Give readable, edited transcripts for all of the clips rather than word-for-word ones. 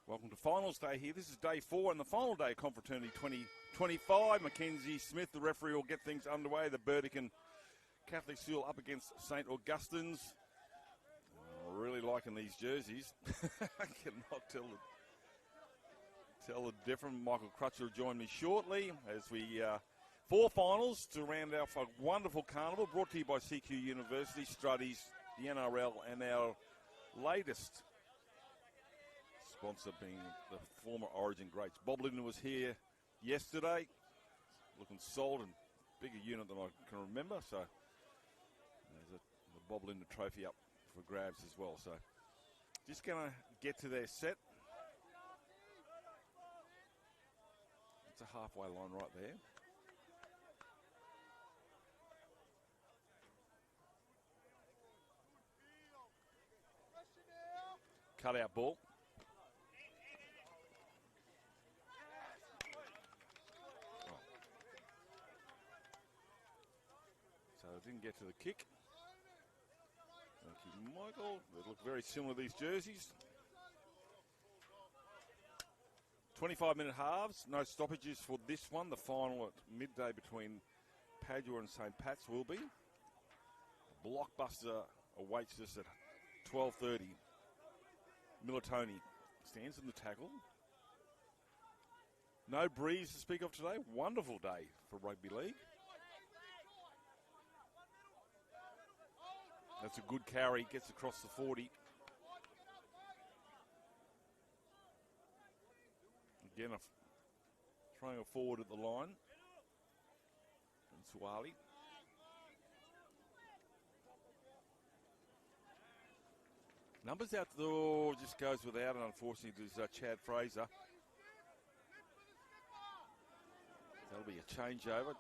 Welcome to finals day here. This is day 4 and the final day of Confraternity 2025. Mackenzie Smith, the referee, will get things underway. The Burdakin Catholic School up against St Augustine's. Really liking these jerseys. I cannot tell the difference. Michael Crutcher will join me shortly as we 4 finals to round out a wonderful carnival brought to you by CQ University, Struddies, the NRL, and our latest sponsor being the former Origin greats. Bob Linden was here yesterday, looking solid and bigger unit than I can remember. So there's the Bob Linden trophy up for grabs as well. So just going to get to their set. It's a halfway line right there. Cut out ball. Oh. So it didn't get to the kick. Thank you, Michael. They look very similar, these jerseys. 25-minute halves. No stoppages for this one. The final at midday between Padua and St Pat's will be. A blockbuster awaits us at 12:30. Militoni stands in the tackle. No breeze to speak of today. Wonderful day for rugby league. That's a good carry. Gets across the 40. Again, throwing it forward at the line. And Suwali. Numbers out the door, just goes without, and unfortunately there's Chad Fraser. That'll be a changeover.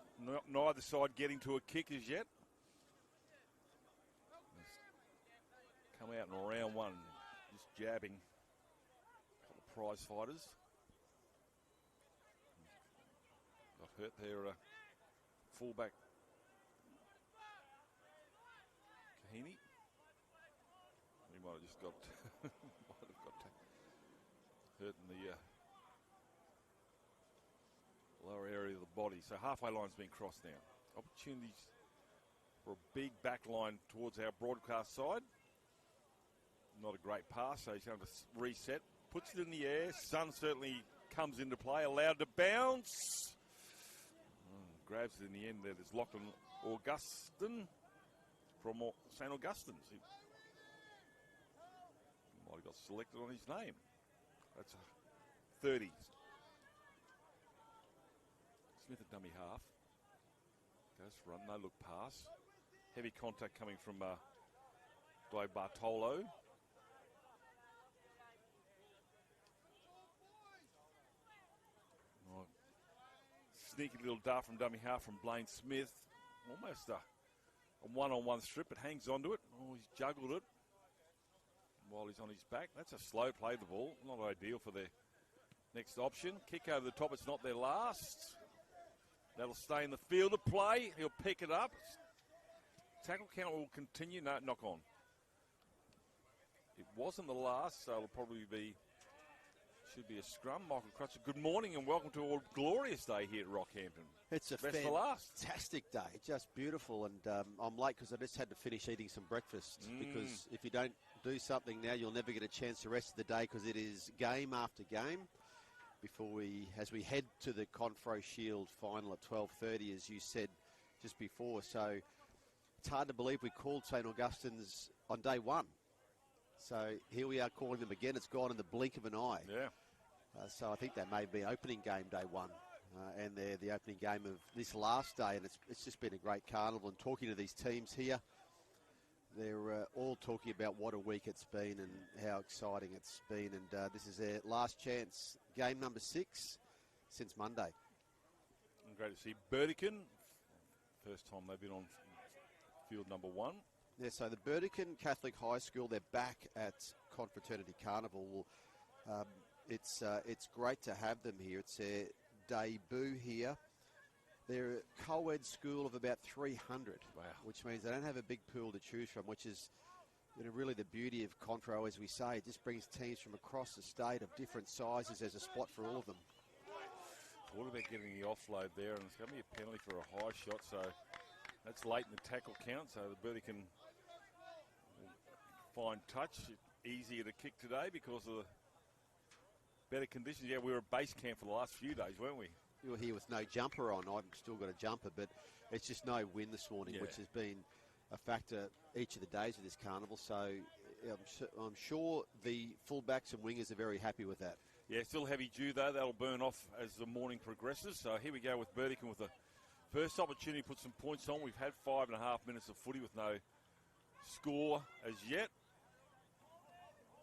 Neither side getting to a kick as yet. Come out in round 1, just jabbing a couple of prize fighters. Got hurt there, fullback Kahini. He might have just got, hurt in the lower area of the body. So halfway line's been crossed now. Opportunities for a big back line towards our broadcast side. Not a great pass, so he's going to reset. Puts it in the air. Sun certainly comes into play. Allowed to bounce. Grabs it in the end there. There's Lachlan Augustine from St Augustine's. Might have got selected on his name. That's a 30. Smith a dummy half. Goes for run, no look pass. Heavy contact coming from Dave Bartolo. Oh, sneaky little dart from dummy half from Blaine Smith. Almost a one-on-one strip, but hangs onto it. Oh, he's juggled it while he's on his back. That's a slow play, the ball. Not ideal for their next option. Kick over the top, it's not their last. That'll stay in the field of play. He'll pick it up. Tackle count will continue. No, knock on. It wasn't the last, so it'll probably be, should be a scrum. Michael Crutcher, good morning and welcome to a glorious day here at Rockhampton. It's a fantastic day, just beautiful. And I'm late because I just had to finish eating some breakfast because if you don't do something now, you'll never get a chance the rest of the day because it is game after game. As we head to the Confro Shield final at 12:30, as you said just before. So it's hard to believe we called St Augustine's on day 1. So here we are calling them again. It's gone in the blink of an eye. Yeah. So I think that may be opening game day 1. And they're the opening game of this last day. And it's just been a great carnival. And talking to these teams here, they're all talking about what a week it's been and how exciting it's been. And this is their last chance, game number 6 since Monday. And great to see Burdakin. First time they've been on field number 1. Yeah, so the Burdakin Catholic High School, they're back at Confraternity Carnival. It's great to have them here. It's their debut here. They're a co-ed school of about 300, wow, which means they don't have a big pool to choose from, which is You know, really the beauty of Confro, as we say, it just brings teams from across the state of different sizes. There's a spot for all of them. What about getting the offload there? And it's going to be a penalty for a high shot, so that's late in the tackle count. So the Burdakin find touch. Easier to kick today because of the better conditions. Yeah, we were at base camp for the last few days, weren't we? You were here with no jumper on. I've still got a jumper, but it's just no wind this morning, which has been a factor each of the days of this carnival. So I'm sure the fullbacks and wingers are very happy with that. Yeah, still heavy dew though. That'll burn off as the morning progresses. So here we go with Burdakin with the first opportunity to put some points on. We've had 5.5 minutes of footy with no score as yet.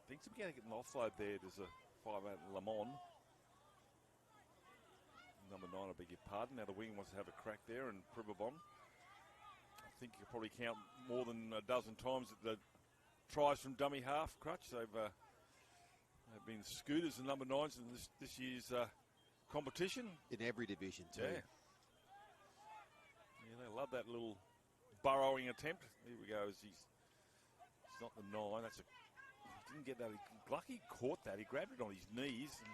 Thinks we're going to get an offload there. There's a 5-8 Lamont. Number 9, I beg your pardon. Now the wing wants to have a crack there, and Pribabon. I think you could probably count more than a dozen times the tries from dummy half, Crutch. They've been scooters, the number 9s in this year's competition. In every division too. Yeah, they love that little burrowing attempt. Here we go. It's not the 9. That's didn't get that. Lucky caught that. He grabbed it on his knees. And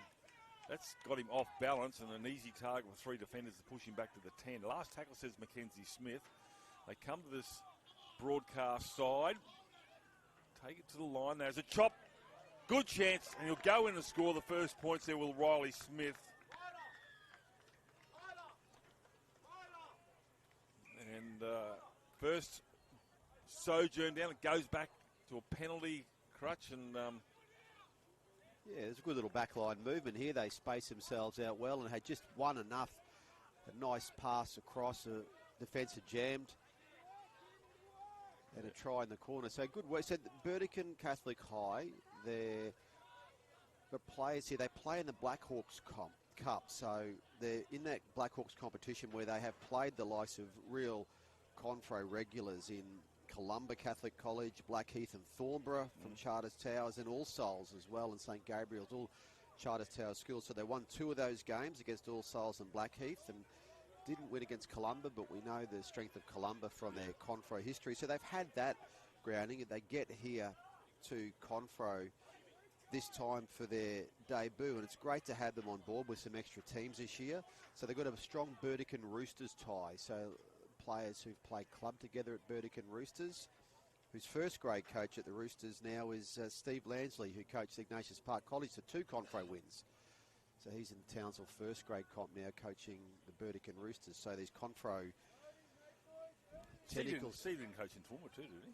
that's got him off balance and an easy target with 3 defenders to push him back to the 10. Last tackle says Mackenzie Smith. They come to this broadcast side. Take it to the line. There's a chop. Good chance. And he'll go in and score the first points there with Riley Smith. And first sojourn down. It goes back to a penalty, Crutch. And yeah, there's a good little backline movement here. They space themselves out well and had just one enough. A nice pass across. The defence had jammed. And a try in the corner. So good work. So Burdakin Catholic High, they're got players here. They play in the Blackhawks Cup. So they're in that Blackhawks competition where they have played the likes of real Confro regulars in Columba Catholic College, Blackheath and Thornborough from Charters Towers, and All Souls as well, and St Gabriel's, all Charters Towers schools. So they won 2 of those games against All Souls and Blackheath, and didn't win against Columba, but we know the strength of Columba from their Confro history. So they've had that grounding, and they get here to Confro this time for their debut, and it's great to have them on board with some extra teams this year. So they've got a strong Burdakin Roosters tie. So players who've played club together at Burdakin Roosters, whose first grade coach at the Roosters now is Steve Lansley, who coached Ignatius Park College to 2 Confro wins. So he's in Townsville first grade comp now, coaching the Burdakin Roosters. So these Confro technicals. Steve didn't coach in Toowoomba too, did he?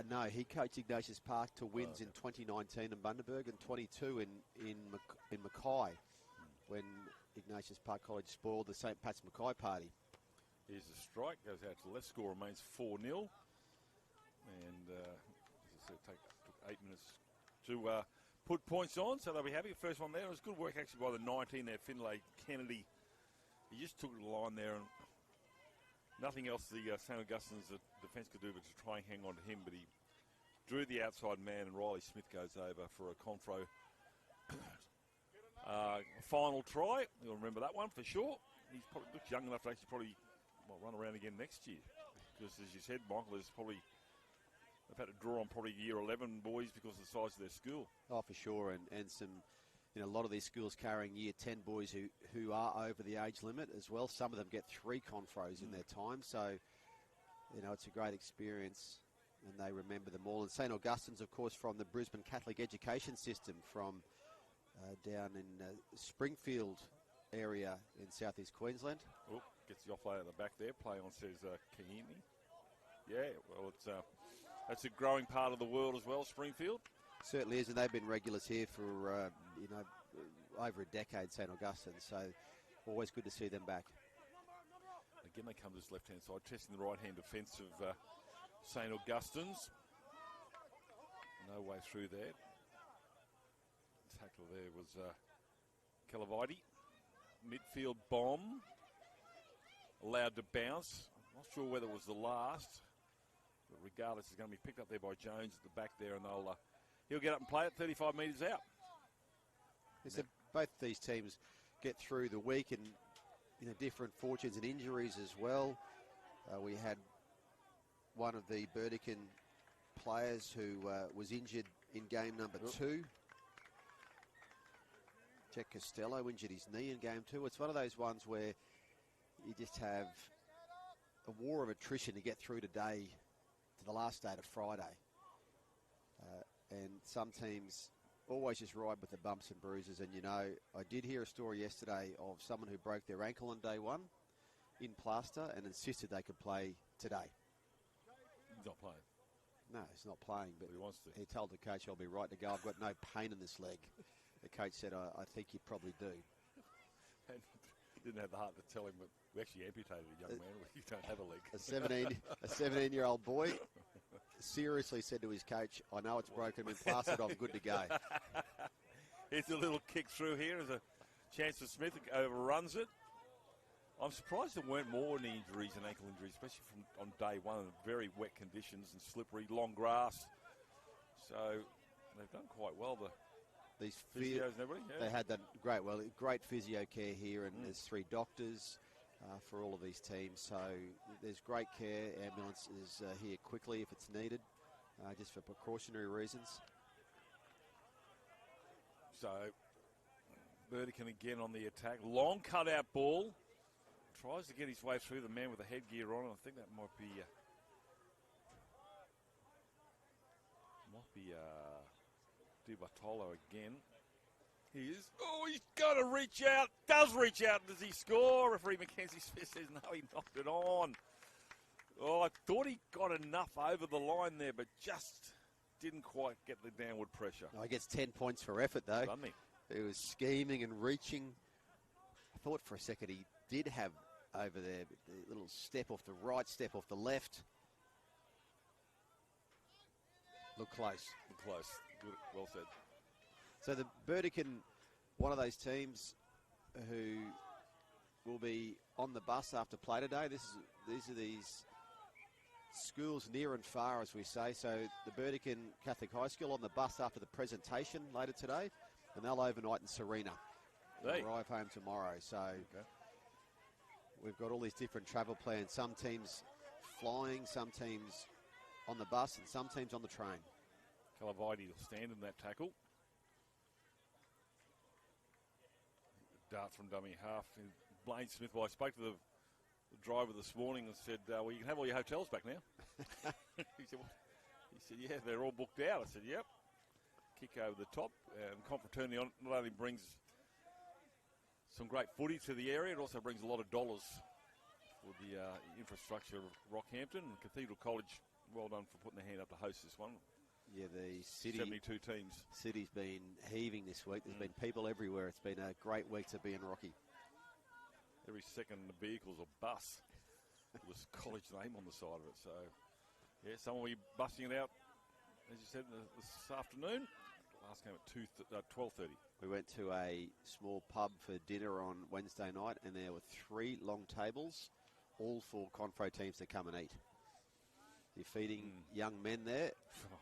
No, he coached Ignatius Park to wins in 2019 in Bundaberg and 22 in Mackay, when Ignatius Park College spoiled the St Pat's Mackay party. Here's the strike, goes out to the left, score remains 4-0. And as I said, took 8 minutes to put points on, so they'll be happy. First one there, it was good work actually by the 19 there, Finlay Kennedy. He just took the line there, and nothing else the St Augustine's defence could do but to try and hang on to him, but he drew the outside man, and Riley Smith goes over for a Confro final try. You'll remember that one for sure. He looks young enough to actually probably run around again next year, because as you said, Michael, they've had to draw on probably year 11 boys because of the size of their school. Oh, for sure, and some, a lot of these schools carrying year 10 boys who are over the age limit as well. Some of them get 3 Confros in their time, so it's a great experience, and they remember them all. And St Augustine's, of course, from the Brisbane Catholic education system, from down in Springfield area in southeast Queensland. Oh, gets the offload at the back there. Play on says Kahini. Yeah, well, that's a growing part of the world as well, Springfield. Certainly is, and they've been regulars here for over a decade, St Augustine. So always good to see them back. Again, they come to this left-hand side, testing the right-hand defence of St Augustine's. No way through there. Tackle there was Calaviti. Midfield bomb. Allowed to bounce. Not sure whether it was the last. But regardless, it's going to be picked up there by Jones at the back there, and he'll get up and play it 35 metres out. Both these teams get through the week and different fortunes and injuries as well. We had one of the Burdakin players who was injured in game number 2. Jack Costello injured his knee in game 2. It's one of those ones where you just have a war of attrition to get through today to the last day of Friday. And some teams always just ride with the bumps and bruises. And, you know, I did hear a story yesterday of someone who broke their ankle on day 1 in plaster and insisted they could play today. He's not playing. No, he's not playing, but he wants to. He told the coach, I'll be right to go. I've got no pain in this leg. The coach said, I think you probably do. And didn't have the heart to tell him, but we actually amputated a young man. You don't have a leg. A 17-year-old boy seriously said to his coach, I know it's broken, been plastered, I'm good to go. Here's a little kick through here as a chance for Smith overruns it. I'm surprised there weren't more knee injuries and ankle injuries, especially from on day 1 in very wet conditions and slippery, long grass. So they've done quite well. These physios and everything. Yeah. They had that great physio care here, and there's 3 doctors for all of these teams. So there's great care. Ambulance is here quickly if it's needed, just for precautionary reasons. So Burdakin again on the attack. Long cutout ball. Tries to get his way through the man with the headgear on. I think that might be Di Bartolo again. He is. Oh, he's got to reach out. Does reach out. Does he score? Referee Mackenzie Smith says no, he knocked it on. Oh, I thought he got enough over the line there, but just didn't quite get the downward pressure. Oh, he gets 10 points for effort, though. Doesn't he? He was scheming and reaching. I thought for a second he did have over there the little step off the right, step off the left. Look close. Look close. Good. Well said. So the Burdakin, one of those teams who will be on the bus after play today. These are these schools near and far, as we say. So the Burdakin Catholic High School on the bus after the presentation later today, and they'll overnight in Serena. They'll arrive home tomorrow. So we've got all these different travel plans. Some teams flying, some teams on the bus, and some teams on the train. Calavidi will stand in that tackle. Dart from dummy half. Blaine Smith, well, I spoke to the driver this morning and said, well, you can have all your hotels back now. He said, yeah, they're all booked out. I said, yep. Kick over the top. Confraternity not only brings some great footy to the area, it also brings a lot of dollars for the infrastructure of Rockhampton. And Cathedral College, well done for putting their hand up to host this one. Yeah, the city, 72 teams. City's been heaving this week. There's been people everywhere. It's been a great week to be in Rocky. Every second the vehicle's a bus with a college name on the side of it. So, yeah, someone will be busting it out, as you said, this afternoon. Last game at 12:30. We went to a small pub for dinner on Wednesday night, and there were 3 long tables, all for Confro teams to come and eat. You're feeding young men there,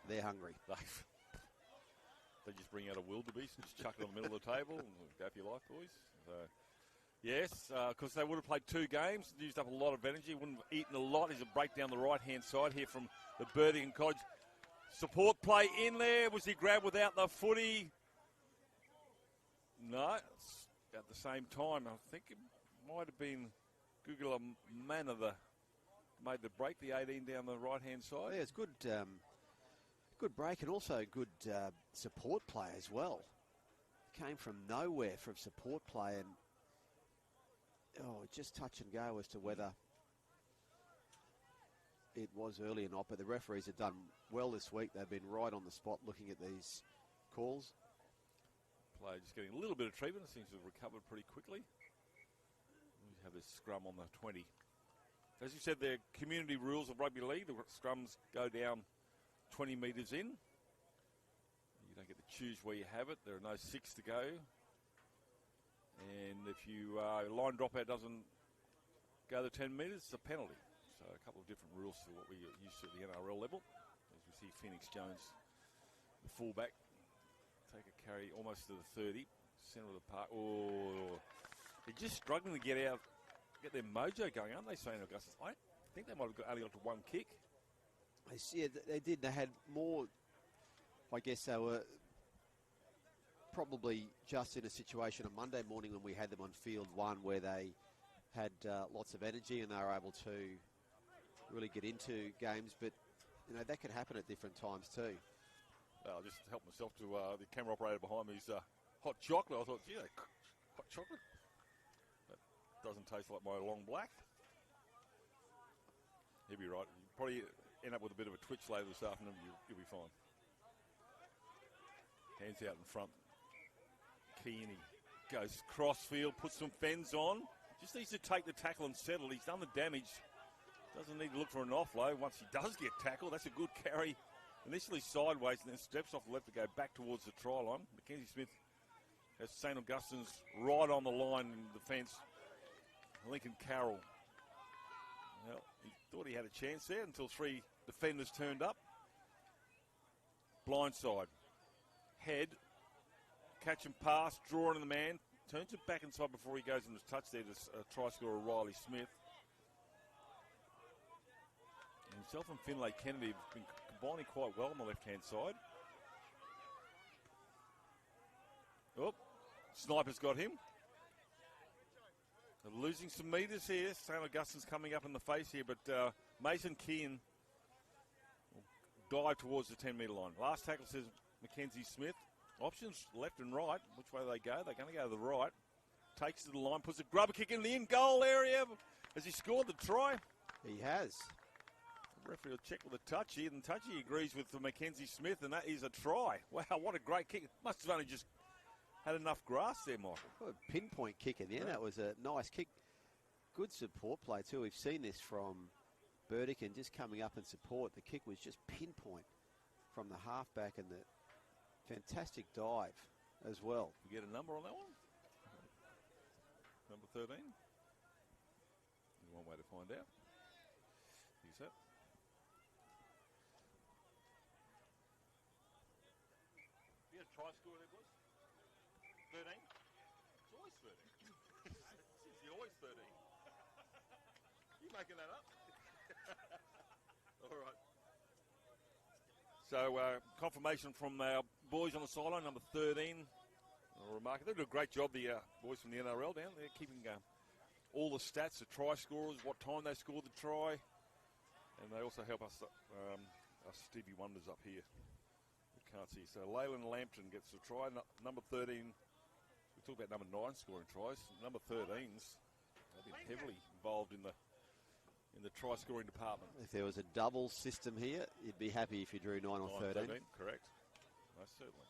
they're hungry. They just bring out a wildebeest and just chuck it on the middle of the table and go for your life, boys. So, yes, because they would have played 2 games, used up a lot of energy, wouldn't have eaten a lot. There's a break down the right-hand side here from the Burdakin College. Support play in there. Was he grabbed without the footy? No, it's at the same time. I think it might have been Gugula Manor made the break, the 18 down the right-hand side. Yeah, it's good break and also good support play as well. Came from nowhere from support play and just touch and go as to whether it was early or not, but the referees have done well this week. They've been right on the spot looking at these calls. Player just getting a little bit of treatment. It seems to have recovered pretty quickly. We have this scrum on the 20. As you said, the community rules of rugby league, the scrums go down 20 metres in. You don't get to choose where you have it. There are no 6 to go. And if you line dropout doesn't go the 10 metres, it's a penalty. So a couple of different rules to what we used to at the NRL level. As we see Phoenix Jones, the fullback, take a carry almost to the 30, centre of the park. Oh, they're just struggling to get their mojo going, aren't they, St Augustine? I think they might have only got to 1 kick. Yeah, they did. They had more, I guess they were probably just in a situation on Monday morning when we had them on field one where they had lots of energy and they were able to really get into games. But, you know, that could happen at different times too. I'll just help myself to the camera operator behind me. Hot chocolate. I thought, gee, hot chocolate? That doesn't taste like my long black. He'll be right. You'll probably end up with a bit of a twitch later this afternoon. You'll be fine. Hands out in front. Kearney goes crossfield, puts some fens on. Just needs to take the tackle and settle. He's done the damage. Doesn't need to look for an offload. Once he does get tackled, that's a good carry. Initially sideways and then steps off the left to go back towards the try line. Mackenzie Smith has St Augustine's right on the line in the defence. Lincoln Carroll. Well, he thought he had a chance there until three defenders turned up. Blindside. Head. Catch and pass. Drawing the man. Turns it back inside before he goes in his touch there to try scorer Riley Smith. And himself and Finlay Kennedy have been combining quite well on the left-hand side. Oh, Sniper's got him. They're losing some metres here. St Augustine's coming up in the face here, but Mason Keane will dive towards the 10-metre line. Last tackle says Mackenzie Smith. Options left and right. Which way they go? They're going to go to the right. Takes to the line, puts a grubber kick in the in-goal area. Has he scored the try? He has. The referee will check with a touch here, and Touchy agrees with Mackenzie Smith, and that is a try. Wow, what a great kick. Must have only just had enough grass there, Michael. What a pinpoint kick in the end. That was a nice kick. Good support play too. We've seen this from Burdakin just coming up and support. The kick was just pinpoint from the halfback and the fantastic dive as well. You get a number on that one? Number 13. There's one way to find out. Here's that. You had a try score there, boys? 13? It's always 13. It's always 13. You making that up? All right. So, confirmation from our boys on the sideline, number 13. Remarkable. They do a great job, the boys from the NRL down there, keeping all the stats, the try scorers, what time they scored the try. And they also help us, us Stevie Wonders up here. We can't see. So, Leyland Lampton gets the try. Number 13, we talked about number 9 scoring tries. Number 13s, they've been heavily involved in the try scoring department. If there was a double system here, you'd be happy if you drew 9 or 13. Correct. Most certainly.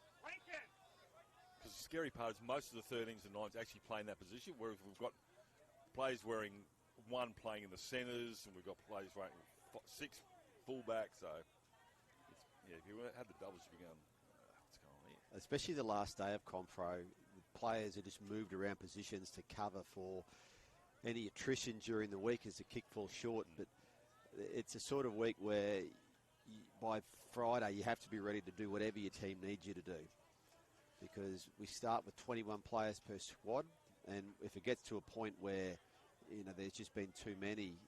Because the scary part is most of the 13s and 9s actually play in that position, whereas we've got players wearing 1 playing in the centres, and we've got players wearing 6 fullbacks. So, if you had the doubles, you'd be going, what's going on here? Especially the last day of Confro, the players are just moved around positions to cover for any attrition during the week as the kick falls short. But it's a sort of week where by Friday you have to be ready to do whatever your team needs you to do. Because we start with 21 players per squad, and if it gets to a point where there's just been too many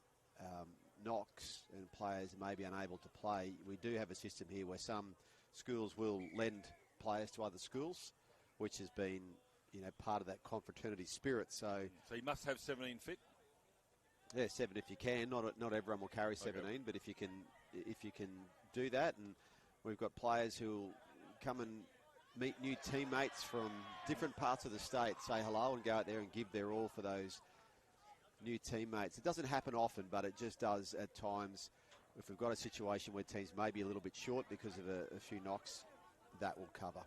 knocks and players may be unable to play, we do have a system here where some schools will lend players to other schools, which has been part of that confraternity spirit. So you must have 17 fit. Yeah, 7 if you can. Not everyone will carry 17, okay. But if you can do that, and we've got players who will come and meet new teammates from different parts of the state, say hello and go out there and give their all for those new teammates. It doesn't happen often, but it just does at times. If we've got a situation where teams may be a little bit short because of a few knocks, that will cover.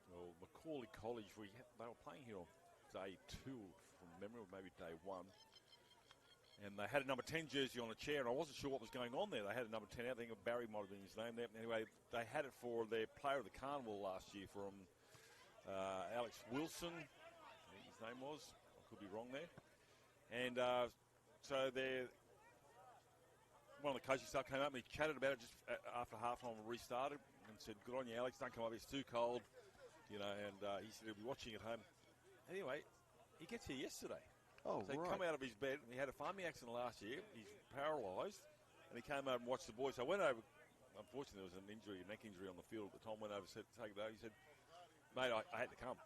Well, Macaulay College, they were playing here on day 2 from memory, or maybe day 1. And they had a number 10 jersey on a chair, and I wasn't sure what was going on there. They had a number 10 out. I think Barry might have been his name there. Anyway, they had it for their player of the carnival last year from Alex Wilson, I think his name was. I could be wrong there. And so one of the coaching staff came up and he chatted about it just after halftime and restarted and said, good on you, Alex, don't come up, it's too cold. And he said he'll be watching at home. Anyway, he gets here yesterday. Oh, so he come out of his bed, and he had a farming accident last year. He's paralysed, And he came over and watched the boys. So I went over. Unfortunately, there was a neck injury on the field at the time. Went over, said, take it over. He said, mate, I had to come.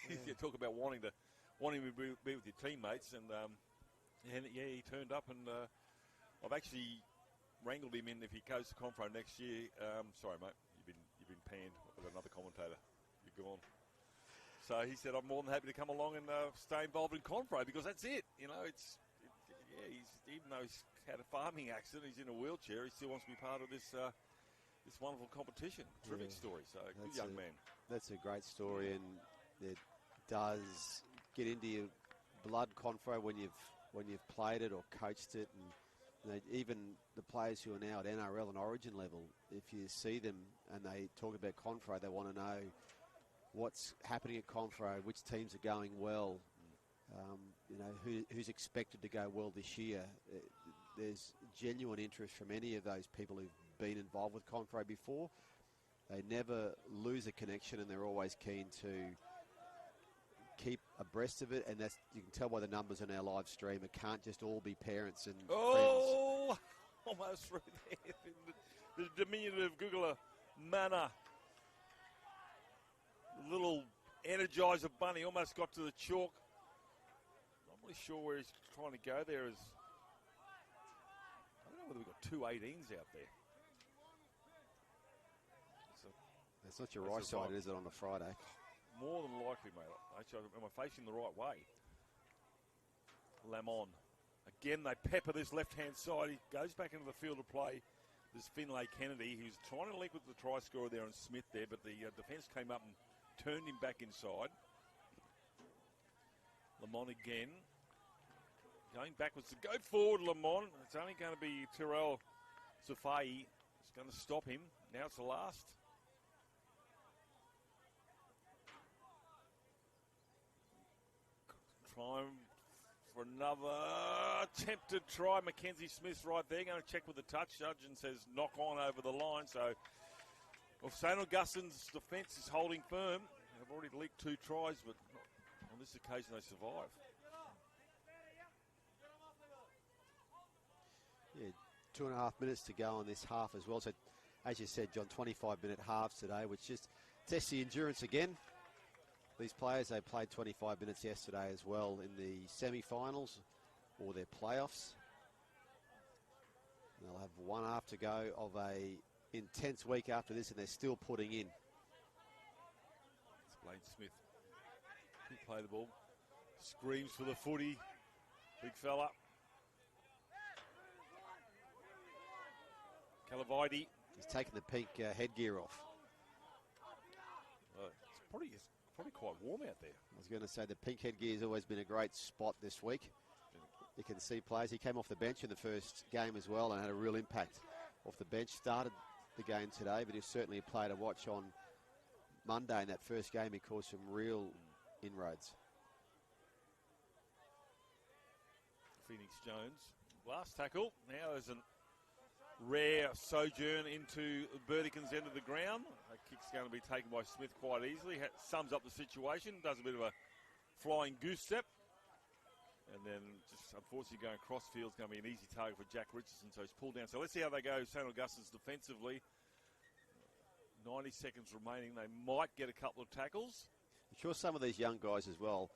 You talk about wanting to be with your teammates. And he turned up. And I've actually wrangled him in if he goes to Confro next year. Sorry, mate, you've been panned with another commentator. You're gone. So he said, I'm more than happy to come along and stay involved in Confro because that's it. You know, even though he's had a farming accident, he's in a wheelchair, he still wants to be part of this wonderful competition. Terrific story. So good young man. That's a great story, and it does get into your blood, Confro, when you've played it or coached it, and you know, even the players who are now at NRL and Origin level, if you see them and they talk about Confro, they want to know what's happening at Confro, which teams are going well. You know, who's expected to go well this year. There's genuine interest from any of those people who've been involved with Confro before. They never lose a connection, and they're always keen to keep abreast of it. And that's, you can tell by the numbers on our live stream, it can't just all be parents and friends. Almost through there. The diminutive Googler manner. The little Energizer bunny almost got to the chalk. Not really sure where he's trying to go there. I don't know whether we've got 2 18s out there. It's not your right side, is it, on a Friday? More than likely, mate. Actually, am I facing the right way? Lamont. Again, they pepper this left-hand side. He goes back into the field of play. There's Finlay Kennedy. He was trying to link with the try scorer there on Smith there, but the defence came up and turned him back inside. Lamont again. Going backwards to go forward, Lamont. It's only going to be Tyrell Safai. It's going to stop him. Now it's the last. Time for another attempted try. Mackenzie Smith's right there. Going to check with the touch. Judge and says knock on over the line. So, St Augustine's defence is holding firm. They've already leaked 2 tries, but on this occasion they survive. Yeah, 2.5 minutes to go on this half as well. So, as you said, John, 25-minute halves today, which just tests the endurance again. These players, they played 25 minutes yesterday as well in the semi-finals or their playoffs. And they'll have 1 half to go of a intense week after this, and they're still putting in. It's Blaine Smith. He played the ball. Screams for the footy. Big fella. Calavide. He's taking the pink headgear off. It's probably quite warm out there. I was going to say the pink headgear has always been a great spot this week. You can see players. He came off the bench in the first game as well and had a real impact off the bench. Started the game today, but he's certainly a player to watch on Monday. In that first game, he caused some real inroads. Phoenix Jones. Last tackle. Now there's a rare sojourn into Burdakin's end of the ground. That kick's going to be taken by Smith quite easily. Sums up the situation. Does a bit of a flying goose step. And then just unfortunately going cross field is going to be an easy target for Jack Richardson. So he's pulled down. So let's see how they go, St Augustine's defensively. 90 seconds remaining. They might get a couple of tackles. I'm sure some of these young guys as well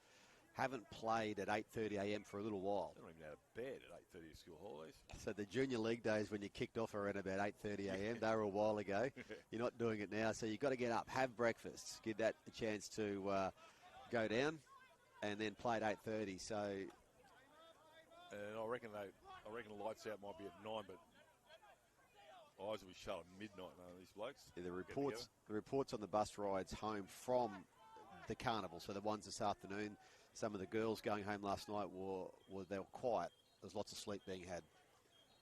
haven't played at 8:30 a.m. for a little while. They don't even out of bed at 8:30 at school holidays. So the junior league days when you kicked off around about 8:30 a.m., they were a while ago. You're not doing it now, so you've got to get up, have breakfast, give that a chance to go down, and then play at 8:30. So, and I reckon the lights out might be at 9, but eyes will be shut at midnight. None of these blokes. Yeah, the reports on the bus rides home from the carnival, so the ones this afternoon. Some of the girls going home last night they were quiet. There's lots of sleep being had.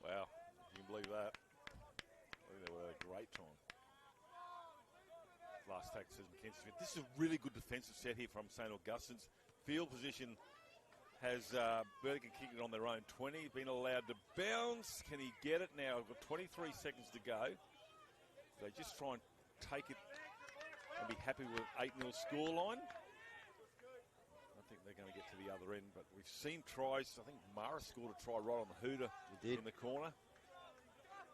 Wow, you can believe that. I think they were a great time. Last tackle says Mackenzie Smith. This is a really good defensive set here from St Augustine's. Field position has Burdakin kicking it on their own 20. Been allowed to bounce. Can he get it now? We've got 23 seconds to go. They just try and take it and be happy with 8-0 scoreline. I think they're going to get to the other end, but we've seen tries. I think Mara scored a try right on the hooter in the corner.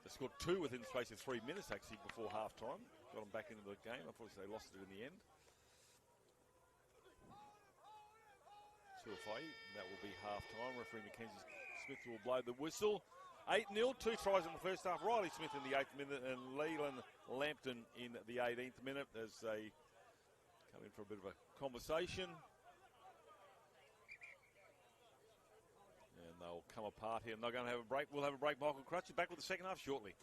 They scored 2 within the space of 3 minutes, actually, before half-time. Got them back into the game. Unfortunately, they lost it in the end. Tuafai, that will be half-time. Referee Mackenzie Smith will blow the whistle. 8-0, 2 tries in the first half. Riley Smith in the 8th minute and Leland Lampton in the 18th minute as they come in for a bit of a conversation. And they'll come apart here and they're going to have a break. We'll have a break. Michael Crutcher back with the second half shortly.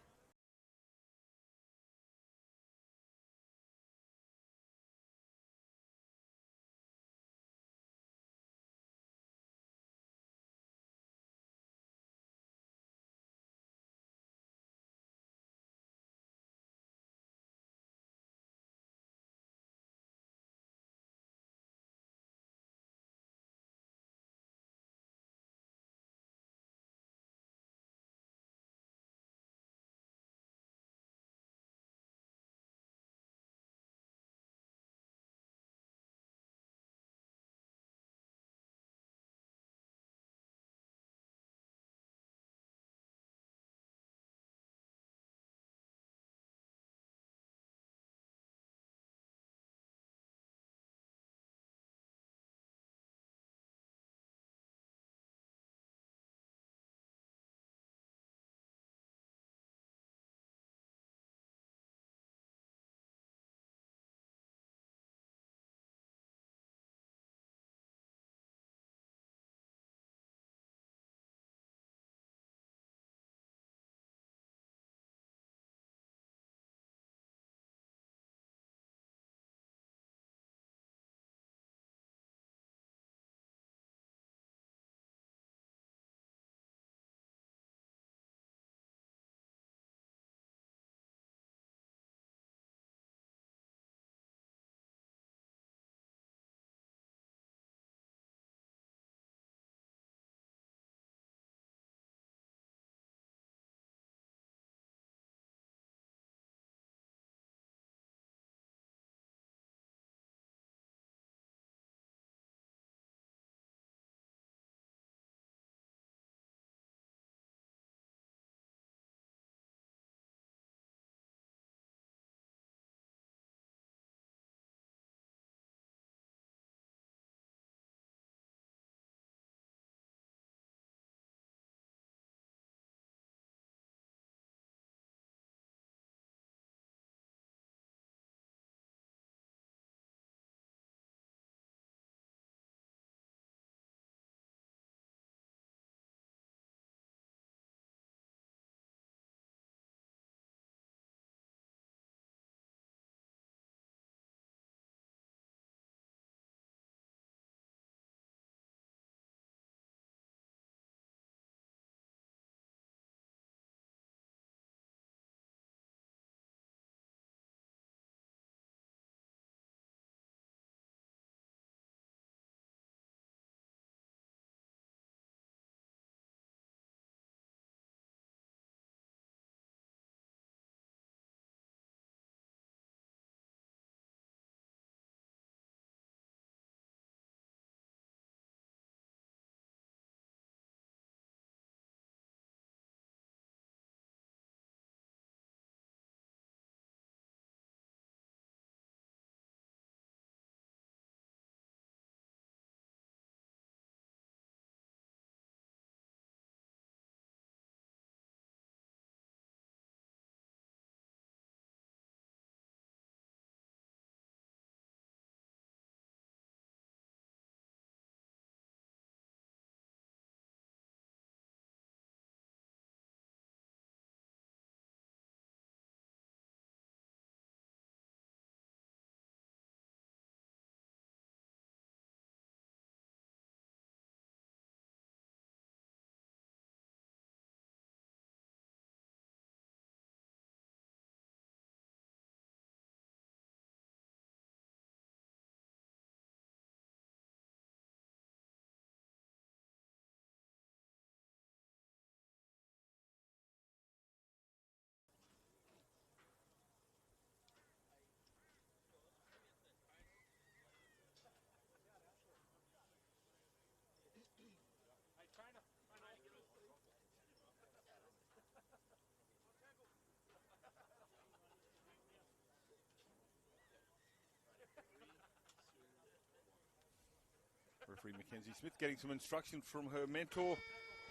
Referee Mackenzie Smith getting some instruction from her mentor,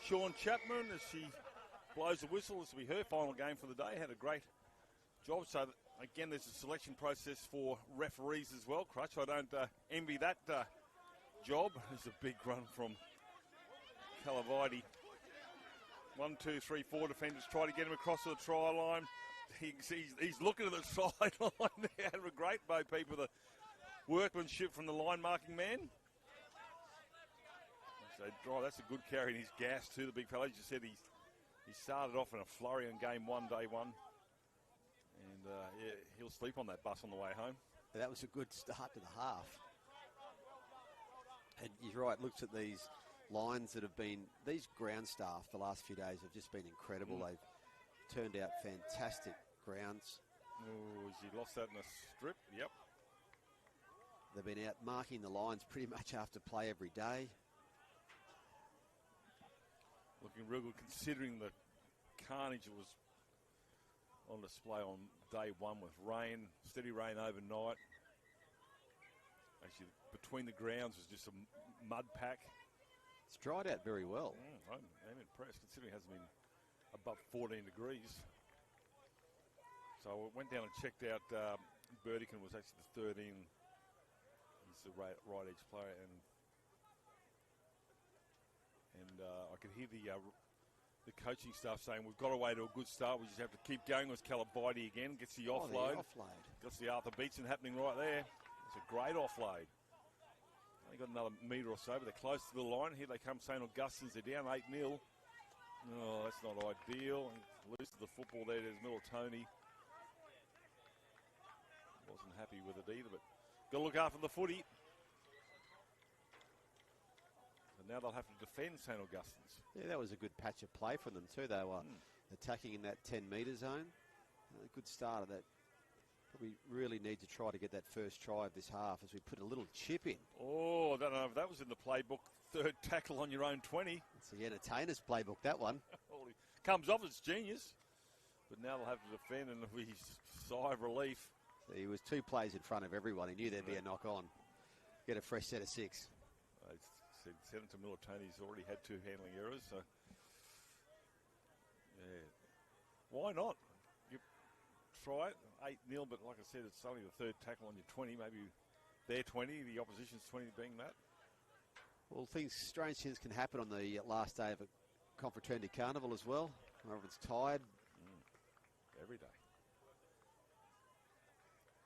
Sean Chapman, as she blows the whistle. This will be her final game for the day. Had a great job. So, again, there's a selection process for referees as well. Crutch, I don't envy that job. There's a big run from Calavidi. 1, 2, 3, 4 defenders try to get him across to the try line. He's looking at the sideline there. Had a great Bo Peep with a workmanship from the line marking man. So, that's a good carry in his gas too, the big fellow. As you said, he started off in a flurry on game one, day one. And he'll sleep on that bus on the way home. That was a good start to the half. And you're right, looks at these lines that have been, these ground staff the last few days have just been incredible. They've turned out fantastic grounds. Oh, has he lost that in a strip? Yep. They've been out marking the lines pretty much after play every day. Looking real good considering the carnage that was on display on day one with rain, steady rain overnight. Actually, between the grounds was just a mud pack. It's dried out very well. I'm impressed considering it hasn't been above 14 degrees. So I went down and checked out Burdakin was actually the 13. He's the right edge player, and I could hear the coaching staff saying we've got away to a good start. We just have to keep going. With Calavidi again gets the offload. Gets the Arthur Beetson happening right there. It's a great offload. They got another metre or so, but they're close to the line. Here they come, St Augustine's. They're down 8-0. Oh, that's not ideal. Loose to the football there. There's Militoni. Wasn't happy with it either, but got to look after the footy. And now they'll have to defend St Augustine's. Yeah, that was a good patch of play from them too. They were attacking in that 10-metre zone. A good start of that. We really need to try to get that first try of this half as we put a little chip in. Oh, I don't know if that was in the playbook. Third tackle on your own 20. It's the entertainer's playbook, that one. Comes off, it's genius. But now they'll have to defend, and we sigh of relief. So he was 2 plays in front of everyone. He knew there'd be a knock on. Get a fresh set of 6. I said Senator Militoni's already had 2 handling errors, so yeah, why not? You try it, 8-0, but like I said, it's only the third tackle on your 20, maybe their 20, the opposition's 20 being that. Well, strange things can happen on the last day of a Confraternity Carnival as well. Everyone's tired. Every day.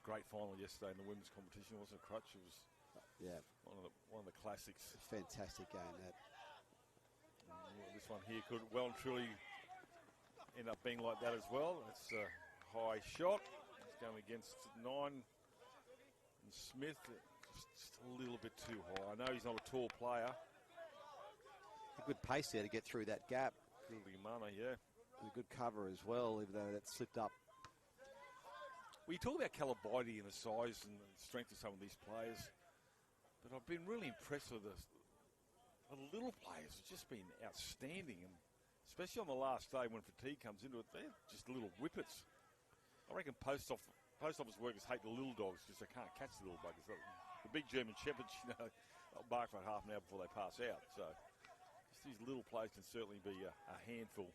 Great final yesterday in the women's competition, wasn't it, Crutch? It was one of the classics. Fantastic game, that. This one here could well and truly end up being like that as well. It's a high shot. It's going against 9. And Smith, just a little bit too high. I know he's not a tall player. A good pace there to get through that gap. Good mana, yeah. A good cover as well, even though that slipped up. We talk about Calavidi and the size and the strength of some of these players, but I've been really impressed with the little players. It's just been outstanding, and especially on the last day when fatigue comes into it, they're just little whippets. I reckon post office workers hate the little dogs because they can't catch the little buggers. The big German shepherds, they'll bark for half an hour before they pass out. So just these little players can certainly be a handful.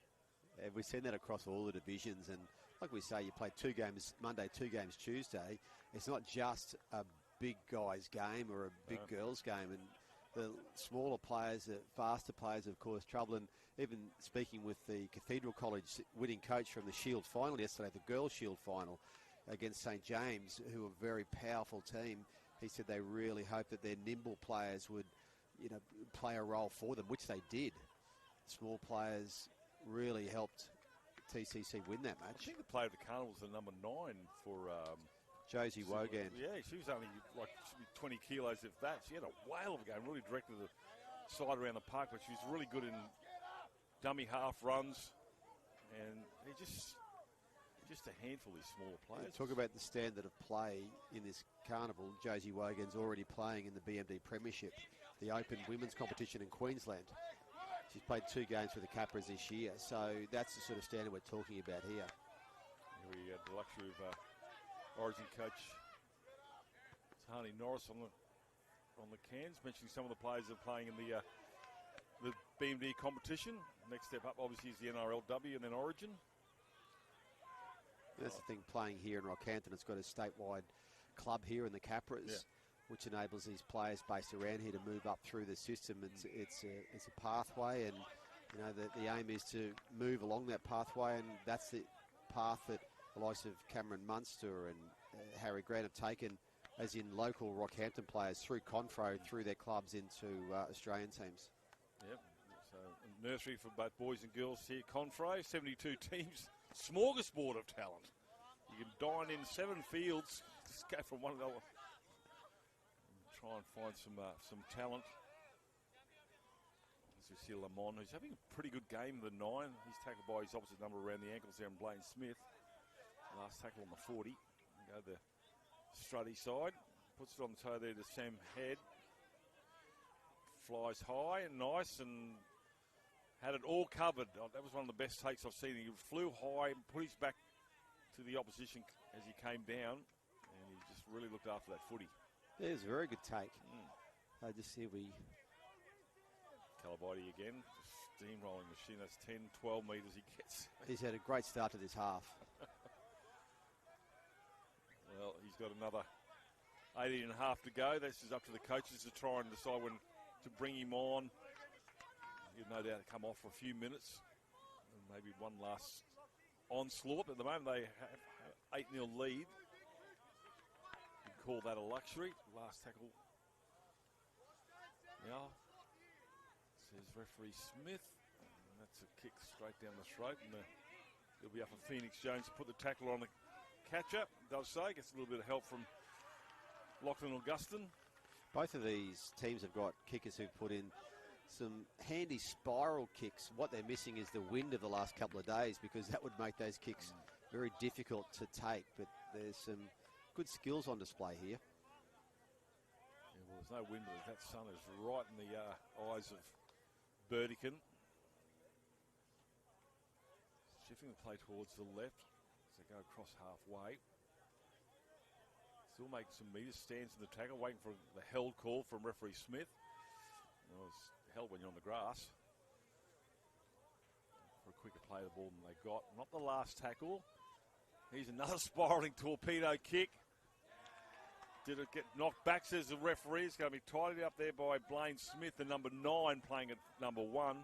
Yeah, we've seen that across all the divisions, and like we say, you play 2 games Monday, 2 games Tuesday. It's not just a big guys game or a big girls game, and the smaller players, the faster players, of course, trouble. And even speaking with the Cathedral College winning coach from the Shield final yesterday, the girls' Shield final against St James, who are a very powerful team, he said they really hope that their nimble players would, play a role for them, which they did. Small players really helped TCC win that match. I think the player of the Carnival was the number 9 for Josie Wogan. Yeah, she was only like 20 kilos, if that. She had a whale of a game, really directed the side around the park, but she was really good in dummy half runs, and they're just a handful of these smaller players. Talk about the standard of play in this carnival. Josie Wogan's already playing in the BMD Premiership, the Open Women's Competition in Queensland. She's played 2 games for the Capras this year, so that's the sort of standard we're talking about here. We had the luxury of Origin coach Tahani Norris on the on the cans, mentioning some of the players that are playing in the BMD competition. Next step up, obviously, is the NRLW and then Origin. That's the thing, playing here in Rockhampton, it's got a statewide club here in the Capras, which enables these players based around here to move up through the system. It's a pathway, and you know the aim is to move along that pathway, and that's the path that the likes of Cameron Munster and Harry Grant have taken, as in local Rockhampton players, through Confro, through their clubs into Australian teams. Yep. So nursery for both boys and girls here. Confro, 72 teams, smorgasbord of talent. You can dine in 7 fields, just go from one to the other. Try and find some talent. As we see Lamont, who's having a pretty good game, the 9. He's tackled by his opposite number around the ankles there, and Blaine Smith. Last tackle on the 40. Go the strutty side. Puts it on the toe there to Sam Head. Flies high and nice and had it all covered. Oh, that was one of the best takes I've seen. He flew high and put his back to the opposition as he came down, and he just really looked after that footy. Yeah, it was a very good take. Just here we... Calabite again, steamrolling machine. That's 10, 12 metres he gets. He's had a great start to this half. Well, he's got another 18 and a half to go. This is up to the coaches to try and decide when to bring him on. He'll no doubt come off for a few minutes. And maybe one last onslaught. At the moment, they have 8-0 lead. You'd call that a luxury. Last tackle. Now, says referee Smith. And that's a kick straight down the throat. And it'll be up for Phoenix Jones to put the tackle on the catcher. Does so. Gets a little bit of help from Lachlan Augustine. Both of these teams have got kickers who've put in some handy spiral kicks. What they're missing is the wind of the last couple of days, because that would make those kicks very difficult to take. But there's some good skills on display here. Yeah, well, there's no wind, but that sun is right in the eyes of Burdakin. Shifting the play towards the left as they go across halfway. Still making some meters, stands in the tackle, waiting for the held call from referee Smith. Well, it's held when you're on the grass. For a quicker play of the ball than they got. Not the last tackle. Here's another spiralling torpedo kick. Did it get knocked back, says the referee. It's going to be tidied up there by Blaine Smith, the number 9, playing at number 1.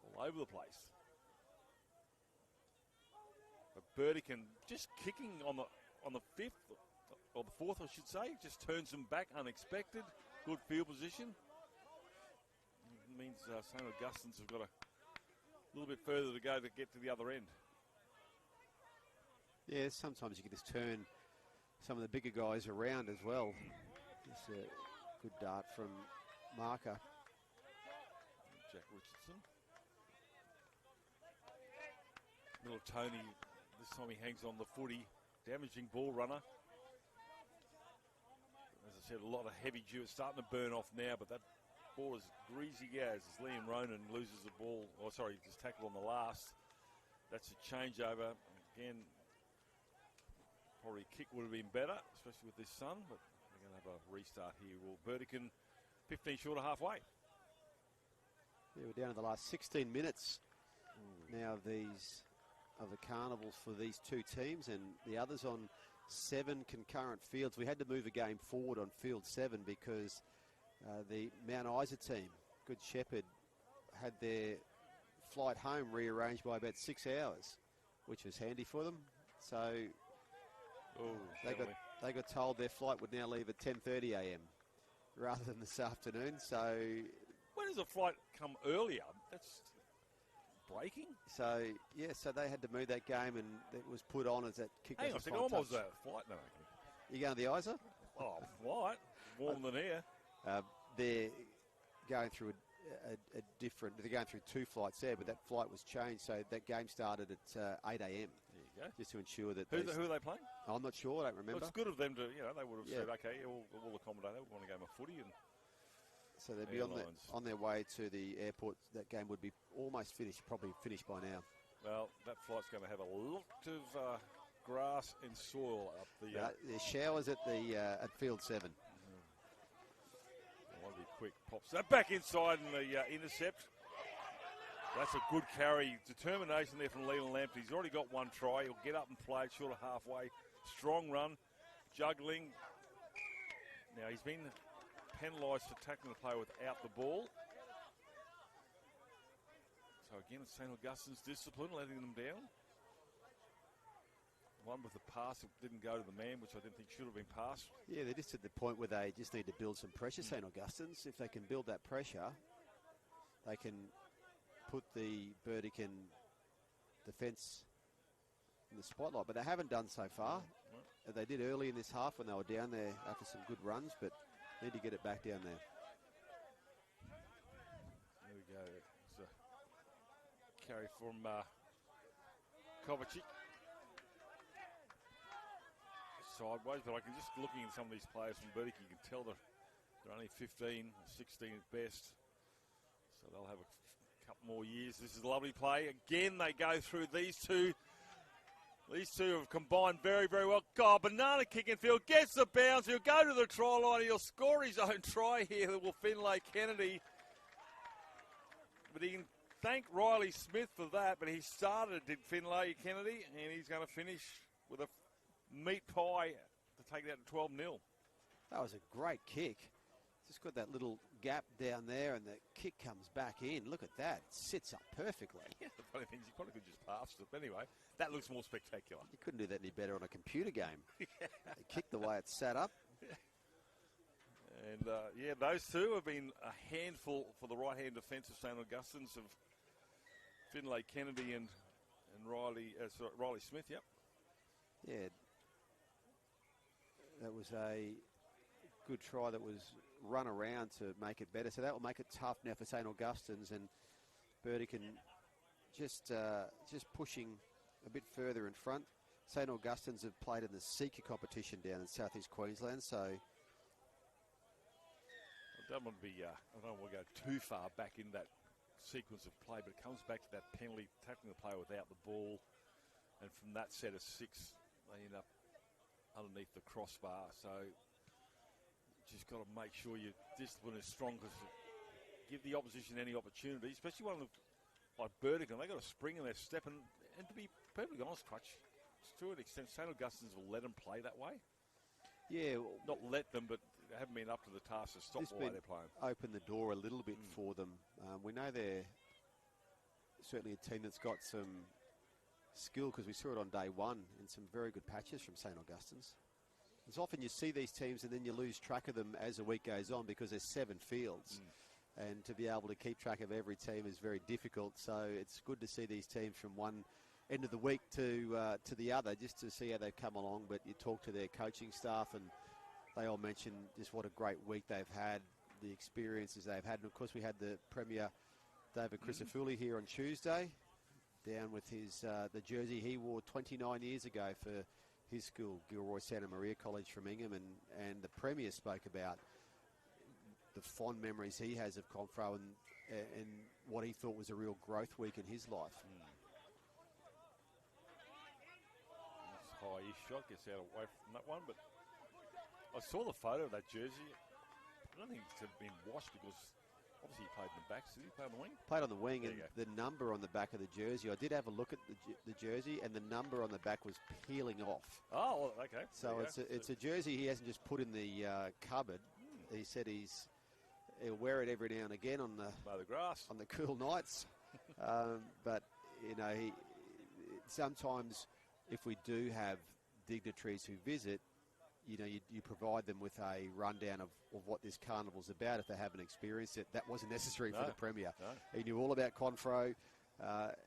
All over the place. But Burdakin just kicking on the 5th, or the 4th, I should say. Just turns them back unexpected. Good field position. It means St Augustine's have got a little bit further to go to get to the other end. Yeah, sometimes you can just turn some of the bigger guys around as well. Just a good dart from marker. Jack Richardson. Little Tony, this time he hangs on the footy. Damaging ball runner. As I said, a lot of heavy dew. It's starting to burn off now, but that ball is greasy as Liam Ronan loses the ball. Oh, sorry, just tackled on the last. That's a changeover. Again, probably kick would have been better, especially with this sun, but we're going to have a restart here. Well, Burdakin 15 short of halfway. Yeah, we're down to the last 16 minutes now of the carnivals for these two teams, and the others on 7 concurrent fields. We had to move a game forward on field 7 because the Mount Isa team, Good Shepherd, had their flight home rearranged by about 6 hours, which was handy for them. So they got told their flight would now leave at 10:30 a.m. rather than this afternoon. So when does a flight come earlier? That's breaking. So so they had to move that game, and it was put on as that kick. Hang on a second, almost a flight. No, you going to the Isa? Oh, flight warmer than here. They're going through a different. They're going through 2 flights there, but that flight was changed, so that game started at 8 a.m. There you go. Just to ensure that. Who are they playing? I'm not sure. I don't remember. Well, it's good of them to, they would have said, okay, we'll accommodate that. We want a game of footy, and so they'd be on their way to the airport. That game would be almost finished, probably finished by now. Well, that flight's going to have a lot of grass and soil up the. There's showers at the at field 7. quick. Pops that back inside and the intercept. That's a good carry. Determination there from Leland Lampton. He's already got one try. He'll get up and play it short of halfway. Strong run. Juggling. Now he's been penalised for tackling the player without the ball. So again, it's St Augustine's discipline, letting them down. One with the pass that didn't go to the man, which I didn't think should have been passed. Yeah, they're just at the point where they just need to build some pressure, St Augustine's. If they can build that pressure, they can put the Burdakin defence in the spotlight. But they haven't done so far. They did early in this half when they were down there after some good runs, but need to get it back down there. There we go. It's a carry from Kovacic. Sideways, but I can just looking at some of these players from Burdakin, you can tell they're only 15, 16 at best. So they'll have a couple more years. This is a lovely play. Again, they go through these two. These two have combined very, very well. God, banana kick in field, gets the bounce. He'll go to the try line. He'll score his own try here. That will Finlay Kennedy. But he can thank Riley Smith for that. But he started, did Finlay Kennedy, and he's going to finish with a meat pie to take that to 12-0. That was a great kick. Just got that little gap down there, and the kick comes back in. Look at that. It sits up perfectly. Yeah, the funny thing is, you probably could just pass it. But anyway, that looks more spectacular. You couldn't do that any better on a computer game. Yeah. The kick the way it's sat up. Yeah. And, yeah, those two have been a handful for the right-hand defence of St Augustine's of Finlay Kennedy and Riley Smith, yep. Yeah. That was a good try that was run around to make it better. So that will make it tough now for St Augustine's, and Burdakin just pushing a bit further in front. St Augustine's have played in the Seeker competition down in southeast Queensland, so I don't want to go too far back in that sequence of play, but it comes back to that penalty, tackling the player without the ball, and from that set of six, they end up underneath the crossbar. So just got to make sure your discipline is strong, because give the opposition any opportunity, especially one like Burdakin. They got a spring in their step, and to be perfectly honest, Clutch, to an extent, St Augustine's will let them play that way. Yeah, not let them, but they haven't been up to the task to stop the way they're playing. Open the door a little bit for them. We know they're certainly a team that's got some skill, because we saw it on day one in some very good patches from St Augustine's. It's often you see these teams and then you lose track of them as the week goes on, because there's 7 fields. And to be able to keep track of every team is very difficult. So it's good to see these teams from one end of the week to the other, just to see how they've come along. But you talk to their coaching staff, and they all mention just what a great week they've had, the experiences they've had. And of course, we had the Premier David Crisafulli here on Tuesday, down with his the jersey he wore 29 years ago for his school, Gilroy Santa Maria College from Ingham, and the Premier spoke about the fond memories he has of Confro and what he thought was a real growth week in his life. That's high-ish shot, gets out away from that one, but I saw the photo of that jersey. I don't think it's been washed, because obviously he played in the back. Did he play on the wing? Played on the wing, and the number on the back of the jersey, I did have a look at the jersey, and the number on the back was peeling off. Oh, okay. So it's a jersey he hasn't just put in the cupboard. He said he'll wear it every now and again on the grass, on the cool nights. But you know, sometimes if we do have dignitaries who visit, you know, you provide them with a rundown of what this carnival's about if they haven't experienced it. That wasn't necessary for the Premier. No. He knew all about Confro,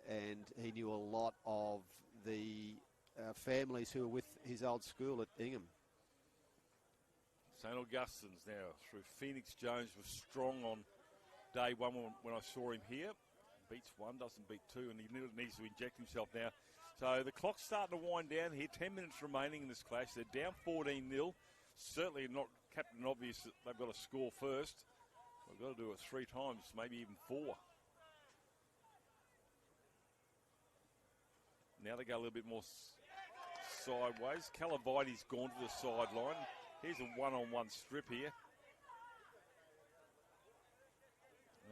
and he knew a lot of the families who were with his old school at Ingham. St Augustine's now through Phoenix Jones was strong on day one when I saw him here. Beats one, doesn't beat two, and he needs to inject himself now. So the clock's starting to wind down here. 10 minutes remaining in this clash. They're down 14-0. Certainly not Captain Obvious that they've got to score first. They've got to do it 3 times, maybe even 4. Now they go a little bit more sideways. Calaviti's gone to the sideline. Here's a one-on-one strip here.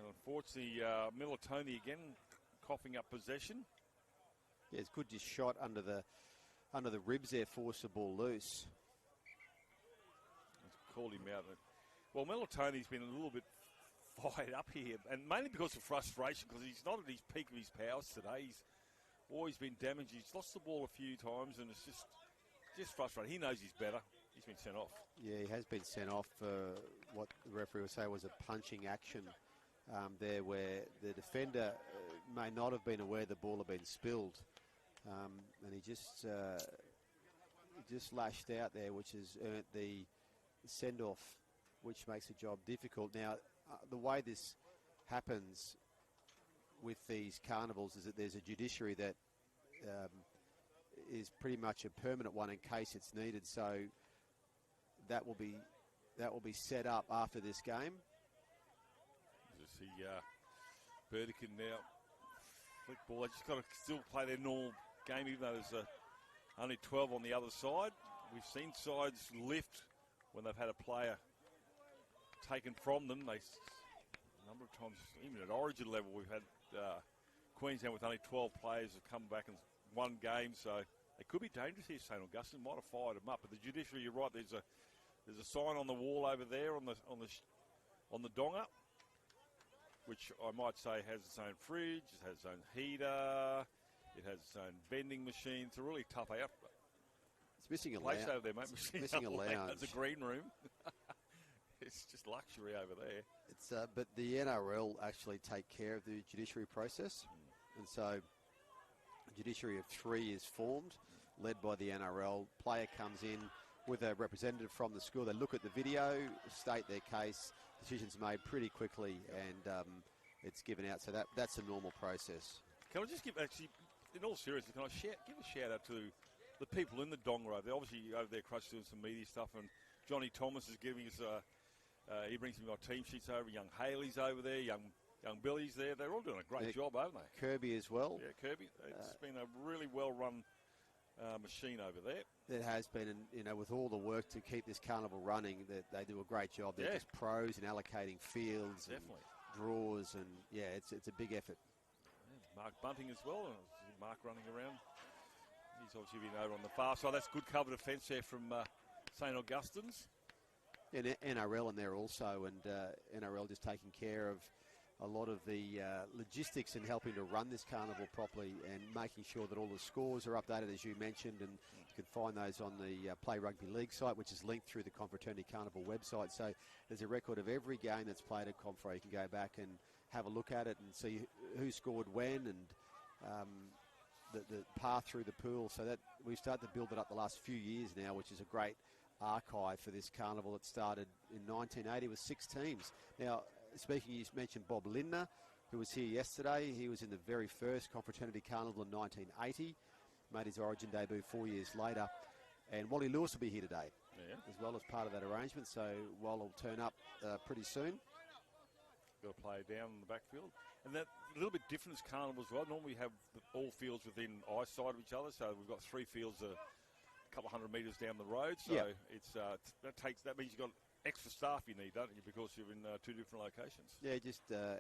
Unfortunately, Militoni again coughing up possession. Yeah, it's good just shot under the ribs there, forced the ball loose. Called him out. Well, Militoni's been a little bit fired up here, and mainly because of frustration, because he's not at his peak of his powers today. He's always been damaged. He's lost the ball a few times, and it's just frustrating. He knows he's better. He's been sent off. Yeah, he has been sent off for what the referee would say was a punching action there, where the defender may not have been aware the ball had been spilled, and he just lashed out there, which has earned the send-off, which makes the job difficult. Now, the way this happens with these carnivals is that there's a judiciary that is pretty much a permanent one in case it's needed. So that will be set up after this game. You see Burdakin now. Flick ball. They just got to still play their normal game, even though there's only 12 on the other side. We've seen sides lift when they've had a player taken from them. A number of times, even at origin level, we've had Queensland with only 12 players have come back and won games. So they could be dangerous here. St Augustine might have fired them up, but the judiciary, you're right. There's a sign on the wall over there on the donga, which I might say has its own fridge, it has its own heater, it has its own vending machine. It's a really tough outfit. It's missing a place lounge. over there, mate. Missing a lounge. It's a green room. It's just luxury over there. It's but the NRL actually take care of the judiciary process, and so a judiciary of 3 is formed, led by the NRL. Player comes in with a representative from the school. They look at the video, state their case. Decisions made pretty quickly, and it's given out. So that's a normal process. Can I just give, actually, in all seriousness, can I give a shout out to the people in the donga over there? Obviously, over there, Crush doing some media stuff, and Johnny Thomas is giving us he brings me my team sheets over. Young Haley's over there, young Billy's there. They're all doing a great job, haven't they? Kirby as well. Yeah, Kirby. It's been a really well-run machine over there. It has been, and with all the work to keep this carnival running, that they do a great job. They're just pros in allocating fields, and draws, and it's a big effort. Yeah, Mark Bunting as well. Mark running around. He's obviously been over on the far side. That's good cover defence there from St Augustine's. And NRL in there also, and NRL just taking care of a lot of the logistics and helping to run this carnival properly and making sure that all the scores are updated, as you mentioned, and you can find those on the Play Rugby League site, which is linked through the Confraternity Carnival website. So there's a record of every game that's played at Confra. You can go back and have a look at it and see who scored when, and the path through the pool. So that we've started to build it up the last few years now, which is a great archive for this carnival that started in 1980 with 6 teams. Now, speaking, you mentioned Bob Lindner, who was here yesterday. He was in the very first Confraternity Carnival in 1980, made his origin debut 4 years later. And Wally Lewis will be here today, as well as part of that arrangement. So Wally will turn up pretty soon. Got to play down in the backfield. And that a little bit different as carnival as well. Normally we have all fields within eyesight of each other. So we've got 3 fields a couple hundred metres down the road. So it's that means you've got extra staff you need, don't you, because you're in 2 different locations. Yeah,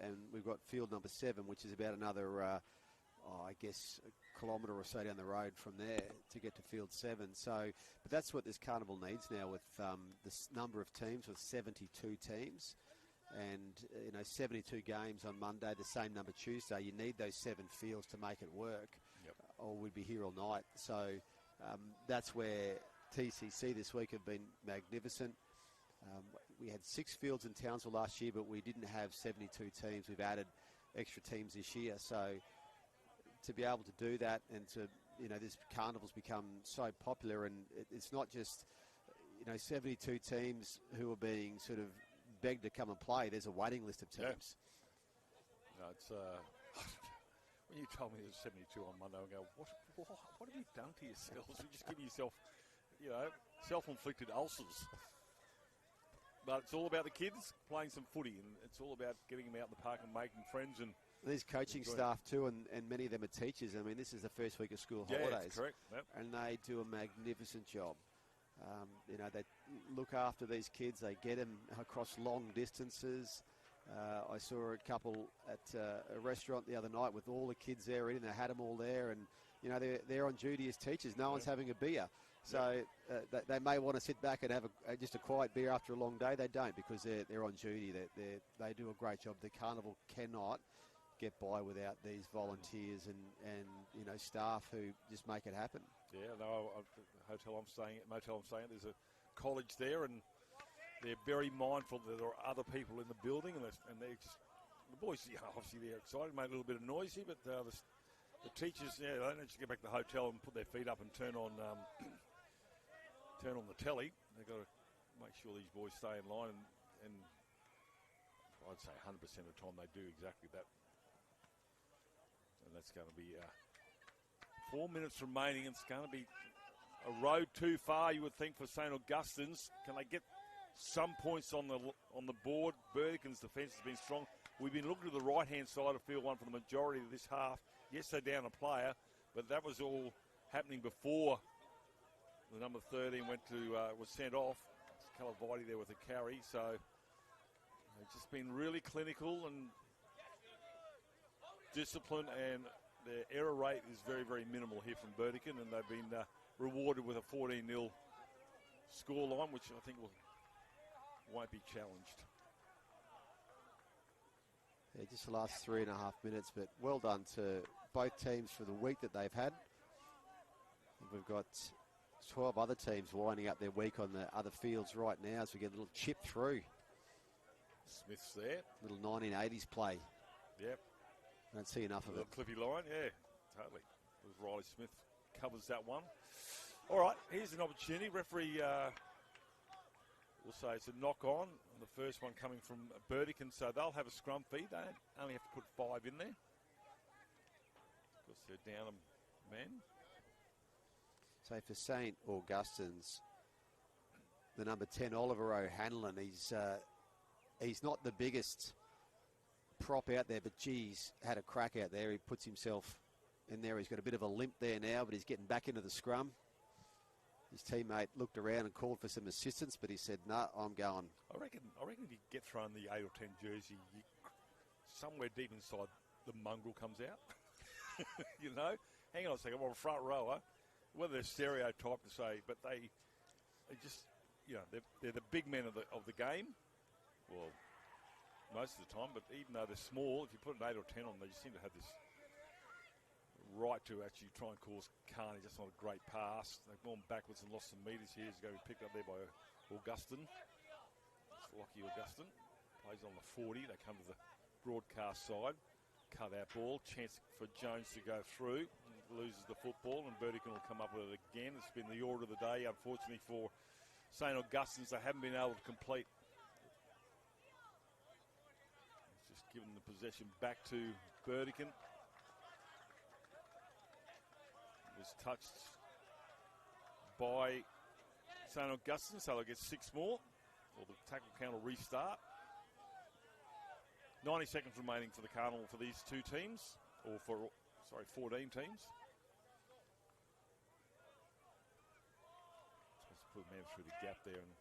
and we've got field number 7, which is about another, I guess, a kilometre or so down the road from there to get to field 7. So, but that's what this carnival needs now with this number of teams, with 72 teams. And 72 games on Monday, the same number Tuesday. You need those 7 fields to make it work, or we'd be here all night. So that's where TCC this week have been magnificent. We had 6 fields in Townsville last year, but we didn't have 72 teams. We've added extra teams this year. So to be able to do that, and to this carnival's become so popular, and it's not just 72 teams who are being sort of begged to come and play. There's a waiting list of teams. No, it's when you told me there's 72 on Monday, I go, what have you done to yourselves? You're just giving yourself, self-inflicted ulcers. But it's all about the kids playing some footy, and it's all about getting them out in the park and making friends. And these coaching staff too, and many of them are teachers. I mean, this is the first week of school holidays. Yeah, that's correct. Yep. And they do a magnificent job. They look after these kids. They get them across long distances. I saw a couple at a restaurant the other night with all the kids there eating. They had them all there, and you know they're on duty as teachers. No one's having a beer, so they may want to sit back and have just a quiet beer after a long day. They don't, because they're on duty. They do a great job. The carnival cannot get by without these volunteers and you know, staff who just make it happen. Yeah, no, the motel I'm staying at, there's a college there, and they're very mindful that there are other people in the building, and they're just, the boys, obviously they're excited, made a little bit of noisy, but the teachers, they don't just get back to the hotel and put their feet up and turn on the telly. They've got to make sure these boys stay in line, and I'd say 100% of the time they do exactly that. And that's going to be 4 minutes remaining. It's going to be a road too far, you would think, for St Augustine's. Can they get some points on the board? Burdakin's defence has been strong. We've been looking to the right-hand side of field one for the majority of this half. Yes, they're down a player, but that was all happening before the number 13 was sent off. It's Calavati there with a carry, so they've just been really clinical and disciplined, and their error rate is very, very minimal here from Burdakin, and they've been rewarded with a 14-0 scoreline, which I think won't be challenged. Yeah, just the last 3.5 minutes, but well done to both teams for the week that they've had. We've got 12 other teams winding up their week on the other fields right now as we get a little chip through. Smith's there. Little 1980s play. Yep. Don't see enough of it. Clippy line, yeah, totally. It was Riley Smith covers that one. All right, here's an opportunity. Referee will say it's a knock-on. The first one coming from Burdakin, so they'll have a scrum feed. They only have to put 5 in there because they're down a man. So for St Augustine's, the number 10, Oliver O'Hanlon, he's not the biggest prop out there, but geez, had a crack out there. He puts himself in there. He's got a bit of a limp there now, but he's getting back into the scrum. His teammate looked around and called for some assistance, but he said, "No, I'm going." I reckon if you get thrown the 8 or 10 jersey, somewhere deep inside, the mongrel comes out. You know? Hang on a second. I'm a front rower. Whether they're stereotyped to say, but they just, they're the big men of the game. Well, most of the time, but even though they're small, if you put an 8 or 10 on, they just seem to have this right to actually try and cause carnage. That's not a great pass. They've gone backwards and lost some metres here. It's going to be picked up there by Augustine. It's Lockie Augustine. Plays on the 40. They come to the broadcast side. Cut out ball. Chance for Jones to go through. Loses the football, and Burdakin will come up with it again. It's been the order of the day, unfortunately, for St Augustine's. They haven't been able to complete. It's just given the possession back to Burdakin. It was touched by St Augustine, so they'll get 6 more, or the tackle count will restart. 90 seconds remaining for the Carnival for these two teams, or 14 teams. Supposed to put a man through the gap there, and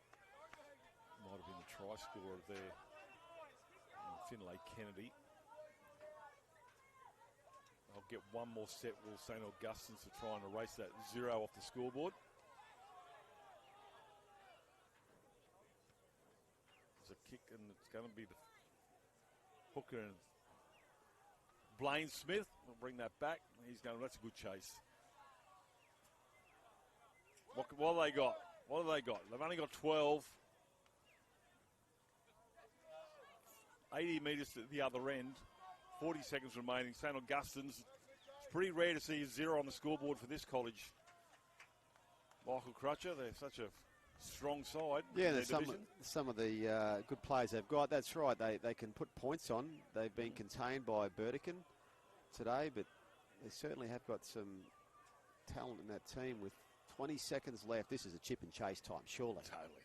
might have been the try scorer there, Finlay Kennedy. I'll get one more set, will St Augustine's, to try and erase that 0 off the scoreboard. There's a kick, and it's going to be the hooker, and Blaine Smith will bring that back. He's going, that's a good chase. What have they got? What have they got? They've only got 12. 80 metres to the other end. 40 seconds remaining. St Augustine's. It's pretty rare to see a 0 on the scoreboard for this college. Michael Crutcher, they're such a strong side. Yeah, there's some of the good players they've got. That's right. They can put points on. They've been contained by Burdakin today, but they certainly have got some talent in that team. With 20 seconds left, this is a chip and chase time, surely. Totally.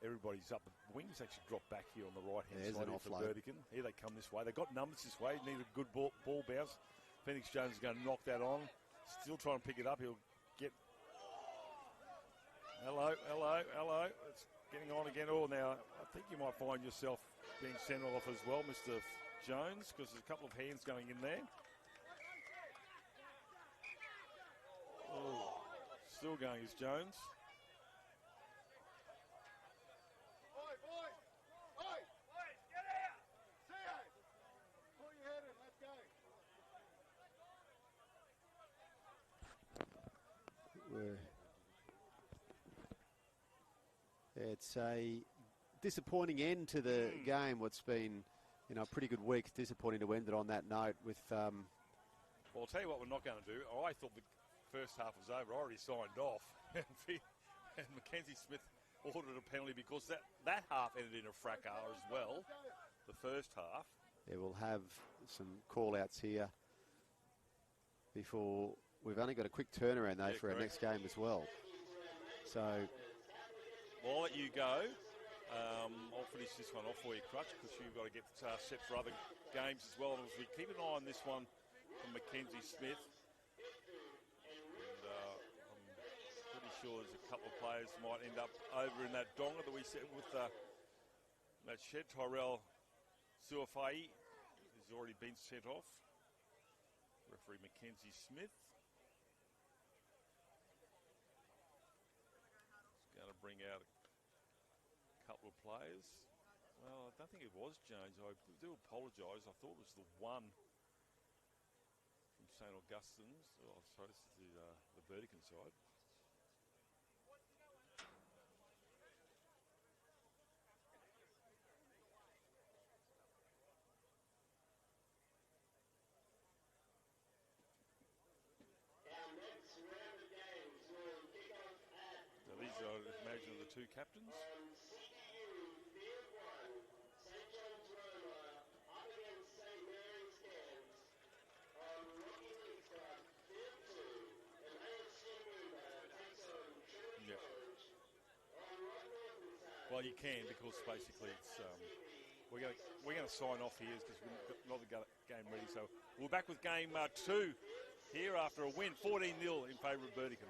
Everybody's up. The wings actually drop back here on the right-hand side for Burdakin. Here they come this way. They've got numbers this way. Need a good ball bounce. Phoenix Jones is going to knock that on. Still trying to pick it up. He'll get Hello, hello, hello. It's getting on again. Oh, now, I think you might find yourself being sent off as well, Mr. Jones, because there's a couple of hands going in there. Oh, still going is Jones. It's a disappointing end to the game. What's been, a pretty good week. It's disappointing to end it on that note with. Well, I'll tell you what we're not going to do. I thought the first half was over. I already signed off. And Mackenzie Smith ordered a penalty because that half ended in a fracas as well, the first half. Yeah, we'll have some call-outs here before. We've only got a quick turnaround, though, for our next game as well. So. Well, I'll let you go. I'll finish this one off for you, Crutch, because you've got to get set for other games as well. And as we keep an eye on this one from Mackenzie Smith. And I'm pretty sure there's a couple of players might end up over in that donga that we said with that shed. Tyrell Suafai has already been sent off. Referee Mackenzie Smith. He's going to bring out a couple of players. Well, I don't think it was Jones. I do apologise. I thought it was the one from St Augustine's. Oh, sorry, this is the Burdakin side. So these are, I imagine, the two captains. Well, you can, because basically it's we're going to sign off here because we're not the game ready. So we're back with game 2 here after a win, 14-0 in favour of Burdakin.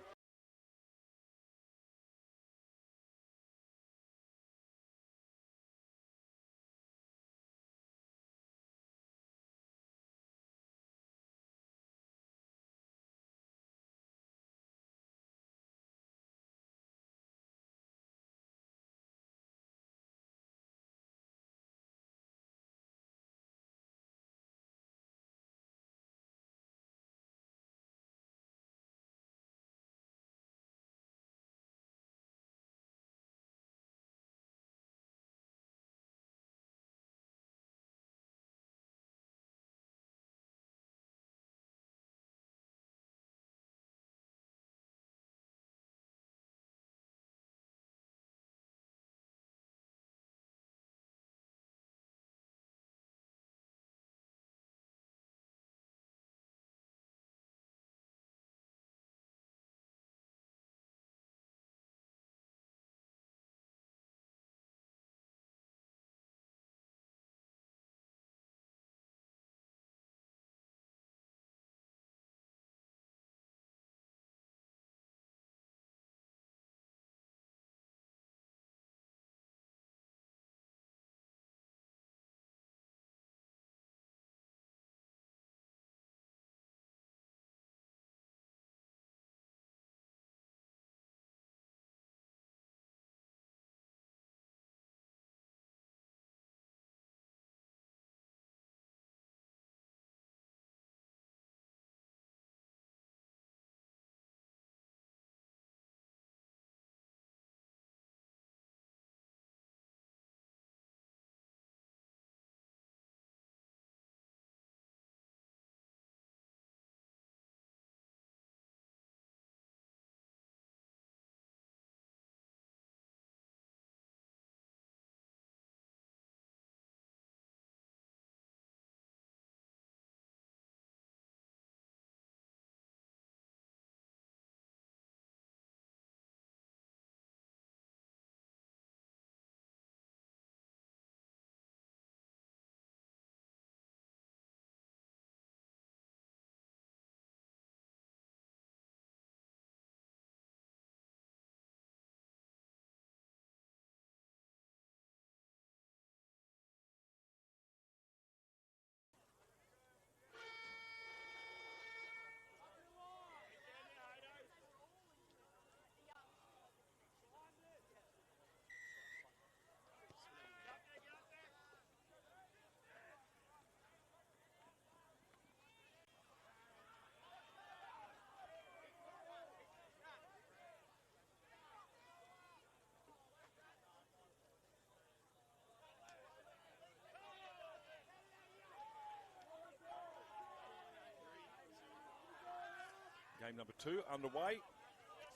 Game number 2 underway.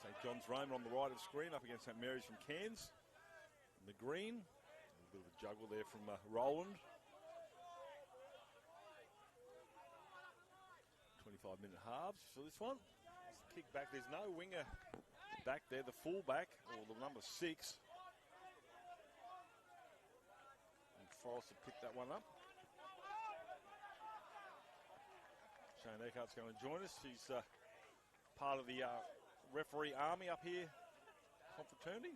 St John's Roman on the right of the screen up against St Mary's from Cairns. In the green. A bit of a juggle there from Roland. 25-minute halves for this one. Kick back. There's no winger back there. The full-back, or the number 6. And Forrest will pick that one up. Shane Eckhart's going to join us. He's part of the referee army up here, Confraternity.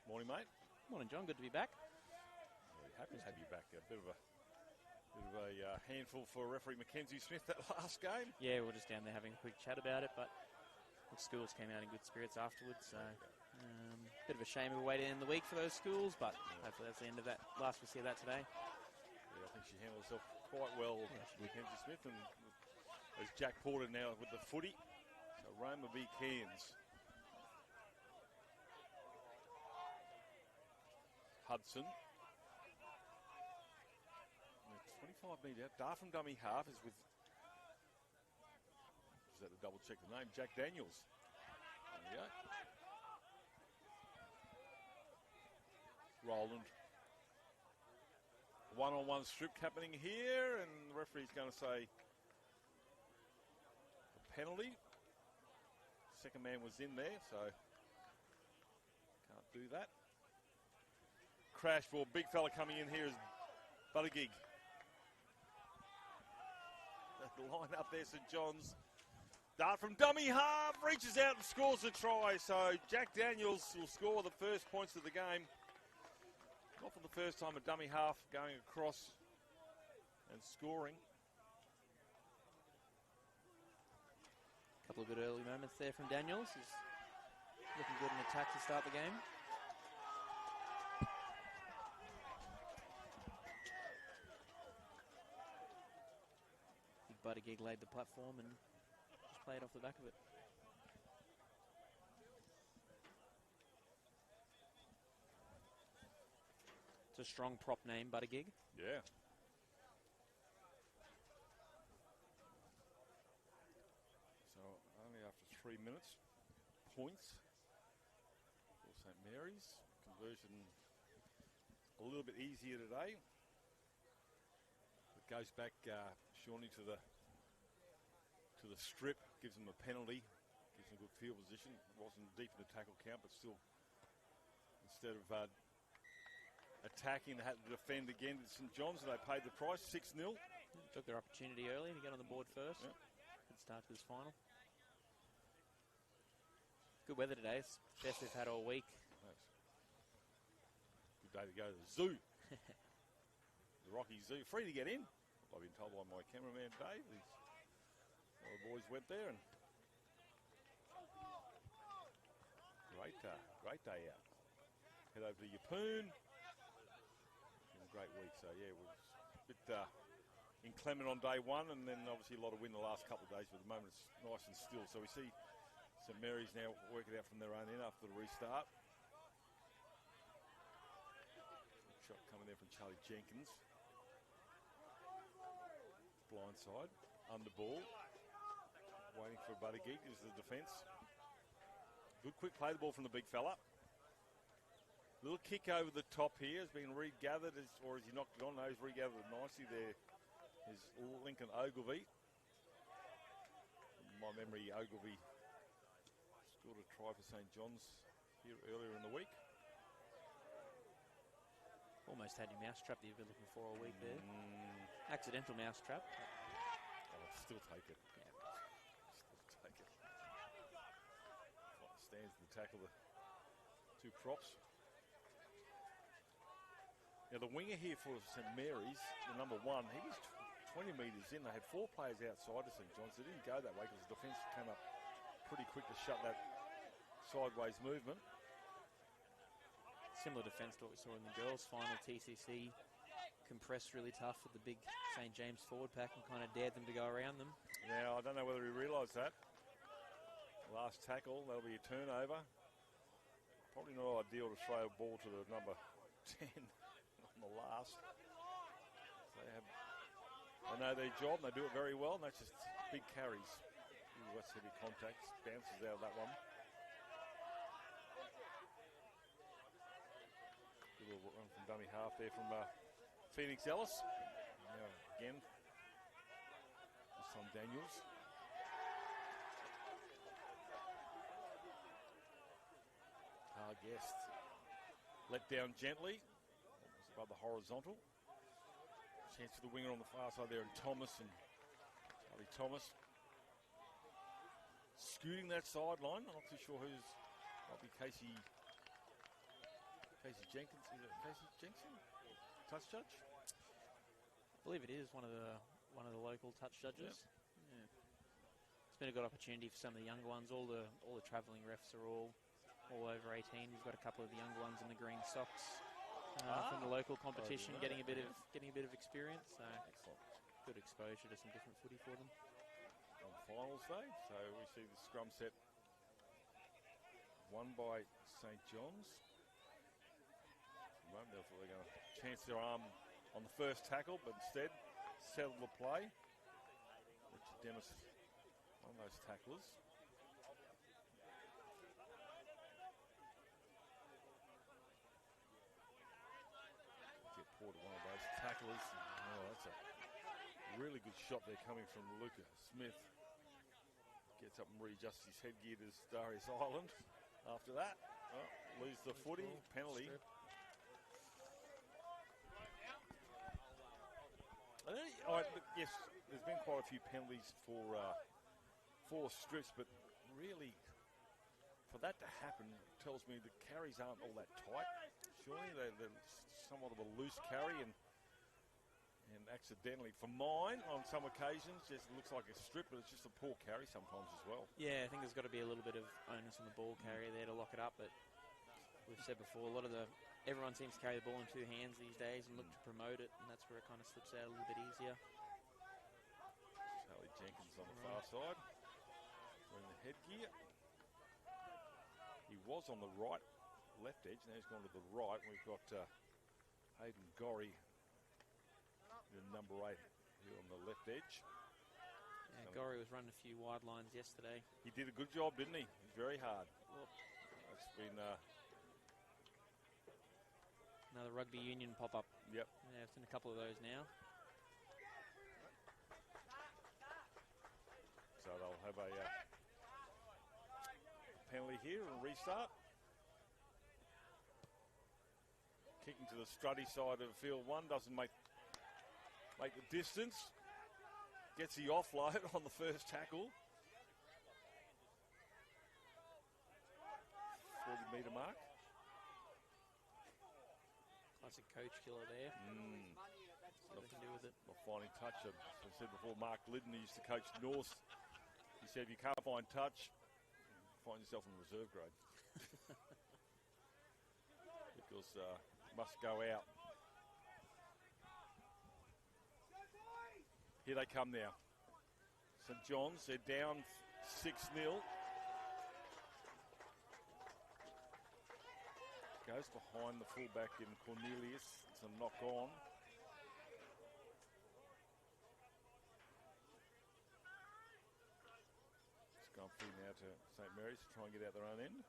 Morning, mate. Morning, John. Good to be back. Really happy to have you back. A bit of a handful for referee Mackenzie Smith that last game. Yeah, we're just down there having a quick chat about it, but the schools came out in good spirits afterwards, so bit of a shame we waited in the week for those schools, but hopefully that's the end of that. Last we see of that today. Yeah, I think she handled herself quite well, Mackenzie Smith, and as Jack Porter now with the footy. So Roma v Cairns. Hudson. 25 metre out. Dar from dummy half is with, just had to double check the name, Jack Daniels. There we go. Roland. One-on-one strip happening here, and the referee's going to say a penalty. Second man was in there, so can't do that. Crash ball, big fella coming in here is Burdakin. The line up there, St John's. Dart from dummy half, reaches out and scores a try. So Jack Daniels will score the first points of the game. Not for the first time a dummy half going across and scoring. A couple of good early moments there from Daniels. He's looking good in attack to start the game. Burdakin laid the platform and just played off the back of it. It's a strong prop name, Burdakin. Yeah. So only after 3 minutes, points for St Mary's. Conversion a little bit easier today. It goes back, Shawnee, to the strip, gives them a penalty, gives them a good field position. It wasn't deep in the tackle count, but still, instead of attacking, they had to defend again at St John's, and they paid the price, 6-0. Took their opportunity early to get on the board first. Yep. Good start to this final. Good weather today. It's best they've had all week. Nice. Good day to go to the zoo. The Rocky Zoo. Free to get in. I've been told by my cameraman Dave. All the boys went there, and great day out. Head over to Yeppoon. Been a great week, so yeah, we're a bit inclement on day one, and then obviously a lot of wind the last couple of days, but at the moment it's nice and still. So we see St Mary's now working out from their own end after the restart. Good shot coming there from Charlie Jenkins. Blind side, under ball. Waiting for Burdakin is the defence. Good quick play the ball from the big fella. Little kick over the top here. Has been regathered, or has he knocked it on? No, he's regathered it nicely there. Is Lincoln Ogilvie. In my memory, Ogilvie scored a try for St John's here earlier in the week. Almost had your mousetrap that you've been looking for all week there. Accidental mousetrap. Oh, still take it. Yeah. Still take it. Stands to tackle the two props. Now the winger here for St Mary's, the number 1, he was 20 metres in. They had 4 players outside of St John's. They didn't go that way because the defence came up pretty quick to shut that sideways movement. Similar defence to what we saw in the girls' final. TCC compressed really tough with the big St James forward pack and kind of dared them to go around them. Now, I don't know whether he realised that. Last tackle, that'll be a turnover. Probably not ideal to throw a ball to the number 10 on the last. They know their job and they do it very well, and that's just big carries. That's heavy contact. Bounces out of that one. Good little run from dummy half there from Phoenix Ellis. Now again, this time Daniels. Guest let down gently. Almost above the horizontal. Chance for the winger on the far side there, and Thomas and Charlie Thomas scooting that sideline. I'm not too sure who's. Might be Casey Jenkins. Is it Casey Jenkins? Touch judge? I believe it is one of the local touch judges. Yep. Yeah. It's been a good opportunity for some of the younger ones. All the travelling refs are all over 18. We've got a couple of the younger ones in the green socks from the local competition, getting a bit of experience. So good exposure to some different footy for them. On finals day, so we see the scrum set won by St John's. They're going to chance their arm on the first tackle, but instead settle the play. Richard Demis, one of those tacklers. One of those tacklers. Oh, that's a really good shot there coming from Luca Smith. Gets up and readjusts his headgear to Darius Island. After that, lose the footy. Penalty. Yes, there's been quite a few penalties for strips, but really, for that to happen tells me the carries aren't all that tight. Surely they're somewhat of a loose carry, and accidentally, for mine, on some occasions, just looks like a strip, but it's just a poor carry sometimes as well. Yeah, I think there's got to be a little bit of onus on the ball carrier there to lock it up, but we've said before, everyone seems to carry the ball in two hands these days and look to promote it, and that's where it kind of slips out a little bit easier. Charlie Jenkins on the far side, wearing the headgear. He was on the left edge, now he's gone to the right. We've got Hayden Gorry, number 8, here on the left edge. Yeah, Gorry was running a few wide lines yesterday. He did a good job, didn't he? He's very hard. It's been another rugby union pop-up. Yep. Yeah, I've seen a couple of those now. So they'll have a penalty here and restart. Kicking to the Struddy side of field 1, doesn't make the distance. Gets the offload on the first tackle. 40-metre mark. Classic coach killer there. What they can do with it. Not finding touch. As I said before, Mark Liddon, he used to coach North. He said, if you can't find touch, find yourself in reserve grade. Because must go out. Here they come now. St John's, they're down 6-0. Goes behind the fullback in Cornelius. It's a knock on. It's gone through now to St Mary's to try and get out their own end.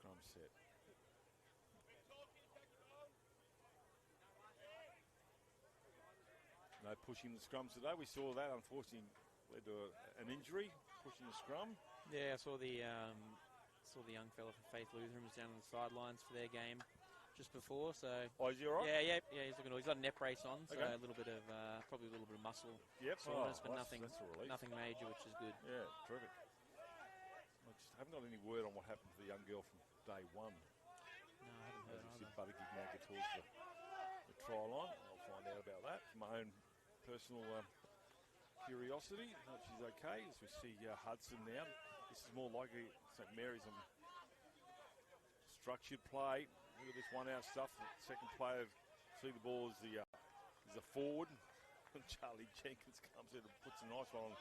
Scrum set. No pushing the scrums today. We saw that, unfortunately, led to an injury, pushing the scrum. Yeah, I saw the young fella from Faith Lutheran was down on the sidelines for their game just before. So. Oh, is he all right? Yeah. He's looking. He's got a neck brace on, so a little bit of probably a little bit of muscle soreness, but nothing major, which is good. Yeah, terrific. I just haven't got any word on what happened to the young girl from day 1. No, I haven't heard either. Burdakin now get towards the try line. I'll find out about that from my own personal curiosity. Hope she's okay. As we see Hudson now. This is more likely St Mary's on structured play. Look at this one-out stuff. The second player, see the ball is a forward. Charlie Jenkins comes in and puts a nice one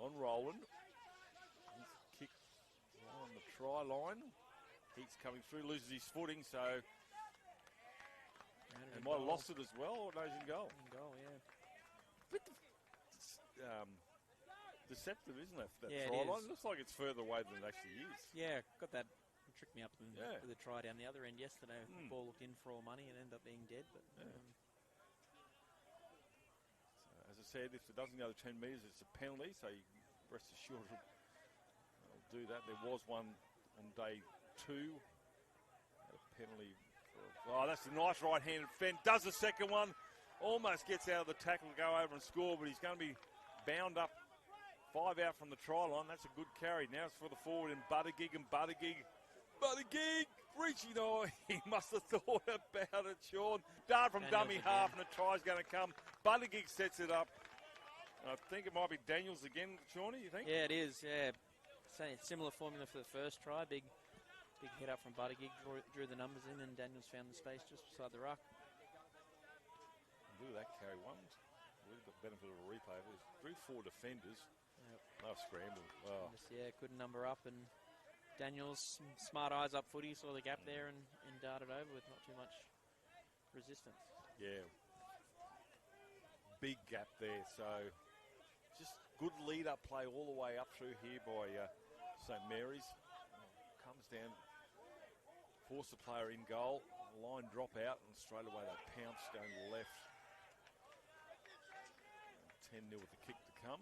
on Roland. He's kicked on the try line. Heat's coming through, loses his footing, so he might have lost it as well, or no, he's in goal. In goal, yeah. Bit deceptive, isn't it, that Yeah, try it line? is. It looks like it's further away than it actually is. Yeah, got that. Tricked me up with the try down the other end yesterday. The ball looked in for all money and ended up being dead. But So, as I said, if it doesn't go to 10 metres, it's a penalty, so you rest assured it'll do that. There was one on day 2. A penalty. That's a nice right-handed fend. Does the second one. Almost gets out of the tackle to go over and score, but he's going to be bound up 5 out from the try line. That's a good carry. Now it's for the forward in Burdakin, and Burdakin reaching. Oh, he must have thought about it, Sean. Dart from dummy half, and the try's going to come. Burdakin sets it up. I think it might be Daniels again, Shawnee, you think? Yeah, it is, yeah. Similar formula for the first try. Big hit up from Burdakin, drew the numbers in, and Daniels found the space just beside the ruck. Look at that carry. One. We've got the benefit of a replay. It drew 4 defenders. Yep. They were scrambling. Oh. Couldn't number up, and Daniels, smart eyes up footy, saw the gap there and darted over with not too much resistance. Yeah. Big gap there, so just good lead-up play all the way up through here by St Mary's. Comes down, force the player in goal, line drop out, and straight away they pounce going to the left. 10-0 with the kick to come.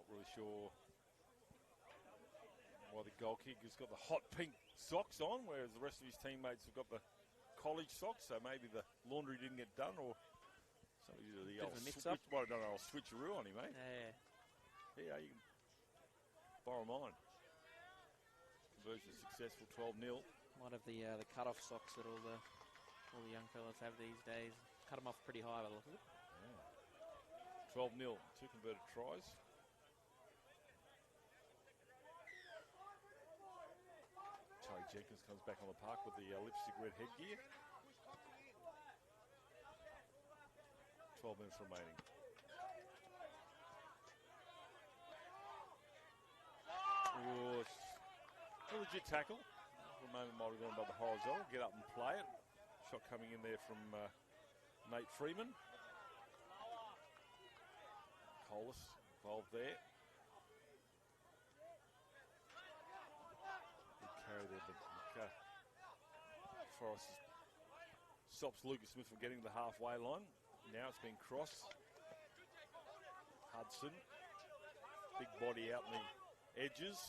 Really sure why the goal kicker's got the hot pink socks on, whereas the rest of his teammates have got the college socks, so maybe the laundry didn't get done, or somebody did the old mix-up. Might have done an old switcheroo on him, eh? Yeah. Yeah, you can borrow mine. Conversion successful, 12-0. Might have the cut-off socks that all the young fellas have these days. Cut them off pretty high by the look of it. Yeah. 12-0, 2 converted tries. Jenkins comes back on the park with the lipstick red headgear. 12 minutes remaining. Oh, it's a legit tackle. For a moment might have gone above the horizontal. Get up and play it. Shot coming in there from Nate Freeman. Colas involved there. Carry there, but Forrest stops Lucas Smith from getting to the halfway line. Now it's been crossed. Hudson, big body out in the edges.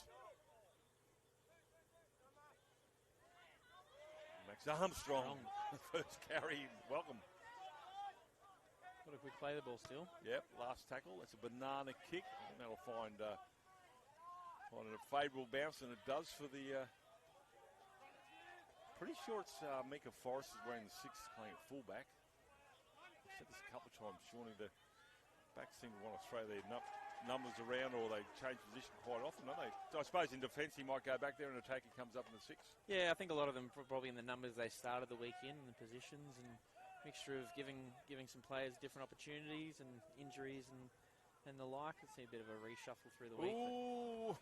Max Armstrong, the first carry, welcome. What if we play the ball still? Yep, last tackle. That's a banana kick. And that'll find a favourable bounce, and it does for the. Pretty sure it's Mika Forrest is wearing the 6, playing at fullback. I've said this a couple of times, Shawnee, the backs seem to want to throw their numbers around, or they change position quite often, don't they? So I suppose in defence he might go back there and attack, he comes up in the 6. Yeah, I think a lot of them probably in the numbers they started the week in, the positions, and mixture of giving some players different opportunities and injuries and the like. It's a bit of a reshuffle through the week. Ooh,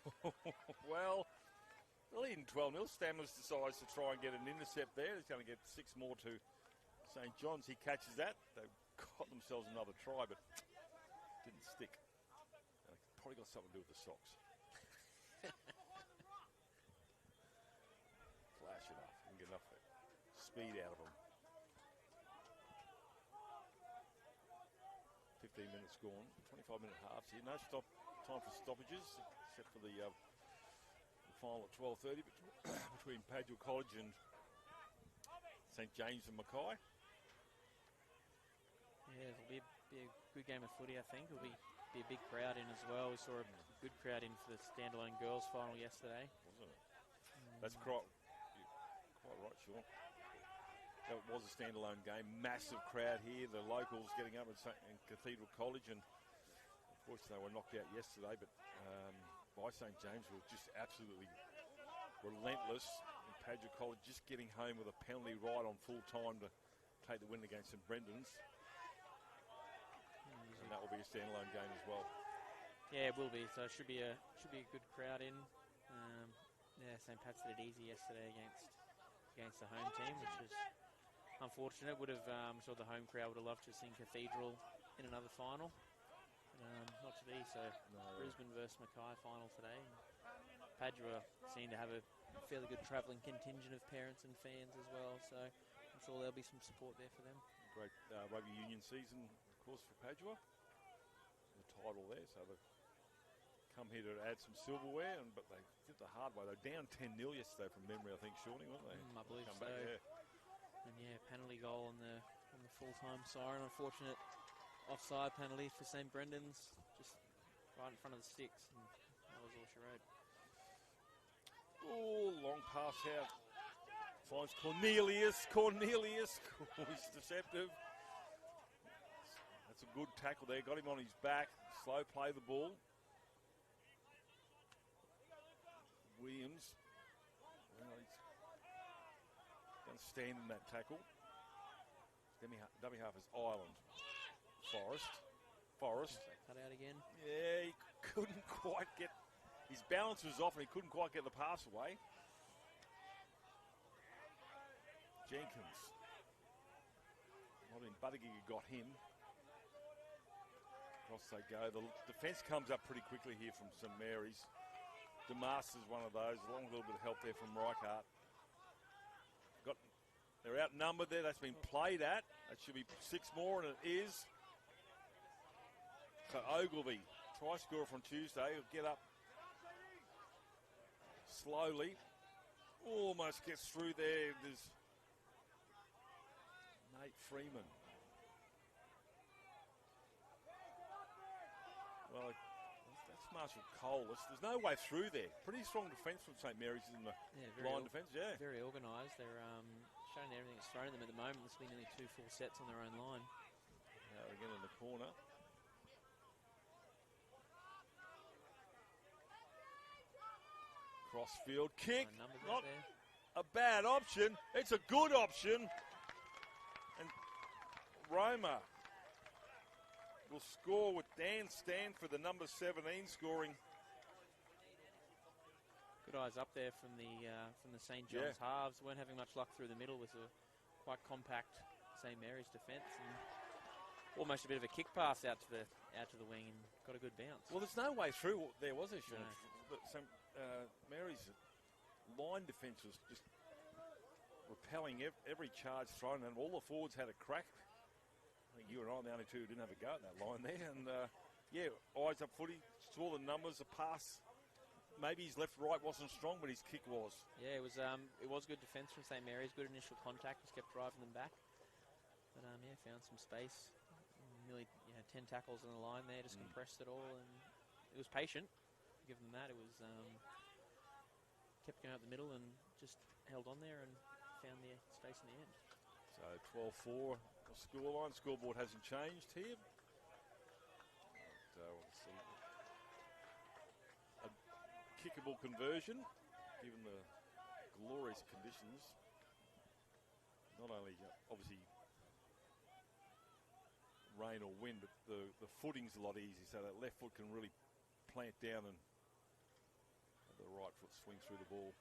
well, leading 12-0. Stamers decides to try and get an intercept there. He's going to get 6 more to St John's. He catches that. They've got themselves another try, but didn't stick. Probably got something to do with the socks. Flash it up. Didn't get enough speed out of them. 15 minutes gone. 25-minute halves here. No time for stoppages, except for the final at 12:30 between Padua College and St James and Mackay. Yeah, it'll be a good game of footy, I think. It'll be a big crowd in as well. We saw a good crowd in for the standalone girls final yesterday. Wasn't it? That's quite right, Sean. That was a standalone game. Massive crowd here. The locals getting up in Cathedral College, and unfortunately they were knocked out yesterday, but by St James were just absolutely relentless. And Padua College just getting home with a penalty right on full time to take the win against St Brendan's. And that will be a standalone game as well. Yeah, it will be. So it should be a good crowd in. St Pat's did it easy yesterday against the home team, which was unfortunate. Would have sure the home crowd would have loved to have seen Cathedral in another final. Not to be. So Brisbane versus Mackay final today. Padua seem to have a fairly good travelling contingent of parents and fans as well. So I'm sure there'll be some support there for them. Great rugby union season, of course, for Padua. The title there, so they've come here to add some silverware, but they did the hard way. They were down 10-0 yesterday from memory, I think, Shawnee, weren't they? I believe come so. Back, yeah. And penalty goal on the full-time siren. Unfortunate offside penalty for St Brendan's, just right in front of the sticks, and that was all she wrote. Oh, long pass out. Finds Cornelius. He's deceptive. That's a good tackle there. Got him on his back. Slow play the ball. Williams. Well, he's going to stand in that tackle. Dummy half is Ireland. Forrest. Cut out again. Yeah, he couldn't quite get... His balance was off and he couldn't quite get the pass away. Jenkins. Not in Burdakin got him. Across they go. The defence comes up pretty quickly here from St Mary's. Demas is one of those, along with a little bit of help there from Reichardt. They're outnumbered there. That's been played at. That should be 6 more, and it is. So Ogilvy, try scorer from Tuesday. He'll get up slowly. Almost gets through there. There's Nate Freeman. Well, that's Marshall Cole. There's no way through there. Pretty strong defence from St Mary's in the line defence, yeah. Very organised. They're showing everything that's thrown at them at the moment. There's been nearly 2 full sets on their own line. Again in the corner. Crossfield kick. Not a bad option. It's a good option. And Roma will score with Dan Stanford, the number 17, scoring. Good eyes up there from the St John's halves. Weren't having much luck through the middle with a quite compact St Mary's defence, and almost a bit of a kick pass out to the wing, and got a good bounce. Well, there's no way through there, was there, Sean? No. But Mary's line defence was just repelling every charge thrown, and all the forwards had a crack. I think you and I are the only two who didn't have a go at that line there. And, eyes up footy, saw the numbers, the pass. Maybe his left-right wasn't strong, but his kick was. Yeah, it was good defence from St Mary's, good initial contact, just kept driving them back. But, found some space. Nearly 10 tackles on the line there, just compressed it all. And it was patient, give them that. It was kept going up the middle and just held on there and found the space in the end. So 12-4 scoreline. Scoreboard hasn't changed here. But, we'll see. A kickable conversion, given the glorious conditions. Not only, obviously, rain or wind, but the footing's a lot easier, so that left foot can really plant down and the right foot swing through the ball.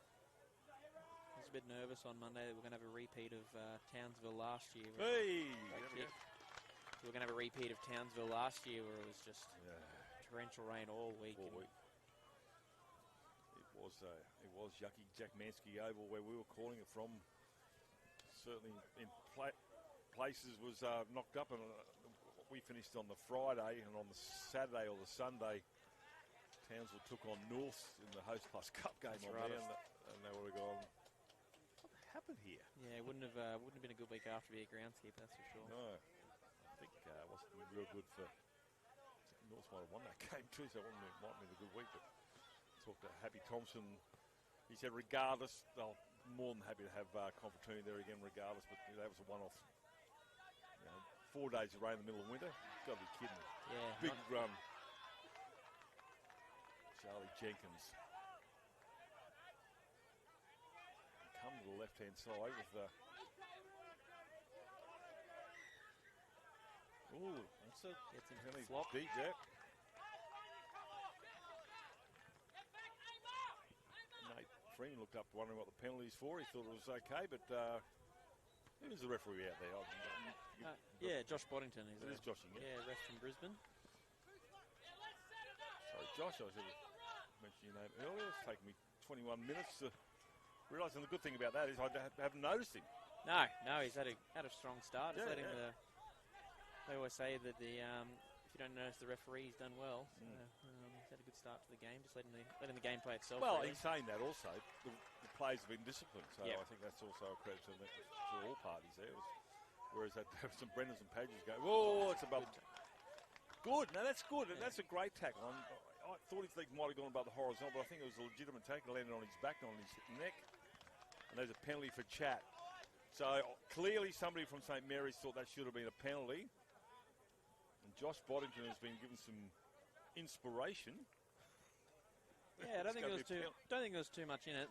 I was a bit nervous on Monday that we're going to have a repeat of Townsville last year. Hey! We're going to have a repeat of Townsville last year where it was just torrential rain all week. It was yucky Jack Mansky Oval where we were calling it from. Certainly in places was knocked up, and we finished on the Friday, and on the Saturday or the Sunday, Townsville took on North in the Host Plus Cup game on there, and they would have gone, what happened here? Yeah, it wouldn't have been a good week after being a groundskeeper, that's for sure. No, I think it wasn't real good for North. Might have won that game too, so it might have been a good week. But talked to Happy Thompson. He said regardless, they're more than happy to have Confraternity there again regardless, but that was a one-off. 4 days of rain in the middle of winter. Got to be kidding me. Yeah. Big run. Charlie Jenkins. Come to the left-hand side with Ooh, that's a Gets into the penalty flop. deep there. Nate Freeman looked up wondering what the penalty's for. He thought it was okay, but who's the referee out there? Yeah, Josh Boddington. It is Joshing, yeah, ref from Brisbane. Sorry, Josh, I should have mentioned your name earlier. It's taken me 21 minutes to realise, and the good thing about that is I haven't noticed him. No, he's had a strong start. Just Yeah, letting they always say that if you don't notice the referee, he's done well. So, he's had a good start to the game. Just letting the game play itself. Well, really. in saying that also, the players have been disciplined, so Yep. I think that's also a credit to all parties there. Whereas there were some Brennans and Pages go, oh, it's above. Good. No, that's good. And that's a great tackle. I thought his legs might have gone above the horizontal, but I think it was a legitimate tackle. Landed on his back, not on his neck. And there's a penalty for Chat. So clearly somebody from St Mary's thought that should have been a penalty. And Josh Boddington has been given some inspiration. Yeah, I don't think there was too much in it.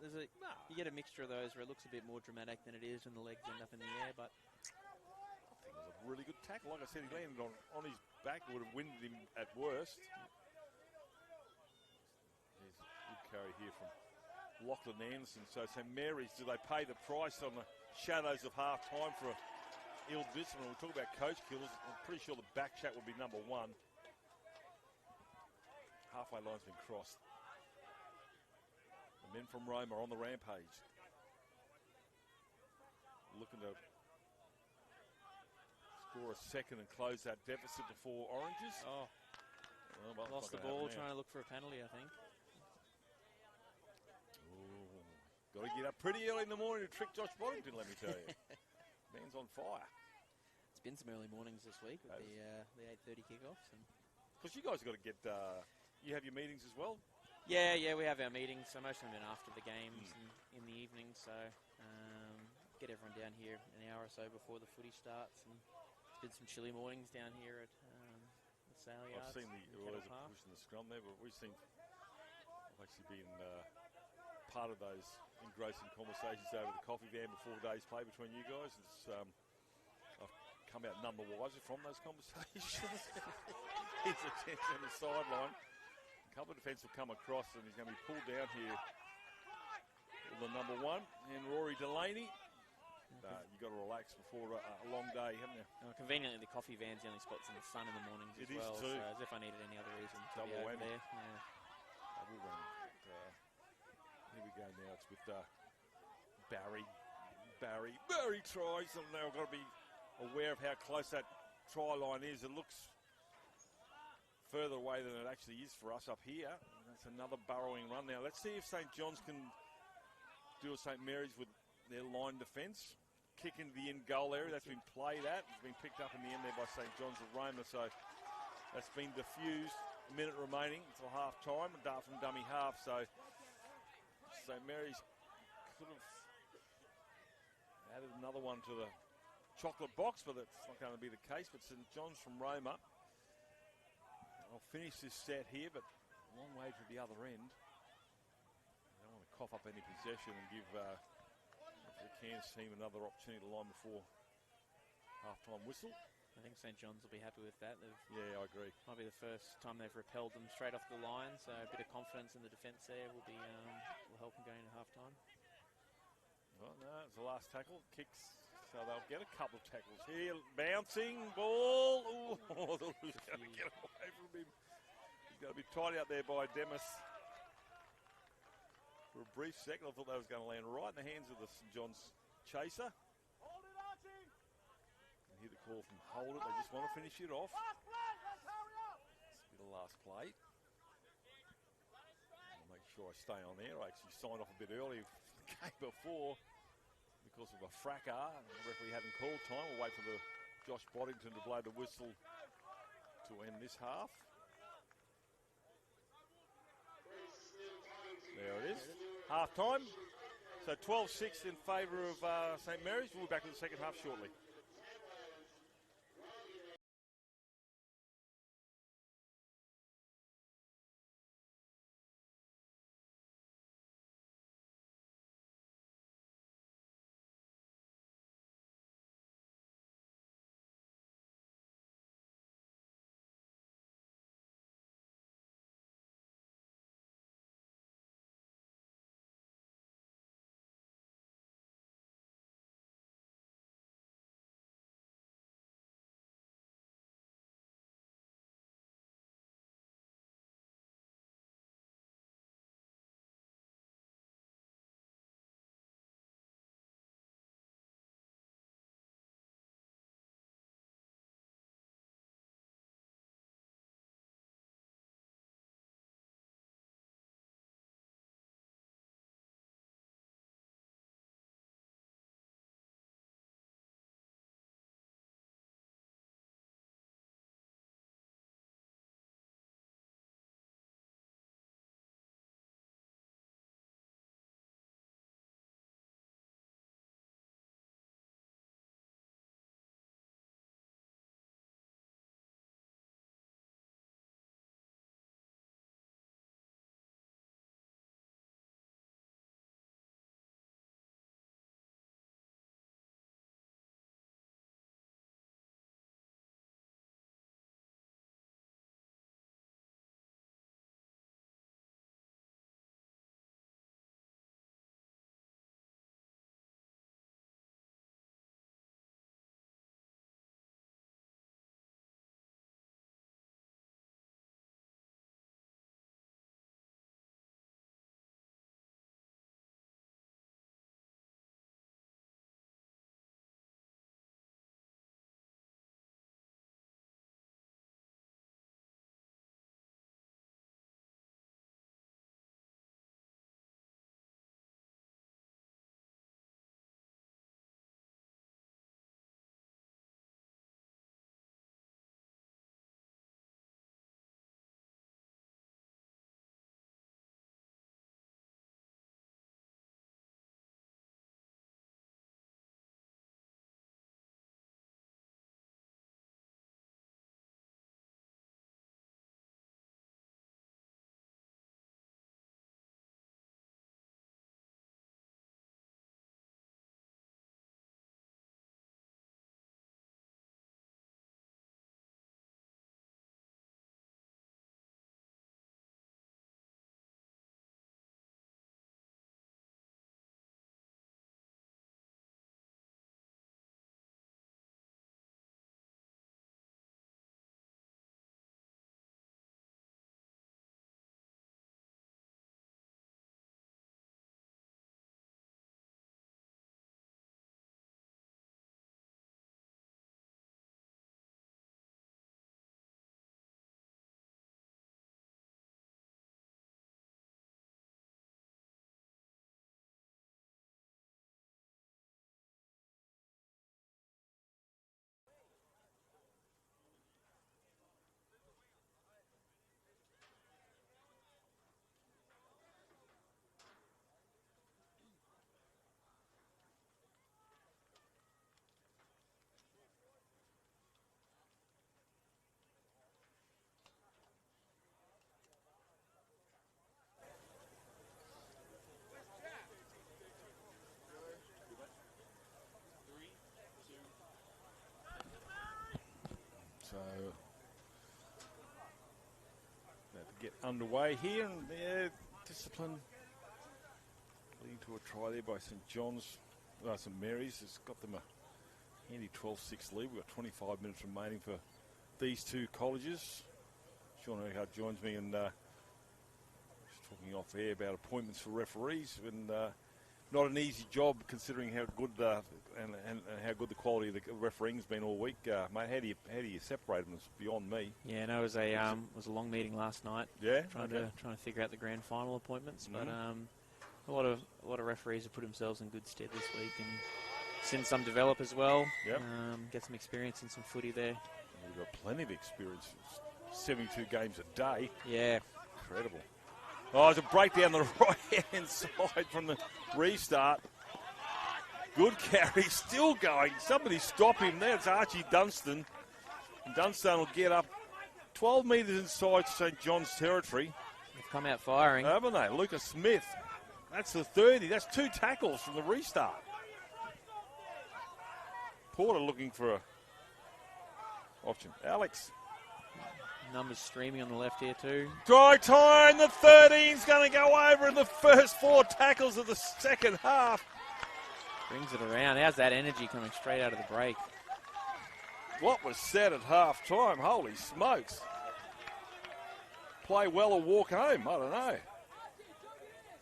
You get a mixture of those where it looks a bit more dramatic than it is, and the legs end up in the air. But I think it was a really good tackle. Like I said, he landed on his back, would have winded him at worst. There's a good carry here from Lachlan Anderson. So St Mary's, do they pay the price on the shadows of half-time for ill discipline? We'll talk about coach killers. I'm pretty sure the back chat would be number one. Halfway line's been crossed. The men from Rome are on the rampage. Looking to score a second and close that deficit before Oranges. well, lost the ball trying to look for a penalty, I think. Got to get up pretty early in the morning to trick Josh Boddington, let me tell you. Man's on fire. It's been some early mornings this week with the 8:30 kickoffs. Because you guys have got to get, you have your meetings as well? Yeah, we have our meetings. So most of them are after the games and in the evening. So get everyone down here an hour or so before the footy starts. And it's been some chilly mornings down here at the Sale Yards. I've seen there's a push in the scrum there, but we've seen, I've actually been part of those engrossing conversations over the coffee van before the day's play between you guys. I've come out number wiser from those conversations. His attention on the sideline. A couple of defence will come across and he's going to be pulled down here with the number one. And Rory Delaney. You've got to relax before a long day, haven't you? Conveniently, the coffee van's the only spots in the sun in the mornings as well. Too. So as if I needed any other reason to Double be over whammy. there. Yeah. Double whammy. Here we go now. It's with Barry tries, and they've got to be aware of how close that try line is. It looks further away than it actually is for us up here. And that's another burrowing run now. Let's see if St John's can do a St Mary's with their line defence. Kick into the in goal area. That's been played at. It's been picked up in the end there by St John's of Roma. So that's been diffused. A minute remaining until half time. A dart from dummy half. So St Mary's could have added another one to the chocolate box, but that's not going to be the case. But St John's from Roma, I'll finish this set here, but a long way to the other end. They don't want to cough up any possession and give the Cairns team another opportunity to line before half-time whistle. I think St John's will be happy with that. Yeah, I agree. Might be the first time they've repelled them straight off the line, so a bit of confidence in the defence there will help them going into half-time. Well, no, it's the last tackle. Kicks, so they'll get a couple of tackles here. Bouncing ball. Ooh, who's going to get away from him? He's going to be tied out there by Demis. For a brief second, I thought that was going to land right in the hands of the St John's chaser. And hear the call from Hold It. They just want to finish it off. This will be the last play. I'll make sure I stay on there. I actually signed off a bit early the game before because of a fracas. The referee hadn't called time. We'll wait for the Josh Boddington to blow the whistle to end this half. There it is. Half time. So 12-6 in favour of St Mary's. We'll be back with the second half shortly. underway here, and discipline leading to a try there by St John's. St Mary's has got them a handy 12-6 lead. We've got 25 minutes remaining for these two colleges. Sean Urquhart joins me, and just talking off air about appointments for referees, and not an easy job considering how good and how good the quality of the refereeing's been all week, mate. How do you separate them? It's beyond me. Yeah, no, it was a long meeting last night. Yeah, trying to figure out the grand final appointments, but a lot of referees have put themselves in good stead this week, and seen some develop as well. Yep. Get some experience in some footy there. We've got plenty of experience. 72 games a day. Yeah, incredible. Oh, there's a break down the right-hand side from the restart. Good carry, still going. Somebody stop him there. It's Archie Dunstan. And Dunstan will get up 12 metres inside St John's territory. They've come out firing. Haven't they? Lucas Smith. That's the 30. That's 2 tackles from the restart. Porter looking for a option. Alex. Numbers streaming on the left here too. Dry time, the 13's going to go over in the first 4 tackles of the second half. Brings it around. How's that energy coming straight out of the break? What was said at half time? Holy smokes. Play well or walk home? I don't know.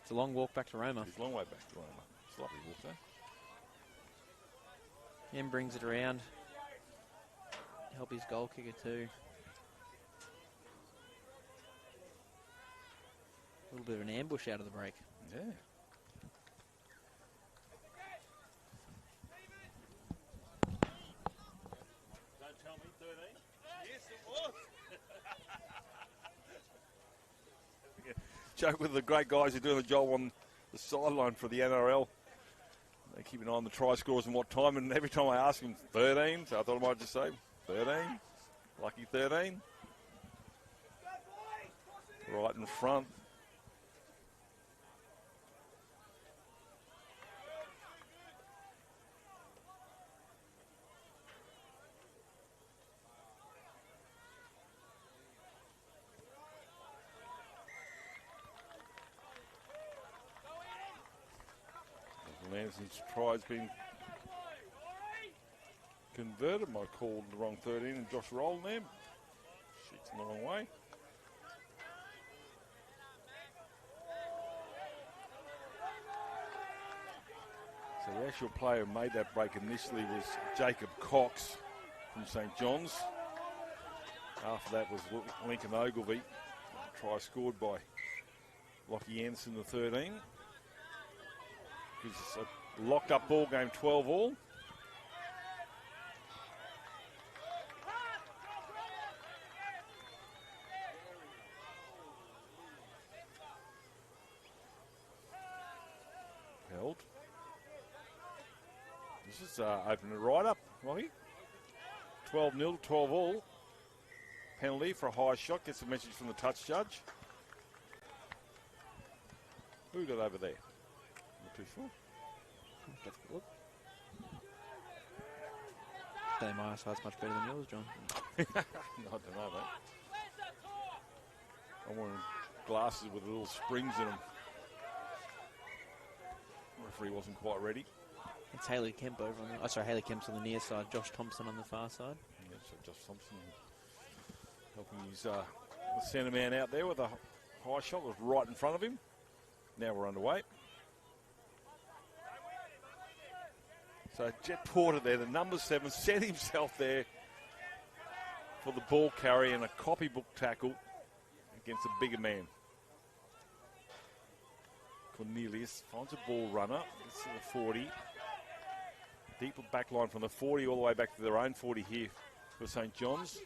It's a long walk back to Roma. It's a long way back to Roma. It's a lovely walk there. Em brings it around. Help his goal kicker too. A little bit of an ambush out of the break. Yeah. Don't tell me, 13. Yes, it was. Joke with the great guys who are doing the job on the sideline for the NRL. They keep an eye on the try scores and what time, and every time I ask them, 13, so I thought I might just say 13. Lucky 13. Right in front. Lanson's try has been converted. I called the wrong 13 and Josh Rowland there. Shoots in the wrong way. So the actual player who made that break initially was Jacob Cox from St John's. After that was Lincoln Ogilvie. Try scored by Lockie Anderson, the 13. Gives us a locked up ball game, 12 all. Held. This is opening it right up, Lockie. 12-0, 12 all. Penalty for a high shot. Gets a message from the touch judge. Who got over there? Not too sure. Say my eyesight's much better than yours, John. I don't know, mate. I'm wearing glasses with little springs in them. The referee wasn't quite ready. It's Haley Kemp over on the... Haley Kemp's on the near side. Josh Thompson on the far side. Yeah, so Josh Thompson helping his the centre man out there with a high shot. Was right in front of him. Now we're underway. So Jet Porter there, the number 7, set himself there for the ball carry and a copybook tackle against a bigger man. Cornelius finds a ball runner. It's in the 40. Deep back line from the 40 all the way back to their own 40 here for St John's.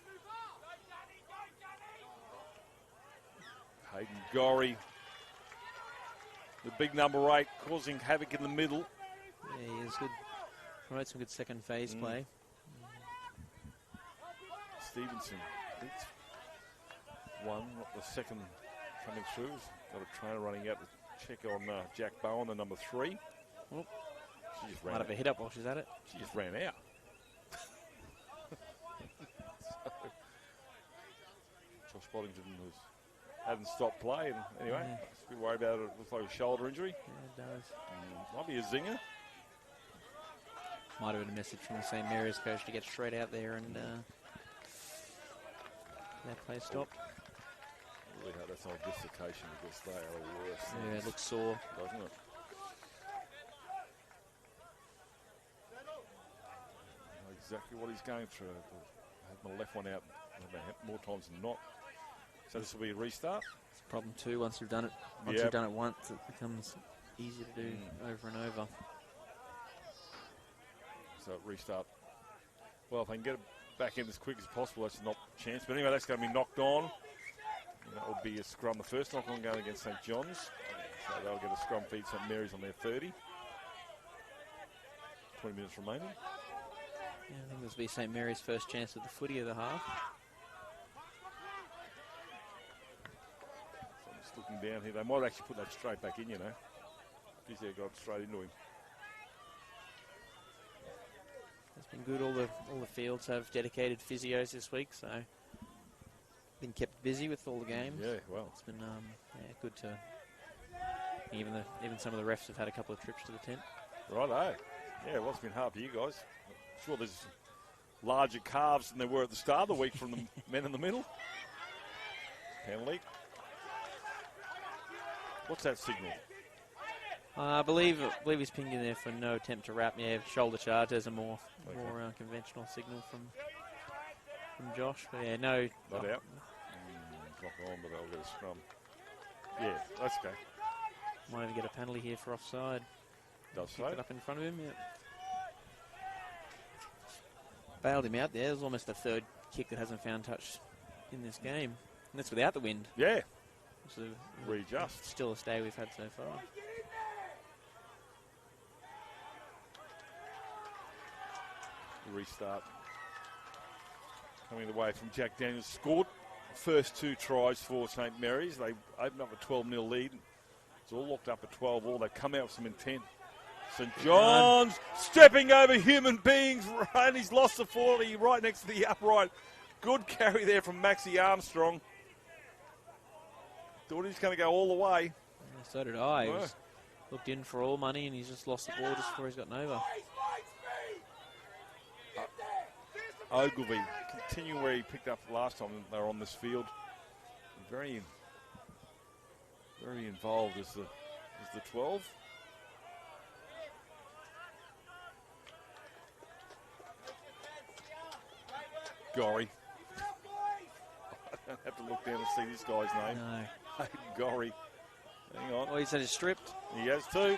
Hayden Gorry, the big number 8, causing havoc in the middle. Yeah, he is good. Promotes some good second phase play. Stevenson, it's one, not the second coming through. Got a trainer running out to check on Jack Bowen, the number 3. Oh. She just ran Might have a hit up while she's at it. She just ran out. Josh Boddington was hadn't stopped play. And anyway, just a bit worried about it. It looks like a shoulder injury. Yeah, it does. Might be a zinger. Might have been a message from the St Mary's coach to get straight out there and that play stopped. I really hope that's not a dislocation because they are the worst. Yeah, it looks sore. Doesn't it? Exactly what he's going through. I had my left one out more times than not. So this will be a restart. It's problem 2 once you've done it. Once you've done it once, it becomes easy to do over and over. So restart. Well, if I can get it back in as quick as possible, that's not a chance. But anyway, that's going to be knocked on. And that will be a scrum. The first knock on going against St John's. So they'll get a scrum feed St Mary's on their 30. 20 minutes remaining. Yeah, I think this will be St Mary's first chance at the footy of the half. So I'm just looking down here. They might actually put that straight back in, you know. He's there, got straight into him. It's been good. All the fields have dedicated physios this week, so been kept busy with all the games. Yeah, well, it's been good to. Even some of the refs have had a couple of trips to the tent. Righto. Yeah, well, it's been hard for you guys. I'm sure there's larger calves than there were at the start of the week from the men in the middle. Penalty. What's that signal? I believe he's pinged in there for no attempt to wrap. Yeah, shoulder charge. There's a more conventional signal from Josh. But yeah, no. Not out. Not on, but they'll get a scrum. Yeah, that's okay. Might even get a penalty here for offside. Does so. Pick it up in front of him. Yeah. Bailed him out there. There's almost a third kick that hasn't found touch in this game, and that's without the wind. Yeah. So readjust. Still a stay we've had so far. Restart. Coming away from Jack Daniels. Scored first 2 tries for St Mary's. They opened up a 12-0 lead. It's all locked up at 12 all. They come out with some intent. St John's stepping over human beings, and he's lost the 40 right next to the upright. Good carry there from Maxie Armstrong. Thought he was going to go all the way. Yeah, so did I. He was looked in for all money, and he's just lost the ball just before he's gotten over. Ogilvie, continuing where he picked up last time they were on this field. Very involved as the 12. Gorry. I don't have to look down to see this guy's name. No. Gorry. Hang on. Oh, he said he's stripped. He has too.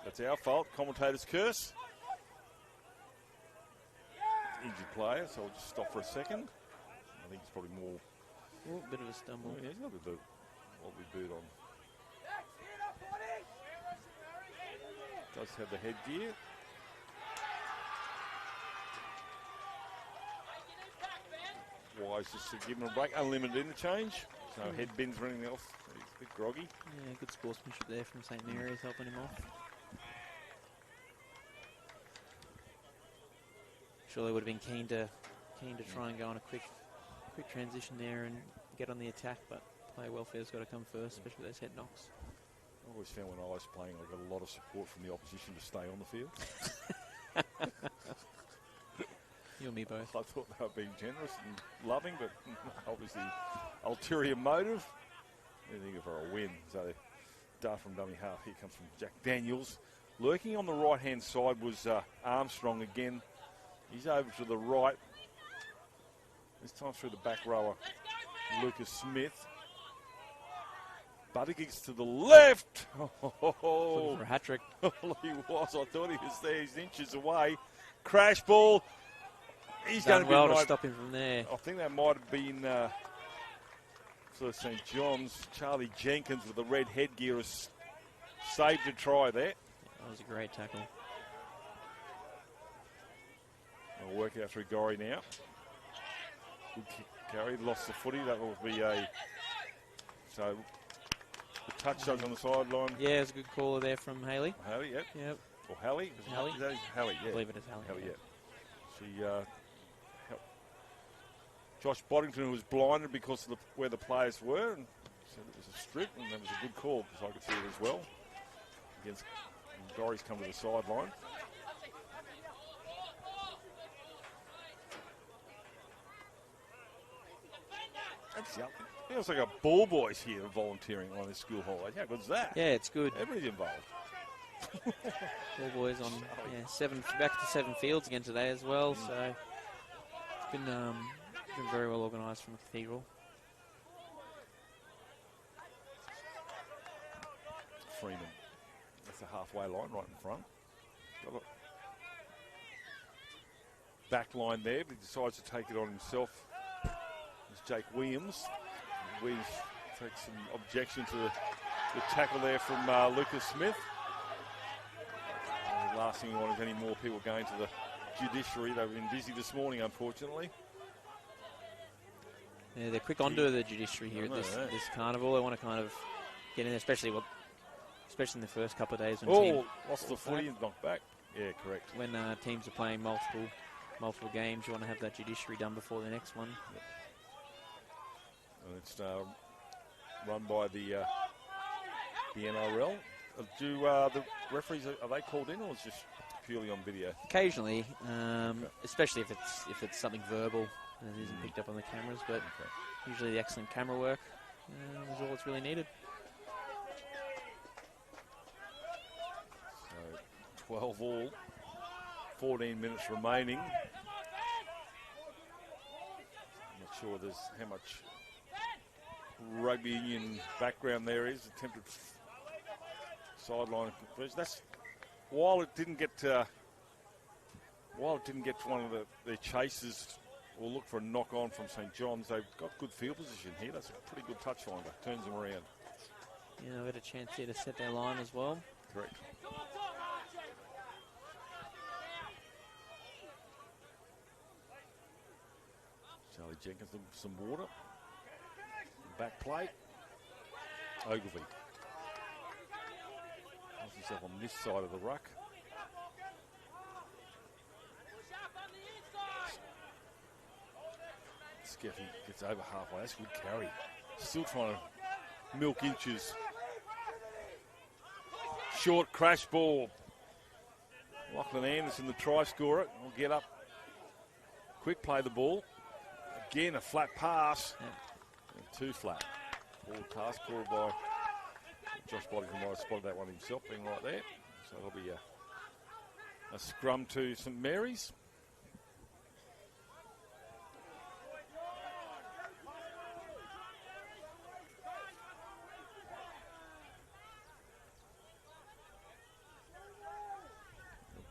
That's our fault. Commentator's curse. Injured player, so we'll just stop for a second. I think it's probably more. Oh, bit of a stumble. Yeah, he's got a bit of what we boot on. Does have the headgear. Wise just to give him a break. Unlimited interchange. So head bins or anything else. He's a bit groggy. Yeah, good sportsmanship there from St Mary's helping him off. Sure, they would have been keen to try and go on a quick transition there and get on the attack, but player welfare's got to come first, especially those head knocks. I always found when I was playing, I got a lot of support from the opposition to stay on the field. You and me both. I thought they were being generous and loving, but obviously ulterior motive. Anything for a win. So dart from dummy half. Here comes from Jack Daniels. Lurking on the right-hand side was Armstrong again. He's over to the right. This time through the back rower, Lucas Smith. Burdakin to the left. Looking for a hat-trick. He was. I thought he was there. He's inches away. Crash ball. He's going to be well to stop him from there. I think that might have been for St John's. Charlie Jenkins with the red headgear has saved a try there. Yeah, that was a great tackle. We'll work out through Gorry now. Good carry, lost the footy. That will be a... So, the touch on the sideline. Yeah, it's a good caller there from Haley. Haley, yep. Yep. Or Haley. Haley? Haley, yeah. I believe it is Haley. Haley, yeah. She Josh Boddington, who was blinded because of where the players were, and said it was a strip, and that was a good call because I could see it as well. Against Dory's come to the sideline. That's the other thing. Feels like a ball boys here volunteering on this school holiday. How good's that? Yeah, it's good. Everybody's involved. All boys on back to 7 fields again today as well. So it's been very well organised from the Cathedral. Freeman. That's the halfway line right in front. Got it. Back line there, but he decides to take it on himself. It's Jake Williams. Williams takes some objection to the tackle there from Lucas Smith. The last thing we want is any more people going to the judiciary. They've been busy this morning, unfortunately. Yeah, they're quick onto the judiciary here at this carnival. They want to kind of get in there, especially in the first couple of days when lost the footy and knocked back. Yeah, correct. When teams are playing multiple games, you want to have that judiciary done before the next one. Yep. And it's run by the NRL. Do the referees, are they called in, or is it just purely on video? Occasionally, especially if it's something verbal that isn't picked up on the cameras, but usually the excellent camera work is all that's really needed. So 12 all, 14 minutes remaining. I'm not sure there's how much rugby union background there is. Attempted sideline conversion. That's while it didn't get to one of their chasers or look for a knock on from St John's. They've got good field position here. That's a pretty good touch finder. Turns them around. Yeah, they've had a chance here to set their line as well. Correct. Charlie Jenkins looking for some water. Back plate. Ogilvie. Finds himself on this side of the ruck. Skeffy gets over halfway. That's a good carry. Still trying to milk inches. Short crash ball. Lachlan Anderson, the try scorer, will get up. Quick play the ball. Again, a flat pass. And too flat. Ball task called by Josh Boddington. Might have spotted that one himself, being right there. So it'll be a scrum to St Mary's.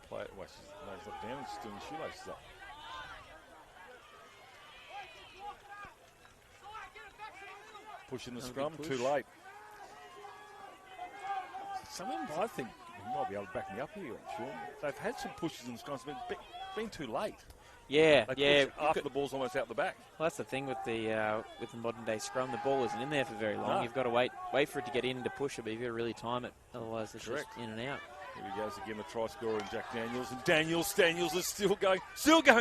Play it. Well, he's not down. He's doing the shoelaces up. Pushing the scrum, too late. Some of them, I think, you might be able to back me up here, Sean. They've had some pushes in the scrum, but been too late. Yeah, After the ball's almost out the back. Well, that's the thing with the modern day scrum. The ball isn't in there for very long. No. You've got to wait for it to get in to push it, but you've got to really time it. Otherwise, it's just in and out. Here he goes again, the try scorer, and Jack Daniels. And Daniels is still going.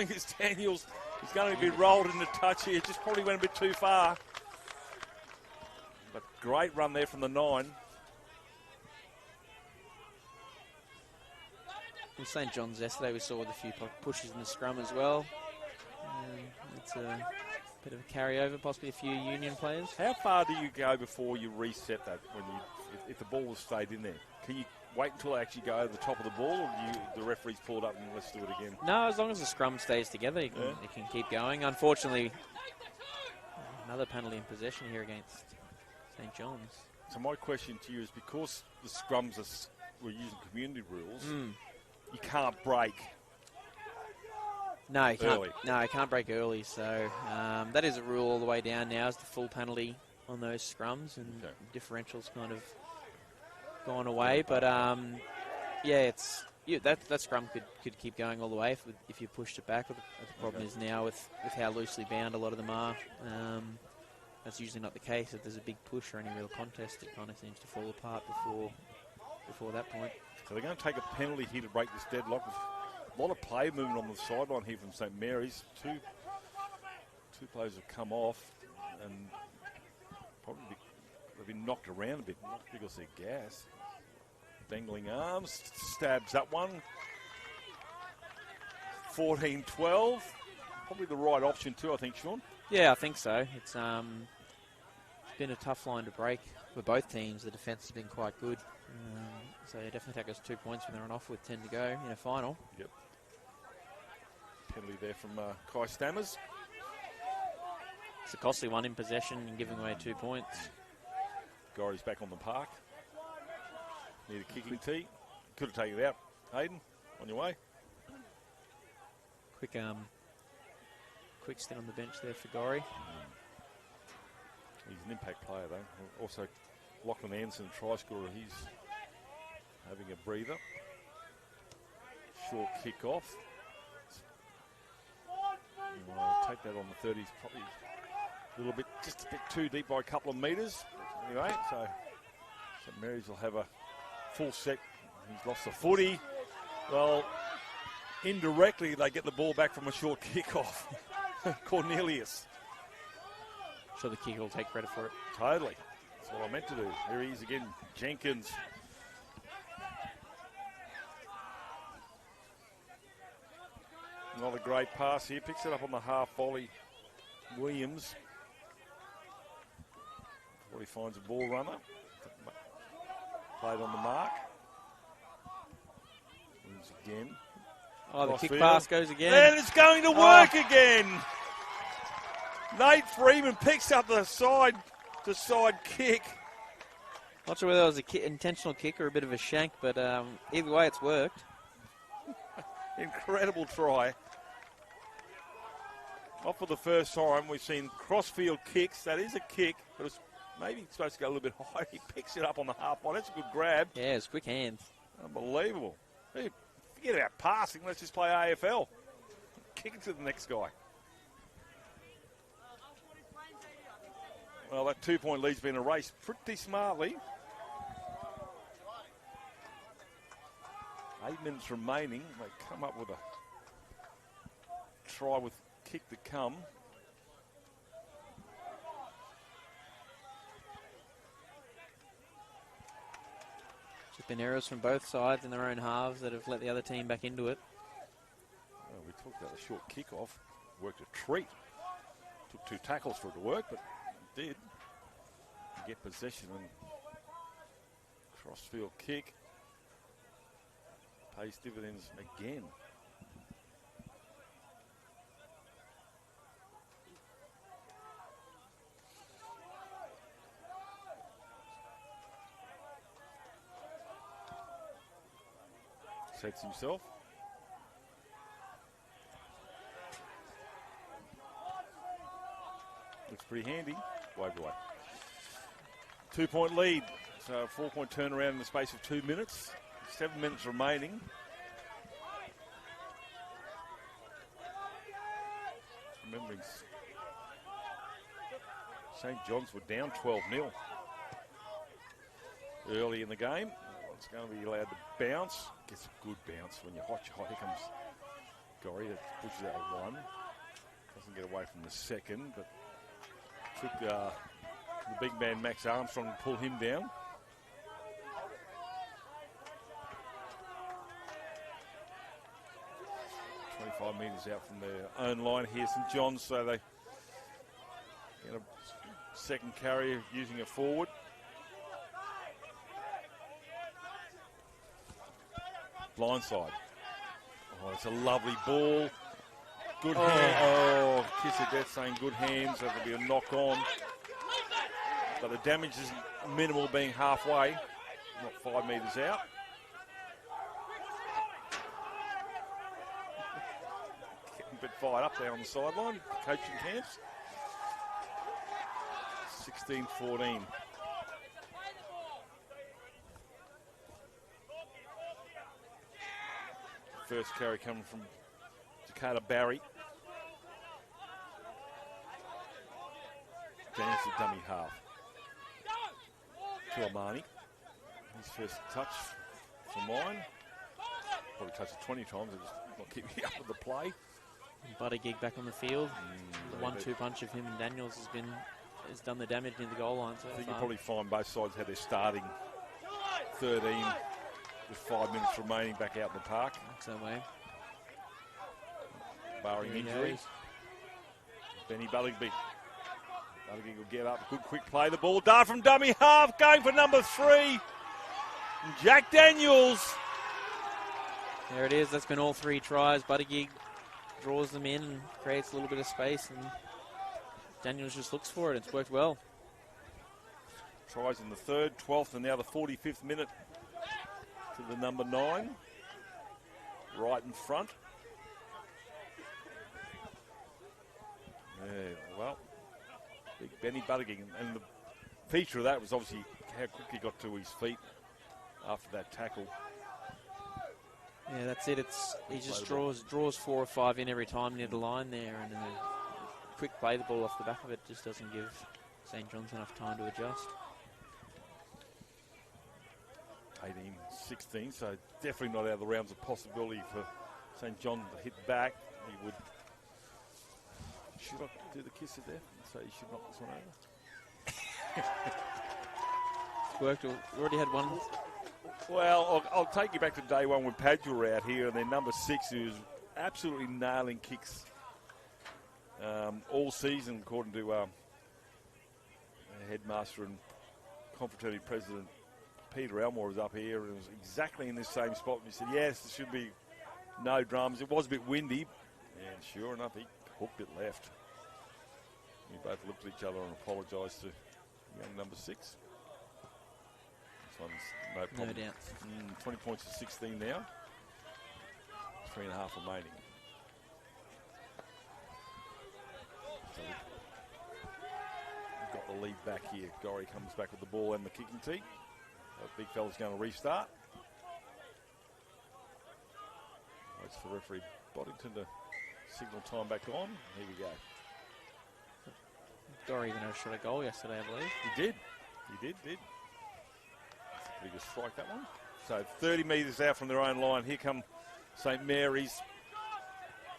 It's Daniels. He's going to be rolled into touch here. Just probably went a bit too far. But great run there from the 9. Well, St John's yesterday we saw with a few pushes in the scrum as well. It's a bit of a carryover, possibly a few Union players. How far do you go before you reset that? If the ball has stayed in there, can you wait until they actually go over the top of the ball, or the referees pull it up and let's do it again? No, as long as the scrum stays together, you can keep going. Unfortunately, another penalty in possession here against St John's. So my question to you is, because the scrums we're using community rules, you can't break. No, you can't. Early. No, you can't break early. So that is a rule all the way down now. Is the full penalty on those scrums, and differentials kind of gone away. But that scrum could keep going all the way if you pushed it back. But the problem is now with how loosely bound a lot of them are. That's usually not the case. If there's a big push or any real contest, it kind of seems to fall apart before that point. So they're going to take a penalty here to break this deadlock. A lot of play movement on the sideline here from St Mary's. Two players have come off and probably they've been knocked around a bit, not because they're gas. Dangling arms, stabs that one. 14-12. Probably the right option too, I think, Sean. Yeah, I think so. It's been a tough line to break for both teams. The defence has been quite good. So definitely take us 2 points when they're on off with 10 to go in a final. Yep. Penalty there from Kai Stammers. It's a costly one in possession and giving away 2 points. Gorry's back on the park. Need a kicking tee. Could have taken it out. Hayden, on your way. Quick stint on the bench there for Gorry. He's an impact player, though. Also, Lachlan Anderson, try scorer, he's having a breather. Short kick off. Take that on the 30s, probably a little bit, just a bit too deep by a couple of metres. Anyway, so St Mary's will have a full set. He's lost the footy. Well, indirectly, they get the ball back from a short kick off. Cornelius. Sure, the kicker will take credit for it. Totally. That's what I meant to do. Here he is again, Jenkins. Not a great pass here. Picks it up on the half volley. Williams. Before he finds a ball runner. Played on the mark. Williams again. Oh, the kick pass goes again. And it's going to work again. Nate Freeman picks up the side-to-side kick. Not sure whether it was an intentional kick or a bit of a shank, but either way, it's worked. Incredible try. Not for the first time. We've seen crossfield kicks. That is a kick, but it's maybe supposed to go a little bit higher. He picks it up on the half line. That's a good grab. Yeah, it's quick hands. Unbelievable. Hey, forget about passing. Let's just play AFL. Kick it to the next guy. Well, that 2 point lead's been erased pretty smartly. 8 minutes remaining. They come up with a try with kick to come. Just been errors from both sides in their own halves that have let the other team back into it. Well, we talked about the short kick-off. Worked a treat. Took 2 tackles for it to work, but it did. Get possession and crossfield kick. Pays dividends again. Sets himself. Looks pretty handy. Waved away. 2 point lead. So a 4 point turnaround in the space of 2 minutes. 7 minutes remaining. Remembering St John's were down 12-0 early in the game. It's going to be allowed to bounce. Gets a good bounce when you're hot. Here comes Gorry that pushes out one. Doesn't get away from the second, but took the big man Max Armstrong to pull him down. Metres out from their own line here, St John's, so they get a second carry using a forward. Blindside. Oh, it's a lovely ball. Good hand. Oh, kiss of death saying good hands. That'll be a knock on. But the damage is minimal, being halfway, not 5 metres out. Getting a bit fired up there on the sideline, coaching camps. 16-14. First carry coming from Dakota Barry. Down to dummy half. To Armani. His first touch for mine. Probably touched it 20 times, and just not keeping up with the play. Burdakin back on the field. The 1-2 punch of him and Daniels has done the damage near the goal line so I think far. you'll probably find both sides had their starting 13 with 5 minutes remaining back out in the park. That way. Barring injuries. Benny Burdakin. Burdakin will get up. Good quick play. The ball dart from dummy half. Going for number 3. And Jack Daniels. There it is. That's been all 3 tries. Burdakin draws them in and creates a little bit of space. And Daniels just looks for it. It's worked well. Tries in the 3rd, 12th, and now the 45th minute to the number 9. Right in front. Yeah, well, big Benny Burdakin. And the feature of that was obviously how quick he got to his feet after that tackle. Yeah, that's it. He just draws 4 or 5 in every time near the line there, and a quick play the ball off the back of it just doesn't give St John's enough time to adjust. 18-16, so definitely not out of the realms of possibility for St John to hit back. He would. Should I do the kiss of death and say he should knock this one over? It's worked. We already had one. Well, I'll take you back to day 1 when Padgett were out here, and then number 6, who's absolutely nailing kicks all season, according to headmaster and Confraternity president Peter Elmore was up here, and it was exactly in this same spot. And he said, yes, there should be no dramas. It was a bit windy, and sure enough, he hooked it left. We both looked at each other and apologised to young number 6. This one's no problem. No doubt. 20 points to 16 now. 3.5 remaining. So we've got the lead back here. Gorry comes back with the ball and the kicking tee. Big fella's going to restart. Waits for referee Boddington to signal time back on. Here we go. Gorry even had a shot at goal yesterday, I believe. He did. That's a pretty good strike, that one. So 30 metres out from their own line. Here come St Mary's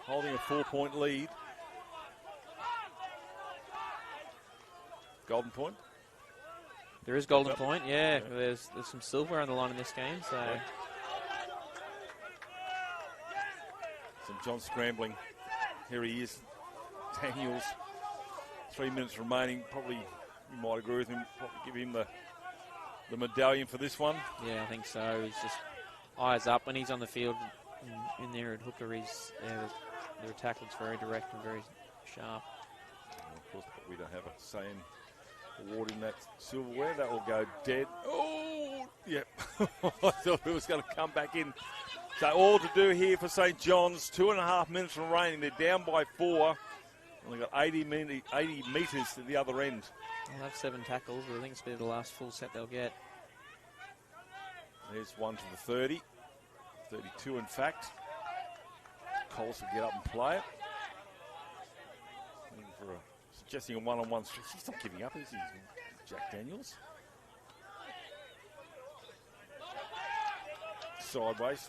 holding a 4-point lead. Golden point. There is golden point, yeah. There's some silver on the line in this game, so. Yeah. St John scrambling. Here he is. Daniels. 3 minutes remaining. Probably, you might agree with him, probably give him the medallion for this one. Yeah, I think so. He's just eyes up when he's on the field. In there at hooker, their attack looks very direct and very sharp. And of course, but we don't have a say in awarding that silverware. That will go dead. Oh, yep. I thought it was going to come back in. So all to do here for St John's. 2.5 minutes remaining. They're down by 4. Only got 80 metres to the other end. They'll have 7 tackles, but I think it's been the last full set they'll get. There's one to the 30. 32, in fact. Coles will get up and play it. Suggesting a one-on-one stretch. He's not giving up, is he, Jack Daniels? Sideways.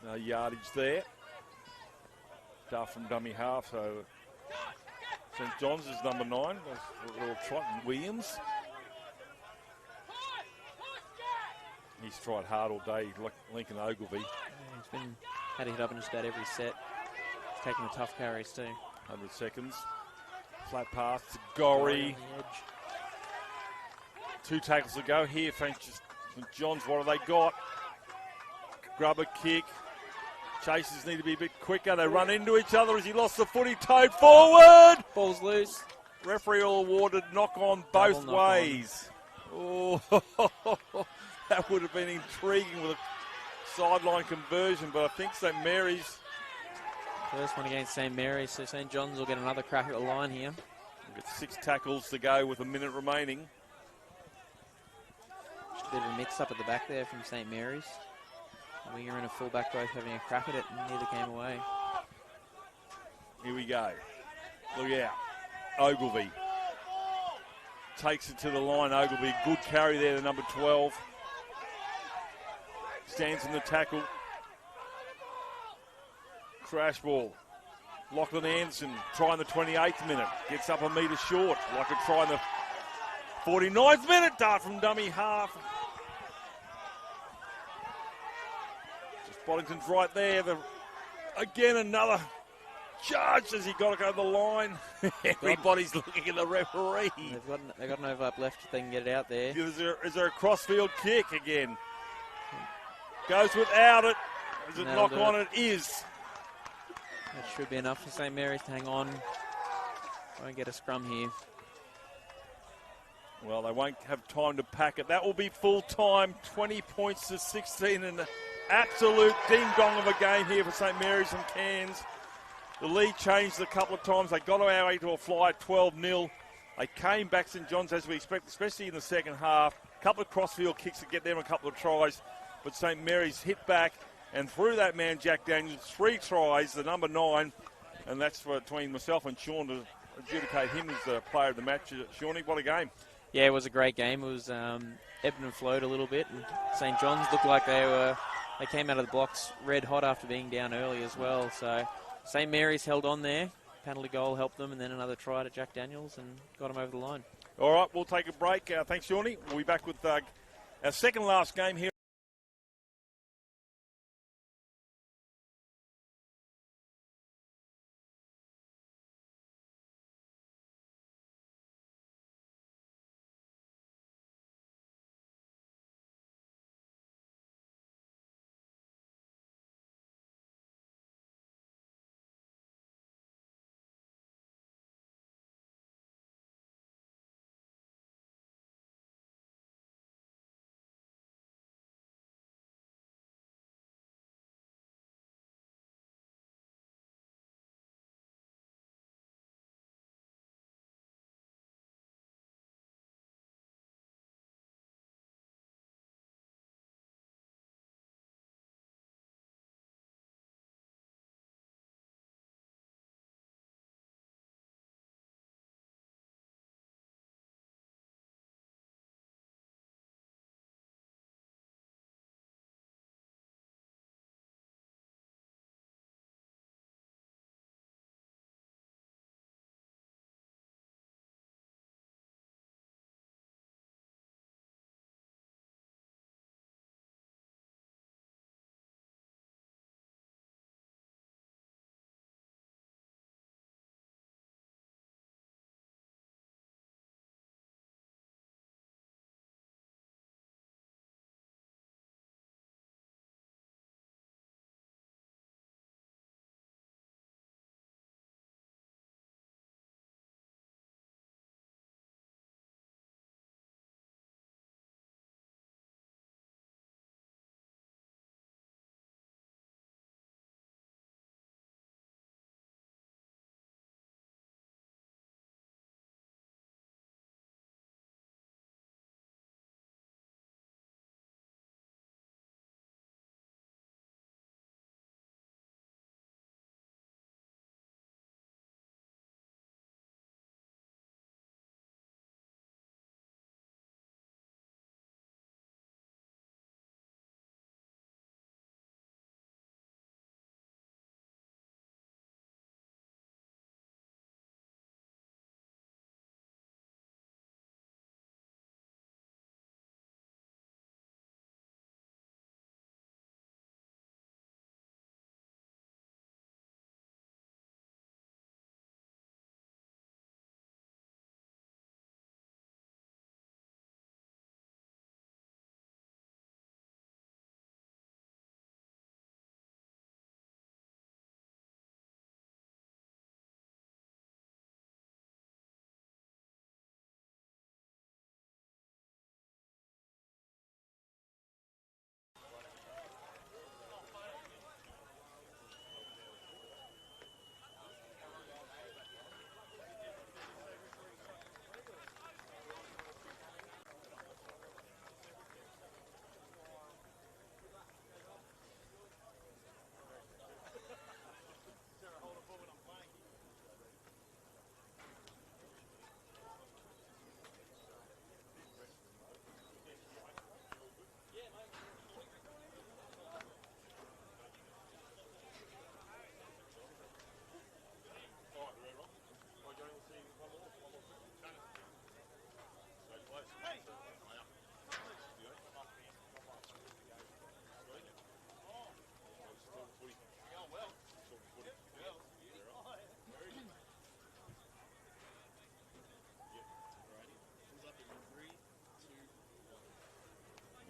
No yardage there. Duff from dummy half, so St John's is number 9. That's little Trot Williams. He's tried hard all day, like Lincoln Ogilvie. Yeah, had to hit up in just about every set. He's taking the tough carries too. 100 seconds. Flat pass to Gorry. 2 tackles to go here. St John's, what have they got? Grubber kick. Chasers need to be a bit quicker. They run into each other as he lost the footy. Towed forward. Ball's loose. Referee all awarded knock on both ways. Oh, that would have been intriguing with a sideline conversion, but I think St Mary's. First one against St Mary's, so St John's will get another crack at the line here. We've got 6 tackles to go with a minute remaining. Just a bit of a mix-up at the back there from St Mary's. A winger and a fullback both having a crack at it, and neither came away. Here we go. Look out. Ogilvie takes it to the line. Ogilvie, good carry there to number 12. Stands in the tackle. Crash ball. Lachlan Anderson trying the 28th minute. Gets up a metre short. Like a try in the 49th minute. Dart from dummy half. Just Boddington's right there. Again, another charge as he got to go to the line. Everybody's looking at the referee. They've got an overlap left if they can get it out there. Is there a crossfield kick again? Goes without it. Does it knock on? It is. That should be enough for St Mary's to hang on. Won't get a scrum here. Well, they won't have time to pack it. That will be full time. 20 points to 16 and an absolute ding-dong of a game here for St Mary's and Cairns. The lead changed a couple of times. They got away to a fly at 12-0. They came back, St John's, as we expect, especially in the second half. A couple of crossfield kicks to get them a couple of tries. But St Mary's hit back and through that man, Jack Daniels, 3 tries, the number 9. And that's between myself and Sean to adjudicate him as the player of the match. Shawnee, what a game. Yeah, it was a great game. It was ebbed and flowed a little bit. And St John's looked like they came out of the blocks red hot after being down early as well. So St Mary's held on there. Penalty goal helped them, and then another try to Jack Daniels and got him over the line. All right, we'll take a break. Thanks, Shawnee. We'll be back with our second last game here.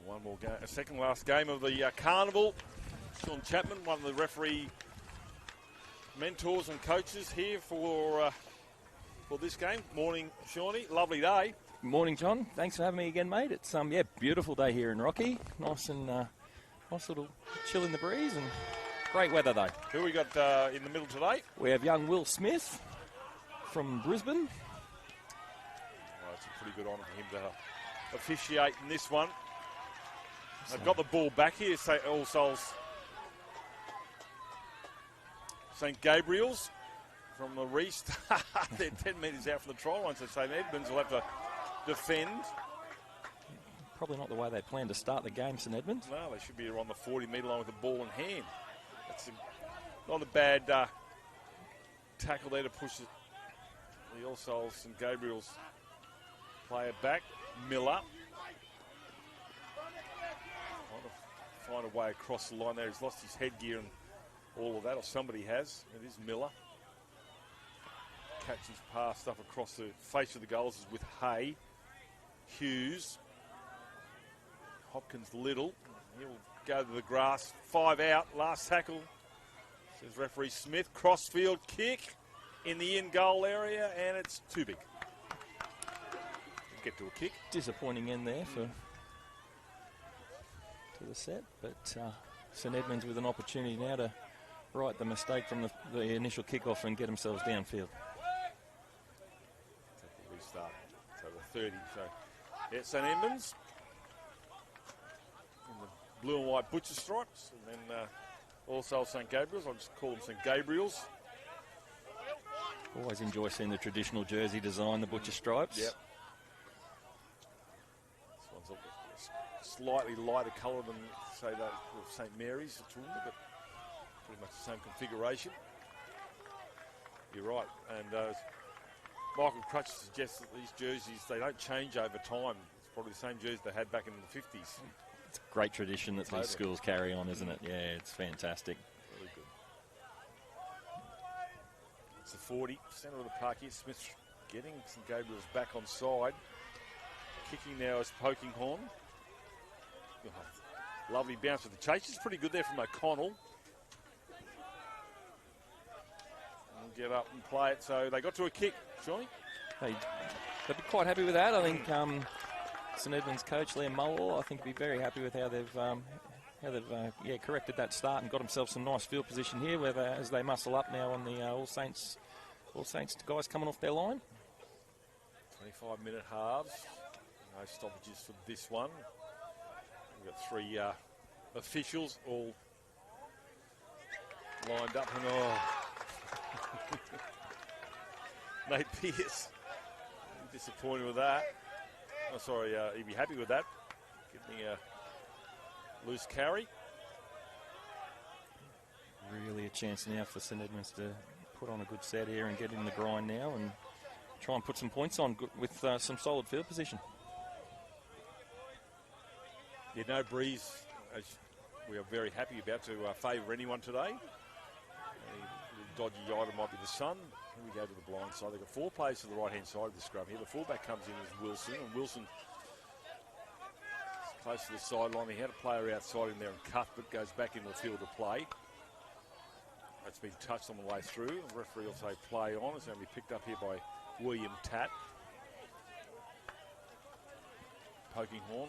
One more game, a second last game of the Carnival. Sean Chapman, one of the referee mentors and coaches here for this game. Morning, Shawnee. Lovely day. Morning, John. Thanks for having me again, mate. It's beautiful day here in Rocky. Nice and nice little chill in the breeze and great weather though. Who we got in the middle today? We have young Will Smith from Brisbane. Oh, it's a pretty good honour for him to officiate in this one. They've got the ball back here, All Souls. St Gabriel's from the restart. They're 10 metres out from the try line, so St Edmonds will have to defend. Probably not the way they plan to start the game, St Edmonds. No, they should be on the 40-metre line with the ball in hand. That's not a bad tackle there to push the All Souls St Gabriel's player back. Miller. Trying to find a way across the line there. He's lost his headgear and all of that, or somebody has. It is Miller. Catches pass stuff across the face of the goals is with Hay. Hughes. Hopkins Little. He'll go to the grass. 5 out. Last tackle. Says referee Smith. Crossfield kick in the in-goal area, and it's too big. Get to a kick. Disappointing end there to the set, but St Edmonds with an opportunity now to right the mistake from the initial kickoff and get themselves downfield. Restart. So the 30. So yeah, St Edmonds in the blue and white butcher stripes, and then also St Gabriel's. I'll just call them St Gabriel's. Always enjoy seeing the traditional jersey design, the butcher stripes. Yep. This one's a slightly lighter colour than, say, that of St Mary's, but pretty much the same configuration. You're right. And Michael Crutch suggests that these jerseys, they don't change over time. It's probably the same jersey they had back in the 50s. It's a great tradition that these schools carry on, isn't it? Yeah, it's fantastic. Really good. It's the 40, centre of the park here. Smith getting St Gabriel's back on side. Kicking now is Pokinghorn. Oh, lovely bounce with the chase. It's pretty good there from O'Connell. Get up and play it. So they got to a kick, Shawnee. They'd be quite happy with that. I think St Edmonds coach Liam Muller, I think, would be very happy with how they've corrected that start and got themselves some nice field position here, where as they muscle up now on the All Saints guys coming off their line. 25-minute halves. No stoppages for this one. We've got 3 officials all lined up, and Nate Pierce disappointed with that. Oh, sorry, he'd be happy with that. Getting a loose carry. Really a chance now for St Edmonds to put on a good set here and get in the grind now and try and put some points on with some solid field position. Yeah, no breeze, as we are very happy about to favour anyone today. A dodgy item might be the sun. Here we go to the blind side. They've got 4 players to the right-hand side of the scrum here. The fullback comes in as Wilson, and Wilson is close to the sideline. He had a player outside in there, and Cuthbert goes back into the field to play. That's been touched on the way through. The referee will say play on. It's going to be picked up here by William Tatt. Pokinghorn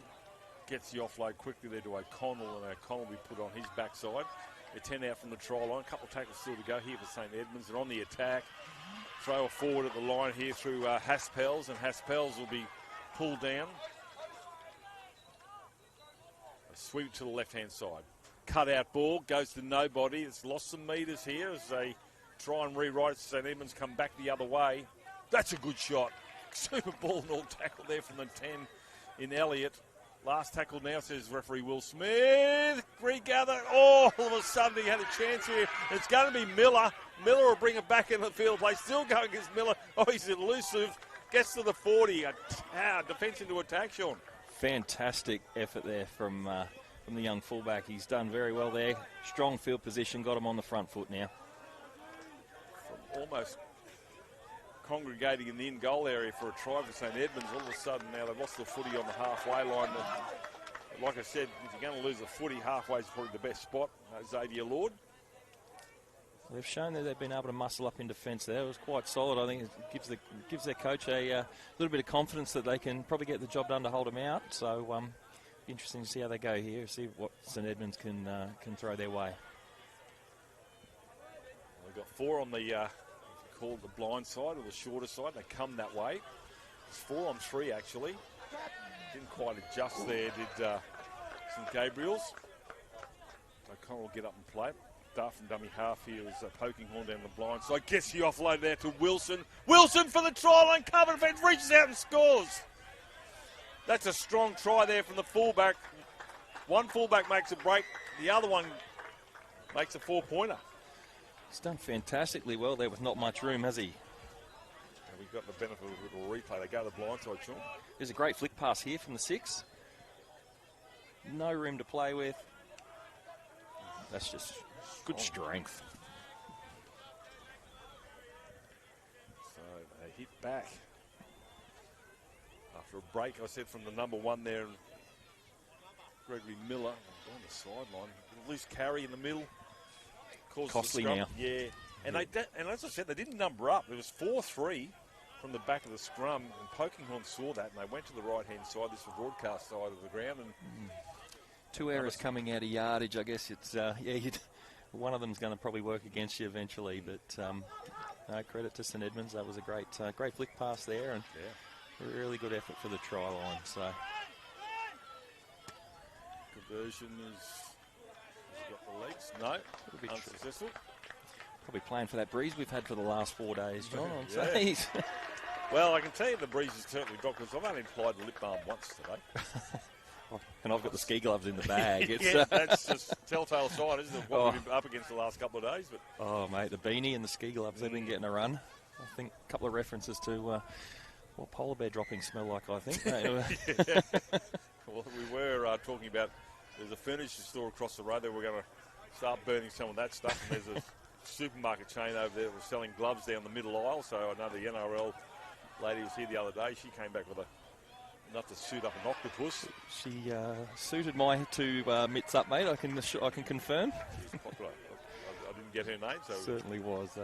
gets the offload quickly there to O'Connell, and O'Connell will be put on his backside. They're 10 out from the try line. A couple of tackles still to go here for St Edmonds. They're on the attack. Throw it forward at the line here through Haspels, and Haspels will be pulled down. A sweep to the left-hand side. Cut out ball, goes to nobody. It's lost some metres here as they try and rewrite it. St Edmonds come back the other way. That's a good shot. Super ball and all tackle there from the 10 in Elliott. Last tackle now, says referee Will Smith. Regather. Oh, all of a sudden he had a chance here. It's going to be Miller. Miller will bring it back in the field play. Still going against Miller. Oh, he's elusive. Gets to the 40. Defence into attack, Sean. Fantastic effort there from the young fullback. He's done very well there. Strong field position. Got him on the front foot now. From almost congregating in the in-goal area for a try for St Edmonds. All of a sudden now they've lost the footy on the halfway line. like I said, if you're going to lose a footy, halfway is probably the best spot. Xavier Lord. They've shown that they've been able to muscle up in defence there. It was quite solid. I think it gives their coach a little bit of confidence that they can probably get the job done to hold them out. So interesting to see how they go here, see what St Edmonds can throw their way. They've got 4 on the called the blind side or the shorter side. They come that way. It's 4 on 3 actually. Didn't quite adjust there, did St Gabriel's. O'Connell will get up and play it. Duff and dummy half here is poking horn down the blind side. Gets the offload there to Wilson. Wilson for the try line, cover defence, reaches out and scores. That's a strong try there from the fullback. One fullback makes a break, the other one makes a 4-pointer. He's done fantastically well there with not much room, has he? And we've got the benefit of a little replay. They go to the blind side, Sean. There's a great flick pass here from the 6. No room to play with. That's just good strength. So they hit back. After a break, I said, from the number 1 there, Gregory Miller, down the sideline. Loose carry in the middle. Costly now. Yeah. And and as I said, they didn't number up. It was 4-3 from the back of the scrum. And Pokinghorn saw that, and they went to the right-hand side, this is the broadcast side of the ground. And 2 errors coming out of yardage. I guess it's, one of them's going to probably work against you eventually. But no, credit to St Edmonds. That was a great flick pass there. And really good effort for the try line. So conversion has got the legs. No, unsuccessful. Probably playing for that breeze we've had for the last 4 days, John. On Says. Well, I can tell you the breeze has certainly dropped because I've only applied the lip balm once today. And I've got the ski gloves in the bag. It's, that's just telltale sign, isn't it, what we've been up against the last couple of days. But oh, mate, the beanie and the ski gloves, they've been getting a run. I think a couple of references to what polar bear droppings smell like, I think. Well, we were talking about there's a furniture store across the road that we're going to start burning some of that stuff. And there's a supermarket chain over there that was selling gloves down the middle aisle. So I know the NRL lady was here the other day. She came back with enough to suit up an octopus. She suited my 2 mitts up, mate. I can confirm. She's popular. I didn't get her name. So certainly was.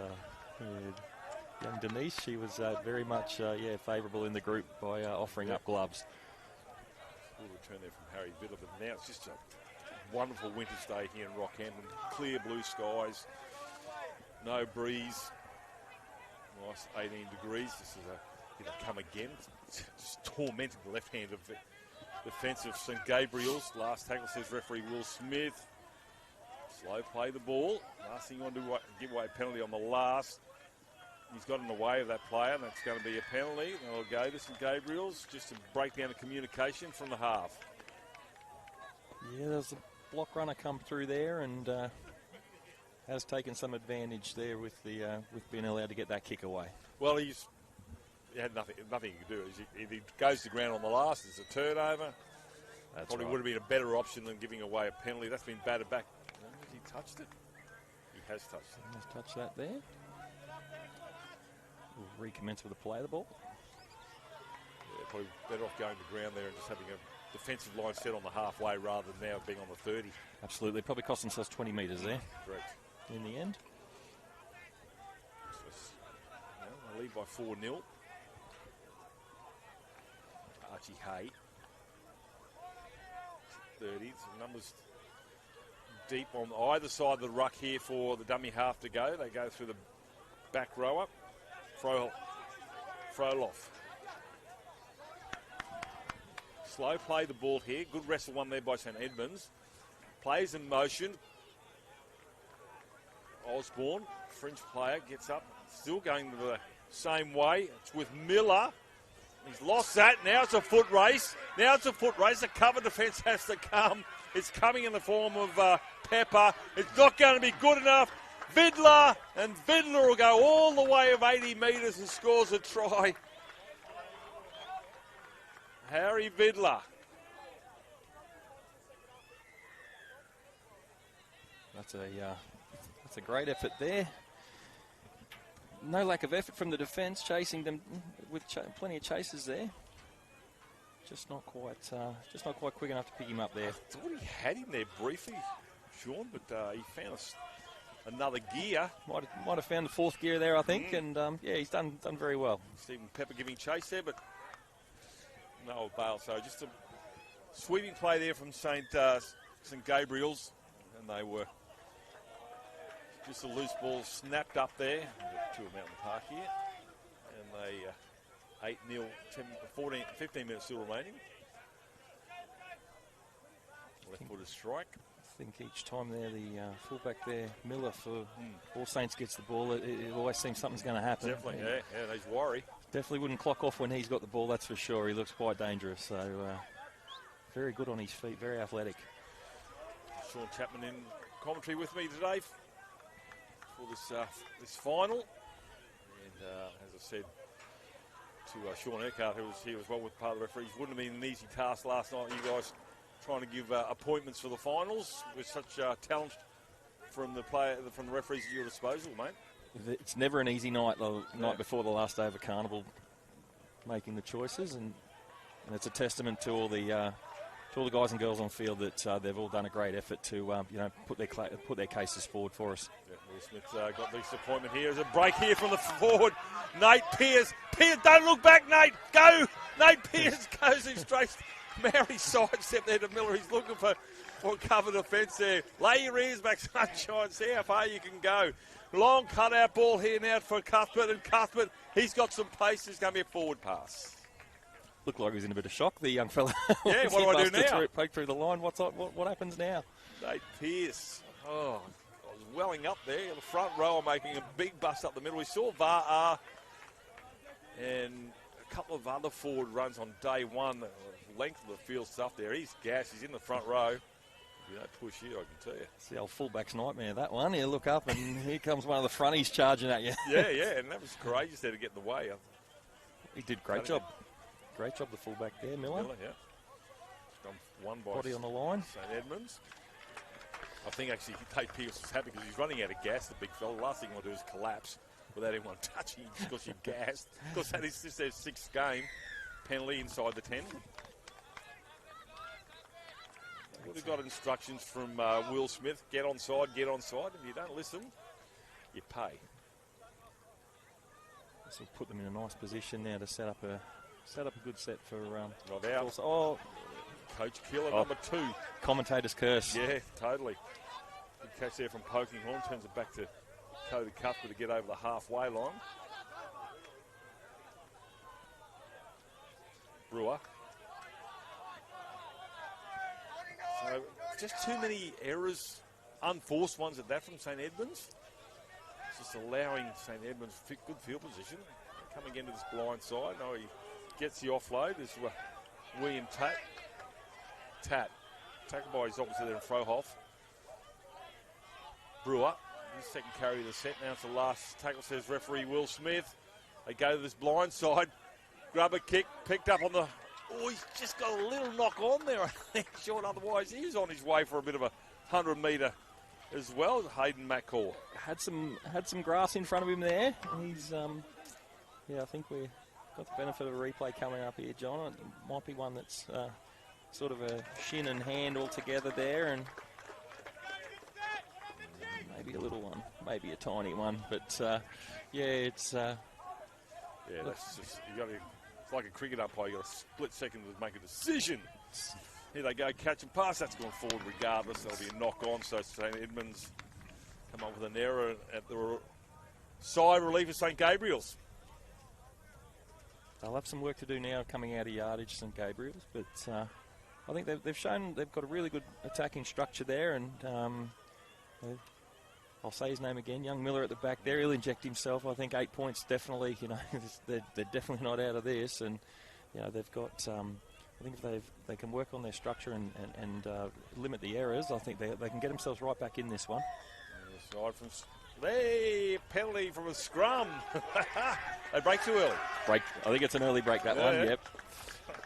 Young Denise, she was very much favourable in the group by offering up gloves. Good return there from Harry Vidler, but now it's just a wonderful winter's day here in Rockhampton. Clear blue skies, no breeze, nice 18 degrees. This is come again. It's just tormenting the left hand of the defence of St Gabriel's. Last tackle, says referee Will Smith. Slow play the ball. Last thing you want to do, give away a penalty on the last. He's got in the way of that player, and that's going to be a penalty. They'll go to St Gabriel's just to break down the communication from the half. Yeah, there's a block runner come through there and has taken some advantage there with being allowed to get that kick away. Well, he had nothing he could do. If he goes to ground on the last, it's a turnover. That probably would have been a better option than giving away a penalty. That's been batted back. Has he touched it? He has touched it. He has touched that there. We'll recommence with the play of the ball. Yeah, probably better off going to ground there and just having a defensive line set on the halfway rather than now being on the 30. Absolutely. Probably cost themselves 20 metres there. Correct. In the end. So, they lead by 4-0. Archie Hay. 30. So numbers deep on either side of the ruck here for the dummy half to go. They go through the back rower. Froloff. Slow play the ball here. Good wrestle one there by St Edmonds. Plays in motion. Osborne, French player, gets up. Still going the same way. It's with Miller. He's lost that. Now it's a foot race. The cover defence has to come. It's coming in the form of Pepper. It's not going to be good enough. Vidler, and Vidler will go all the way of 80 metres and scores a try. Harry Vidler. That's a great effort there. No lack of effort from the defence, chasing them with plenty of chases there. just not quite quick enough to pick him up there. I thought he had him there briefly, Sean, but he found another gear. Might have found the fourth gear there, I think, and he's done very well. Stephen Pepper giving chase there, but no avail. So just a sweeping play there from St Gabriel's, and they were just a loose ball snapped up there. We've got 2 of them out in the park here, and they 8-0, 15 minutes still remaining. Left-footed strike. I think each time there, the fullback there, Miller for All Saints gets the ball, it always seems something's going to happen. Definitely, yeah, he's worried. Definitely wouldn't clock off when he's got the ball, that's for sure. He looks quite dangerous, so very good on his feet, very athletic. Sean Chapman in commentary with me today for this final. And as I said to Sean Eckhart, who was here as well with part of the referees, wouldn't have been an easy task last night, you guys trying to give appointments for the finals with such talent from the referees at your disposal, mate. It's never an easy night, the night before the last day of a carnival, making the choices, and it's a testament to all the guys and girls on field that they've all done a great effort to put their cases forward for us. Yeah, Will Smith got this appointment here. There's a break here from the forward. Nate Pearce, don't look back, Nate. Go! Nate Pearce goes in straight. Mary sidestep there to Miller. He's looking for cover defence there. Lay your ears back, Sunshine. See how far you can go. Long cutout ball here now for Cuthbert, and Cuthbert, he's got some pace. There's going to be a forward pass. Looked like he was in a bit of shock, the young fella. Yeah, what do I do now? Poke through the line. What happens now? Nate Pearce. Oh, I was welling up there. The front row are making a big bust up the middle. We saw Va'a and a couple of other forward runs on day one. The length of the field stuff there. He's gassed. He's in the front row. If you don't push here, I can tell you. It's the old fullback's nightmare, that one. You look up and here comes one of the fronties charging at you. Yeah, and that was courageous there to get in the way. He did great job. Great job, the fullback there, Miller. Yeah. Gone one by body on the line. St Edmonds. I think actually Tate Pearce is happy because he's running out of gas, the big fella. The last thing he want to do is collapse without anyone touching him because you're gassed. Of course, that is just their 6th game. Penalty inside the 10. Would have got instructions from Will Smith, get onside. If you don't listen, you pay. This will put them in a nice position now to set up a good set for. Not out. Also, Coach Killer, number 2. Commentator's curse. Yeah, totally. Good catch there from Pokinghorn. Turns it back to Cody Cuthbert to get over the halfway line. Brewer. So just too many errors, unforced ones at that from St Edmonds. Just allowing St Edmonds good field position. Coming into this blind side. No, he gets the offload. This is William Tat. Tackled by his opposite there in Frohoff. Brewer. His second carry of the set. Now it's the last tackle, says referee Will Smith. They go to this blind side. Grubber kick. Picked up on the... Oh, he's just got a little knock on there, I think, Sean. Otherwise, he's on his way for a bit of a 100-metre as well. Hayden McCaw. Had some grass in front of him there. He's, I think we've got the benefit of a replay coming up here, John. It might be one that's sort of a shin and hand all together there, and maybe a little one, maybe a tiny one. But, it's... that's just... It's like a cricket umpire. You've got a split second to make a decision. Here they go, catch and pass. That's gone forward regardless. That'll be a knock on. So St Edmonds come up with an error at the side relief of St Gabriel's. They'll have some work to do now coming out of yardage, St Gabriel's. But I think they've shown they've got a really good attacking structure there. And I'll say his name again, young Miller at the back there. He'll inject himself. I think 8 points definitely, they're definitely not out of this. And, they've got, I think if they can work on their structure and limit the errors, I think they can get themselves right back in this one. Aside from penalty from a scrum. They break too early. I think it's an early break, that one, yep.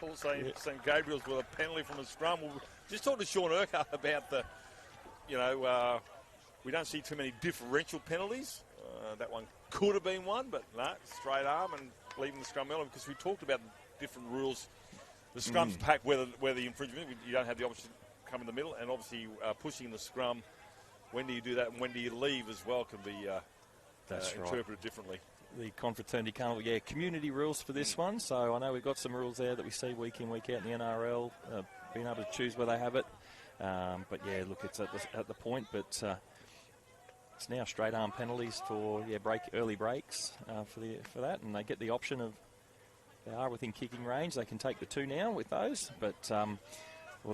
Also, St Gabriel's with a penalty from a scrum. We'll just talk to Sean Urquhart about the, we don't see too many differential penalties. That one could have been one, but no, straight arm and leaving the scrum early because we talked about the different rules the scrum's packed where the infringement, you don't have the option to come in the middle, and obviously pushing the scrum, when do you do that and when do you leave as well can be interpreted differently. The Confraternity Carnival, community rules for this one. So I know we've got some rules there that we see week in, week out in the NRL, being able to choose where they have it. But look, it's at the point, but it's now straight arm penalties for early breaks for that, and they get the option of, they are within kicking range. They can take the 2 now with those, but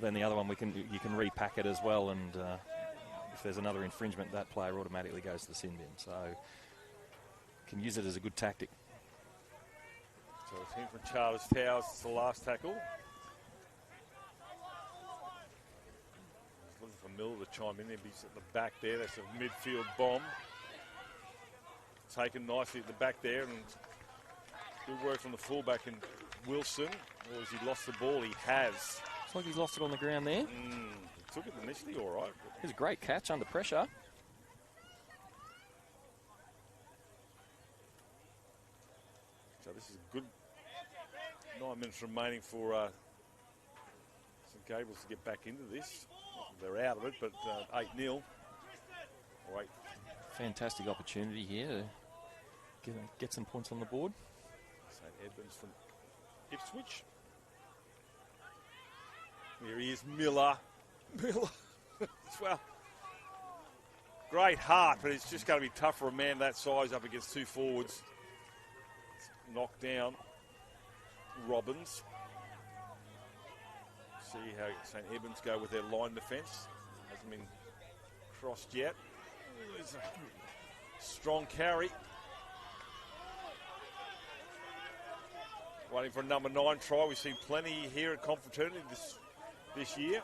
then the other one you can repack it as well, and if there's another infringement, that player automatically goes to the sin bin. So can use it as a good tactic. So it's in from Charters Towers. It's the last tackle. He's looking for Miller to chime in there, but he's at the back there. That's a midfield bomb. Taken nicely at the back there, and good work from the fullback in Wilson. Or has he lost the ball? He has. Looks like he's lost it on the ground there. He took it initially all right. It was a great catch under pressure. So this is a good 9 minutes remaining for St Gabriel's to get back into this. They're out of it, but 8-0. All right. Fantastic opportunity here to get some points on the board. St Edmonds from Ipswich. Here he is, Miller. Well, great heart, but it's just going to be tough for a man that size up against 2 forwards. Knocked down Robbins. See how St Edmonds go with their line defence. Hasn't been crossed yet. There's a strong carry. Waiting for a number 9 try. We've seen plenty here at Confraternity this year.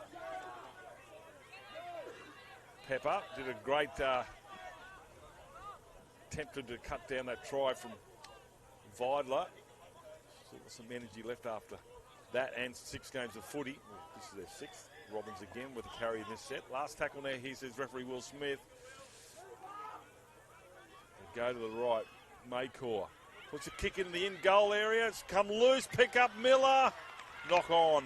Pepper did a great attempted to cut down that try from Vidler. Still got some energy left after that and 6 games of footy. This is their 6th. Robbins again with a carry in this set. Last tackle now, he says referee Will Smith. They go to the right. Maycor puts a kick in the in-goal area. It's come loose. Pick up Miller. Knock on.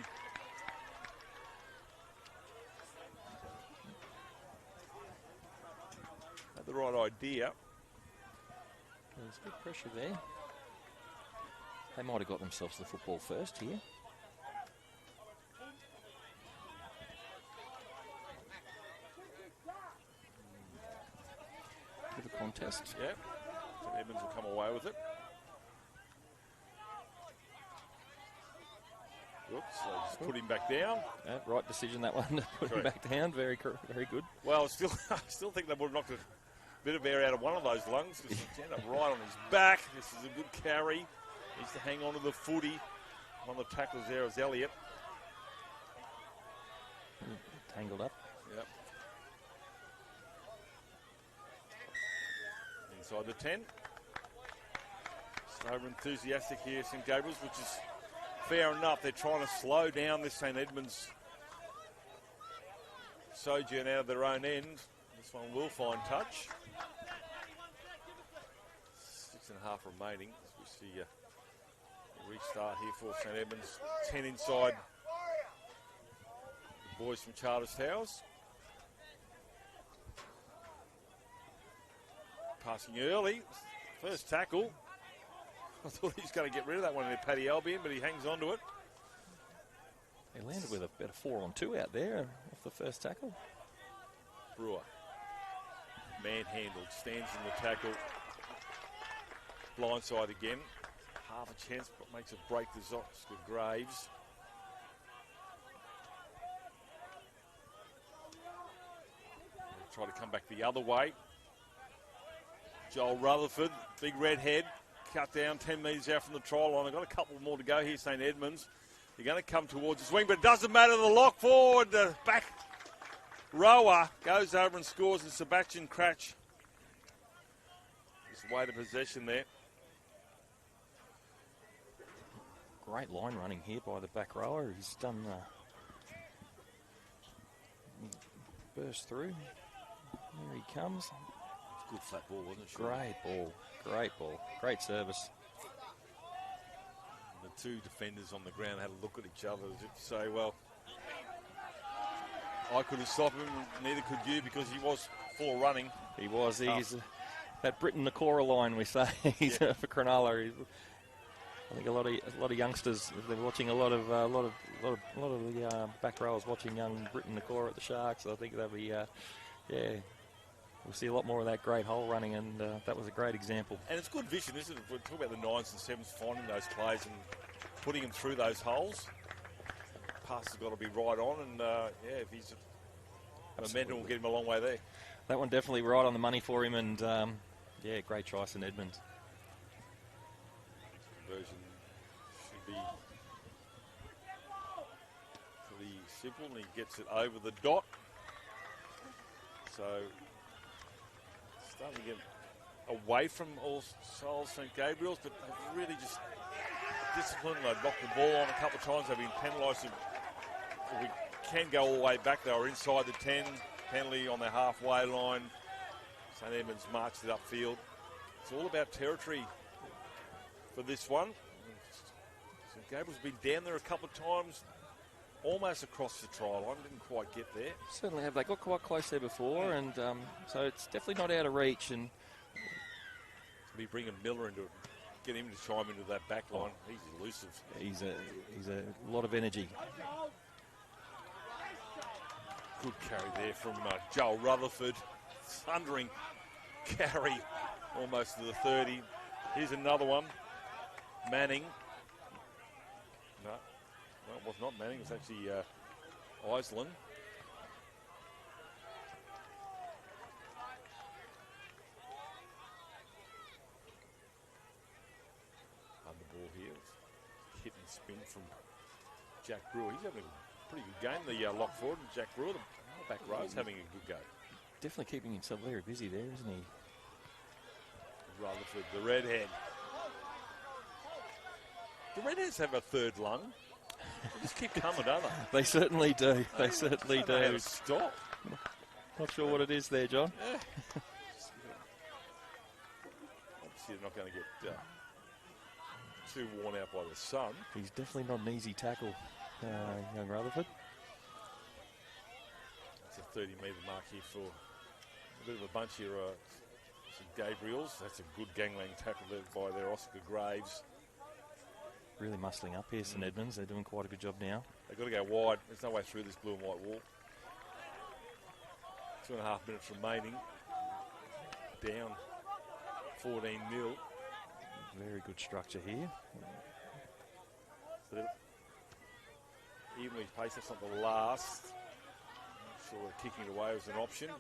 Had the right idea. There's good pressure there. They might have got themselves the football first here. Bit of a contest. Yeah. St Edmonds will come away with it. Oops, so just put him back down. Yeah, right decision that one, to put him back down. Very good. Well, I still think they would have knocked a bit of air out of one of those lungs because he ended up right on his back. This is a good carry. Needs to hang on to the footy. One of the tacklers there is Elliott. Tangled up. Yep. Inside the 10. Just over enthusiastic here, St Gabriel's, which is fair enough. They're trying to slow down this St Edmonds sojourn out of their own end. This one will find touch. 6.5 remaining as we see a restart here for St Edmonds. 10 inside the boys from Charters Towers. Passing early. First tackle. I thought he was going to get rid of that one in Paddy Albion, but he hangs on to it. They landed with a 4-on-2 out there off the first tackle. Brewer. Manhandled. Stands in the tackle. Blindside again. Half a chance, but makes a break to Oscar Graves. Try to come back the other way. Joel Rutherford, big red head, cut down 10 metres out from the try line. They've got a couple more to go here, St Edmonds. They're going to come towards the swing, but it doesn't matter. The lock forward, the back rower goes over and scores, and Sebastian Cratch just weight of possession there. Great line running here by the back rower. He's done burst through. There he comes. Good flat ball, wasn't it? Great ball. Great ball. Great service. The two defenders on the ground had a look at each other as if to say, well, I could have stopped him, neither could you, because he was full running. He was. He's that Britain-Nakora line, we say. He's for Cronulla. I think a lot of youngsters, they're watching a lot of the back rowers watching young Britain-Nakora at the Sharks. I think they'll be, we'll see a lot more of that great hole running, and that was a great example. And it's good vision, isn't it? We're talking about the 9s and 7s finding those plays and putting them through those holes. Pass has got to be right on, and if he's momentum will get him a long way there. That one definitely right on the money for him, and great try, St Edmonds. Conversion should be pretty simple, and he gets it over the dot. So starting to get away from All Souls St Gabriel's, but they've really just disciplined. They've knocked the ball on a couple of times. They've been penalised. We can go all the way back. They were inside the 10, penalty on their halfway line. St Edmonds marched it upfield. It's all about territory for this one. St Gabriel's been down there a couple of times, almost across the try line. Didn't quite get there. Certainly have. They got quite close there before, and so it's definitely not out of reach. And be bringing Miller into it, get him to chime into that back line. He's elusive. He's a lot of energy. Good carry there from Joel Rutherford. Thundering carry almost to the 30. Here's another one. Manning. No, it was not Manning. It was actually Iceland. On the ball here. Hit and spin from Jack Brewer. He's having a pretty good game. The lock forward, and Jack Brewer, the back row's having a good go. Definitely keeping himself very busy there, isn't he? Rutherford, the redhead. The redheads have a third lung. They just keep coming, don't they? They certainly do. They certainly do. How to stop. Not sure what it is there, John. Yeah. Obviously, they're not going to get too worn out by the sun. He's definitely not an easy tackle, young Rutherford. It's a 30-metre mark here for a bit of a bunch here. St Gabriel's. That's a good gangland tackle there by their Oscar Graves. Really muscling up here, St Edmonds. They're doing quite a good job now. They've got to go wide. There's no way through this blue and white wall. 2.5 minutes remaining. Down 14-0. Very good structure here. So evenly paced. That's not the last. Not sure kicking it away was an option.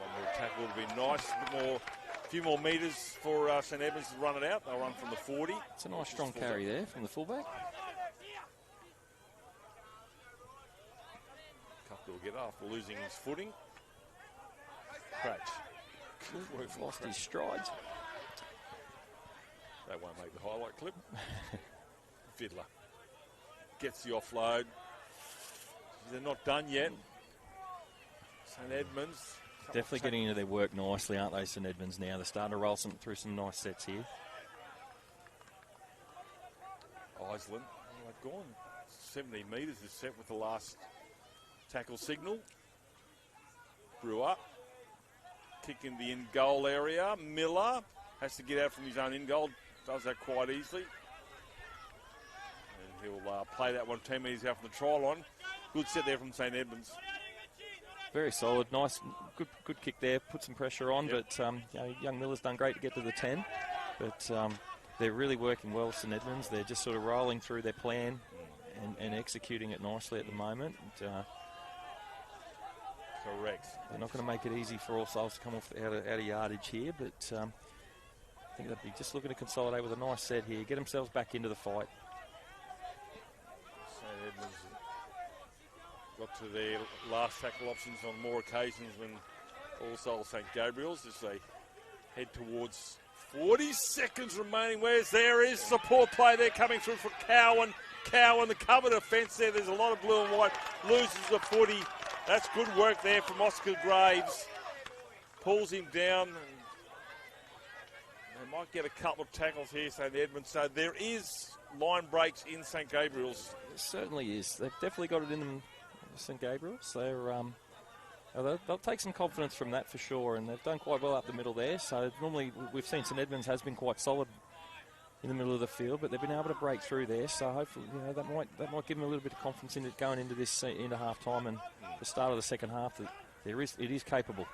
One more tackle would be nice. A few more metres for St Edmonds to run it out. They'll run from the 40. It's a nice strong carry there from the fullback. Cup will get after losing his footing. Cratch. Lost his strides. That won't make the highlight clip. Fiddler gets the offload. They're not done yet. St Edmonds. Definitely getting into their work nicely, aren't they, St Edmonds now? They're starting to roll through some nice sets here. Iceland, they've gone 70 metres is set with the last tackle signal. Brewer, kick in the in-goal area. Miller has to get out from his own in-goal, does that quite easily. And he'll play that one 10 metres out from the try line. Good set there from St Edmonds. Very solid, nice, good kick there. Put some pressure on, but young Miller's done great to get to the 10. But they're really working well, St Edmonds. They're just sort of rolling through their plan and executing it nicely at the moment. Correct. They're not going to make it easy for All Souls to come off out of yardage here, but I think they'll be just looking to consolidate with a nice set here, get themselves back into the fight. St Edmonds got to their last tackle options on more occasions than All Souls St Gabriel's as they head towards 40 seconds remaining. There is support play there coming through for Cowan. Cowan, the cover defence there. There's a lot of blue and white. Loses the footy. That's good work there from Oscar Graves. Pulls him down. They might get a couple of tackles here, St Edmonds. So there is line breaks in St Gabriel's. It certainly is. They've definitely got it in them, St Gabriel's. They'll take some confidence from that for sure, and they've done quite well up the middle there. So normally we've seen St Edmonds has been quite solid in the middle of the field, but they've been able to break through there. So hopefully, that might give them a little bit of confidence in it going into this into half time and the start of the second half. That it is capable.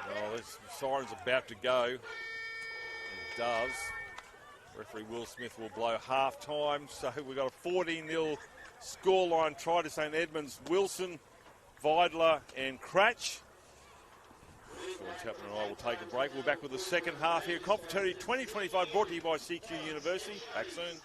Well, this siren's about to go. It does. Referee Will Smith will blow half time. So we've got a 14-0 scoreline try to St Edmonds. Wilson, Vidler and Cratch. Sean Chapman and I will take a break. We're back with the second half here. Confraternity 2025 brought to you by CQ University. Back soon.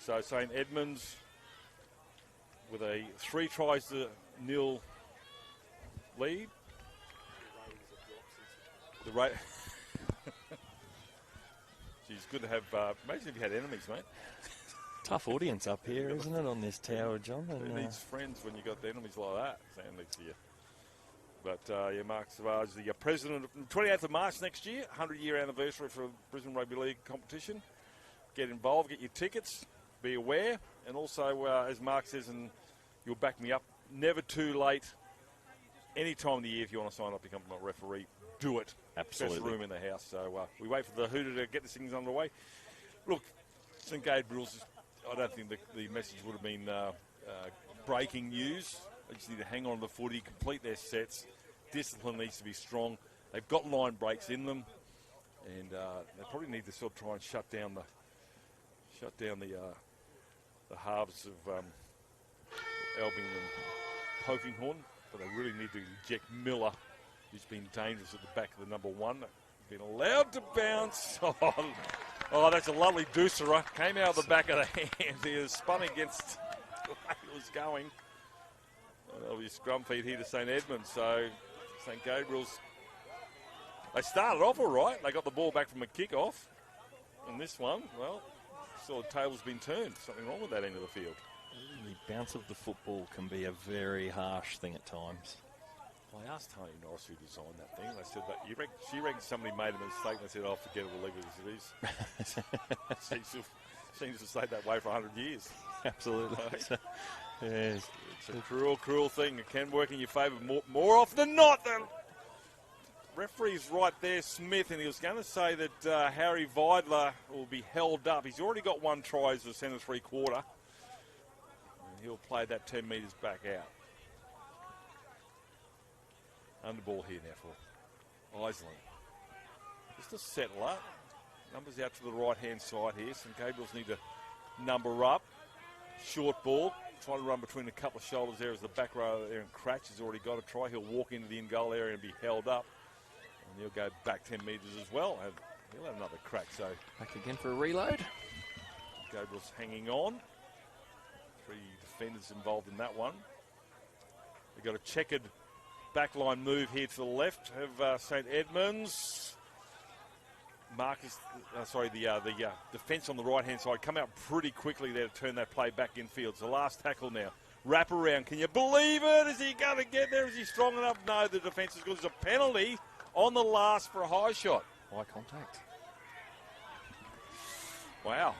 So St Edmonds with a 3-0 lead. The rate. Geez, good to have. Imagine if you had enemies, mate. Tough audience up here, isn't it, on this tower, John? Who needs friends when you got the enemies like that standing next to you? But Mark Savage, the president, 28th of March next year, 100-year anniversary for Brisbane Rugby League competition. Get involved, get your tickets, be aware, and also, as Mark says, and you'll back me up, never too late any time of the year, if you want to sign up to become a referee, do it. Absolutely. Best room in the house. So we wait for the Hooter to get this thing underway. Look, St Gabriel's, I don't think the message would have been breaking news. They just need to hang on to the footy, complete their sets. Discipline needs to be strong. They've got line breaks in them, and they probably need to sort of try and shut down the halves of Albion and Pokinghorn. But they really need to eject Miller, who's been dangerous at the back of the number one. Been allowed to bounce. Oh, that's a lovely deucerer. Came out of the back of the hand. He was spun against the way it was going. That'll be scrum feed here to St Edmonds. So St Gabriel's, they started off all right. They got the ball back from a kick-off. And this one, well, saw the table's been turned. Something wrong with that end of the field. The bounce of the football can be a very harsh thing at times. Well, I asked Tony Norris who designed that thing. They said that she reckons somebody made a mistake. They said, "Oh, forget it, we'll leave it as it is." Seems to stay that way for 100 years. Absolutely. Yes. It's a cruel, cruel thing. It can work in your favour more often than not. The referee's right there, Smith, and he was going to say that Harry Vidler will be held up. He's already got one try as the centre three-quarter. And he'll play that 10 metres back out. Underball here now for Island. Just a settler. Numbers out to the right-hand side here. St Gabriel's need to number up. Short ball. Trying to run between a couple of shoulders there as the back row there, and Cratch has already got a try. He'll walk into the in-goal area and be held up. And he'll go back 10 metres as well. And he'll have another crack. So back again for a reload. Gabriel's hanging on. 3 defenders involved in that one. They've got a checkered backline move here to the left of St Edmonds. The defence on the right-hand side come out pretty quickly there to turn that play back infield. It's the last tackle now. Wrap around. Can you believe it? Is he going to get there? Is he strong enough? No, the defence is good. There's a penalty on the last for a high shot. High contact. Wow.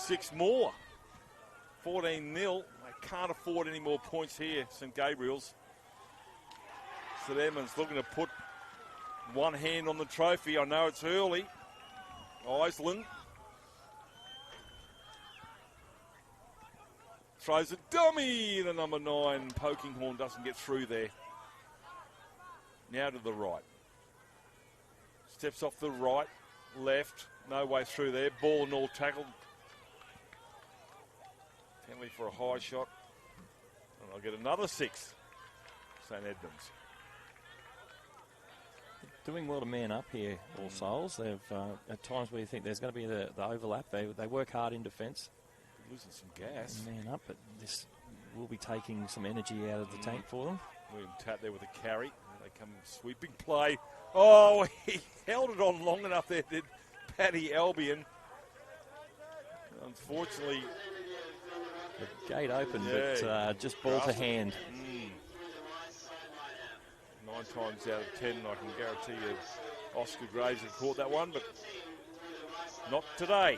6 more. 14-0. They can't afford any more points here, St Gabriel's. St Edmonds looking to put one hand on the trophy. I know it's early. Island throws a dummy. The number 9, Pokinghorn, doesn't get through there. Now to the right. Steps off the right, left. No way through there. Ball and all tackled. Penalty for a high shot. And I'll get another 6. St Edmonds. Doing well to man up here, All Souls. They've at times where you think there's going to be the overlap. They work hard in defence. Losing some gas. Man up, but this will be taking some energy out of the tank for them. William Tatt there with a carry. They come sweeping play. Oh, he held it on long enough there, did Paddy Albion. Unfortunately, the gate open, but just ball to hand. 9 times out of 10, I can guarantee you Oscar Graves had caught that one, but not today.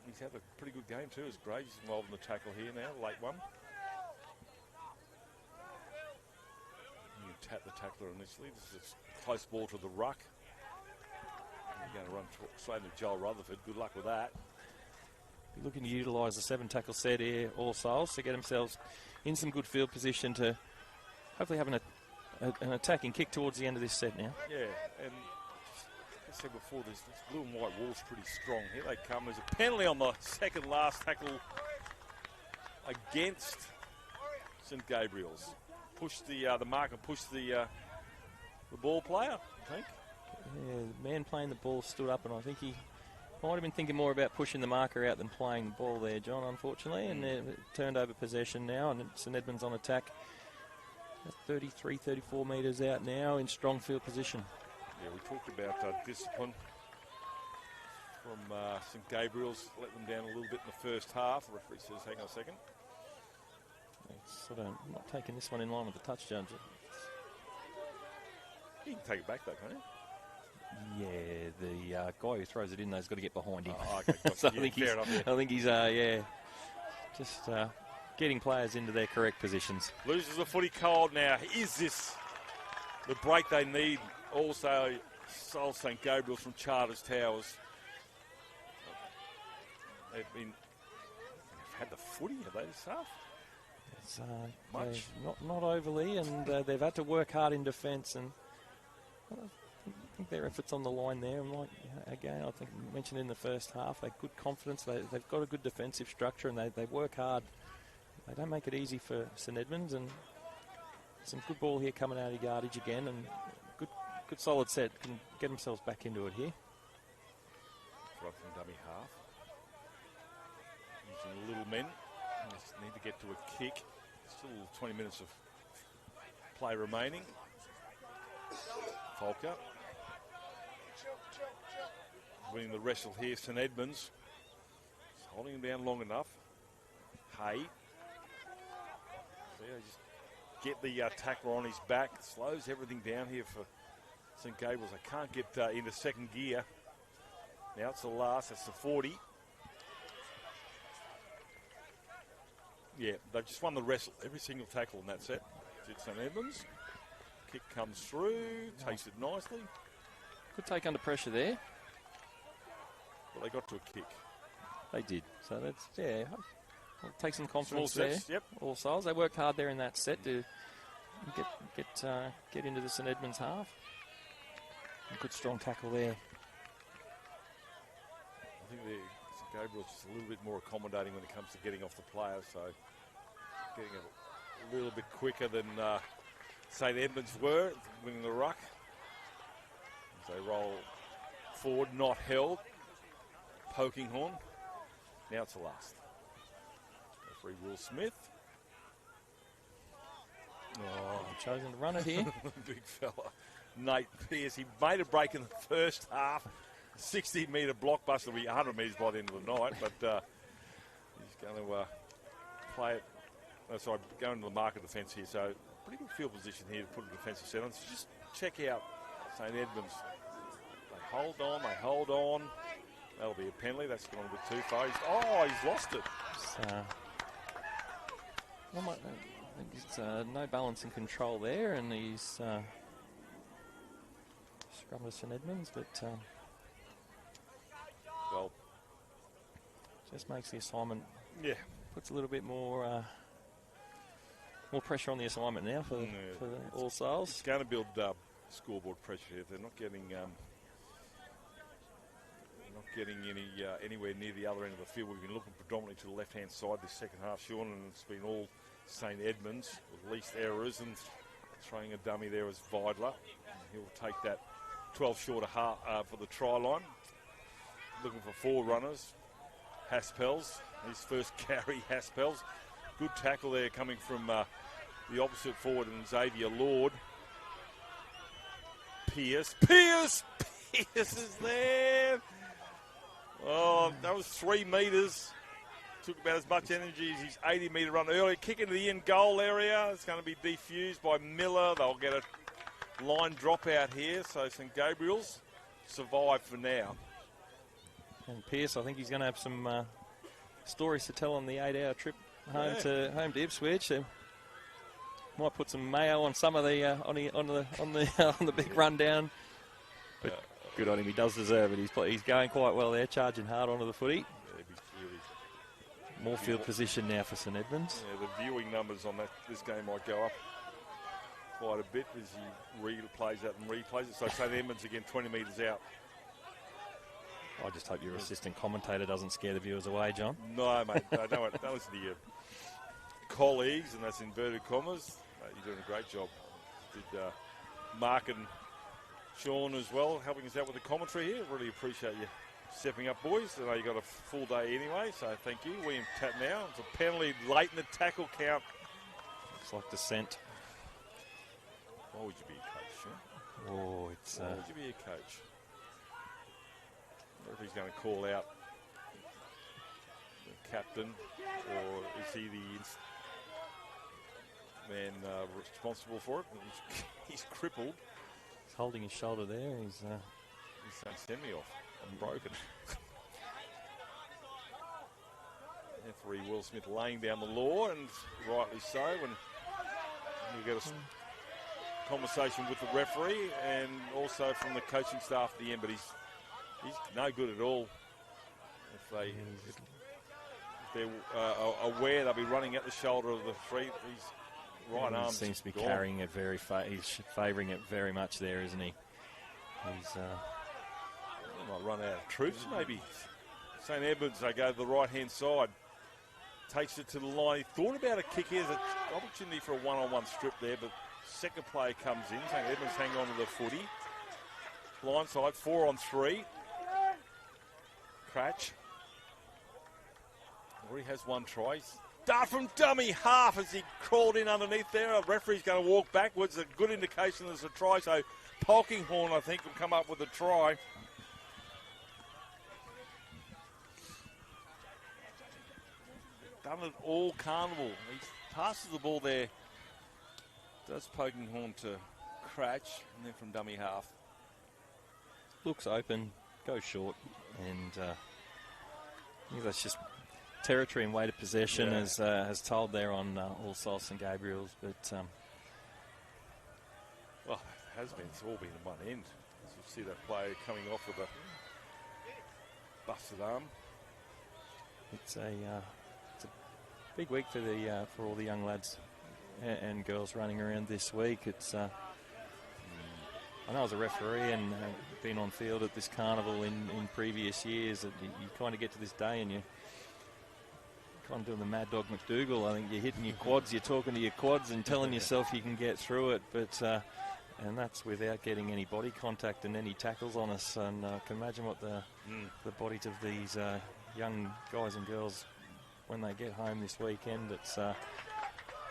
He's had a pretty good game too, as Graves is involved in the tackle here now, late one. You tap the tackler initially. This is a close ball to the ruck. You're going to run straight into Joel Rutherford. Good luck with that. Be looking to utilise the 7 tackle set here, All Souls, to get themselves in some good field position to hopefully have an attacking kick towards the end of this set now. Yeah, and as I said before, this blue and white wall's pretty strong. Here they come. There's a penalty on the second last tackle against St Gabriel's. Pushed the marker, pushed the ball player, I think. Yeah, the man playing the ball stood up, and I think he might have been thinking more about pushing the marker out than playing the ball there, John, unfortunately. And turned over possession now, and St Edmonds on attack. 33, 34 metres out now in strong field position. Yeah, we talked about discipline from St Gabriel's. Let them down a little bit in the first half. The referee says, hang on a second. Sort of not taking this one in line with the touch judge. You can take it back though, can't you? Yeah, the guy who throws it in though has got to get behind him. Oh, okay. So yeah, I think fair enough, yeah. I think he's just getting players into their correct positions. Loses the footy cold now. Is this the break they need? Also, Sol St Gabriel's from Charters Towers. They've had the footy, have they, this half? It's, Much? Not overly, and they've had to work hard in defence, and I think their efforts on the line there, and again, I think I mentioned in the first half, they've good confidence, they've got a good defensive structure, and they work hard. They don't make it easy for St Edmonds, and some good ball here coming out of yardage again, and good solid set, can get themselves back into it here. Right from dummy half. Using the little men. Just need to get to a kick. Still 20 minutes of play remaining. Folker. Winning the wrestle here, St Edmonds. Just holding him down long enough. Hay. So yeah, just get the tackler on his back. Slows everything down here for St Gabriel's. I can't get into second gear. Now it's the last. That's the 40. Yeah, they've just won the wrestle. Every single tackle in that set. It's St Edmonds. Kick comes through. Takes it nicely. Good take under pressure there. But they got to a kick. They did. So that's, yeah, I'll take some confidence Small there. sets, yep. All sides. They worked hard there in that set to get into the St Edmonds half. A good strong tackle there. I think St Gabriel's just a little bit more accommodating when it comes to getting off the players, so getting a little bit quicker than St Edmonds were, winning the ruck. As they roll forward, not held. Poking horn. Now it's the last. Referee Will Smith. Oh, chosen to run it here. Big fella. Nate Pearce. He made a break in the first half. 60-metre blockbuster will be 100 metres by the end of the night, but he's going to play it. Go into the marker defence here. So pretty good field position here to put a defensive set on. So just check out St Edmonds. They hold on. That'll be a penalty. That's gone a bit too far. He's lost it. I think it's no balance and control there, and he's scrum to St Edmonds, but Well, just makes the assignment. Yeah. Puts a little bit more pressure on the assignment now for all sales. It's going to build scoreboard pressure here. They're not getting anywhere near the other end of the field. We've been looking predominantly to the left-hand side this second half, Sean, and it's been all St Edmonds with least errors, and throwing a dummy there as Vidler. He'll take that 12 short of half for the try line. Looking for four runners. Haspels, his first carry, Haspels. Good tackle there coming from the opposite forward, and Xavier Lord. Pearce is there. Oh, that was 3 metres. Took about as much energy as his 80-metre run earlier. Kick into the in-goal area. It's going to be defused by Miller. They'll get a line drop out here. So St Gabriel's survive for now. And Pearce, I think he's going to have some stories to tell on the 8-hour trip home to Ipswich. So might put some mayo on some of the on the big rundown. But good on him. He does deserve it. He's going quite well there, charging hard onto the footy. More field position now for St Edmonds. Yeah, the viewing numbers on this game might go up quite a bit as he replays that and replays it. So St Edmonds again 20 metres out. I just hope your assistant commentator doesn't scare the viewers away, John. No, mate. That was the colleagues, and that's inverted commas. Mate, you're doing a great job. Did Mark and Sean as well, helping us out with the commentary here. Really appreciate you stepping up, boys. I know you got a full day anyway, so thank you. William tap now. It's a penalty late in the tackle count. Looks like dissent. Why would you be a coach, Sean? Oh, it's... Why would you be a coach? I wonder if he's going to call out the captain, or is he the man responsible for it? He's crippled. He's holding his shoulder there. He's saying, send me off. I'm broken. Referee Will Will Smith laying down the law, and rightly so. And you get a conversation with the referee and also from the coaching staff at the end, but he's no good at all. If they're aware, they'll be running at the shoulder of the free. His right arm seems to be gone. carrying it he's favouring it very much there, isn't he? He's They might run out of troops, maybe. St Edmonds, they go to the right-hand side. Takes it to the line. He thought about a kick here. There's an opportunity for a one-on-one strip there, but second player comes in. St Edmonds hang on to the footy. Blindside, 4-on-3. Cratch. Already has one try. Dart from dummy half as he crawled in underneath there. A referee's going to walk backwards. A good indication there's a try. So Polkinghorne, I think, will come up with a try. Done it all carnival. He passes the ball there. Does Polkinghorne to Cratch, and then from dummy half. looks open, goes short, and I think that's just territory and weight of possession, as told there on All Souls St Gabriel's. But well, it has been. It's all been in one end. As you see that player coming off with a busted arm. it's a big week for all the young lads and girls running around this week. It's I know as a referee and been on field at this carnival in previous years, that you kind of get to this day and you kind of doing the Mad Dog McDougall. I think you're hitting your quads, you're talking to your quads and telling yourself you can get through it, but and that's without getting any body contact and any tackles on us. And I can imagine what the bodies of these young guys and girls, when they get home this weekend, it's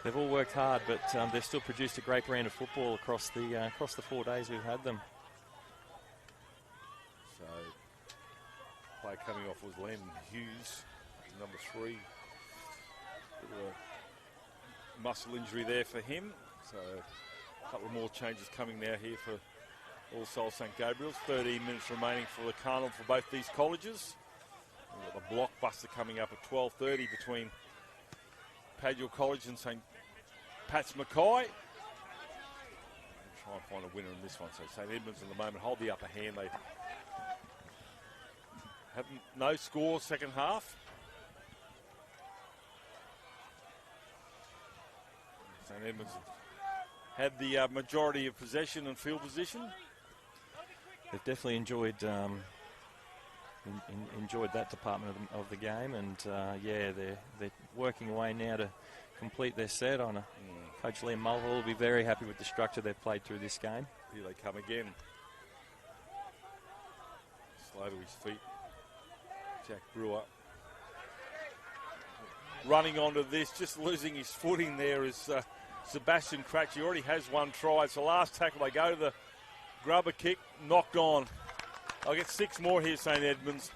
they've all worked hard, but they've still produced a great brand of football across the 4 days we've had them. So, play coming off was Landon Hughes, number 3. Bit of a muscle injury there for him. So, a couple of more changes coming now here for All Souls St Gabriel's. 13 minutes remaining for the carnival for both these colleges. We've got the blockbuster coming up at 12:30 between Padua College and St Pat's Mackay. We'll try and find a winner in this one. So St Edmonds at the moment hold the upper hand. They have no score second half. St Edmonds had the majority of possession and field position. They've definitely enjoyed that department of the game, and they're working away now to complete their set. On Coach Liam Mulhall will be very happy with the structure they've played through this game. Here they come again. Slow to his feet. Jack Brewer. Running onto this, just losing his footing there is Sebastian Cratch. He already has one try. It's the last tackle. They go to the grubber kick, knocked on. I'll get 6 more here, St Edmonds.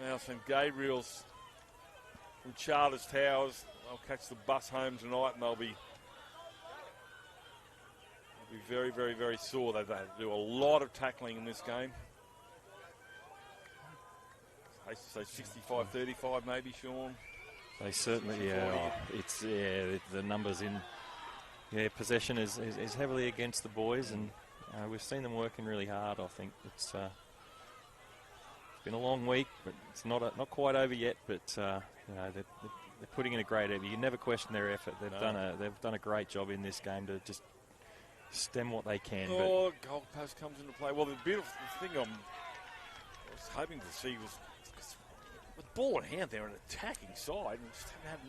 Now St Gabriel's from Charters Towers. They'll catch the bus home tonight, and they'll be very, very, very sore. They've had to do a lot of tackling in this game. I used to say 65-35 maybe, Sean. They certainly, the numbers in possession is heavily against the boys, and we've seen them working really hard. I think it's been a long week, but it's not quite over yet. But they're putting in a great effort. You can never question their effort. They've done a great job in this game to just stem what they can. Oh, goal post comes into play. Well, the beautiful thing I was hoping to see was with ball in hand, they're an attacking side, and just haven't had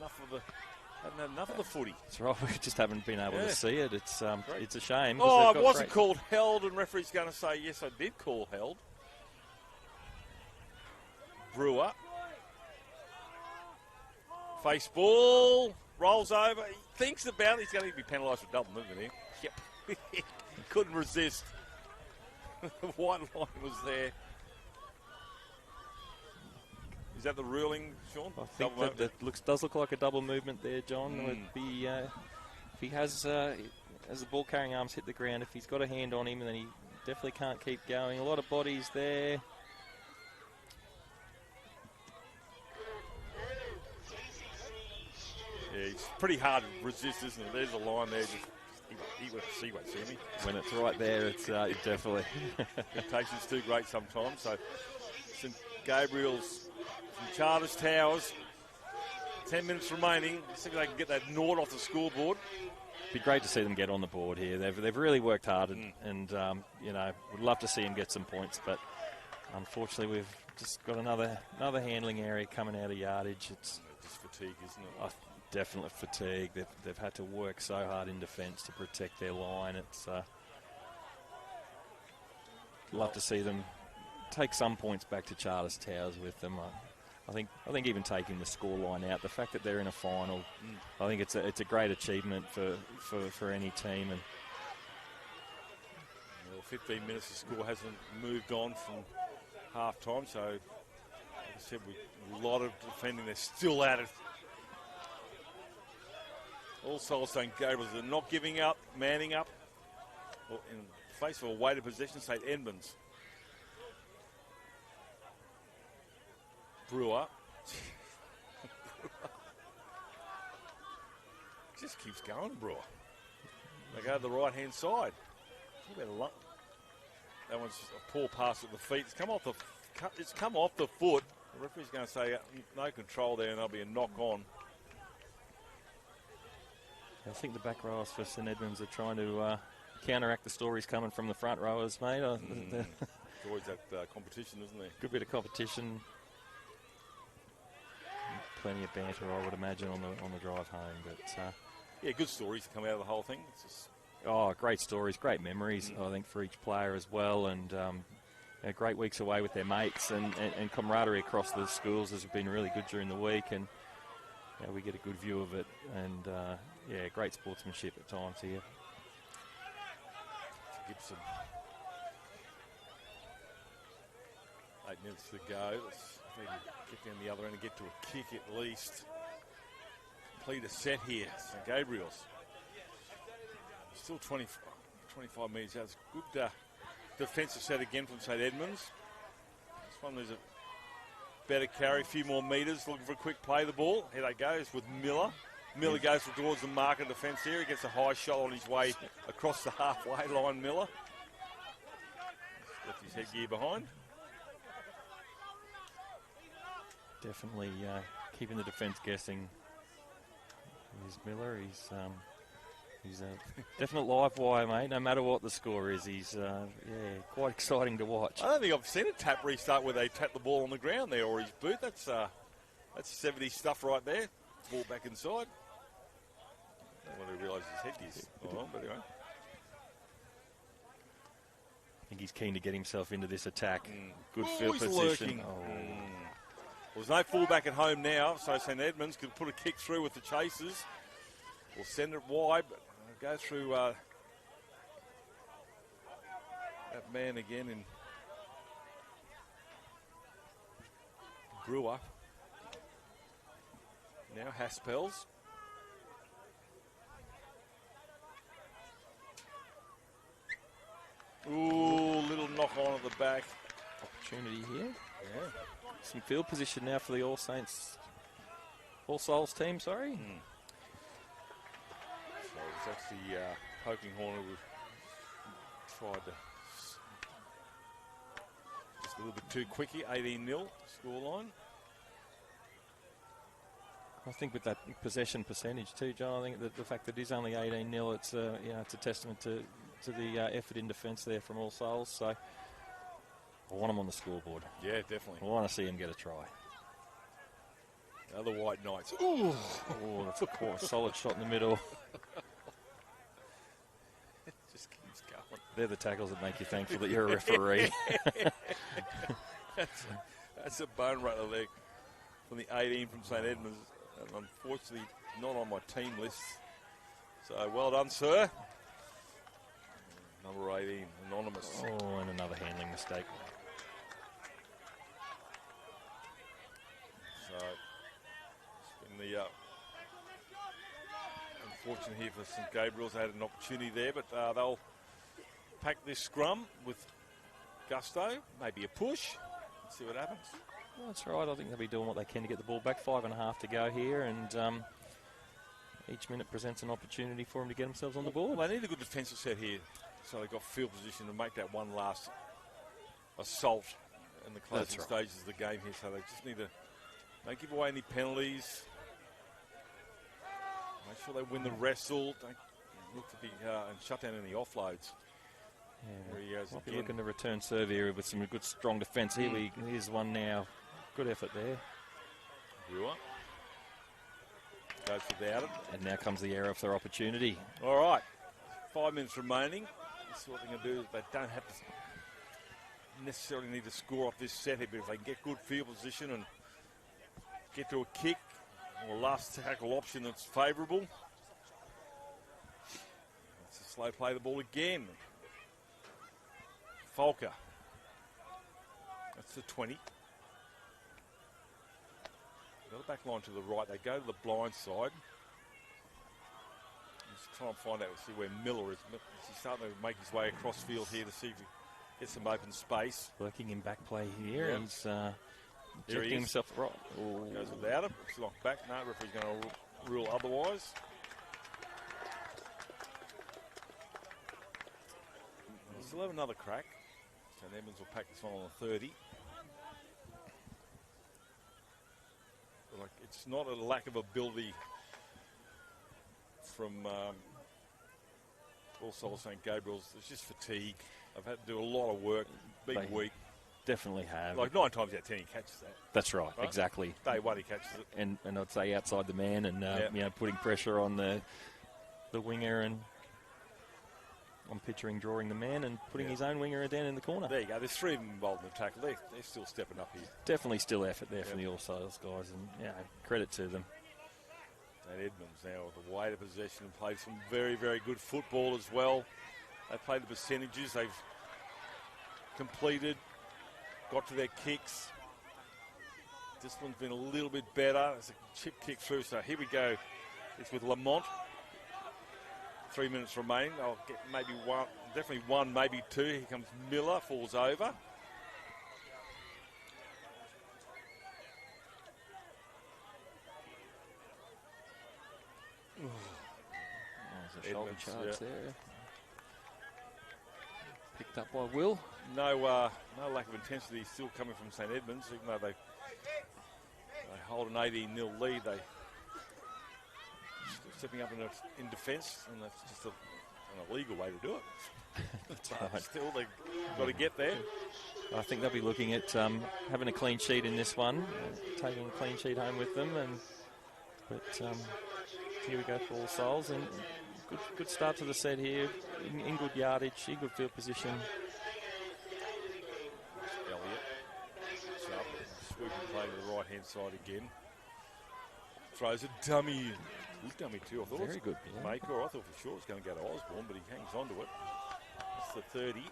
enough of the footy. That's right. We just haven't been able to see it. It's a shame. Oh, it wasn't called held, and referee's going to say, yes, I did call held. Brewer. Face ball. Rolls over. He thinks about it. He's going to be penalised for double movement here. Yep. He couldn't resist. The white line was there. Is that the ruling, Sean? I think that does look like a double movement there, John. Would be if he has as the ball carrying arms hit the ground, if he's got a hand on him, then he definitely can't keep going. A lot of bodies there. pretty hard to resist, isn't it? There's a line there. Just he won't see me. When it's right there, it's definitely. Temptation's too great sometimes. So St Gabriel's from Charters Towers. 10 minutes remaining. See if they can get that naught off the scoreboard. Be great to see them get on the board here. They've really worked hard, and would love to see them get some points, but unfortunately we've just got another handling area coming out of yardage. It's just fatigue, isn't it? Definitely fatigue. They've had to work so hard in defence to protect their line. It's love to see them take some points back to Charters Towers with them. I think even taking the scoreline out, the fact that they're in a final, I think it's a great achievement for any team. And 15 minutes, the score hasn't moved on from half time. So, like I said, a lot of defending. They're still at it. All Souls St Gabriel's are not giving up, manning up. Well, in face of a weighted possession, St Edmonds. Brewer. Just keeps going, Brewer. They go to the right-hand side. That one's just a poor pass at the feet. It's come off the foot. The referee's going to say no control there, and there'll be a knock on. I think the back rowers for St Edmonds are trying to counteract the stories coming from the front rowers, mate. There's always that competition, isn't there? Good bit of competition. Plenty of banter, I would imagine, on the drive home. But good stories to come out of the whole thing. It's just great stories, great memories, I think, for each player as well, and great weeks away with their mates, and camaraderie across the schools has been really good during the week, and we get a good view of it, and great sportsmanship at times here. Gibson. 8 minutes to go. Let's maybe get down the other end and get to a kick at least. Complete a set here, St Gabriel's. Still 25 metres out. It's good defensive set again from St Edmonds. This one there's a better carry, a few more metres, looking for a quick play of the ball. Here they go, it's with Miller. Miller goes towards the marker defence here. He gets a high shot on his way across the halfway line, Miller. Left his headgear behind. Definitely keeping the defence guessing. Here's Miller. He's a definite live wire, mate. No matter what the score is, he's quite exciting to watch. I don't think I've seen a tap restart where they tap the ball on the ground there or his boot. That's 70s stuff right there. Ball back inside. I don't want to realise his headgear's not on, but anyway. I think he's keen to get himself into this attack. Good field he's position. Well, there's no fullback at home now, so St Edmonds could put a kick through with the chasers. We'll send it wide, but go through that man again in Brewer. Now Haspels. Ooh, little knock on at the back. Opportunity here. Yeah. Some field position now for the All Souls team, sorry. So it was actually Poking Horner who tried to just a little bit too quickly. 18-0 scoreline. I think with that possession percentage too, John, I think that the fact that it is only 18-0, it's a testament to the effort in defence there from All Souls. So I want them on the scoreboard. Yeah, definitely. I want to see them get a try. Other White Knights. Ooh, that's a solid shot in the middle. It just keeps going. They're the tackles that make you thankful that you're a referee. That's a bone rattler there from the 18 from St Edmonds. And unfortunately, not on my team list. So well done, sir. Number 18, anonymous. Oh, and another handling mistake. So it's been the unfortunate here for St Gabriel's. They had an opportunity there, but they'll pack this scrum with gusto, maybe a push. Let's see what happens. Well, that's right. I think they'll be doing what they can to get the ball back. 5.5 to go here, and each minute presents an opportunity for them to get themselves on the board. Well, they need a good defensive set here, so they've got field position to make that one last assault in the closing stages of the game here. So they just need to don't give away any penalties. Make sure they win the wrestle. Don't look to be and shut down any offloads. Yeah, There he goes might be again. looking to return serve here with some good strong defence. Here's one now. Good effort there. Brewer goes without it. And now comes the error of their opportunity. All right, 5 minutes remaining. This is what they're going to do. Is they don't have to necessarily need to score off this set here, but if they can get good field position and get to a kick or last tackle option that's favourable. It's a slow play the ball again. Folker. That's the 20. Got the back line to the right. They go to the blind side. Just try and find out, see where Miller is. He's starting to make his way across field here to see if he gets some open space. Working in back play here. Yeah. He's There he checking is. himself right. Goes without it. It's knocked back. No, referee's going to rule otherwise. We'll still have another crack. St Edmonds will pack this one on the 30. But like, it's not a lack of ability from All Souls St Gabriel's. It's just fatigue. I've had to do a lot of work. Big week. Definitely have. Like 9 times out of 10 he catches that. That's right, exactly. Day one he catches it. And I'd say outside the man and putting pressure on the winger and on picturing drawing the man and putting his own winger down in the corner. There you go. There's 3 of them involved in the tackle. They're still stepping up here. Definitely still effort there from the All Souls guys, and credit to them. St Edmonds now with the weight of possession and played some very, very good football as well. They played the percentages. They've completed, got to their kicks. This one's been a little bit better. It's a chip kick through, so here we go. It's with Lamont. 3 minutes remaining. I'll get maybe one, definitely one, maybe two. Here comes Miller, falls over. There's a shoulder Edmonds, charge there. Picked up by Will. No lack of intensity still coming from St Edmonds, even though they hold an 18-0 lead. They still stepping up in defence, and that's just an illegal way to do it. That's But right. still, they've got to get there. I think they'll be looking at having a clean sheet in this one, taking a clean sheet home with them. But here we go for All Souls, and good start to the set here, in good yardage, in good field position. Elliott. Sharp. Sweeping play to the right-hand side again. Throws a dummy. Good dummy too. I thought Very it was good, yeah. Maker. I thought for sure it was going to go to Osborne, but he hangs on to it. That's the 30.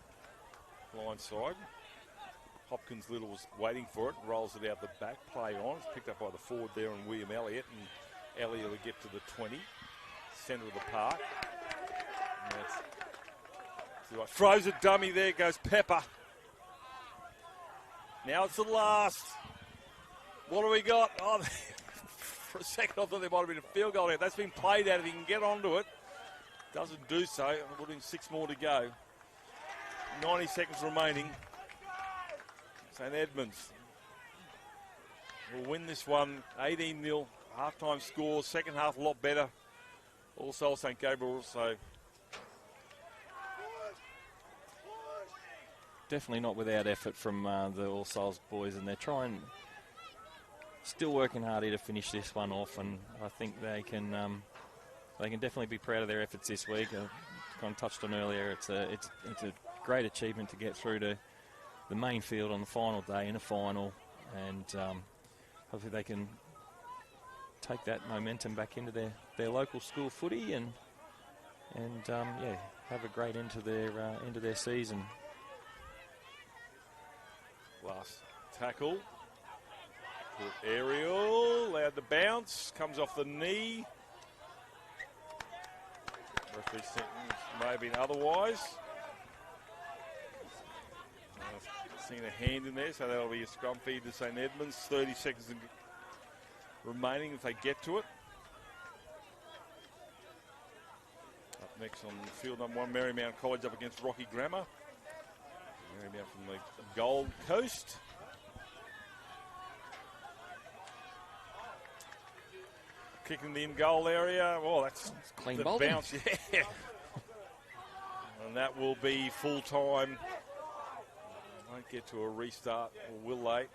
Line side. Hopkins Little was waiting for it. Rolls it out the back. Play on. It's picked up by the forward there and William Elliott. And Elliott will get to the 20. Centre of the park. And that's throws a dummy there. Goes Pepper. Now it's the last. What do we got? Oh, for a second I thought there might have been a field goal there. That's been played out if he can get onto it. Doesn't do so. We're putting 6 more to go. 90 seconds remaining. St Edmonds will win this one 18-0. Half-time score. Second half a lot better. Also St Gabriel also. Definitely not without effort from the All Souls boys, and they're still working hard here to finish this one off, and I think they can definitely be proud of their efforts this week. Kind of touched on earlier, it's a great achievement to get through to the main field on the final day in a final, and hopefully they can take that momentum back into their local school footy and have a great end to their season. Last tackle. Good aerial, allowed to bounce, comes off the knee. Referee sentence may have been otherwise. Seeing a hand in there, so that'll be a scrum feed to St Edmonds. 30 seconds remaining if they get to it. next on field number 1, Marymount College up against Rocky Grammar. Marymount from the Gold Coast. Kicking the in-goal area. Oh, that's clean the bowling. bounce, yeah. And that will be full-time. Won't get to a restart, or will they?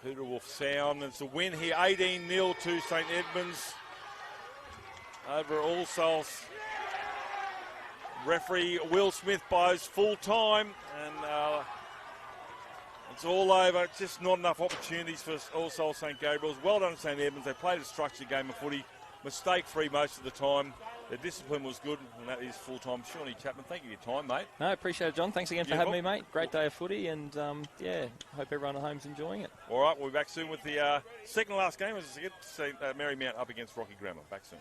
Hooter will sound. It's a win here, 18-0 to St Edmonds over All Souls. Referee Will Smith buys full-time, and it's all over. Just not enough opportunities for All Souls St Gabriel's. Well done to St Edmonds. They played a structured game of footy, mistake-free most of the time. The discipline was good, and that is full-time. Shawnee Chapman, thank you for your time, mate. No, appreciate it, John. Thanks again for having me, mate. Great day of footy, and yeah, hope everyone at home's enjoying it. All right, we'll be back soon with the second last game as I get to see Marymount up against Rocky Grammar. Back soon.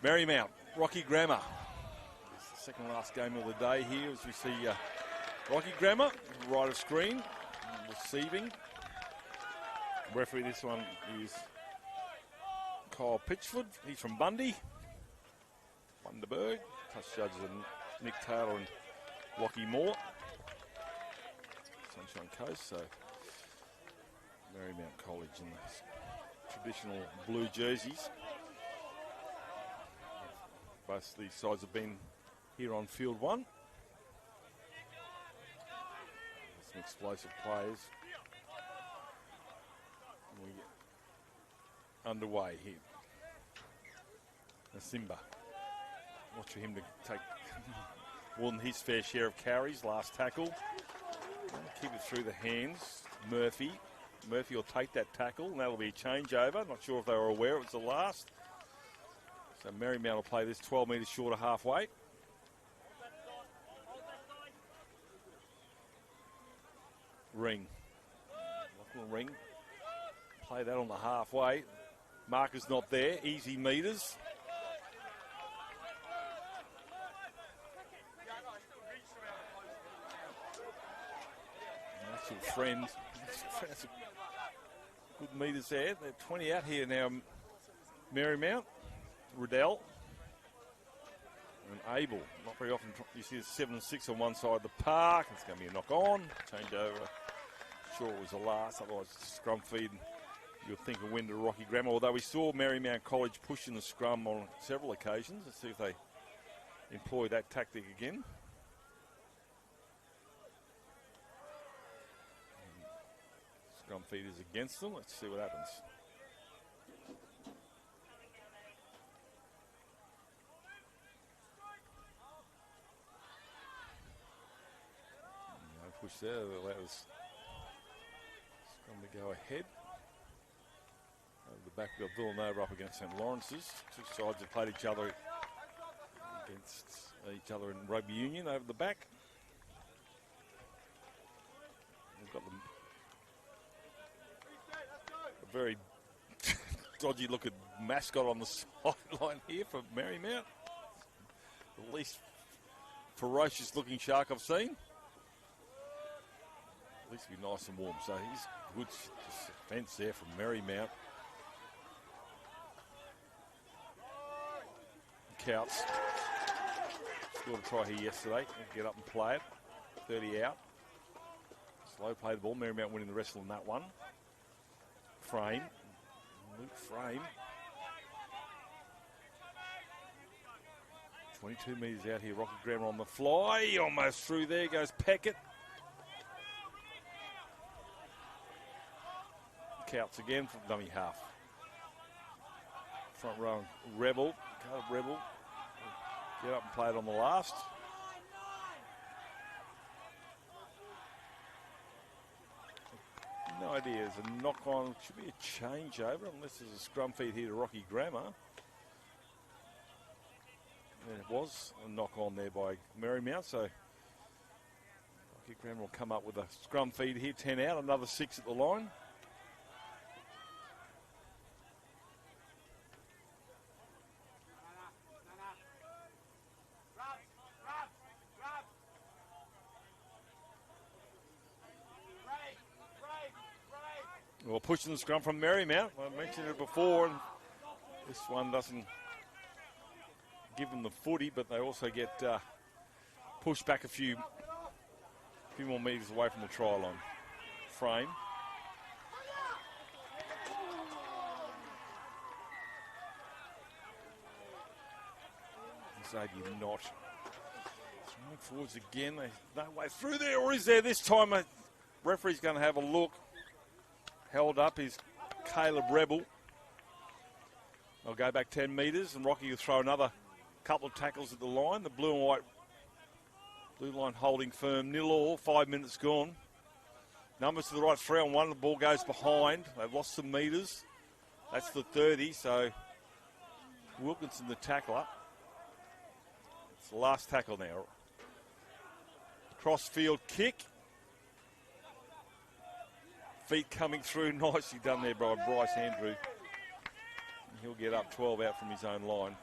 Marymount, Rocky Grammar. It's the second last game of the day here as we see Rocky Grammar, right of screen, receiving. Referee this one is Kyle Pitchford. He's from Bundy. Bundaberg. Touch judges are Nick Taylor and Lockie Moore. Sunshine Coast, so Marymount College in the traditional blue jerseys. Both these sides have been here on field one. Some explosive players. We get underway here. Simba. Watch for him to take more than his fair share of carries. Last tackle. Keep it through the hands. Murphy. Murphy will take that tackle, and that'll be a changeover. Not sure if they were aware it was the last. So Marymount will play this 12 metres short of halfway. Ring. Ring. Play that on the halfway. Marker's not there. Easy metres. That's your friend. That's good metres there. They're 20 out here now. Marymount, Riddell, and Abel. Not very often you see 7-6 on one side of the park. It's going to be a knock on. Change over. Sure it was the last. Otherwise, scrum feed. You'll think a win to Rocky Grammar. Although we saw Marymount College pushing the scrum on several occasions. Let's see if they employ that tactic again. Scrum feed is against them. Let's see what happens. No push there. That allows scrum to go ahead. Over the back, we've got Villanova up against St Lawrence's. Two sides have played each other in rugby union over the back. We've got them. A very dodgy looking mascot on the sideline here for Marymount. The least ferocious looking shark I've seen. At least be nice and warm. So he's good defence there from Marymount. Counts. Scored a try here yesterday. Get up and play it. 30 out. Slow play the ball. Marymount winning the wrestle on that one. Frame. Luke Frame. 22 metres out here. Rocky Grammar on the fly. Almost through there goes Peckett. Counts again from dummy half. Front row Rebel. Caleb Rebel. Get up and play it on the last. No idea. There's a knock on. Should be a changeover unless there's a scrum feed here to Rocky Grammar. And it was a knock on there by Marymount. So Rocky Grammar will come up with a scrum feed here. 10 out. Another 6 at the line. Well, pushing the scrum from Marymount. I mentioned it before, and this one doesn't give them the footy, but they also get pushed back a few more metres away from the try line. Frame. Xavier not. Throwing forwards again. No way through there, or is there this time? A referee's going to have a look. Held up is Caleb Rebel. They'll go back 10 metres, and Rocky will throw another couple of tackles at the line. The blue and white, blue line holding firm, 0-0, 5 minutes gone. Numbers to the right, 3-on-1, the ball goes behind. They've lost some metres. That's the 30, so Wilkinson the tackler. It's the last tackle now. Cross-field kick. Feet coming through, nicely done there by Bryce Andrew. He'll get up 12 out from his own line.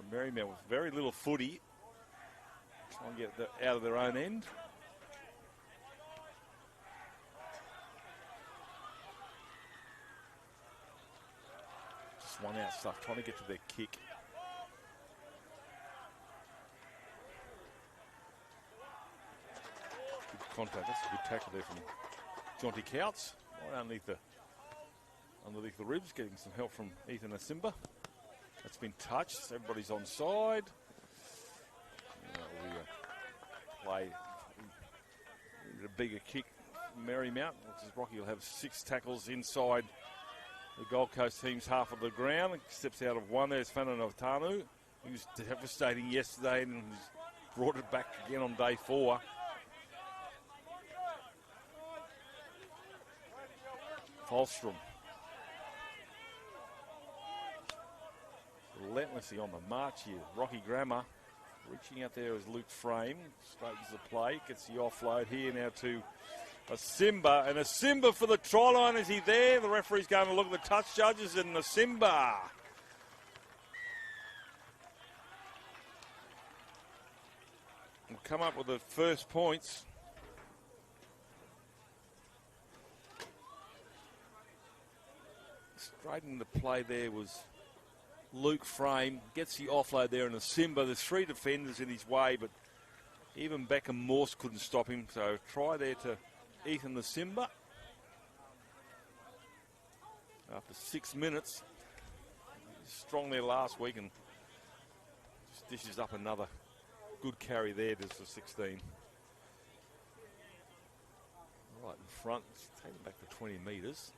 So Marymount with very little footy. Try and get out of their own end. Just one out stuff, trying to get to their kick. Good contact. That's a good tackle there from Jonty Couts. Right underneath the ribs, getting some help from Ethan Asimba. That's been touched. Everybody's on side. Play a bigger kick from Marymount. Rocky will have 6 tackles inside the Gold Coast team's half of the ground. Steps out of one. There's Whananotanu. He was devastating yesterday and he's brought it back again on day 4. Holstrom. Relentlessly on the march here. Rocky Grammar reaching out there as Luke Frame. Straightens the play. Gets the offload here now to Asimba. And Asimba for the try line. Is he there? The referee's going to look at the touch judges and Asimba. Will come up with the first points. Straight in the play there was Luke Frame. Gets the offload there and Asimba. There's 3 defenders in his way, but even Beckham Morse couldn't stop him. So try there to Ethan Asimba. After 6 minutes. Strong there last week and just dishes up another good carry there to the 16. Right in front. Take him back to 20 metres.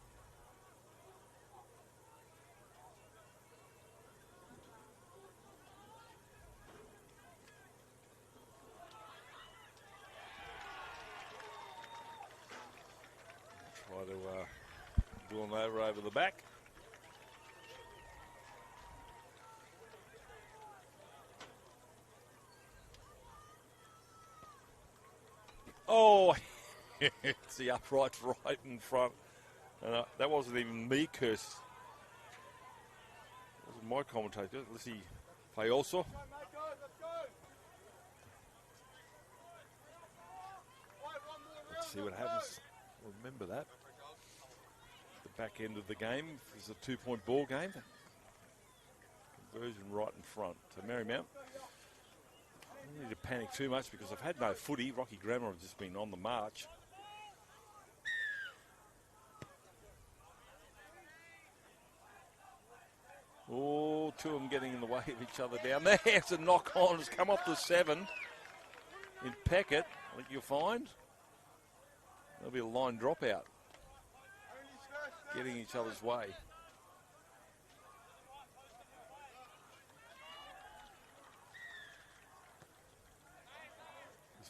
Try to do him over the back. Oh, it's the upright right in front. And that wasn't even me, Curse. It wasn't my commentator. Let's see, Fayoso. Let's see what happens. Remember that. The back end of the game is a 2-point ball game. Conversion right in front. So Marymount. I don't need to panic too much because I've had no footy. Rocky Grammar have just been on the march. Oh, 2 of them getting in the way of each other down there. It's a knock on. It's come off the 7 in Peckett. I think you'll find. There'll be a line dropout. Getting each other's way.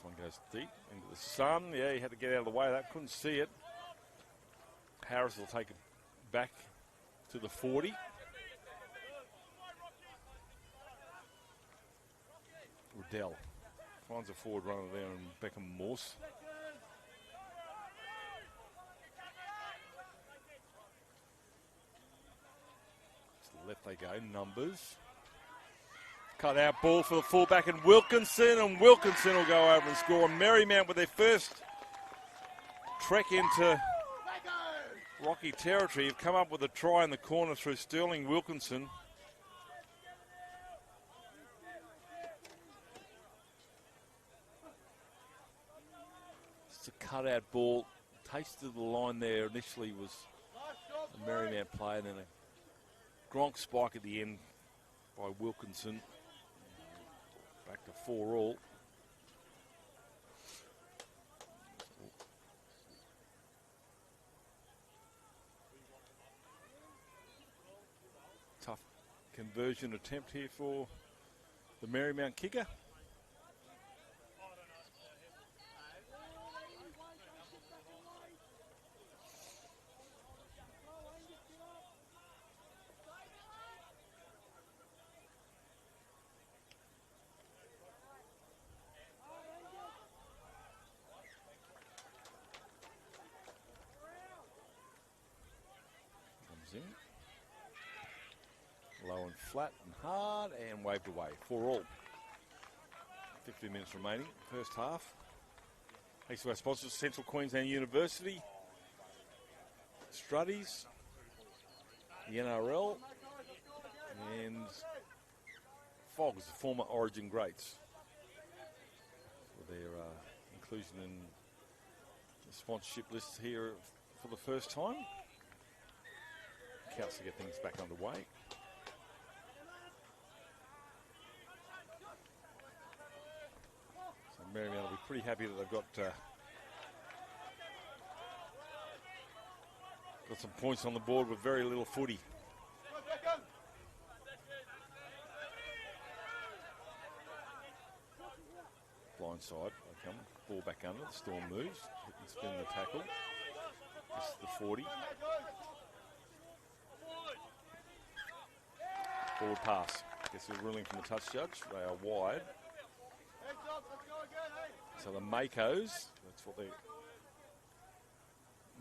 One goes deep into the sun. Yeah, he had to get out of the way of that. Couldn't see it. Harris will take it back to the 40. Riddell finds a forward runner there and Beckham Morse. To the left they go, numbers. Cut out ball for the fullback and Wilkinson will go over and score. Marymount with their first trek into Rocky territory have come up with a try in the corner through Sterling Wilkinson. It's a cut out ball. Tasted the line there initially was a Marymount player and then a Gronk spike at the end by Wilkinson. Back to 4-all. Tough conversion attempt here for the Marymount kicker. In. Low and flat and hard and waved away. 4-all. 15 minutes remaining, first half. Thanks to our sponsors, Central Queensland University, Struddies, the NRL, and Fogs, the former Origin greats, for their inclusion in the sponsorship list here for the first time. Counts to get things back underway. So Marymount will be pretty happy that they've got some points on the board with very little footy. Blindside, they come. Ball back under, the Storm moves. Hit and spin the tackle. This is the 40. Forward pass. Gets a ruling from the touch judge. They are wide. So the Makos, that's what their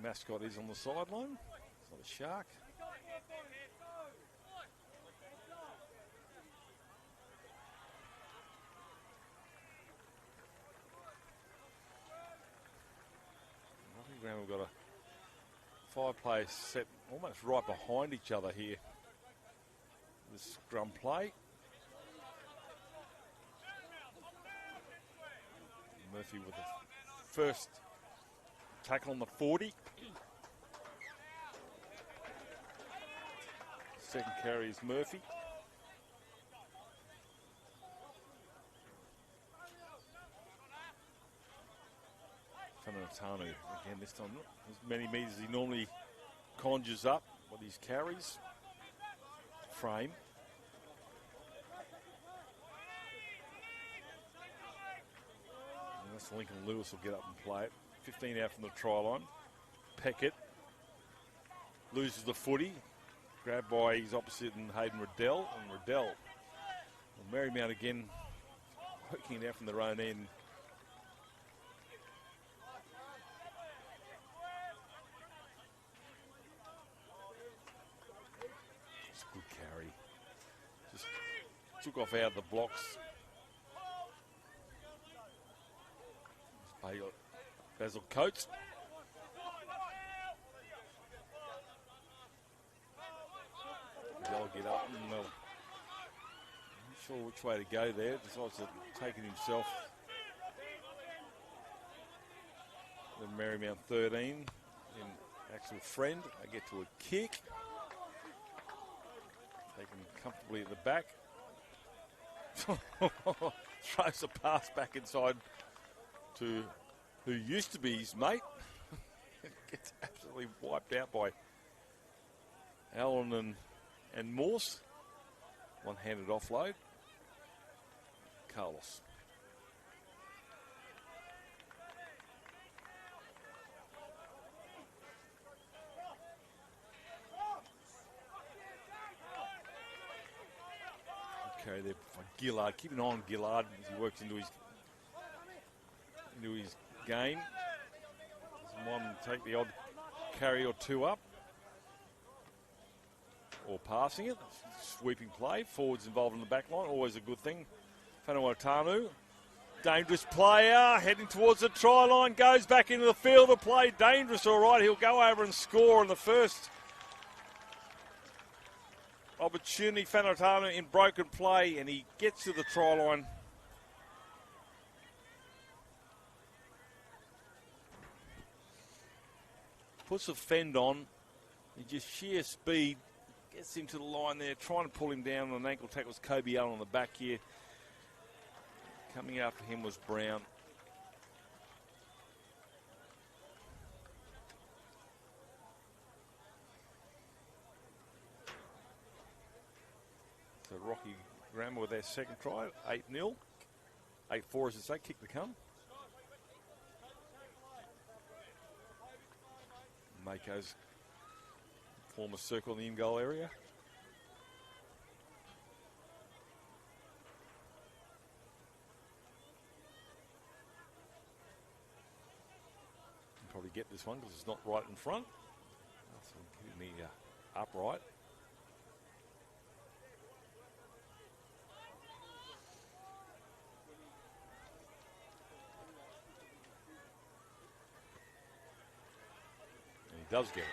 mascot is on the sideline. It's not a shark. We've got a 5-player set almost right behind each other here. The scrum play. Murphy with the first tackle on the 40. Second carry is Murphy. Fanatanu again this time, not as many metres as he normally conjures up with his carries. Frame. And that's Lincoln Lewis will get up and play it. 15 out from the try line. Peckett loses the footy. Grabbed by his opposite and Hayden Riddell. And Riddell, well, Marymount again working it out from their own end. Good carry. Just took off out of the blocks. Basil Coates. They'll get up and not sure which way to go there. Decides to take it himself. Then Marymount 13 in actual friend. They get to a kick. Taken comfortably at the back. Throws a pass back inside to who used to be his mate. Gets absolutely wiped out by Allen and Morse. One-handed offload. Carlos. Okay, there for Gillard. Keep an eye on Gillard as he works into his game. Doesn't want him to take the odd carry or two up. Or passing it. Sweeping play. Forwards involved in the back line. Always a good thing. Fanatanu. Dangerous player. Heading towards the try line. Goes back into the field of play. Dangerous, all right. He'll go over and score in the first opportunity. Fanatanu in broken play. And he gets to the try line. Puts a fend on. And just sheer speed. Gets him to the line there, trying to pull him down on an ankle tackle. Was Kobe Allen on the back here. Coming after him was Brown. So Rocky Grammar with their second try, 8-0. 8-4 as I say, kick to come. Mako's form a circle in the in-goal area. Can probably get this one because it's not right in front. So getting the upright. does get it.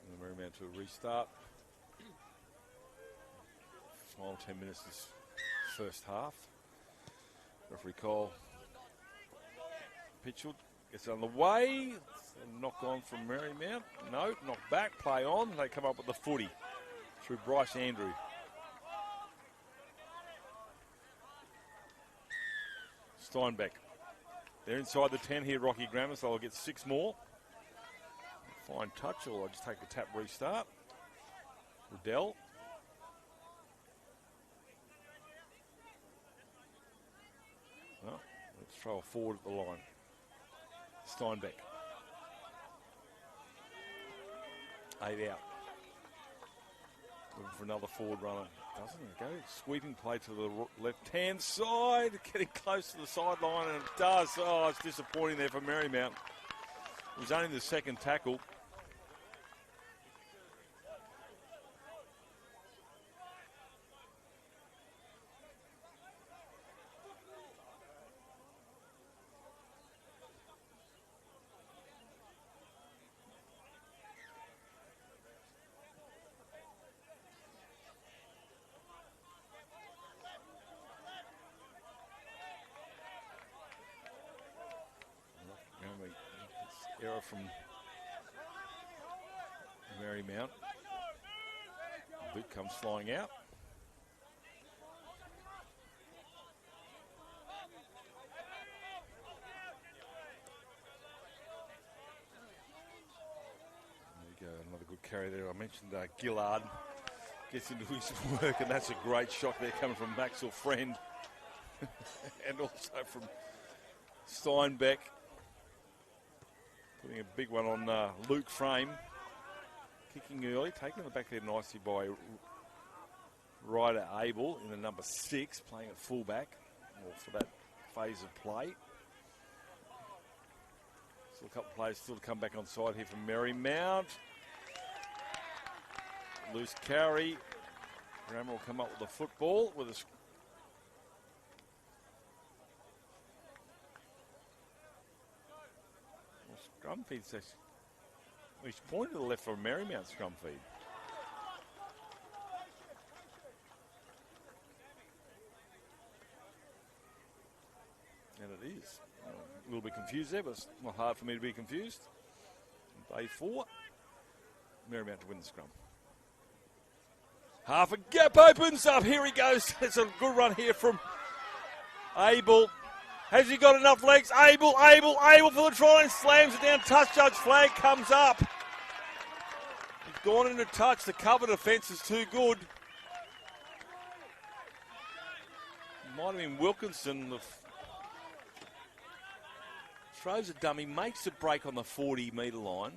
And the Marymount to a restart. Final 10 minutes is first half. Referee Cole Pitchell gets on the way. Knock on from Marymount. No, knock back, play on. They come up with the footy through Bryce Andrew. Steinbeck. They're inside the 10 here, Rocky Grammar, so they'll get 6 more. Fine touch, or I'll just take the tap restart. Riddell. Well, let's throw a forward at the line. Steinbeck. 8 out. Looking for another forward runner. Doesn't it go? Sweeping play to the left-hand side. Getting close to the sideline, and it does. Oh, it's disappointing there for Marymount. It was only the second tackle. Error from Marymount. Boot comes flying out. There we go, another good carry there. I mentioned Gillard gets into his work, and that's a great shot there coming from Maxwell Friend and also from Steinbeck. Putting a big one on Luke Frame. Kicking early, taking the back there nicely by Ryder Abel in the number 6, playing at fullback for that phase of play. Still a couple of players still to come back on side here from Marymount. Loose carry. Grammar will come up with the football with a scrum feed session. He's pointed to the left for Marymount scrum feed. And it is. A little bit confused there, but it's not hard for me to be confused. Bay 4. Marymount to win the scrum. Half a gap opens up. Here he goes. It's a good run here from Abel. Has he got enough legs? Abel for the try and slams it down. Touch judge flag comes up. He's gone into touch. The cover defence is too good. Might have been Wilkinson. Throws a dummy, makes a break on the 40-metre line.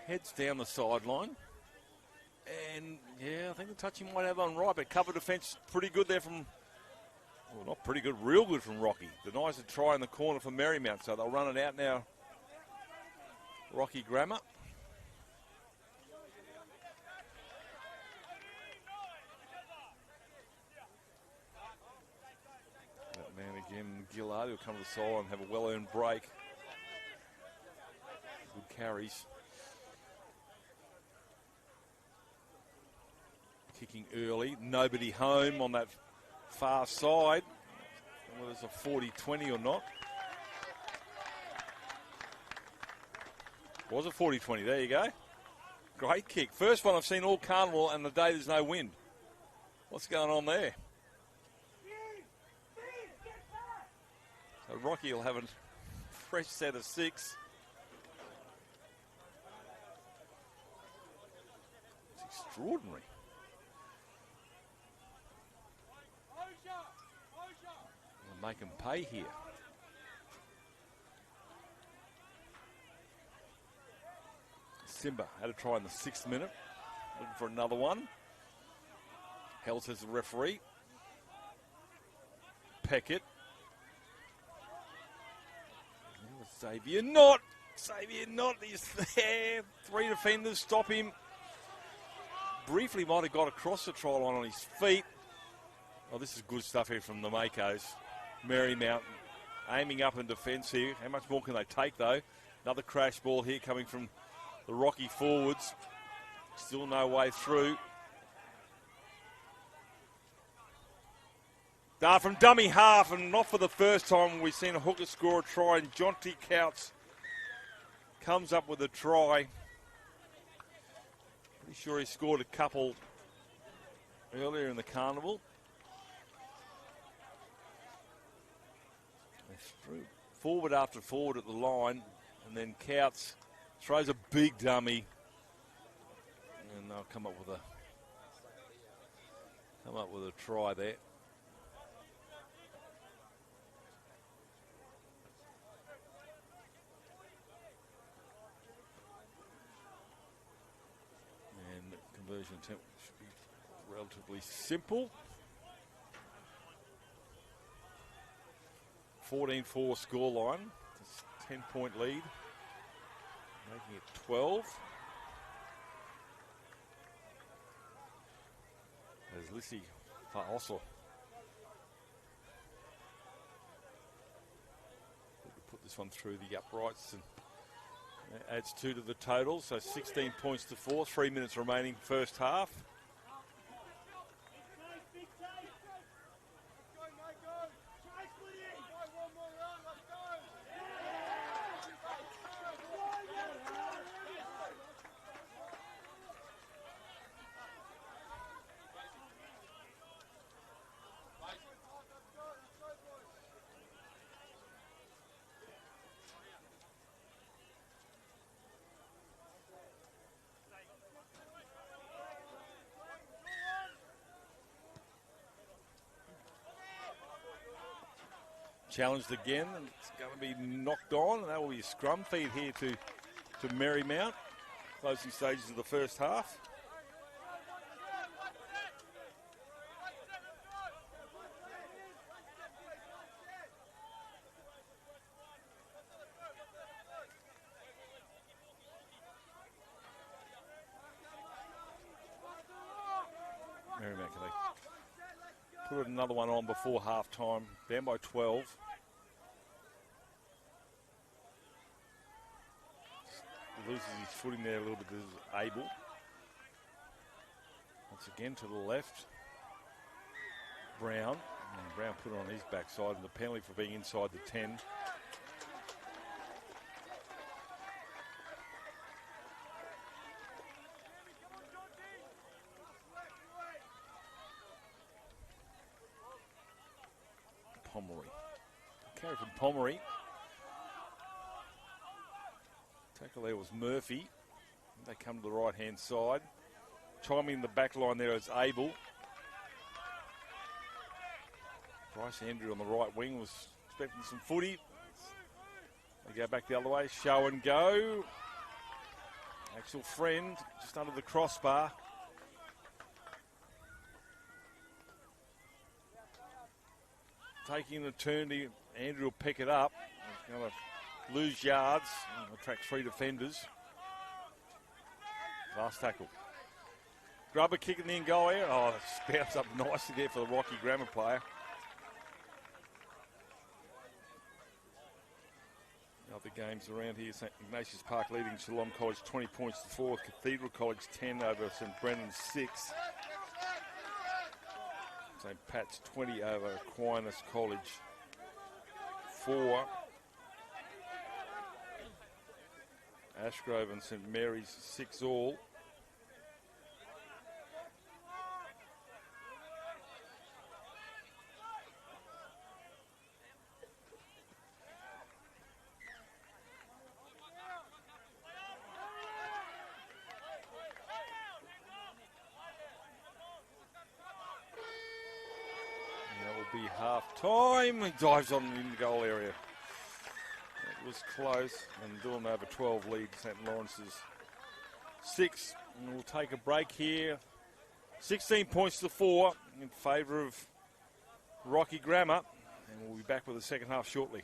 Heads down the sideline. And, yeah, I think the touch he might have on right, but cover defence pretty good there from... Well, not pretty good, real good from Rocky. Denies a try in the corner for Marymount, so they'll run it out now. Rocky Grammar. That man again, Gillard, will come to the side and have a well-earned break. Good carries. Kicking early, nobody home on that far side. Whether it's a 40-20 or not. Was a 40-20, there you go. Great kick. First one I've seen all carnival and the day there's no wind. What's going on there? So Rocky will have a fresh set of 6. It's extraordinary. Make them pay here. Simba had a try in the 6th minute. Looking for another one. Hell says the referee. Peckett. Xavier Knott. Xavier Knott is there. 3 defenders stop him. Briefly might have got across the try line on his feet. Oh, this is good stuff here from the Makos. Marymount aiming up in defence here. How much more can they take, though? Another crash ball here coming from the Rocky forwards. Still no way through. From dummy half, and not for the first time we've seen a hooker score a try, and Jonty Couts comes up with a try. Pretty sure he scored a couple earlier in the carnival. Forward after forward at the line, and then Couts throws a big dummy, and they'll come up with a try there. And the conversion attempt should be relatively simple. 14-4 scoreline. 10-point lead. Making it 12. As Lissy Fa'oso put this one through the uprights and adds 2 to the total. So 16 points to 4. 3 minutes remaining first half. Challenged again, and it's going to be knocked on, and that will be a scrum feed here to Marymount. Closing stages of the first half. Marymount, can they put another one on before half time? Down by 12. Loses his footing there a little bit. This is Abel. Once again to the left. Brown. And Brown put it on his backside, and the penalty for being inside the 10. Pomeroy. Carry from Pomeroy. Tackle there was Murphy. They come to the right-hand side. Chiming in the back line there is Abel. Bryce Andrew on the right wing was expecting some footy. They go back the other way. Show and go. Axel Friend just under the crossbar. Taking the turn, Andrew will pick it up. He's going to lose yards, attract 3 defenders. Last tackle. Grubber kicking the in goal area. Oh, it spouts up nicely there for the Rocky Grammar player. Other games around here, St Ignatius Park leading Geelong College 20 points to 4. Cathedral College 10 over St Brendan's 6. St Pat's 20 over Aquinas College 4. Ashgrove and St Mary's 6 all. That will be half time. He dives on in the goal area. Was close, and Dillon over 12 lead St Lawrence's 6. And we'll take a break here. 16 points to 4 in favour of Rocky Grammar. And we'll be back with the second half shortly.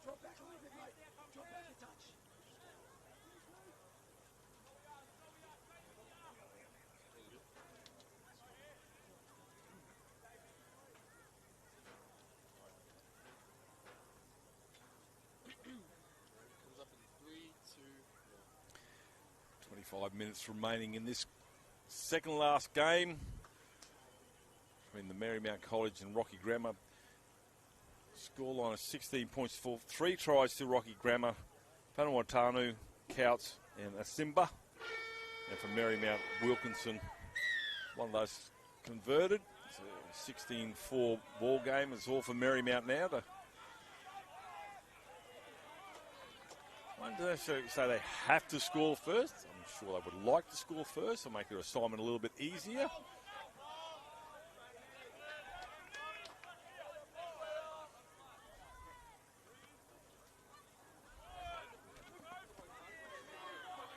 Drop back a little bit, mate. Drop back a touch. 25 minutes remaining in this second last game between the Marymount College and Rocky Grammar. Scoreline is 16 points for 3 tries to Rocky Grammar, Panawatanu, Couts and Asimba. And for Marymount, Wilkinson, one of those converted. It's a 16-4 ball game. It's all for Marymount now. Why do they say they have to score first? I'm sure they would like to score first and make their assignment a little bit easier.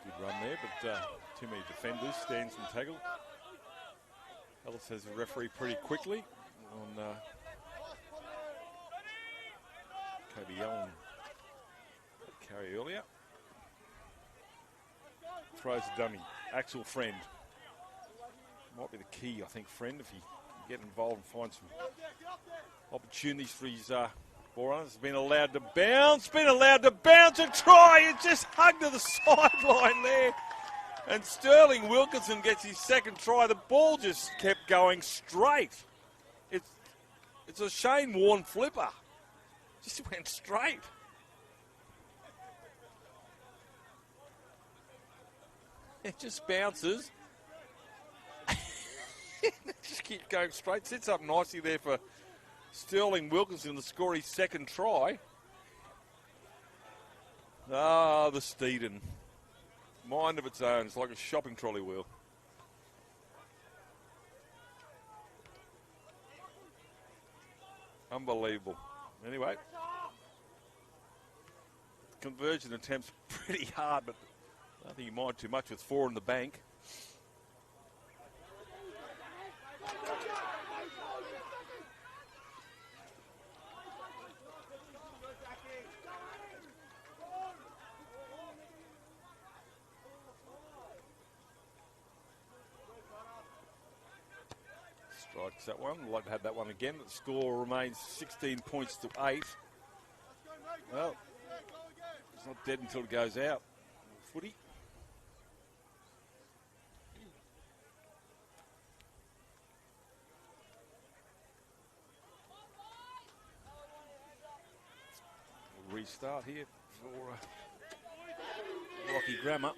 Good run there, but too many defenders. Stands and tackle. Ellis has a referee pretty quickly on Kobe Allen. Carry earlier. Throws a dummy. Axel Friend. Might be the key, I think, Friend, if he can get involved and find some opportunities for his ball runners. Has been allowed to bounce. Been allowed to bounce and try. It just hugged to the sideline there. And Sterling Wilkinson gets his second try. The ball just kept going straight. It's a Shane Warne flipper. Just went straight. It just bounces. Just keeps going straight. Sits up nicely there for Sterling Wilkinson to score his second try. Ah, the Steeden. Mind of its own. It's like a shopping trolley wheel. Unbelievable. Anyway. Conversion attempts pretty hard, but I don't think you mind too much with 4 in the bank. Strikes that one. I'd like to have that one again. The score remains 16 points to 8. Well, it's not dead until it goes out. Footy. We'll restart here for Rocky Grammar.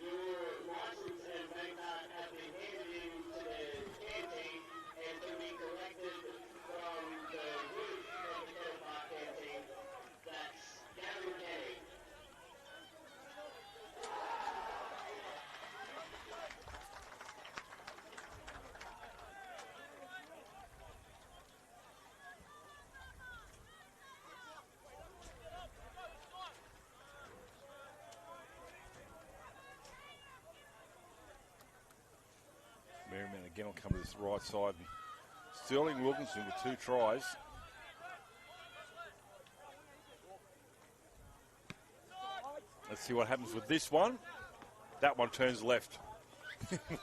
Merriman again will come to this right side. And Sterling Wilkinson with 2 tries. Let's see what happens with this one. That one turns left.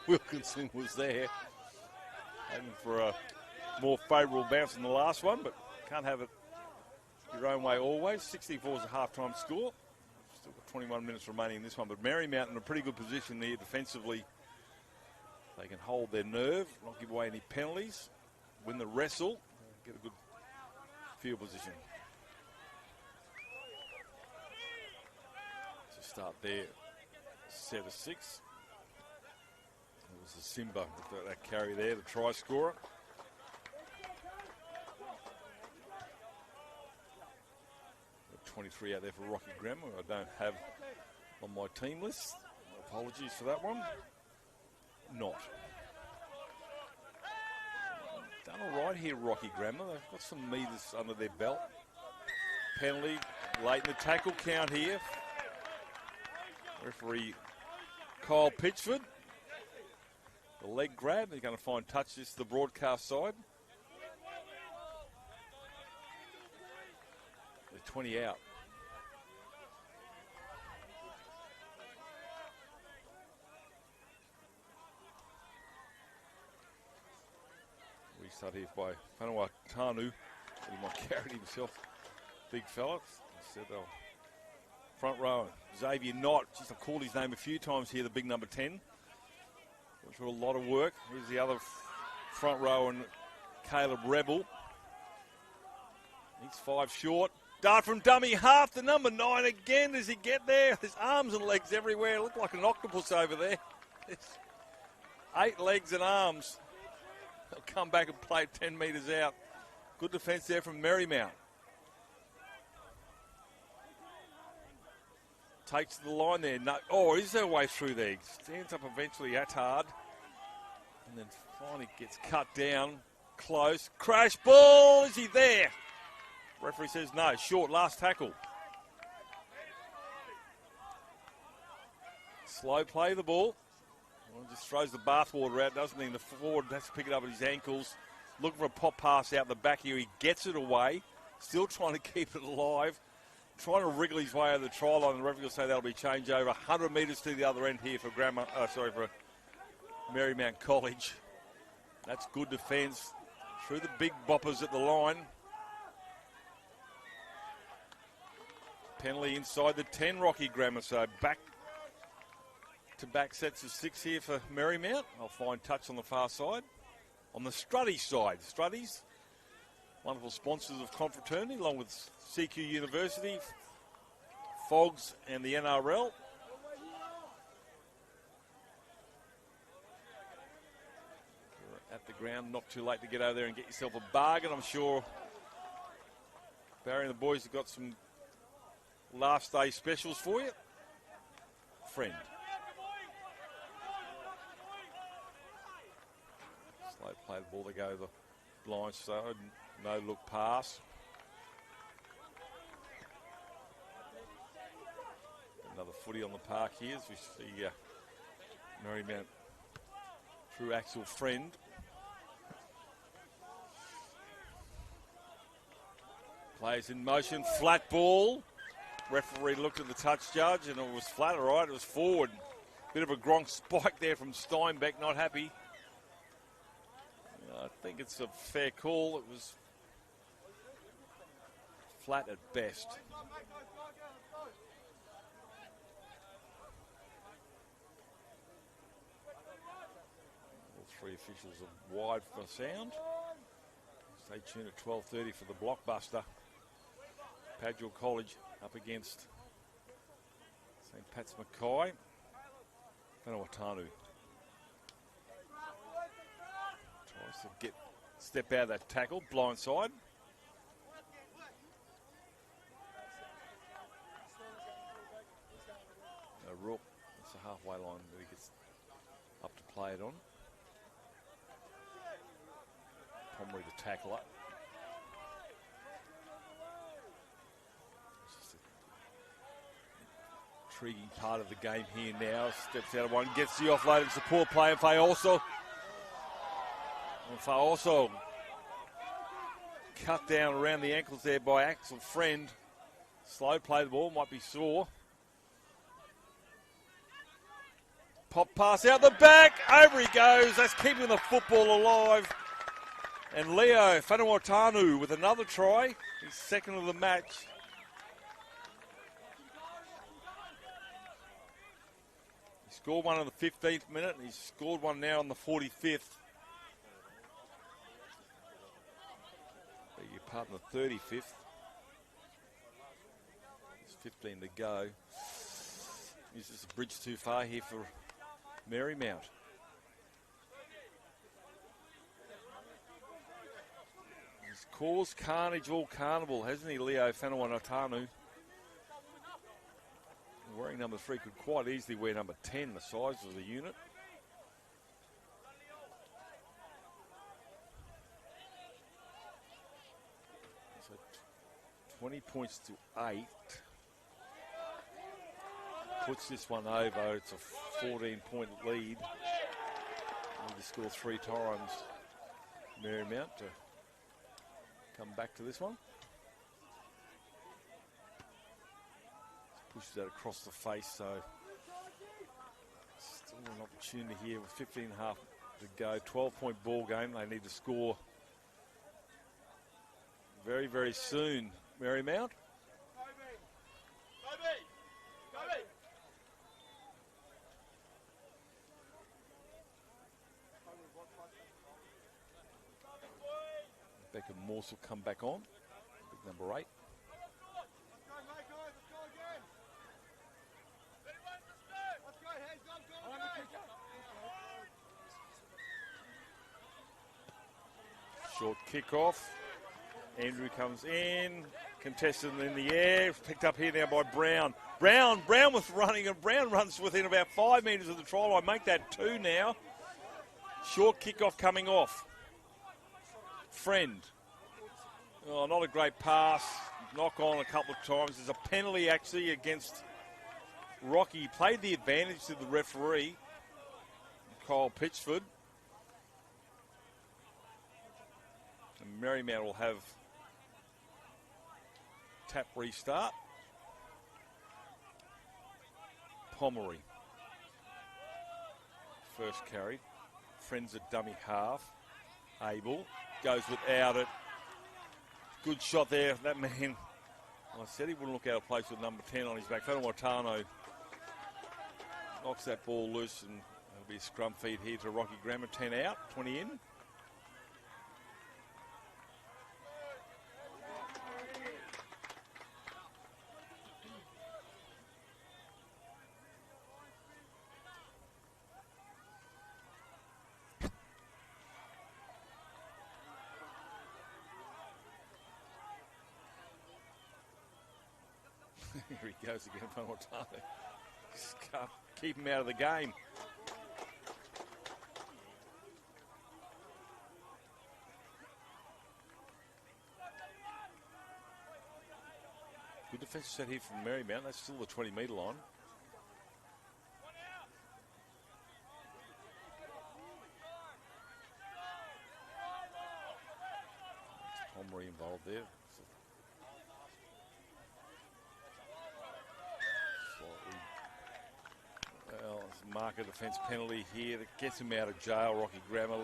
Wilkinson was there. Hoping for a more favourable bounce than the last one, but can't have it your own way always. 64 is a half-time score. Still got 21 minutes remaining in this one, but Marymount in a pretty good position there defensively. They can hold their nerve, not give away any penalties, win the wrestle, get a good field position. To start there, 7-6. It was a Simba with that carry there, the try scorer. Got 23 out there for Rocky Grammar, I don't have on my team list. Apologies for that one. Not. Done all right here, Rocky Grammar. They've got some metres under their belt. Penalty late in the tackle count here. Referee Kyle Pitchford. The leg grab. They're going to find touch this to the broadcast side. They're 20 out. Start here by Whanua Tanu. He might carry himself. Big fella. Said, front row. Xavier Knott. Just I've called his name a few times here, the big number 10. Went through a lot of work. Here's the other front row and Caleb Rebel. He's 5 short. Dart from dummy half. The number 9 again. Does he get there? There's arms and legs everywhere. Look like an octopus over there. There's 8 legs and arms. They'll come back and play 10 metres out. Good defence there from Marymount. Takes to the line there. No, is there a way through there? Stands up eventually. That's hard. And then finally gets cut down. Close. Crash ball. Is he there? Referee says no. Short. Last tackle. Slow play the ball. Well, just throws the bathwater out, doesn't he? And the forward has to pick it up at his ankles. Looking for a pop pass out the back here. He gets it away. Still trying to keep it alive. Trying to wriggle his way over the try line. The referee will say that'll be changeover. 100 metres to the other end here for for Marymount College. That's good defence. Through the big boppers at the line. Penalty inside the 10, Rocky Grammar. So back-to-back sets of 6 here for Marymount. I'll find touch on the far side. On the Strutty side. Strutties, wonderful sponsors of Confraternity, along with CQ University, Fogs and the NRL. You're at the ground, not too late to get over there and get yourself a bargain. I'm sure Barry and the boys have got some last day specials for you. Friend. Slow play the ball to go to the blind side. No look pass. Another footy on the park here as we see Marymount through Axel Friend. Plays in motion, flat ball. Referee looked at the touch judge and it was flat, all right, it was forward. Bit of a Gronk spike there from Steinbeck, not happy. I think it's a fair call. It was flat at best. All three officials are wide for sound. Stay tuned at 12:30 for the blockbuster. Padua College up against St Pat's Mackay. Vanuatu. Tries to step out of that tackle, blindside. Rook, that's the halfway line that he gets up to play it on. Pomeroy to tackle up. It's just an intriguing part of the game here now. Steps out of one, gets the offload. It's a poor play and Fayoso. And Fayoso cut down around the ankles there by Axel Friend. Slow play the ball, might be sore. Pop pass out the back, over he goes. That's keeping the football alive. And Leo Vanuatu with another try, his second of the match. He scored one on the 15th minute, and he's scored one now on the 45th. Beg your pardon, the 35th. There's 15 to go. Is this a bridge too far here for Marymount? He's caused carnage all carnival, hasn't he, Leo Vanuatu? Wearing number 3 could quite easily wear number 10, the size of the unit. So 20 points to 8. Puts this one over. It's a 14-point lead. Need to score 3 times. Marymount to come back to this one. Pushes that across the face, so still an opportunity here with 15 and a half to go. 12-point ball game. They need to score very, very soon. Marymount. Beckham Morse will come back on. Big number 8. Short kickoff. Andrew comes in. Contested in the air. Picked up here now by Brown. Brown was running, and Brown runs within about 5 metres of the try line. Make that 2 now. Short kickoff coming off. Friend. Oh, not a great pass. Knock on a couple of times. There's a penalty actually against Rocky. He played the advantage to the referee, Kyle Pitchford. And Marymount will have tap restart. Pomeroy. First carry. Friends at dummy half. Abel goes without it. Good shot there. That man, I said he wouldn't look out of place with number 10 on his back. Whanawatano knocks that ball loose, and it'll be a scrum feed here to Rocky Grammar. 10 out, 20 in. Here he goes again, Whanawatano. Just can't keep him out of the game. Good defensive set here from Marymount. That's still the 20-metre line. Pomeroy involved there. Well, it's a marker defence penalty here that gets him out of jail. Rocky Grammar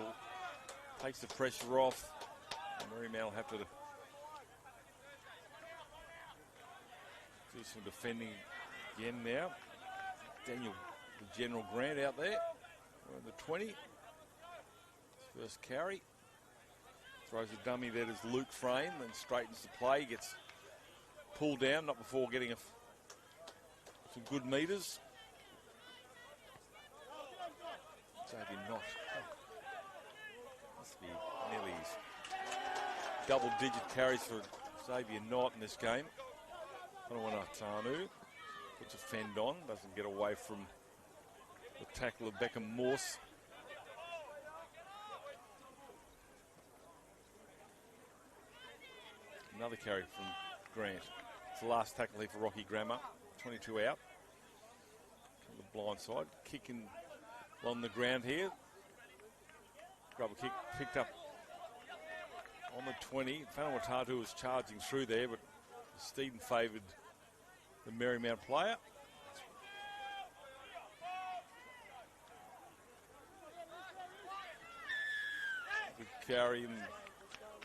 takes the pressure off. Marymount will have to do some defending again now. Daniel, the General Grant out there. We're in the 20. First carry. Throws a dummy there to Luke Frame, then straightens the play. Gets pulled down, not before getting some good metres. Xavier Knott. Must be nearly double-digit carries for Xavier Knott in this game. Whanawatano puts a fend on, doesn't get away from the tackle of Beckham Morse. Another carry from Grant. It's the last tackle here for Rocky Grammar. 22 out. On the blind side. Kicking along the ground here. Grubber kick picked up on the 20. Whanawatano was charging through there, but Steeden favoured the Marymount player. Good carry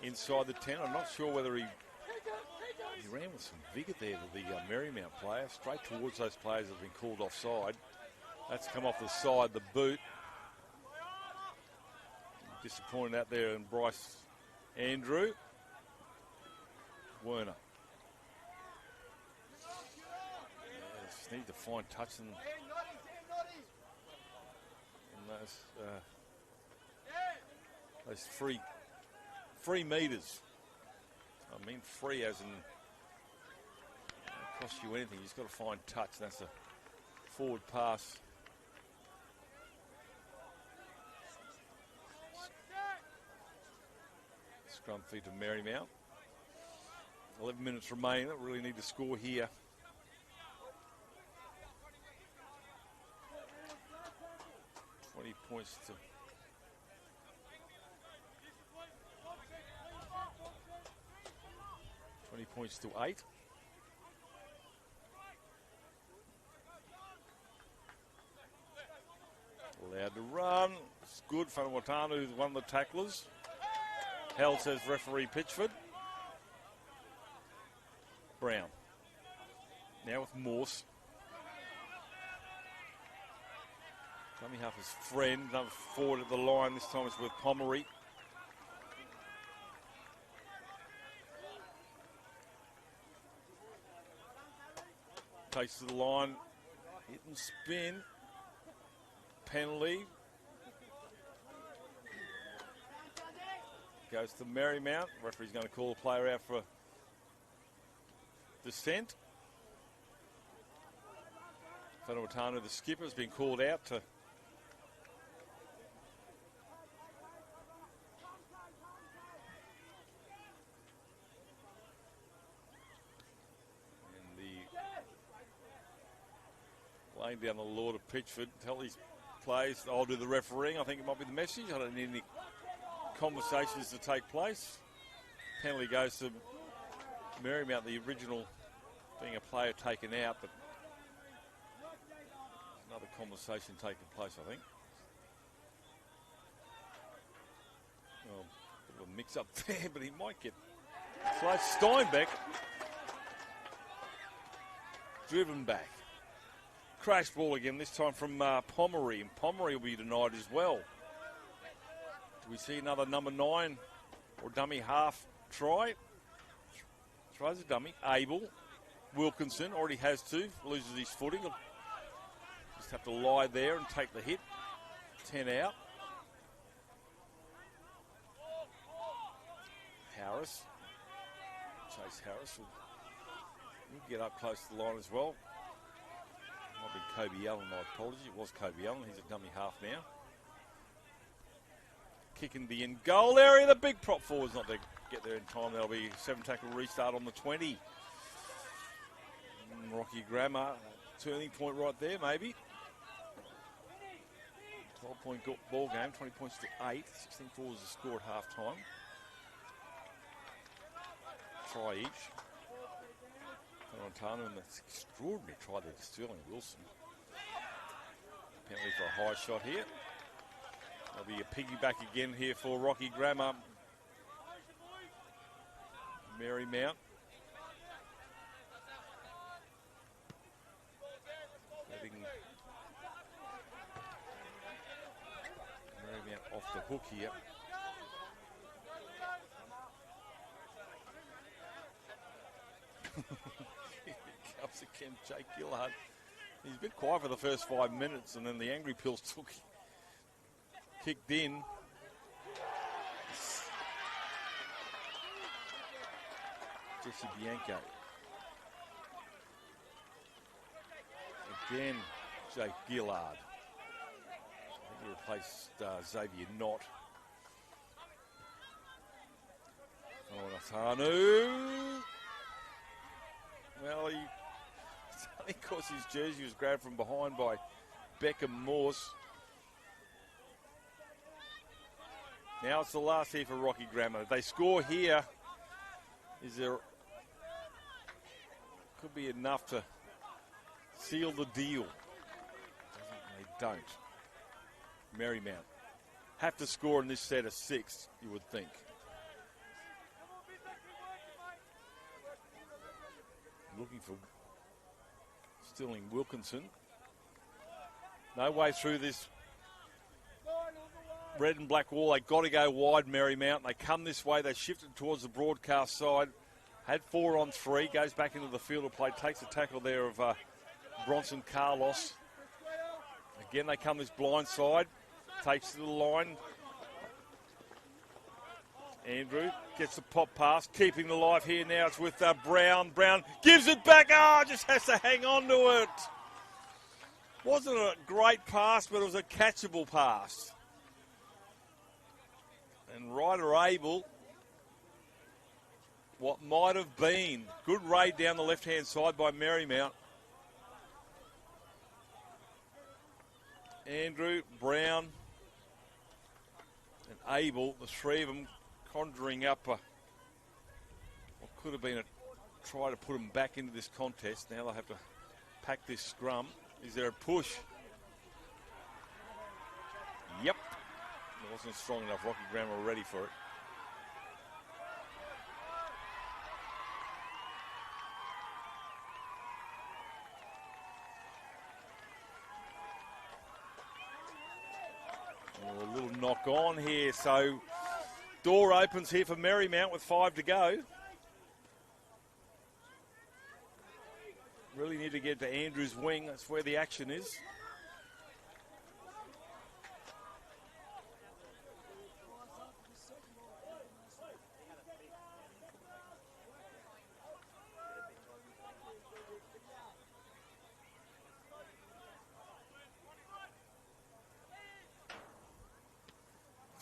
inside the 10. I'm not sure whether he ran with some vigour there to the Marymount player, straight towards those players that have been called offside. That's come off the side, the boot. Disappointed out there in Bryce Andrew. Werner. Just need to find touch in those free metres. I mean free as in it cost you anything. You've just got to find touch. That's a forward pass. Scrum feed to Marymount. 11 minutes remaining. They really need to score here. Points to 20 points to 8. Allowed to run. It's good. Whanawatano, who's one of the tacklers. Hell, says referee Pitchford. Brown. Now with Morse. Dummy half is Friend. Another forward at the line. This time it's with Pomeroy. Takes to the line. Hit and spin. Penalty. Goes to Marymount. Referee's going to call the player out for descent. Whanawatanu, the skipper, has been called out to laying down the law to Pitchford. Tell these players I'll do the refereeing. I think it might be the message. I don't need any conversations to take place. Penalty goes to Marymount, the original being a player taken out, but another conversation taking place, I think. Well, a bit of a mix-up there, but he might get close. Steinbeck driven back. Crash ball again, this time from Pomeroy, and Pomeroy will be denied as well. Do we see another number 9 or dummy half try? Tries a dummy. Abel. Wilkinson already has 2, loses his footing. Just have to lie there and take the hit. 10 out. Harris. Chase Harris will get up close to the line as well. Might be Kobe Allen, my apologies. It was Kobe Allen. He's a dummy half now. Kicking the in goal area. The big prop forward's not to get there in time. There'll be 7-tackle restart on the 20. Rocky Grammar, turning point right there, maybe. 12-point ball game, 20 points to 8. 16-4 was the score at half time. Try each. Montana, and that's extraordinary try there to Sterling Wilson. Penalty for a high shot here. There'll be a piggyback again here for Rocky Grammar. Marymount. Letting Marymount off the hook here. Comes again, Jake Gillard. He's a bit quiet for the first 5 minutes, and then the Angry Pills kicked in. Jesse Bianco. Again, Jake Gillard. I think he replaced Xavier Knott. Onatanu. Well, it's only because his jersey was grabbed from behind by Beckham Morse. Now it's the last here for Rocky Grammar. If they score here, could be enough to seal the deal. They don't. Marymount have to score in this set of 6, you would think. Looking for Sterling Wilkinson. No way through this red and black wall. They got to go wide, Marymount. They come this way. They shifted towards the broadcast side. Had 4 on 3. Goes back into the field of play. Takes a tackle there of Bronson Carlos. Again, they come this blind side. Takes to the line. Andrew gets the pop pass, keeping the life here now. It's with Brown. Brown gives it back. Just has to hang on to it. Wasn't a great pass, but it was a catchable pass. And Ryder Abel, what might have been. Good raid down the left-hand side by Marymount. Andrew, Brown, and Abel, the 3 of them, conjuring up what could have been a try to put them back into this contest. Now they'll have to pack this scrum. Is there a push? Yep. It wasn't strong enough. Rocky Grammar were ready for it. A little knock on here, so door opens here for Marymount with 5 to go. Really need to get to Andrew's wing. That's where the action is.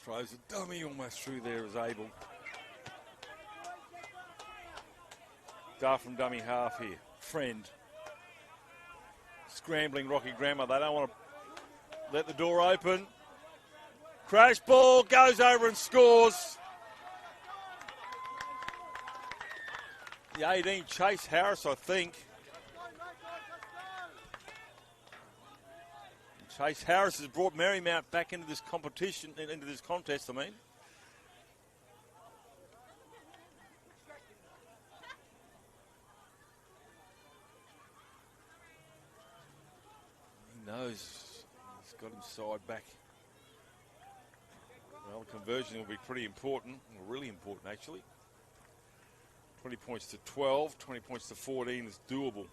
Throws a dummy almost through there as Abel. Duff from dummy half here. Friend. Scrambling Rocky Grammar. They don't want to let the door open. Crash ball, goes over and scores. The 18, Chase Harris, I think. Chase Harris has brought Marymount back into this competition, into this contest, I mean. He knows he's got his side back. Well, conversion will be pretty important, or really important actually. 20 points to 12, 20 points to 14 is doable.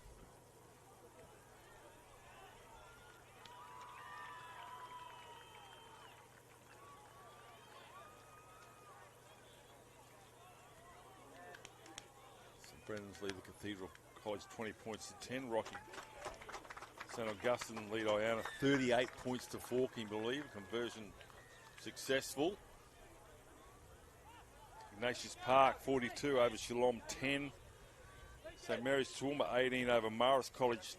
St Brendan's lead the Cathedral College 20 points to 10. Rocky St Augustine lead Iona 38 points to 4, can you believe? Conversion successful. Ignatius Park 42 over Shillong 10. St Mary's Toowoomba 18 over Morris College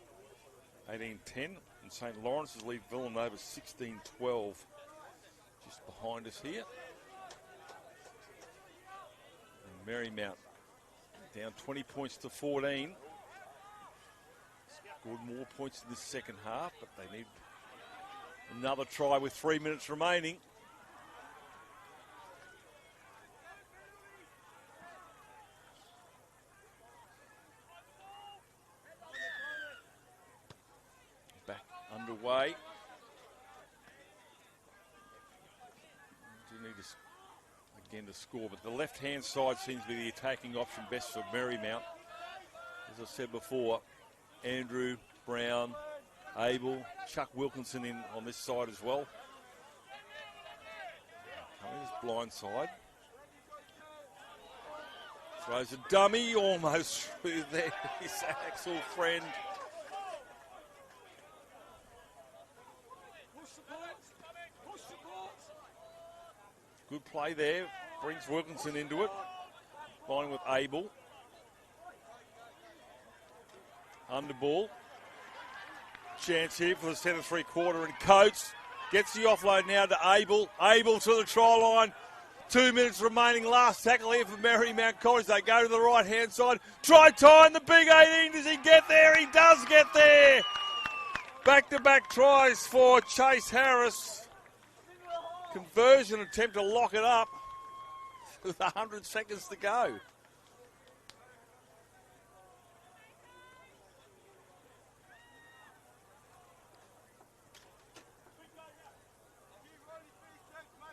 18-10. And St Lawrence's lead Villanova 16-12. Just behind us here. And Marymount down 20 points to 14. Scored more points in this second half, but they need another try with 3 minutes remaining. Back underway. Do need to score, but the left-hand side seems to be the attacking option best for Marymount. As I said before, Andrew, Brown, Abel, Chuck Wilkinson in on this side as well. Coming this blind side. Throws a dummy almost through there. His Axel Friend. Good play there. Brings Wilkinson into it. Line with Abel. Underball. Chance here for the centre 3/4 and Coates gets the offload now to Abel. Abel to the try line. 2 minutes remaining. Last tackle here for Marymount College. They go to the right hand side. Try tying the big 18. Does he get there? He does get there. Back-to-back tries for Chase Harris. Conversion attempt to lock it up with 100 seconds to go.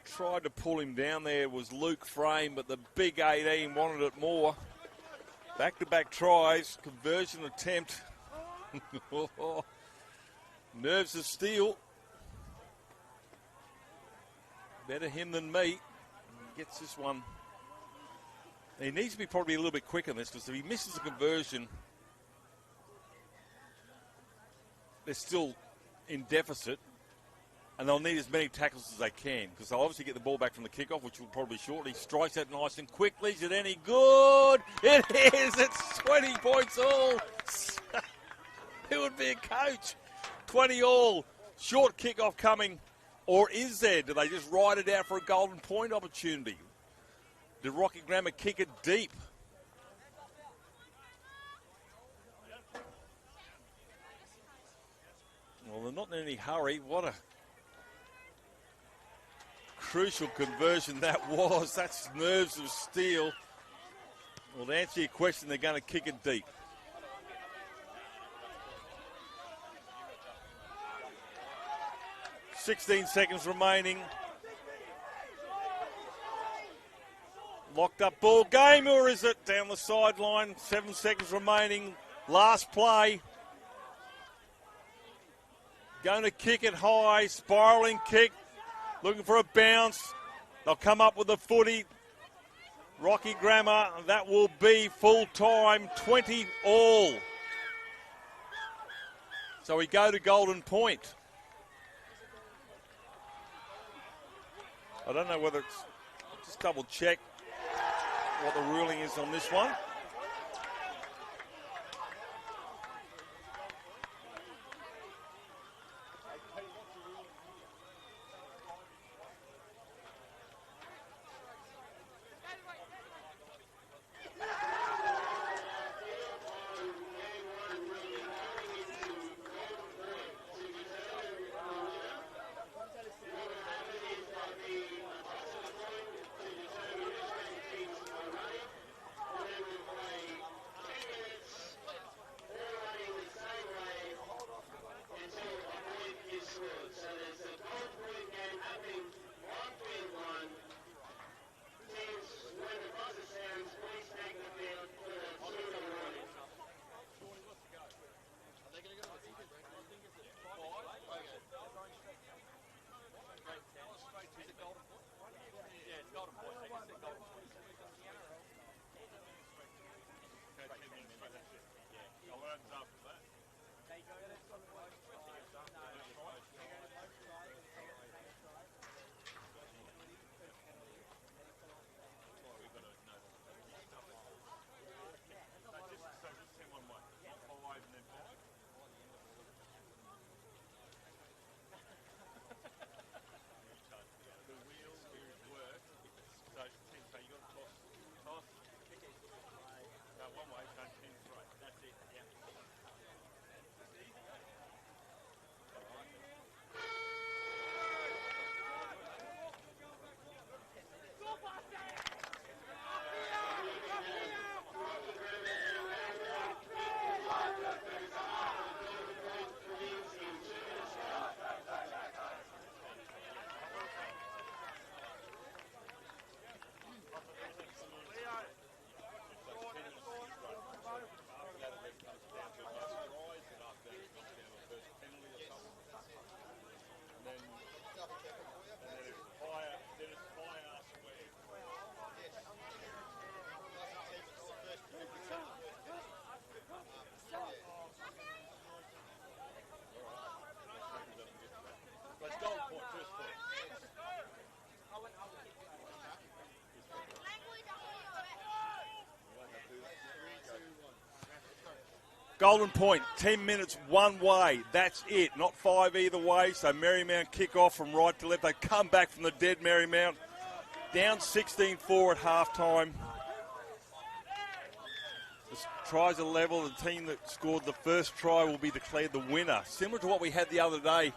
Tried to pull him down there was Luke Frame, but the big 18 wanted it more. Back-to-back tries, conversion attempt. Nerves of steel. Better him than me. Gets this one. He needs to be probably a little bit quicker in this, because if he misses the conversion, they're still in deficit. And they'll need as many tackles as they can, because they'll obviously get the ball back from the kickoff, which will probably shortly. Strikes that nice and quickly. Is it any good? It is. It's 20 points all. Who would be a coach? 20 all. Short kickoff coming. Or is there? Do they just ride it out for a golden point opportunity? Did Rocky Grammar kick it deep? Well, they're not in any hurry. What a crucial conversion that was. That's nerves of steel. Well, to answer your question, they're going to kick it deep. .16 seconds remaining. Locked up ball game, or is it down the sideline? 7 seconds remaining. Last play. Going to kick it high. Spiralling kick. Looking for a bounce. They'll come up with a footy. Rocky Grammar, that will be full time, 20 all. So we go to golden point. I don't know whether it's, just double check what the ruling is on this one. Golden Point, 10 minutes one way. That's it. Not 5 either way. So Marymount kick off from right to left. They come back from the dead Marymount. Down 16-4 at halftime. The tries are level. The team that scored the first try will be declared the winner. Similar to what we had the other day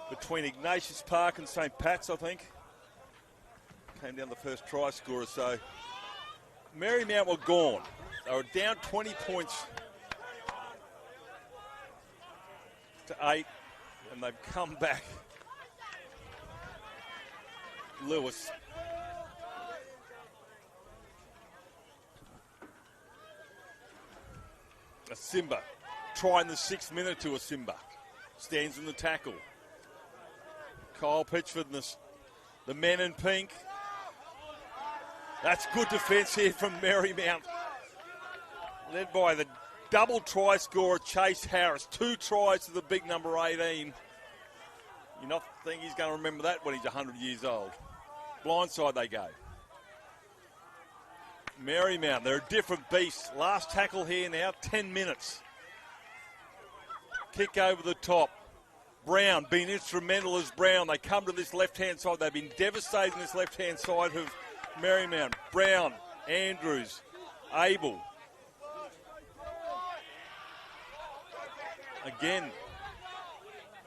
between Ignatius Park and St Pat's, I think. Came down the first try scorer. So Marymount were gone. They were down 20 points to 8, and they've come back. Lewis. A Simba. Trying the 6th minute to a Simba. Stands in the tackle. Kyle Pitchford and the men in pink. That's good defence here from Marymount. Led by the double try scorer Chase Harris. 2 tries to the big number 18. You not think he's going to remember that when he's 100 years old. Blindside they go. Marymount, they're a different beast. Last tackle here now, 10 minutes. Kick over the top. Brown, been instrumental as Brown. They come to this left-hand side. They've been devastating this left-hand side of Marymount. Brown, Andrews, Abel. Again,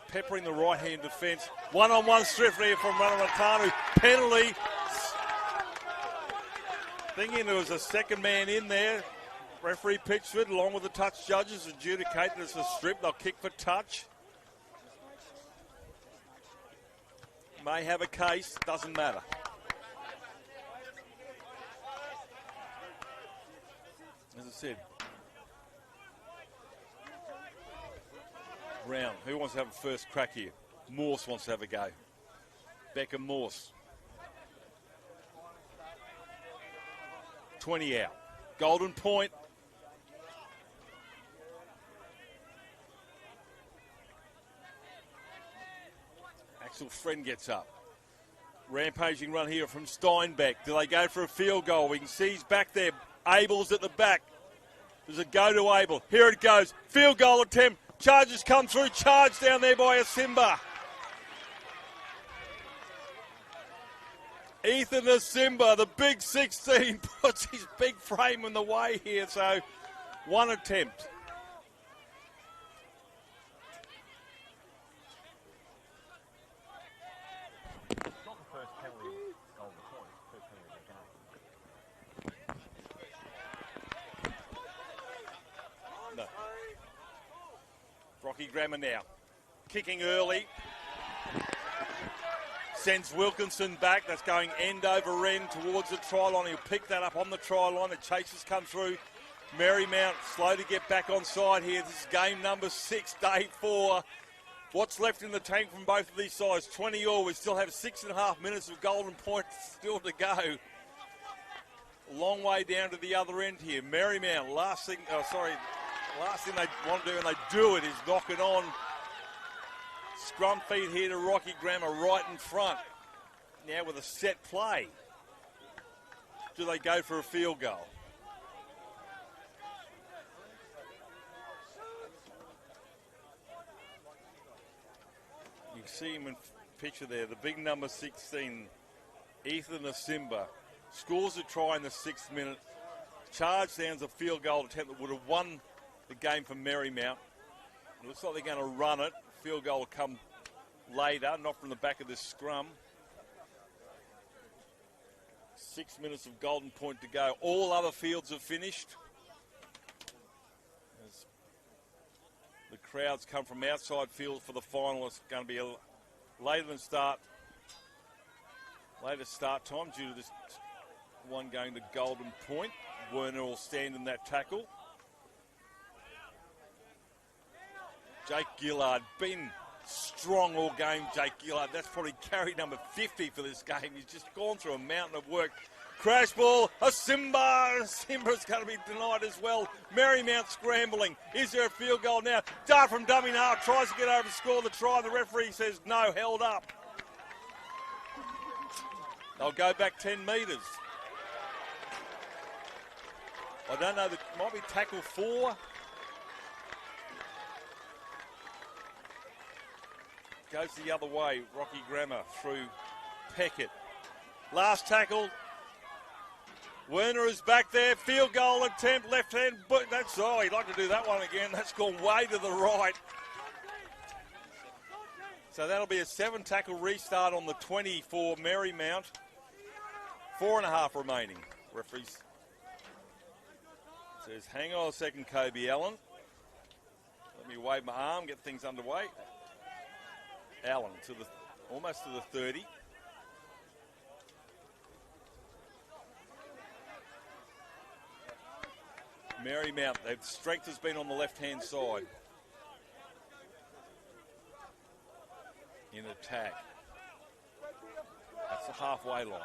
peppering the right-hand defence. One-on-one strip here from Ranamatanu. Penalty. Thinking there was a second man in there. Referee Pitchford, along with the touch judges, adjudicate that it's a strip. They'll kick for touch. May have a case, doesn't matter. As I said, Brown, who wants to have a first crack here? Morse wants to have a go. Becca Morse. 20 out. Golden Point. Axel Friend gets up. Rampaging run here from Steinbeck. Do they go for a field goal? We can see he's back there. Abel's at the back. There's a go to Abel. Here it goes. Field goal attempt. Charges come through. Charge down there by Asimba. Ethan Asimba, the big 16, puts his big frame in the way here. So, one attempt. No. Rocky Grammar now. Kicking early. Sends Wilkinson back. That's going end over end towards the try line. He'll pick that up on the try line. The chases come through. Marymount slow to get back on side here. This is game number 6, day 4. What's left in the tank from both of these sides? 20 all. We still have 6.5 minutes of golden points still to go. A long way down to the other end here. Marymount, last thing they want to do, and they do it, is knock it on. Scrum feed here to Rocky Grammar right in front. Now with a set play. Do they go for a field goal? You can see him in picture there, the big number 16, Ethan Asimba. Scores a try in the 6th minute. Charge downs a field goal attempt that would have won the game for Marymount. It looks like they're going to run it. Field goal will come later, not from the back of this scrum. 6 minutes of golden point to go. All other fields have finished. As the crowds come from outside field for the final, it's going to be a later start time due to this one going to golden point. Werner will stand in that tackle. Jake Gillard, been strong all game, Jake Gillard. That's probably carry number 50 for this game. He's just gone through a mountain of work. Crash ball, Simba's going to be denied as well. Marymount scrambling. Is there a field goal now? Dart from dummy half, tries to get over to score the try. The referee says no, held up. They'll go back 10 metres. I don't know, that might be tackle 4. Goes the other way, Rocky Grammar through Peckett. Last tackle. Werner is back there. Field goal attempt, left hand. But that's, he'd like to do that one again. That's gone way to the right. So that'll be a 7-tackle restart on the 20 for Marymount. 4.5 remaining. Referees says, hang on a second, Kobe Allen. Let me wave my arm, get things underway. Allen to the almost to the 30. Marymount, their strength has been on the left-hand side. In attack. That's the halfway line.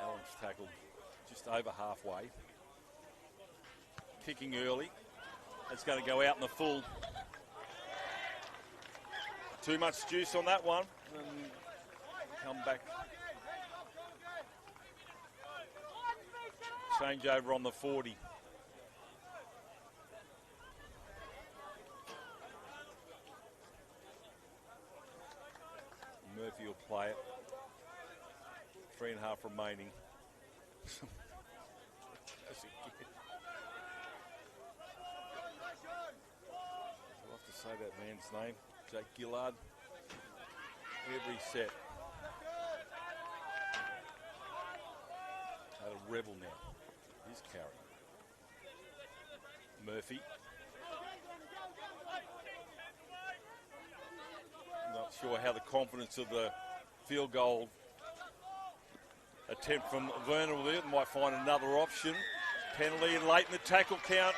Allen's tackled just over halfway. Kicking early. It's going to go out in the full. Too much juice on that one. And come back. Change over on the 40. Murphy will play it. 3.5 remaining. I'll have to say that man's name. Jake Gillard. Every set. Had a rebel now. He's carrying. Murphy. Not sure how the confidence of the field goal attempt from Werner will do. Might find another option. Penalty late in the tackle count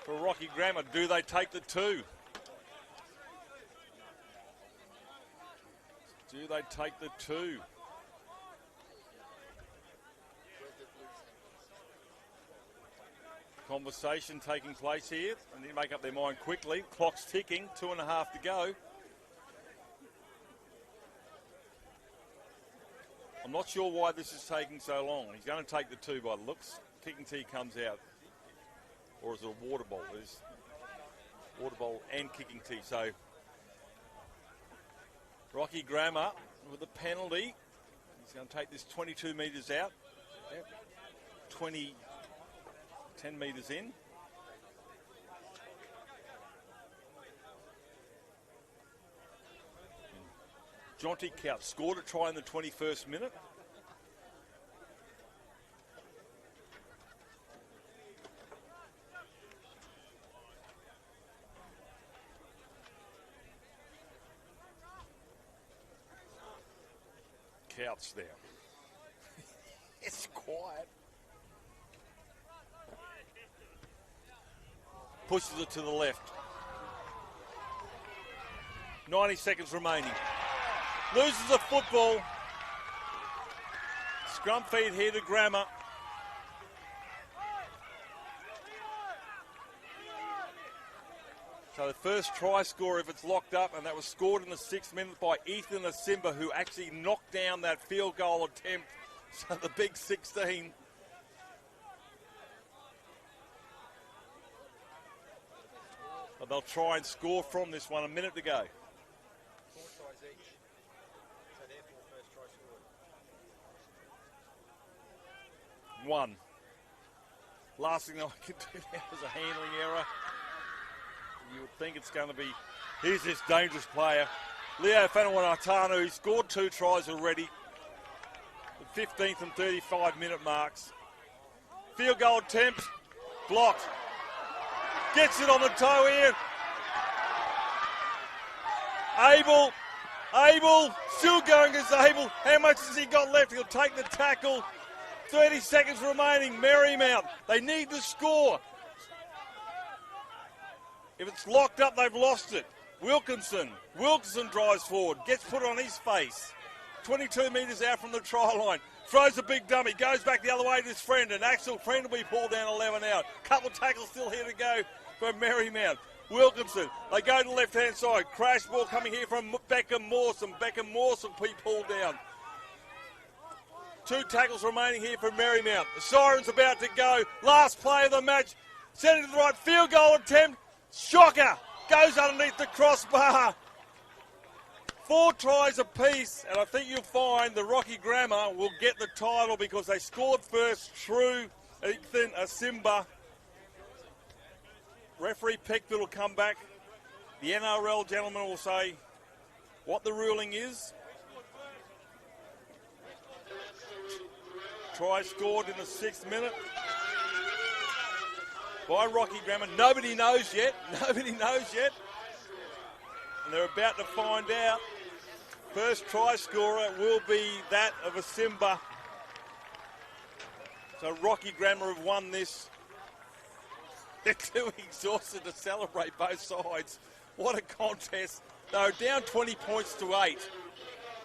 for Rocky Grammar. Do they take the 2? Do they take the 2? Conversation taking place here. They need to make up their mind quickly. Clock's ticking, 2.5 to go. I'm not sure why this is taking so long. He's going to take the 2 by the looks. Kicking tee comes out. Or is it a water bowl? There's water bowl and kicking tee. So Rocky Grammar with a penalty. He's going to take this 22 metres out. Yep. 10 metres in. Jonty Couch scored a try in the 21st minute. Couch there. It's quiet. Pushes it to the left. 90 seconds remaining. Loses the football. Scrum feed here to Grammar. So the first try score, if it's locked up, and that was scored in the 6th minute by Ethan Asimba, who actually knocked down that field goal attempt. So the big 16. But they'll try and score from this one. A minute to go. 4 tries each. So therefore, first try scored. 1. Last thing I can do now is a handling error. You would think it's going to be, here's this dangerous player, Leo Whanawatanu, who scored 2 tries already. The 15th and 35 minute marks. Field goal attempt, blocked. Gets it on the toe here. Abel, still going as Abel. How much has he got left? He'll take the tackle. 30 seconds remaining, Marymount. They need to score. If it's locked up, they've lost it. Wilkinson drives forward, gets put on his face. 22 metres out from the try line. Throws a big dummy, goes back the other way to his friend, and Axel Friend will be pulled down 11 out. Couple of tackles still here to go for Marymount. Wilkinson, they go to the left-hand side. Crash ball coming here from Beckham Mawson. Beckham Mawson will be pulled down. 2 tackles remaining here for Marymount. The siren's about to go. Last play of the match. Send it to the right. Field goal attempt. Shocker. Goes underneath the crossbar. 4 tries apiece, and I think you'll find the Rocky Grammar will get the title because they scored first through Ethan Asimba. Referee Peckford will come back. The NRL gentleman will say what the ruling is. Try scored in the 6th minute by Rocky Grammar. Nobody knows yet. And they're about to find out. First try scorer will be that of Asimba. So Rocky Grammar have won this. They're too exhausted to celebrate both sides. What a contest. They were down 20 points to 8.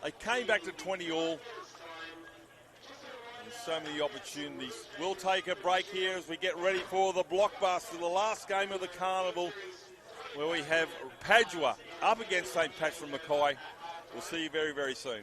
They came back to 20 all. And so many opportunities. We'll take a break here as we get ready for the blockbuster, the last game of the carnival, where we have Padua up against St Patrick Mackay. We'll see you very, very soon.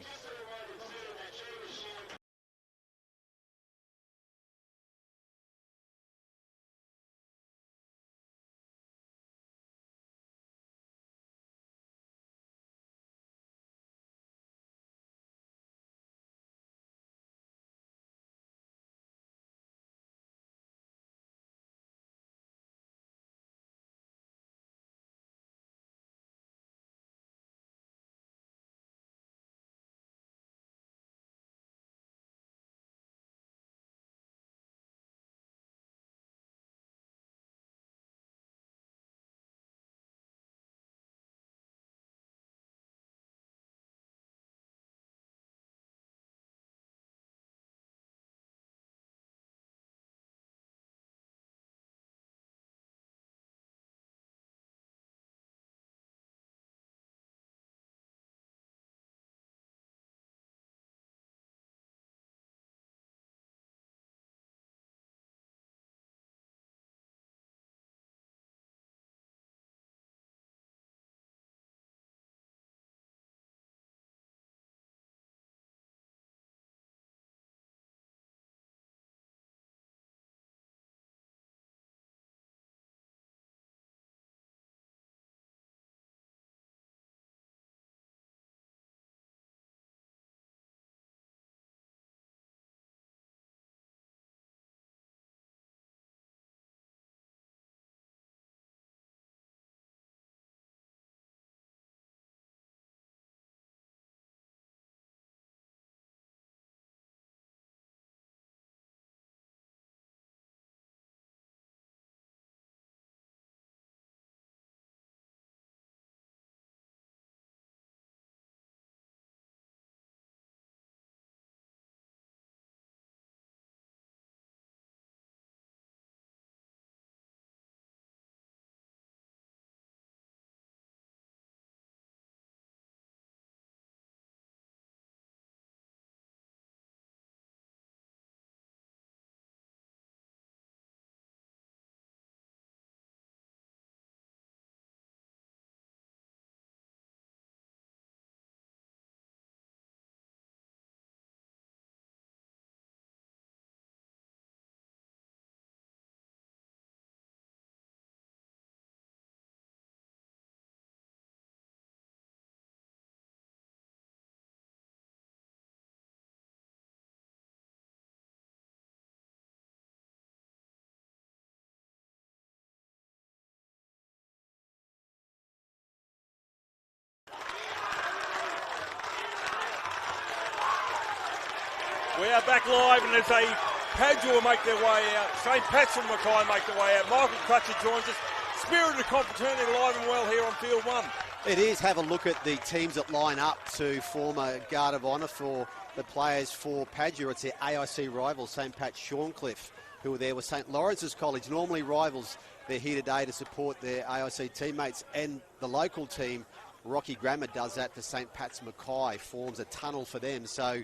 We are back live, and there's a Padua make their way out. St Pat's and Mackay make their way out. Michael Crutcher joins us. Spirit of Confraternity alive and well here on Field 1. It is. Have a look at the teams that line up to form a guard of honour for the players for Padua. It's their AIC rivals, St Pat's Shorncliffe, who are there with St Lawrence's College. Normally rivals, they're here today to support their AIC teammates, and the local team, Rocky Grammar, does that for St Pat's Mackay, forms a tunnel for them. So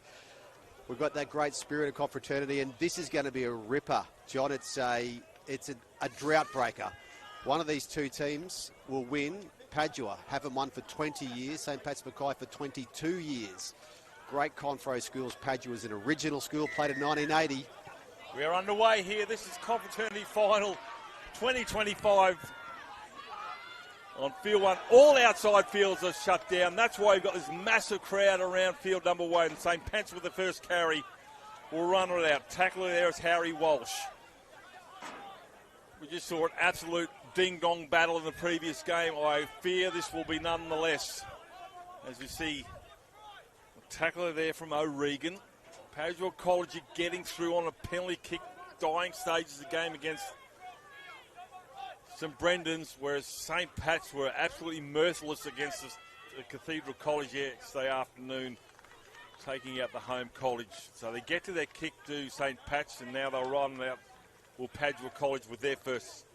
we've got that great spirit of confraternity, and this is going to be a ripper, John. It's a drought breaker. One of these two teams will win. Padua haven't won for 20 years. St Pat's Mackay for 22 years. Great Confro schools. Padua is an original school, played in 1980. We are underway here. This is Confraternity Final 2025 on Field 1. All outside fields are shut down. That's why you've got this massive crowd around field number 1. St Pat's with the first carry will run it out. Tackler there is Harry Walsh. We just saw an absolute ding-dong battle in the previous game. I fear this will be nonetheless. As you see, a tackler there from O'Regan. Padua College are getting through on a penalty kick, dying stages of the game against St Brendan's, whereas St Pat's were absolutely merciless against the Cathedral College yesterday afternoon, taking out the home college. So they get to their kick to St Pat's, and now they'll run out Padua College with their first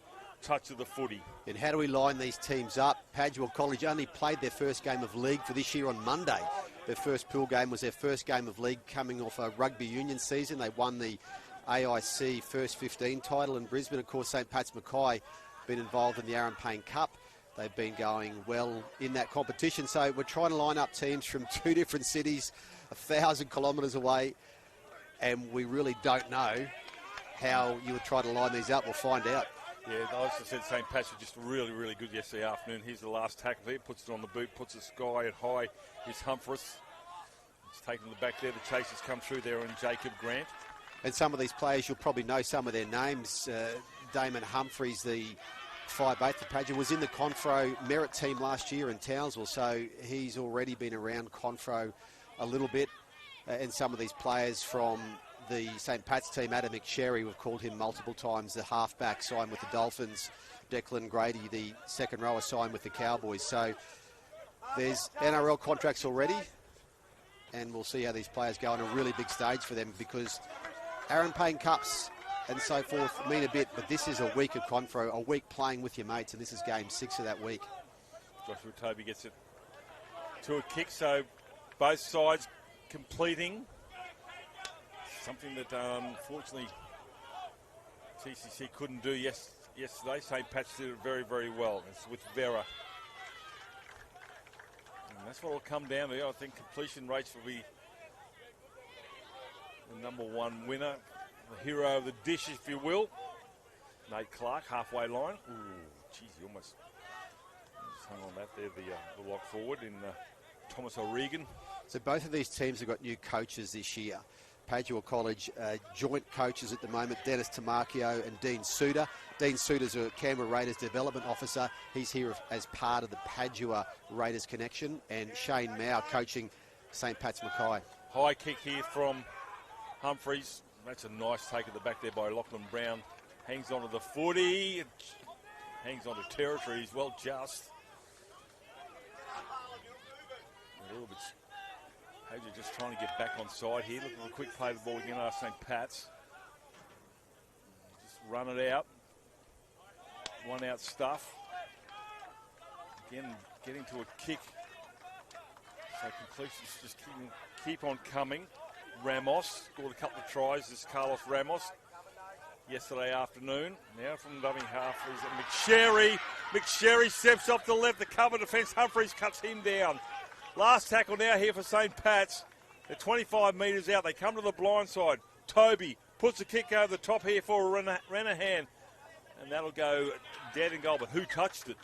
touch of the footy. And how do we line these teams up? Padua College only played their first game of league for this year on Monday. Their first pool game was their first game of league coming off a rugby union season. They won the AIC First 15 title in Brisbane. Of course, St Pat's Mackay been involved in the Aaron Payne Cup. They've been going well in that competition. So we're trying to line up teams from two different cities, 1,000 kilometres away, and we really don't know how you would try to line these up. We'll find out. Yeah, I also said St Pat's were just really, really good yesterday afternoon. Here's the last tackle there, puts it on the boot, puts the sky at high. Here's Humphreys. He's taken the back there. The chasers come through there, and Jacob Grant. And some of these players, you'll probably know some of their names. Damon Humphreys, the 5'8" for Padua, was in the Confro merit team last year in Townsville, so he's already been around Confro a little bit. And some of these players from the St Pat's team, Adam McSherry, we've called him multiple times, the halfback, signed with the Dolphins. Declan Grady, the second rower, signed with the Cowboys. So there's NRL contracts already, and we'll see how these players go on a really big stage for them, because Aaron Payne Cups and so forth mean a bit, but this is a week of Confro, a week playing with your mates, and this is game 6 of that week. Joshua Toby gets it to a kick, so both sides completing something that unfortunately TCC couldn't do yesterday. St Pat's did it very, very well. It's with Vera. And that's what will come down to. I think completion rates will be the number one winner. The hero of the dish, if you will. Nate Clark, halfway line. Ooh, geez, he almost hung on that there, the lock forward in Thomas O'Regan. So both of these teams have got new coaches this year. Padua College joint coaches at the moment, Dennis Tamakio and Dean Suter. Dean Suter's a Canberra Raiders development officer. He's here as part of the Padua Raiders connection. And Shane Mao coaching St Pat's Mackay. High kick here from Humphreys. That's a nice take at the back there by Lachlan Brown. Hangs onto the footy. Hangs onto territory as well, just. A little bit. Padua just trying to get back on side here. Looking for a quick play of the ball again after St Pat's. Just run it out. One out stuff. Again, getting to a kick. So completions just keep on coming. Ramos scored a couple of tries. This is Carlos Ramos yesterday afternoon. Now from the dummy half is McSherry. McSherry steps up the left. The cover defence. Humphreys cuts him down. Last tackle now here for St Pat's. They're 25 metres out. They come to the blind side. Toby puts a kick over the top here for Renahan. And that'll go dead in goal. But who touched it?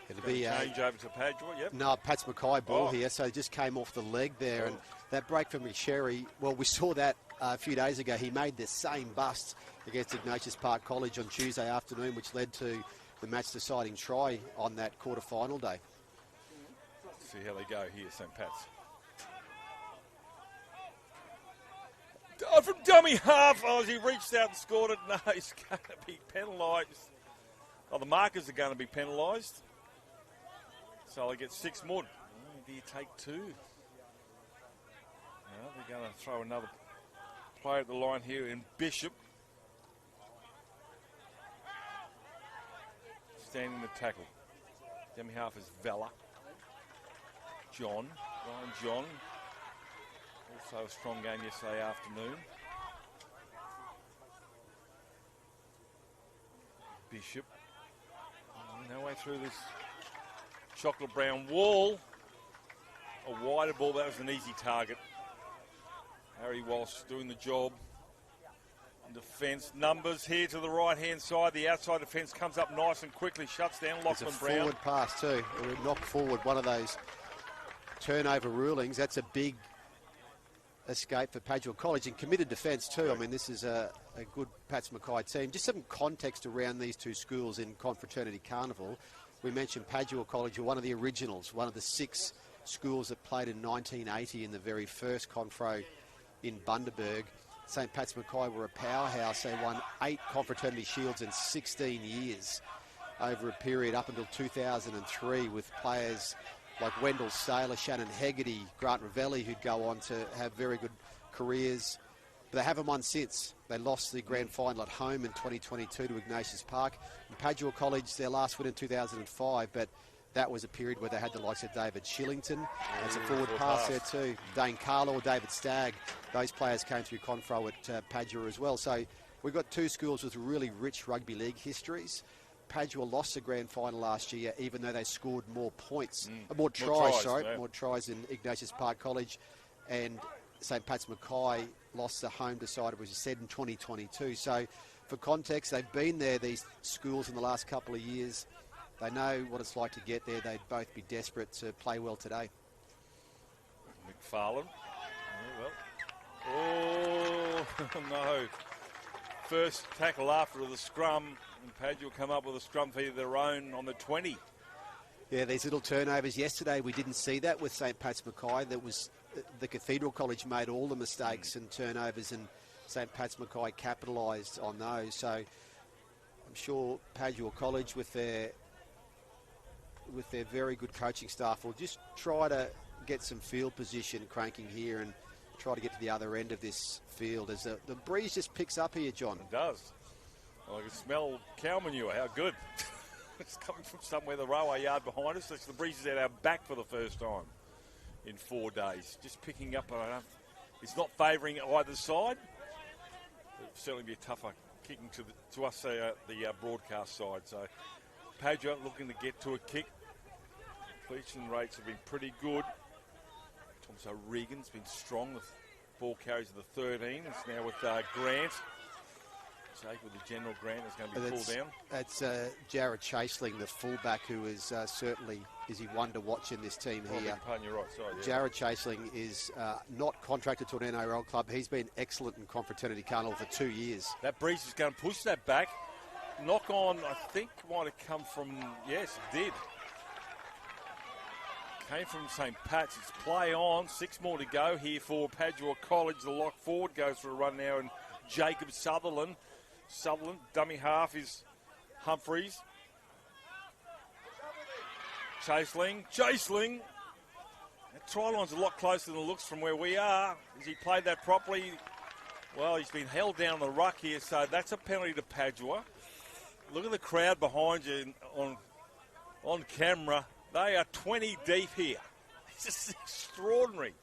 It'll be change over to Padua, yep. No, Pat's Mackay ball here, so he just came off the leg there. And that break from McSherry, well, we saw that a few days ago. He made the same bust against Ignatius Park College on Tuesday afternoon, which led to the match-deciding try on that quarter-final day. see how they go here, St Pat's. Oh, from dummy half. Oh, as he reached out and scored it. No, he's going to be penalised. Oh, the markers are going to be penalised. So they get 6 more. Oh, do you take 2? No, they're going to throw another player at the line here in Bishop. Standing the tackle. Demi half is Vella. Ryan John. Also a strong game yesterday afternoon. Bishop. No way through this chocolate brown wall. A wider ball, that was an easy target. Harry Walsh doing the job. Defence numbers here to the right-hand side. The outside defence comes up nice and quickly, shuts down Lachlan It's a Brown. forward pass too. A knock forward, one of those turnover rulings. That's a big escape for Padua College, and committed defence too. I mean, this is a good Pats Mackay team. Just some context around these two schools in Confraternity Carnival. We mentioned Padua College were one of the originals, one of the 6 schools that played in 1980 in the very first Confro in Bundaberg. St Pat's Mackay were a powerhouse. They won 8 Confraternity Shields in 16 years over a period up until 2003, with players like Wendell Saylor, Shannon Hegarty, Grant Ravelli, who'd go on to have very good careers. But they haven't won since. They lost the grand final at home in 2022 to Ignatius Park. And Padua College, their last win in 2005, but that was a period where they had the likes of David Shillington. That's a forward pass there too. Dane Carlo, David Stagg. Those players came through Confro at Padua as well. So we've got 2 schools with really rich rugby league histories. Padua lost the grand final last year, even though they scored more points, more tries in Ignatius Park College. And St Pat's Mackay lost the home decider, as you said, in 2022. So for context, they've been there, these schools, in the last couple of years. They know what it's like to get there. They'd both be desperate to play well today. McFarlane. Oh, no. First tackle after the scrum, and Padua come up with a scrum feed of their own on the 20. Yeah, these little turnovers. Yesterday we didn't see that with St Pat's Mackay. That was the Cathedral College made all the mistakes and turnovers, and St Pat's Mackay capitalised on those. So I'm sure Padua College, with their very good coaching staff, will just try to get some field position cranking here and try to get to the other end of this field as the breeze just picks up here, John. It does. I can smell cow manure. How good. It's coming from somewhere, the railway yard behind us. The breeze is at our back for the first time in 4 days. Just picking up. It's not favouring either side. It'll certainly be a tougher kicking to us, the broadcast side. So Padua looking to get to a kick. Completion rates have been pretty good. Also, Regan's been strong with ball carries of the 13. It's now with Grant. Jake with the general Grant is going to be pulled down. That's Jared Chaseling, the fullback, who is certainly is he one to watch in this team here. Pardon, you're right. Sorry, yeah. Jared Chaseling is not contracted to an NRL club. He's been excellent in Confraternity Carnival for 2 years. That breeze is going to push that back. Knock on, I think, might have come from, yes, it did. Came from St Pat's. It's play on. 6 more to go here for Padua College. The lock forward goes for a run now, and Jacob Sutherland. Dummy half is Humphreys. Chaseling. That try line's a lot closer than it looks from where we are. Has he played that properly? Well, he's been held down the ruck here, so that's a penalty to Padua. Look at the crowd behind you on camera. They are 20 deep here. It's just extraordinary.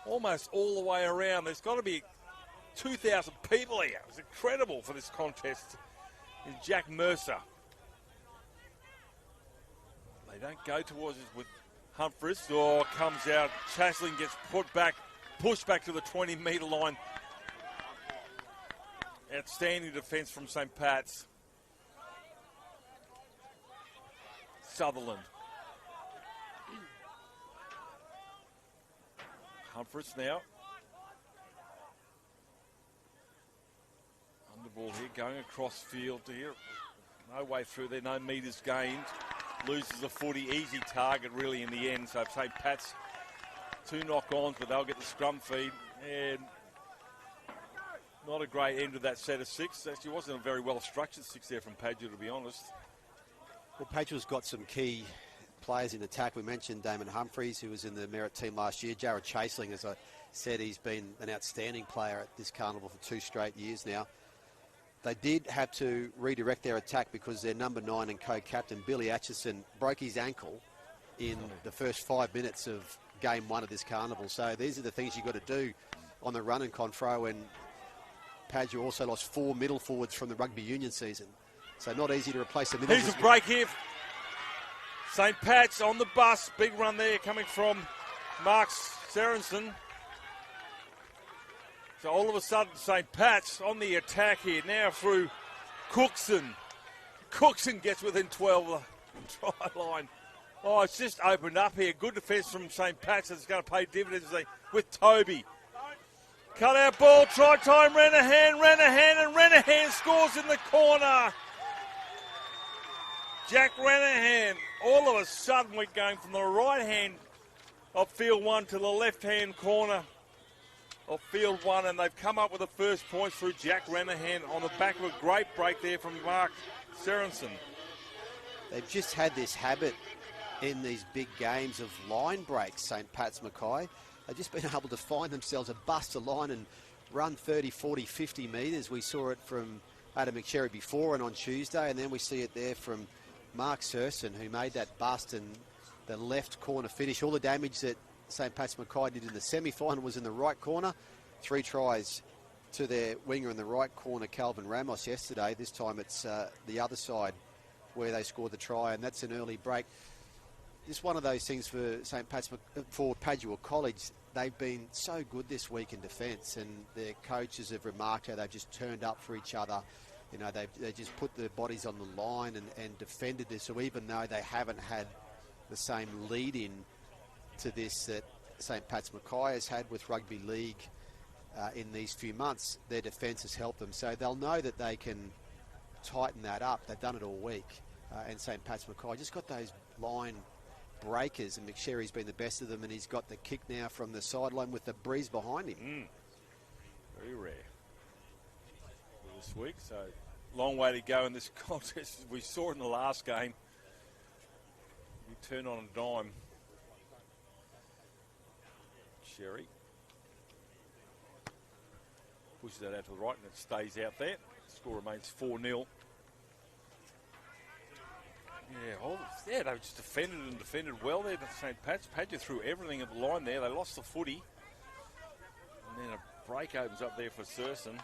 Almost all the way around. There's got to be 2,000 people here. It's incredible for this contest. Is Jack Mercer. They don't go towards it with Humphreys. Or comes out. Chaseling gets pushed back to the 20-metre line. Outstanding defence from St Pat's. Sutherland. Humphreys now. Underball here, going across field here. No way through there, no metres gained. loses the footy. Easy target, really, in the end. So St Pat's 2 knock-ons, but they'll get the scrum feed. And not a great end to that set of 6. Actually, wasn't a very well-structured 6 there from Padua, to be honest. Well, Padua's got some key players in attack. We mentioned Damon Humphreys, who was in the merit team last year. Jared Chaseling, as I said, he's been an outstanding player at this carnival for 2 straight years now. They did have to redirect their attack because their number 9 and co-captain, Billy Atchison, broke his ankle in the first 5 minutes of game 1 of this carnival. So these are the things you've got to do on the run in Confro, and Padua also lost 4 middle forwards from the rugby union season. So not easy to replace the middle. Here's a break here. St Pat's on the bus. Big run there coming from Mark Sorensen. So all of a sudden, St Pat's on the attack here. Now through Cookson. Cookson gets within 12 of the try line. Oh, it's just opened up here. Good defence from St Pat's. It's going to pay dividends with Toby. Cut out ball. Try time. Renahan, and Renahan scores in the corner. Jack Renahan. All of a sudden, we're going from the right hand of field 1 to the left hand corner of field 1, and they've come up with the first points through Jack Renahan on the back of a great break there from Mark Sorensen. They've just had this habit in these big games of line breaks, St Pat's Mackay. They've just been able to find themselves a bust a line and run 30, 40, 50 metres. We saw it from Adam McSherry before and on Tuesday, and then we see it there from Mark Sorensen, who made that bust and the left corner finish. All the damage that St Pat's Mackay did in the semi-final was in the right corner. 3 tries to their winger in the right corner, Calvin Ramos, yesterday. This time it's the other side where they scored the try, and that's an early break. Just one of those things for St Pat's, for Padua College. They've been so good this week in defence, and their coaches have remarked how they've just turned up for each other. You know, they just put their bodies on the line and defended this. So even though they haven't had the same lead-in to this that St Pat's Mackay has had with rugby league in these few months, their defence has helped them. So they'll know that they can tighten that up. They've done it all week. And St Pat's Mackay just got those line breakers, and McSherry's been the best of them, and he's got the kick now from the sideline with the breeze behind him. Very rare this week, so long way to go in this contest. We saw in the last game, we turn on a dime. Sherry pushes that out to the right, and it stays out there. Score remains 4-0. Yeah, they just defended well there. St Pat's. Padua threw everything at the line there. They lost the footy. And then a break opens up there for Sorensen.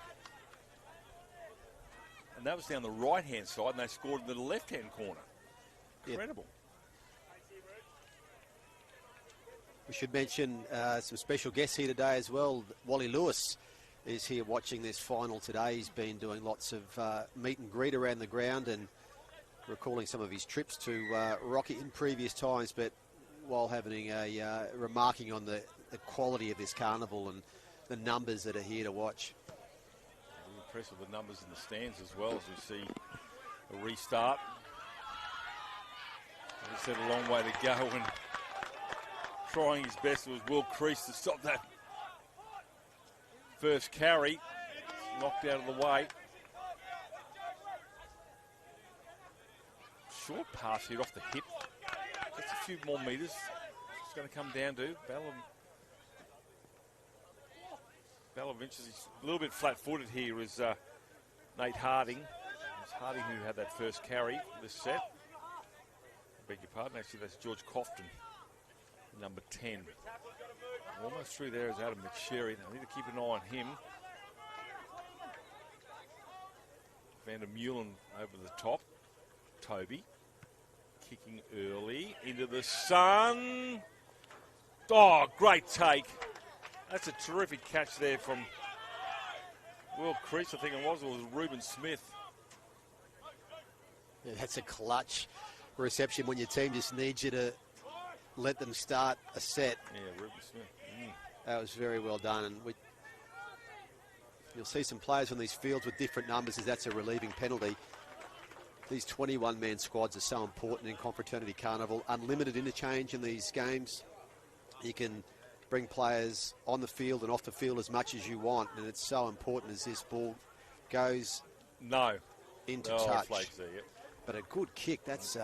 And that was down the right-hand side, and they scored in the left-hand corner. Incredible. Yep. We should mention some special guests here today as well. Wally Lewis is here watching this final today. He's been doing lots of meet and greet around the ground and recalling some of his trips to Rocky in previous times, but while having remarking on the quality of this carnival and the numbers that are here to watch. I'm impressed with the numbers in the stands as well, as we see a restart. As I said, a long way to go, and trying his best was Will Crease to stop that first carry. Knocked out of the way. Short pass here off the hip. Just a few more metres. It's going to come down to Balavinchis. He's a little bit flat-footed here is Nate Harding. It's Harding who had that first carry this set. I beg your pardon. Actually, that's George Cofton, number 10. Almost through there is Adam McSherry. I need to keep an eye on him. Van der Meulen over the top. Toby kicking early into the sun. Oh, great take. That's a terrific catch there from Will Crease, I think it was Reuben Smith. Yeah, that's a clutch reception when your team just needs you to let them start a set. Yeah, Reuben Smith. That was very well done, and you'll see some players on these fields with different numbers, as that's a relieving penalty. These 21-man squads are so important in Confraternity Carnival. Unlimited interchange in these games. You can bring players on the field and off the field as much as you want, and it's so important as this ball goes into touch. Flags there, yep. But a good kick, that's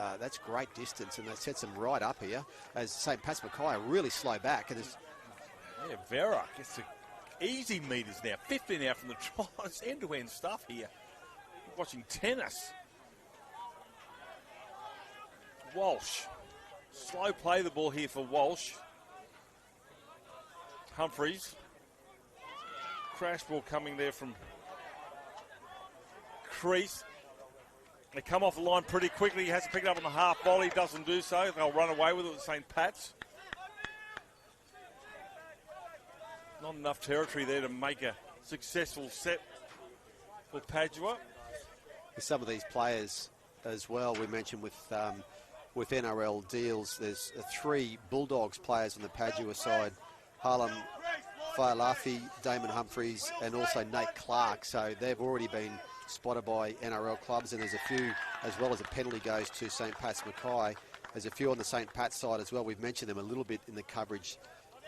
great distance, and that sets them right up here. As St Pat's Mackay really slow back. And yeah, Vera gets the easy meters now. 15 out from the try. It's end-to-end stuff here. We're watching tennis. Walsh. Slow play the ball here for Walsh. Humphreys. Crash ball coming there from Crease. They come off the line pretty quickly. He has to pick it up on the half volley. Doesn't do so. They'll run away with it at St Pat's. Not enough territory there to make a successful set for Padua. Some of these players as well, we mentioned with NRL deals, there's 3 Bulldogs players on the Padua side. Harlem Failafi, Damon Humphreys, and also Nate Clark. So they've already been spotted by NRL clubs, and there's a few, as well as a penalty goes to St Pat's Mackay. There's a few on the St Pat's side as well. We've mentioned them a little bit in the coverage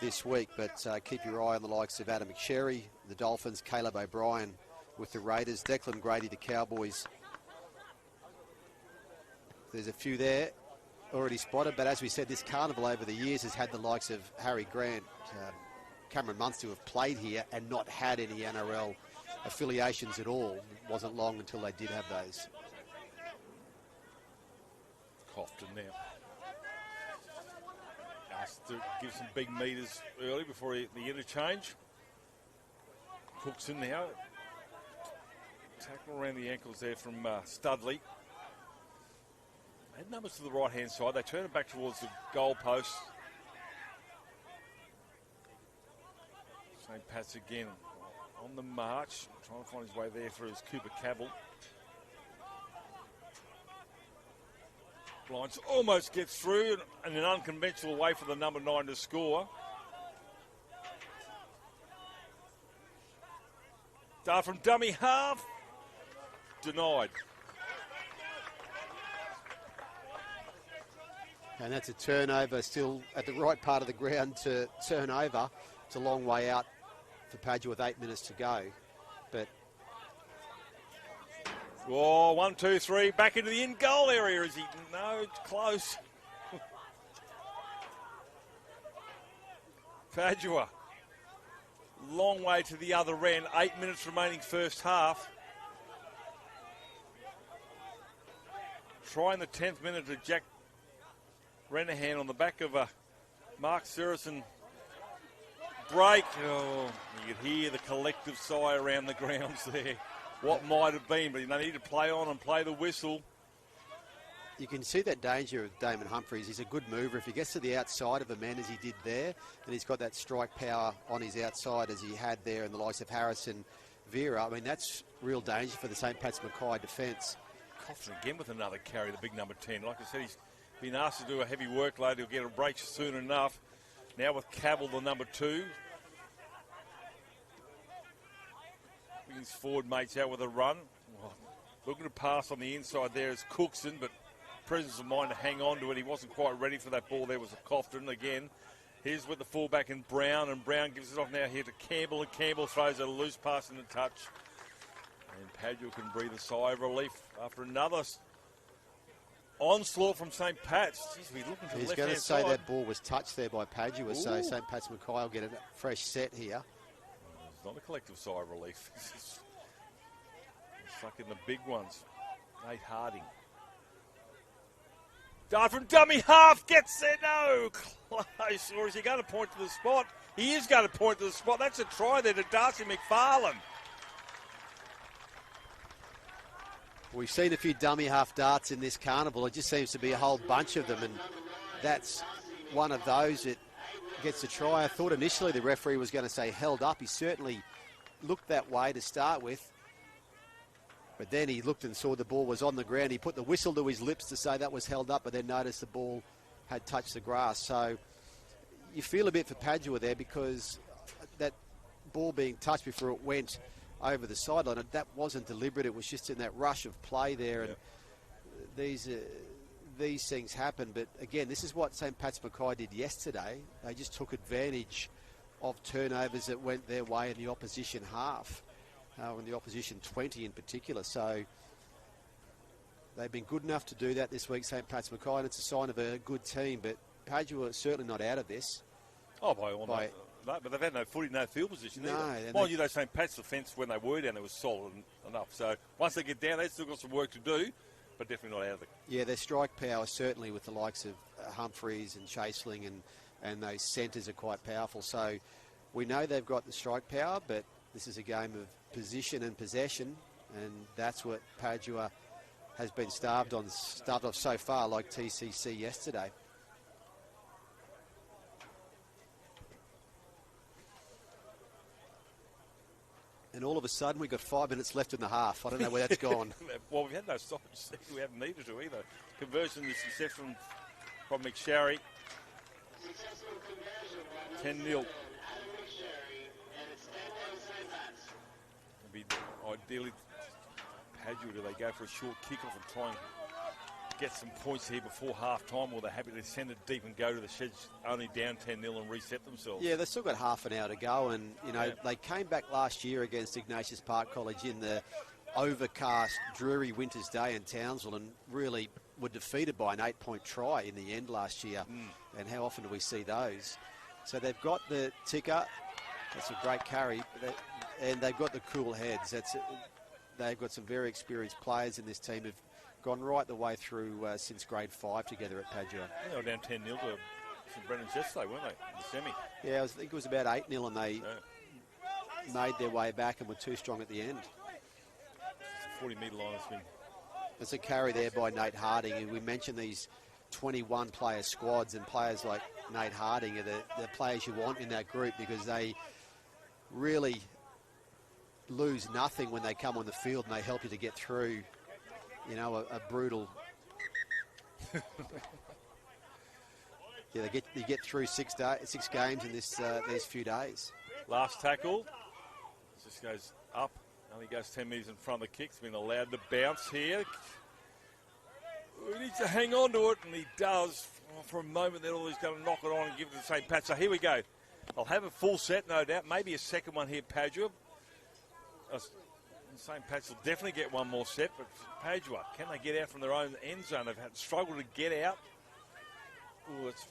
this week, but keep your eye on the likes of Adam McSherry, the Dolphins, Caleb O'Brien with the Raiders, Declan Grady, the Cowboys. There's a few there already spotted, but as we said, this carnival over the years has had the likes of Harry Grant, Cameron Munster, who have played here and not had any NRL affiliations at all. It wasn't long until they did have those. Cofton now. Has to give some big meters early before the interchange. Cookson now. Tackle around the ankles there from Studley. Had numbers to the right-hand side. They turn it back towards the goal post. St Pat's again on the march, trying to find his way there through his Cooper Cavill. Blinds almost gets through in an unconventional way for the number 9 to score. Dart from dummy half. Denied. And that's a turnover, still at the right part of the ground to turn over. It's a long way out for Padua with 8 minutes to go. But oh, 1, 2, 3, back into the in-goal area. Is he? No, it's close. Padua. Long way to the other end. 8 minutes remaining first half. Trying the 10th minute to Jack Renahan on the back of a Mark Sirison break. Oh, you could hear the collective sigh around the grounds there. What might have been, but they need to play on and play the whistle. you can see that danger of Damon Humphreys. He's a good mover. If he gets to the outside of a man as he did there, and he's got that strike power on his outside as he had there in the likes of Harrison, Vera, I mean, that's real danger for the St Pat's Mackay defence. Coffin again with another carry, the big number 10. Like I said, he's been asked to do a heavy workload. He'll get a break soon enough. Now with Cavill, the number 2. His forward mates out with a run. Well, looking to pass on the inside there is Cookson, but presence of mind to hang on to it. He wasn't quite ready for that ball. There was a Cofton again. Here's with the fullback in Brown, and Brown gives it off now here to Campbell, and Campbell throws a loose pass in the touch. And Padua can breathe a sigh of relief after another onslaught from St Pat's. Jeez, we're looking to the left-hand side. He's going to say that ball was touched there by Padua, so St Pat's Mackay will get a fresh set here. It's not a collective sigh of relief. It's stuck in the big ones. Nate Harding. Dart from dummy half, gets there, no, close. Or is he going to point to the spot? He is going to point to the spot. That's a try there to Darcy McFarlane. We've seen a few dummy half darts in this carnival. It just seems to be a whole bunch of them, and that's one of those that gets a try. I thought initially the referee was going to say held up. He certainly looked that way to start with. But then he looked and saw the ball was on the ground. He put the whistle to his lips to say that was held up, but then noticed the ball had touched the grass. So you feel a bit for Padua there, because that ball being touched before it went over the sideline, that wasn't deliberate. It was just in that rush of play there. And these things happen. But again, this is what St Pat's Mackay did yesterday. They just took advantage of turnovers that went their way in the opposition half, in the opposition 20 in particular. So they've been good enough to do that this week, St Pat's Mackay, and it's a sign of a good team. But Padua is certainly not out of this. Oh, by all means. No, but they've had no footy, no field position either. Mind you, though, St Pat's defence, when they were down, it was solid enough. So once they get down, they've still got some work to do, but definitely not out of it. Yeah, their strike power, certainly with the likes of Humphreys and Chaseling and those centres are quite powerful. So we know they've got the strike power, but this is a game of position and possession, and that's what Padua has been starved off so far, like TCC yesterday. And all of a sudden, we've got 5 minutes left in the half. I don't know where that's gone. Well, we've had no stoppage. We haven't needed to either. Conversion is successful from McSherry. 10-0. Ideally, Padua, do they go for a short kick-off and try and get some points here before half-time, or they're happy to send it deep and go to the sheds only down 10-0 and reset themselves? Yeah, they've still got half an hour to go, and, you know, they came back last year against Ignatius Park College in the overcast, dreary winter's day in Townsville and really were defeated by an 8-point try in the end last year. And how often do we see those? So they've got the ticker. That's a great carry. And they've got the cool heads. They've got some very experienced players in this team who've gone right the way through since grade 5 together at Padua. They were down 10-0 to St Brennan's yesterday, weren't they, in the semi? Yeah, I think it was about 8-0, and they made their way back and were too strong at the end. The 40-metre line has been... There's a carry there by Nate Harding, and we mentioned these 21-player squads, and players like Nate Harding are the players you want in that group, because they really lose nothing when they come on the field and they help you to get through, you know, a brutal... Yeah, they get through 6 games in these few days. Last tackle. Just goes up. Only goes 10 metres in front of the kick. He's been allowed to bounce here. He needs to hang on to it, and he does. For a moment, then all he's going to knock it on and give it to St Pat. So here we go. I'll have a full set, no doubt. Maybe a second one here, Padua. St Pat's will definitely get one more set, but Padua, can they get out from their own end zone? They've had struggled to get out. Oh, it's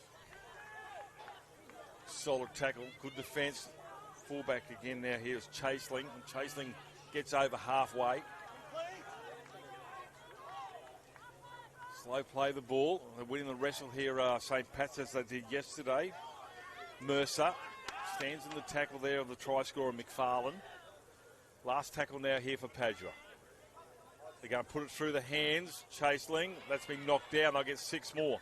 solid tackle, good defence. Fullback again now here is Chaseling. And Chaseling gets over halfway. Slow play the ball. They're winning the wrestle here, St Pat's, as they did yesterday. Mercer stands in the tackle there of the try scorer, McFarlane. Last tackle now here for Padua. They're going to put it through the hands. Chaseling, that's been knocked down. They'll get 6 more. I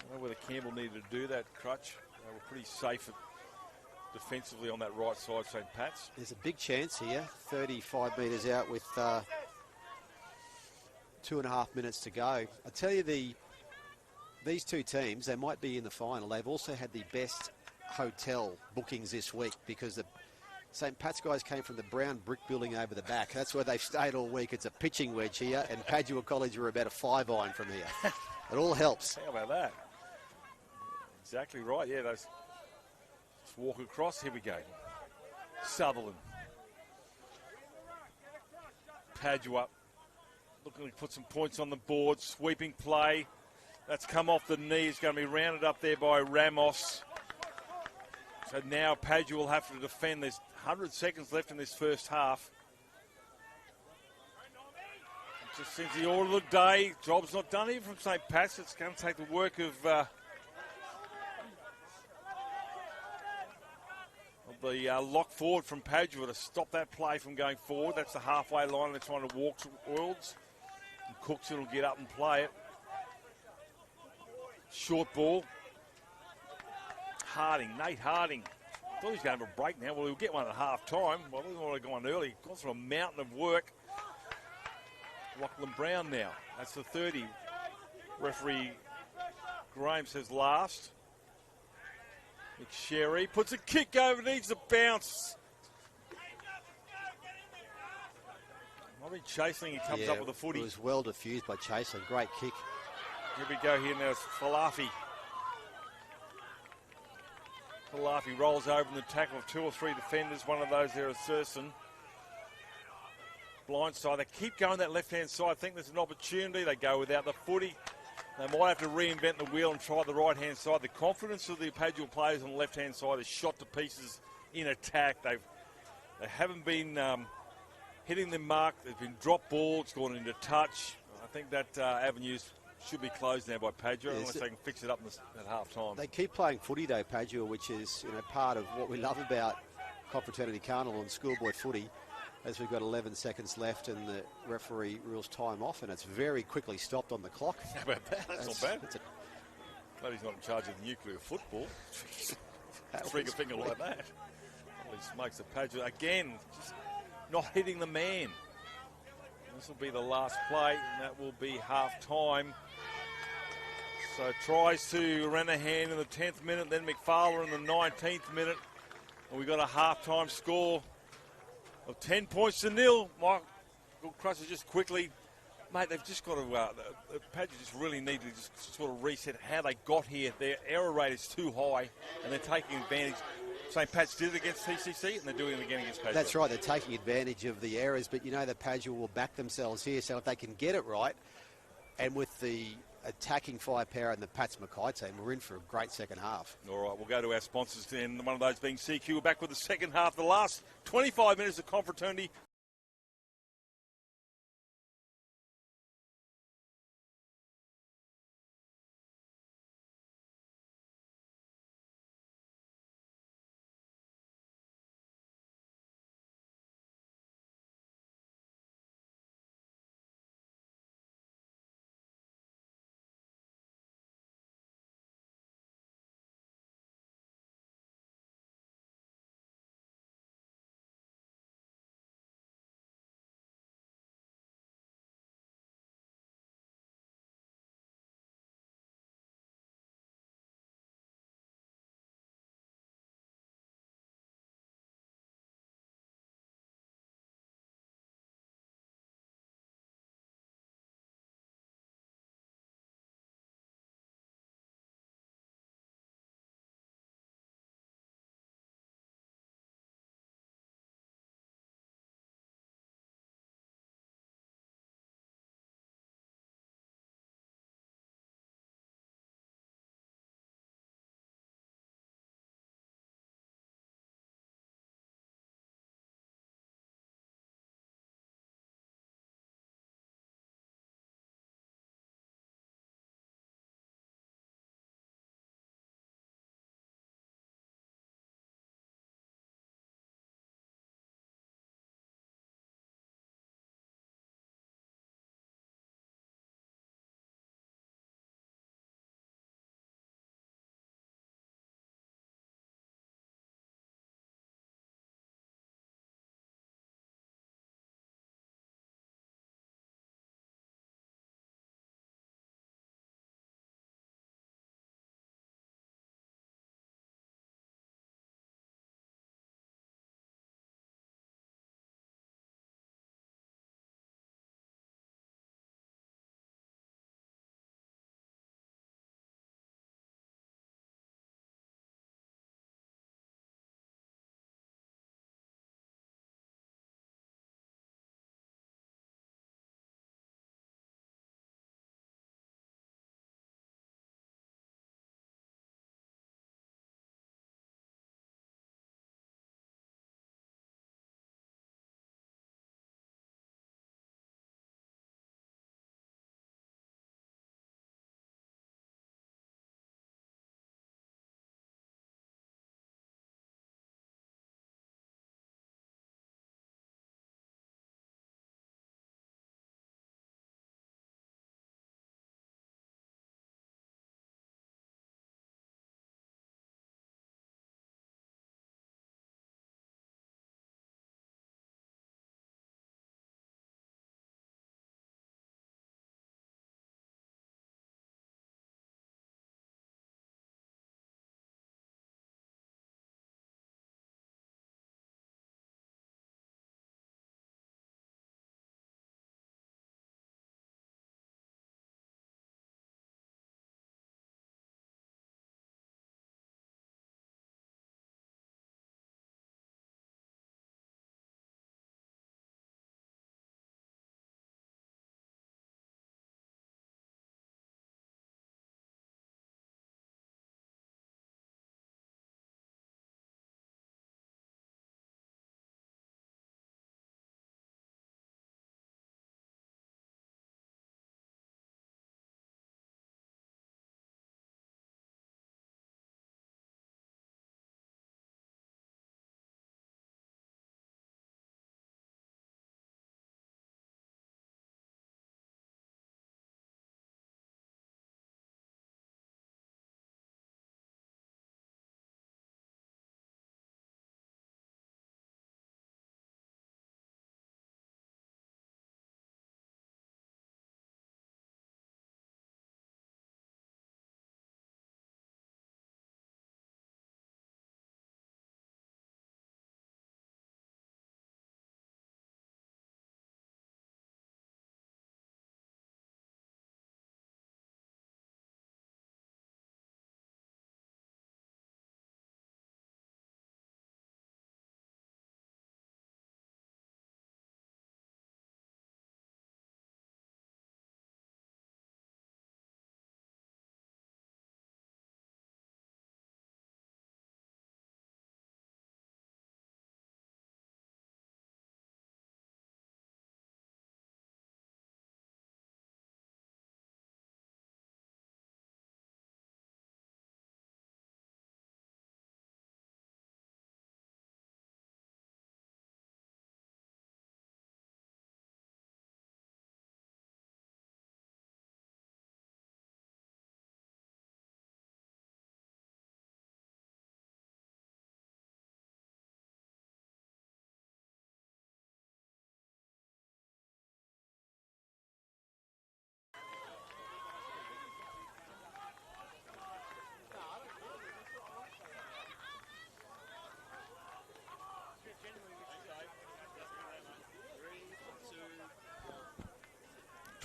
don't know whether Campbell needed to do that, Crutch. They were pretty safe defensively on that right side, St Pat's. There's a big chance here. 35 metres out with 2.5 minutes to go. I tell you, these two teams, they might be in the final. They've also had the best hotel bookings this week, because the St Pat's guys came from the brown brick building over the back. That's where they've stayed all week. It's a pitching wedge here, and Padua College are about a 5-iron from here. It all helps. How about that? Exactly right. Yeah, let's walk across. Here we go. Sutherland. Padua looking to put some points on the board. Sweeping play. That's come off the knee. It's going to be rounded up there by Ramos. So now Padua will have to defend. There's 100 seconds left in this first half. Just since the order of the day, job's not done here from St Pat's. It's going to take the work of the lock forward from Padua to stop that play from going forward. That's the halfway line they're trying to walk towards. And Cookson will get up and play it. Short ball. Nate Harding. Thought he was going to have a break now. Well, he'll get one at half time. Well, he didn't want to go on early. Gone through a mountain of work. Lachlan Brown now. That's the 30. Referee Graham says last. McSherry puts a kick over, needs a bounce. I mean, Chaseling, he comes Yeah, up with a footy. It was well diffused by Chaseling. Great kick. Here we go here now. It's Falafi. Falafi rolls over in the tackle of 2 or 3 defenders. One of those there is Thurston. Blindside. They keep going that left-hand side. I think there's an opportunity. They go without the footy. They might have to reinvent the wheel and try the right-hand side. The confidence of the Padua players on the left-hand side is shot to pieces in attack. They haven't been hitting the mark. There's been drop ball. It's gone into touch. I think that avenues should be closed now by Padua unless they can fix it up at half-time. They keep playing footy though, Padua, which is part of what we love about Confraternity Carnival and schoolboy footy. As we've got 11 seconds left and the referee rules time off, and it's very quickly stopped on the clock. How about that? That's not bad. Glad he's not in charge of the nuclear football. Trigger finger like that. Holy smokes, the Padua again, just not hitting the man. This will be the last play, and that will be half-time. So tries to Renahan in the 10th minute, then McFarlane in the 19th minute. And we've got a half-time score of 10 points to nil. Michael Crusher just quickly, mate, they've just got to, the Padua just really need to just sort of reset how they got here. Their error rate is too high, and they're taking advantage. St Pat's did it against TCC, and they're doing it again against Padua. That's right, they're taking advantage of the errors, but that Padua will back themselves here, so if they can get it right, and with the attacking firepower and the Pats Mackay team, we're in for a great second half. All right, we'll go to our sponsors, and one of those being CQ. We're back with the second half, the last 25 minutes of Confraternity.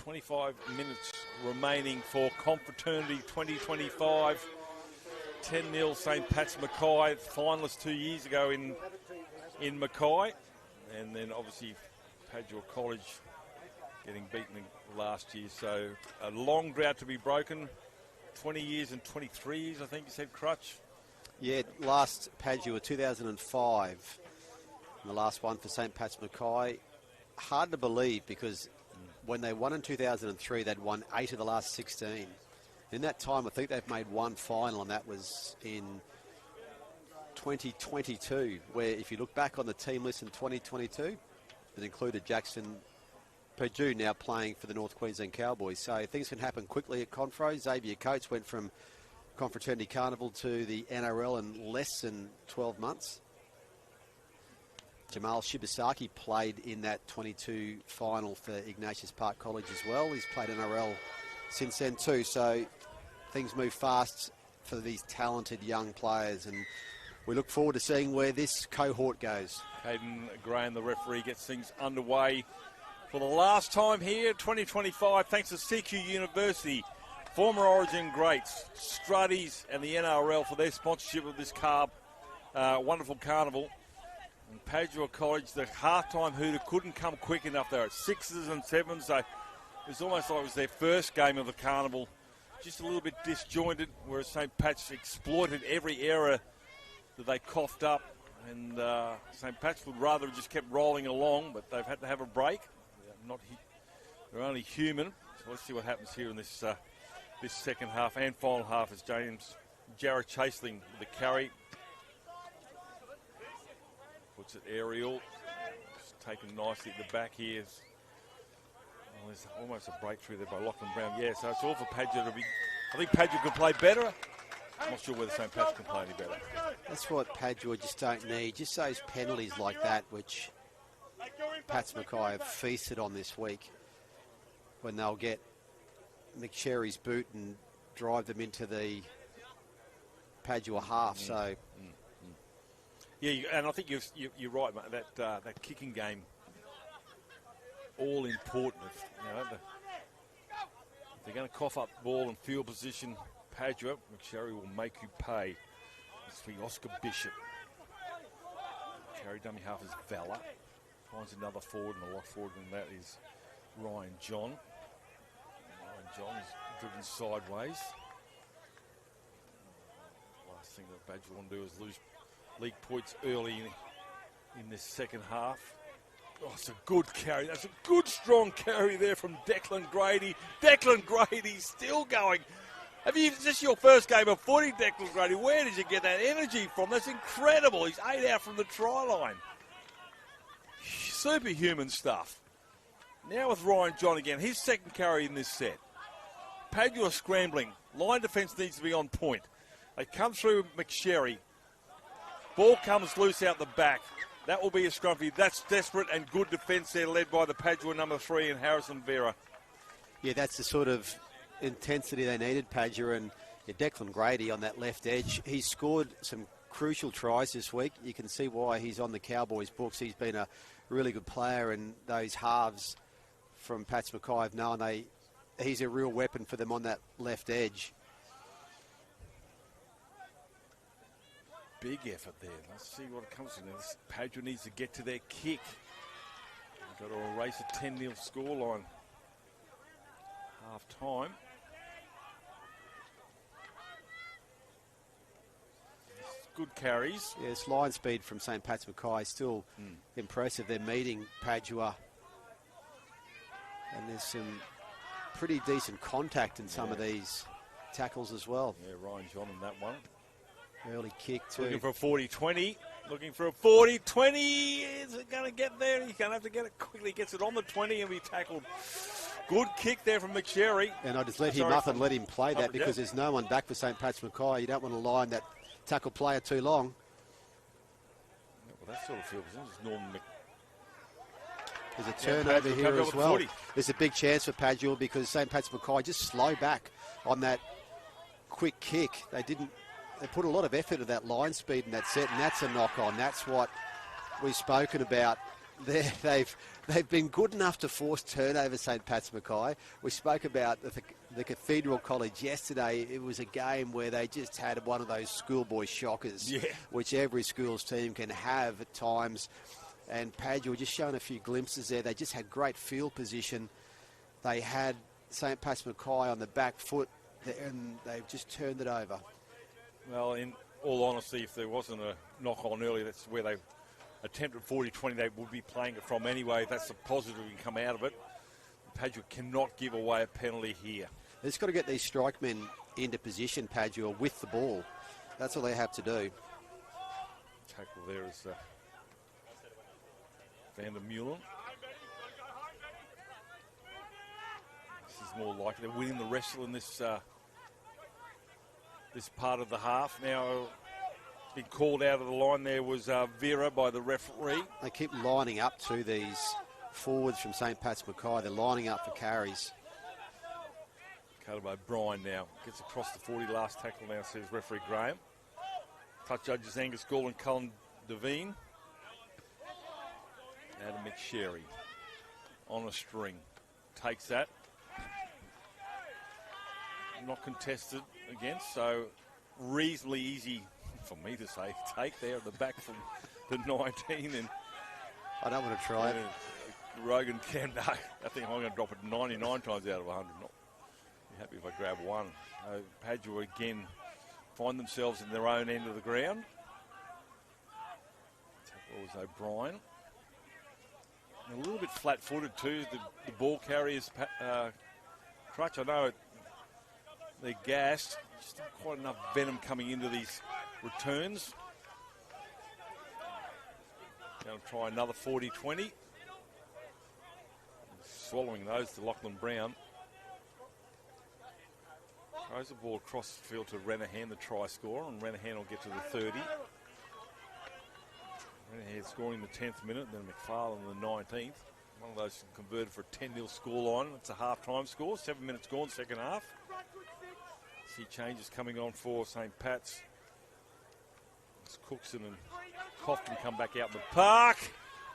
25 minutes remaining for Confraternity 2025. 10-0 St Pat's Mackay, finalists 2 years ago in Mackay. And then obviously Padua College getting beaten last year. So a long drought to be broken. 20 years and 23 years, I think you said, Crutch. Yeah, last Padua 2005. And the last one for St Pat's Mackay. Hard to believe because when they won in 2003, they'd won 8 of the last 16. In that time, I think they've made one final, and that was in 2022, where if you look back on the team list in 2022, it included Jackson Purdue now playing for the North Queensland Cowboys. So things can happen quickly at Confro. Xavier Coates went from Confraternity Carnival to the NRL in less than 12 months. Jamal Shibasaki played in that 22 final for Ignatius Park College as well. He's played NRL since then too. So things move fast for these talented young players, and we look forward to seeing where this cohort goes. Hayden Graham, the referee, gets things underway for the last time here, 2025, thanks to CQ University, former Origin greats, Struddies and the NRL for their sponsorship of this wonderful carnival. And Padua College, the halftime hooter couldn't come quick enough. They're at 6s and 7s. So it was almost like it was their first game of the carnival. Just a little bit disjointed, whereas St Pat's exploited every error that they coughed up. And St Pat's would rather have just kept rolling along, but they've had to have a break. They're only human. So let's see what happens here in this this second half and final half as Jared Chaseling with the carry. Puts it aerial. Just taken nicely at the back here. Oh, there's almost a breakthrough there by Lachlan Brown. Yeah, so it's all for Padua to be. I think Padua can play better. I'm not sure whether St Pat's can play any better. That's what Padua just don't need. Just those penalties like that, which Pats Mackay have feasted on this week, when they'll get McSherry's boot and drive them into the Padua half. So. Yeah, and I think you're right, mate. That kicking game, all important. If they're going to cough up ball and field position, Padua, McSherry will make you pay. It's for Oscar Bishop. Carry dummy half is Vella. Finds another forward, and a lot forward than that is Ryan John. Ryan John is driven sideways. Last thing that Badger want to do is lose league points early in this second half. Oh, it's a good carry. That's a good, strong carry there from Declan Grady. Declan Grady still going. Is this your first game of footy, Declan Grady? Where did you get that energy from? That's incredible. He's 8 out from the try line. Superhuman stuff. Now with Ryan John again. His second carry in this set. Padua scrambling. Line defence needs to be on point. They come through McSherry. Ball comes loose out the back. That will be a scrumpy. That's desperate and good defence there, led by the Padua number 3 and Harrison Vera. Yeah, that's the sort of intensity they needed, Padua, and Declan Grady on that left edge. He's scored some crucial tries this week. You can see why he's on the Cowboys books. He's been a really good player, and those halves from Pats Mackay have known he's a real weapon for them on that left edge. Big effort there. Let's see what comes from this. Padua needs to get to their kick. Got to erase a 10-0 scoreline. Half time. Good carries. Yes, line speed from St Pat's Mackay is still impressive. They're meeting Padua. And there's some pretty decent contact in some of these tackles as well. Yeah, Ryan John in that one. Early kick too. Looking for a 40-20. Looking for a 40-20. Is it going to get there? He's going to have to get it quickly. Gets it on the 20 and be tackled. Good kick there from McSherry. And I just let him up and let him play that because there's no one back for St Pat's Mackay. You don't want to line that tackle player too long. Yeah, well, that sort of field position is Norman There's a turnover here as well. There's a big chance for Padua because St Pat's Mackay just slow back on that quick kick. They put a lot of effort into that line speed in that set, and that's a knock-on. That's what we've spoken about they've been good enough to force turnovers, St Pat's Mackay. We spoke about the Cathedral College yesterday. It was a game where they just had one of those schoolboy shockers, which every school's team can have at times. And Padua just showing a few glimpses there. They just had great field position. They had St Pat's Mackay on the back foot, and they've just turned it over. Well, in all honesty, if there wasn't a knock-on earlier, that's where they attempted 40-20, they would be playing it from anyway. That's the positive we can come out of it. Padua cannot give away a penalty here. They've just got to get these strike men into position, Padua, with the ball. That's all they have to do. Tackle there is Van der Meulen. This is more likely. They're winning the wrestle in this this part of the half. Now, been called out of the line there was Vera by the referee. They keep lining up to these forwards from St Pat's Mackay. They're lining up for carries. Carter by Bryan now. Gets across the 40, last tackle now, says referee Graham. Touch judges Angus Gall and Cullen Devine. Adam McSherry on a string. Takes that. Not contested against, so reasonably easy for me to say take there at the back from the 19. And I don't want to try it. Rogan can, no, I think I'm going to drop it 99 times out of 100. Not be happy if I grab one. Padua again find themselves in their own end of the ground. Tackle was O'Brien. And a little bit flat-footed too, the ball carriers. Crutch, I know they're gassed. Just not quite enough venom coming into these returns. Going to try another 40-20. Swallowing those to Lachlan Brown. Throws the ball across the field to Renahan, the try scorer, and Renahan will get to the 30. Renahan scoring the 10th minute, then McFarlane the 19th. One of those converted for a 10-0 scoreline. It's a half-time score, 7 minutes gone, second half. See changes coming on for St Pat's. It's Cookson and Cofton come back out in the park.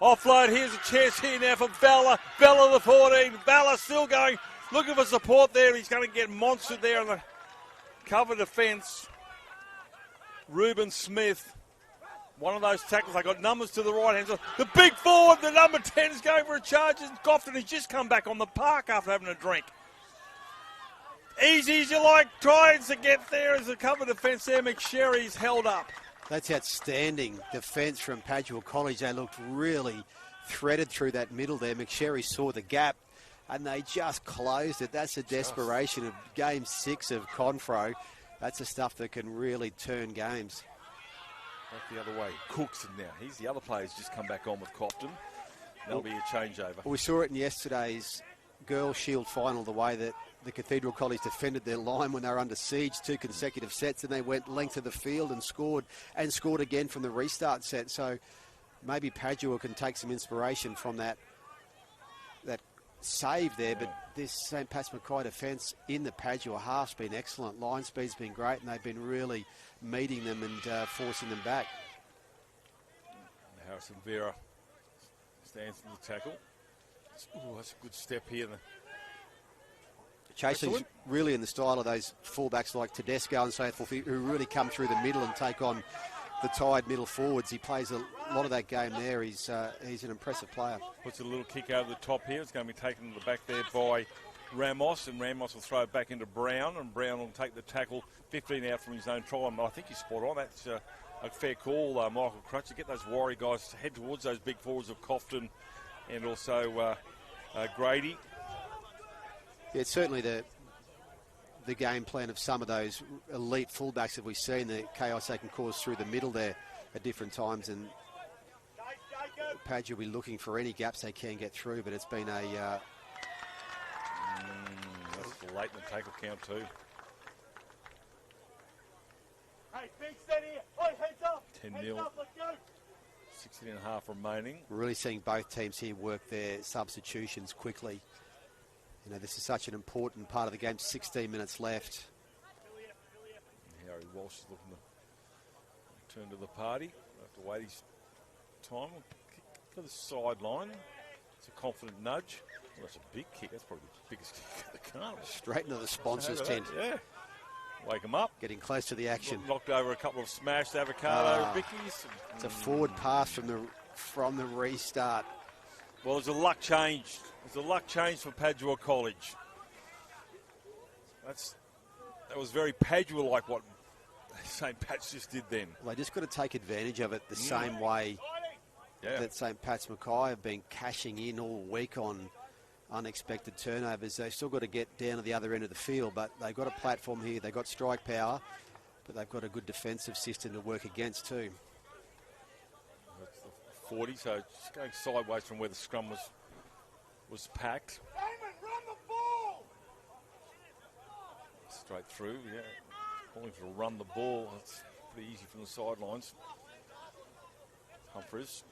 Offload, here's a chance here now for Bella. Bella the 14. Bella still going, looking for support there. He's going to get monstered there on the cover defence. Reuben Smith. One of those tackles, they got numbers to the right hand side. The big forward, the number 10 is going for a charge. And Cofton has just come back on the park after having a drink. Easy as you like, tries to get there as the cover defence there. McSherry's held up. That's outstanding defence from Padua College. They looked really threaded through that middle there. McSherry saw the gap and they just closed it. That's the desperation of game 6 of Confro. That's the stuff that can really turn games. Back the other way. Cookson now. He's the other player who's just come back on with Cofton. There'll be a changeover. We saw it in yesterday's Girls' Shield final, the way that the Cathedral College defended their line when they were under siege, 2 consecutive sets, and they went length of the field and scored again from the restart set. So maybe Padua can take some inspiration from that save there. But this St Pat's Mackay defence in the Padua half's been excellent. Line speed's been great, and they've been really meeting them and forcing them back. Harrison Vera stands in the tackle. Ooh, that's a good step here. Chasing's really in the style of those fullbacks like Tedesco and so forth, who really come through the middle and take on the tired middle forwards. He plays a lot of that game there. He's an impressive player. Puts a little kick over the top here. It's going to be taken to the back there by Ramos, and Ramos will throw it back into Brown, and Brown will take the tackle 15 out from his own try. I think he's spot on. That's a fair call, Michael Crutch, to get those Warrior guys to head towards those big forwards of Cofton and also Grady. Yeah, it's certainly the game plan of some of those elite fullbacks that we've seen, the chaos they can cause through the middle there at different times. And Padua will be looking for any gaps they can get through, but it's been a... that's late in the tackle count too. Hey, big steady. Oi, heads up. 10-0. Heads up, let's go. 16 and a half remaining. We're really seeing both teams here work their substitutions quickly. You know, this is such an important part of the game. 16 minutes left. Harry Walsh is looking to turn to the party. We'll have to wait his time. to the sideline. It's a confident nudge. Well, that's a big kick. That's probably the biggest kick of the carnival. Straight into the sponsors' tent. Yeah. Wake them up. Getting close to the action. Knocked over a couple of smashed avocado bickies. It's a forward pass from the restart. Well, there's a luck change. There's a luck change for Padua College. That was very Padua-like what St Pat's just did then. Well, they just got to take advantage of it the same way that St Pat's Mackay have been cashing in all week on unexpected turnovers. They've still got to get down to the other end of the field, but they've got a platform here. They've got strike power, but they've got a good defensive system to work against too. That's the 40, so just going sideways from where the scrum was packed. Damon, run the ball! Straight through, yeah. Calling for a run the ball. That's pretty easy from the sidelines. Humphreys.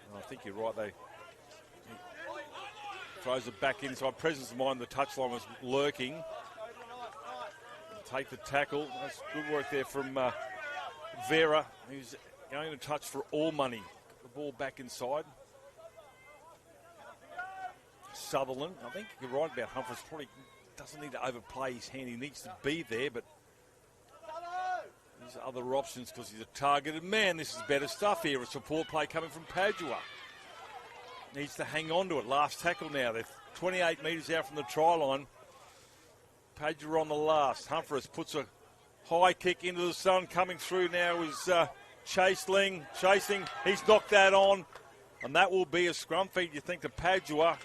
And I think you're right. He throws it back inside. Presence of mind, the touchline was lurking. Take the tackle. That's good work there from Vera, who's going to touch for all money. Get the ball back inside. Sutherland, I think you're right about Humphreys. Probably doesn't need to overplay his hand. He needs to be there, but there's other options because he's a targeted man. This is better stuff here. A support play coming from Padua. Needs to hang on to it. Last tackle now. They're 28 metres out from the try line. Padua on the last. Humphreys puts a high kick into the sun. Coming through now is chasing. He's knocked that on. And that will be a scrum feed, you think, to Padua.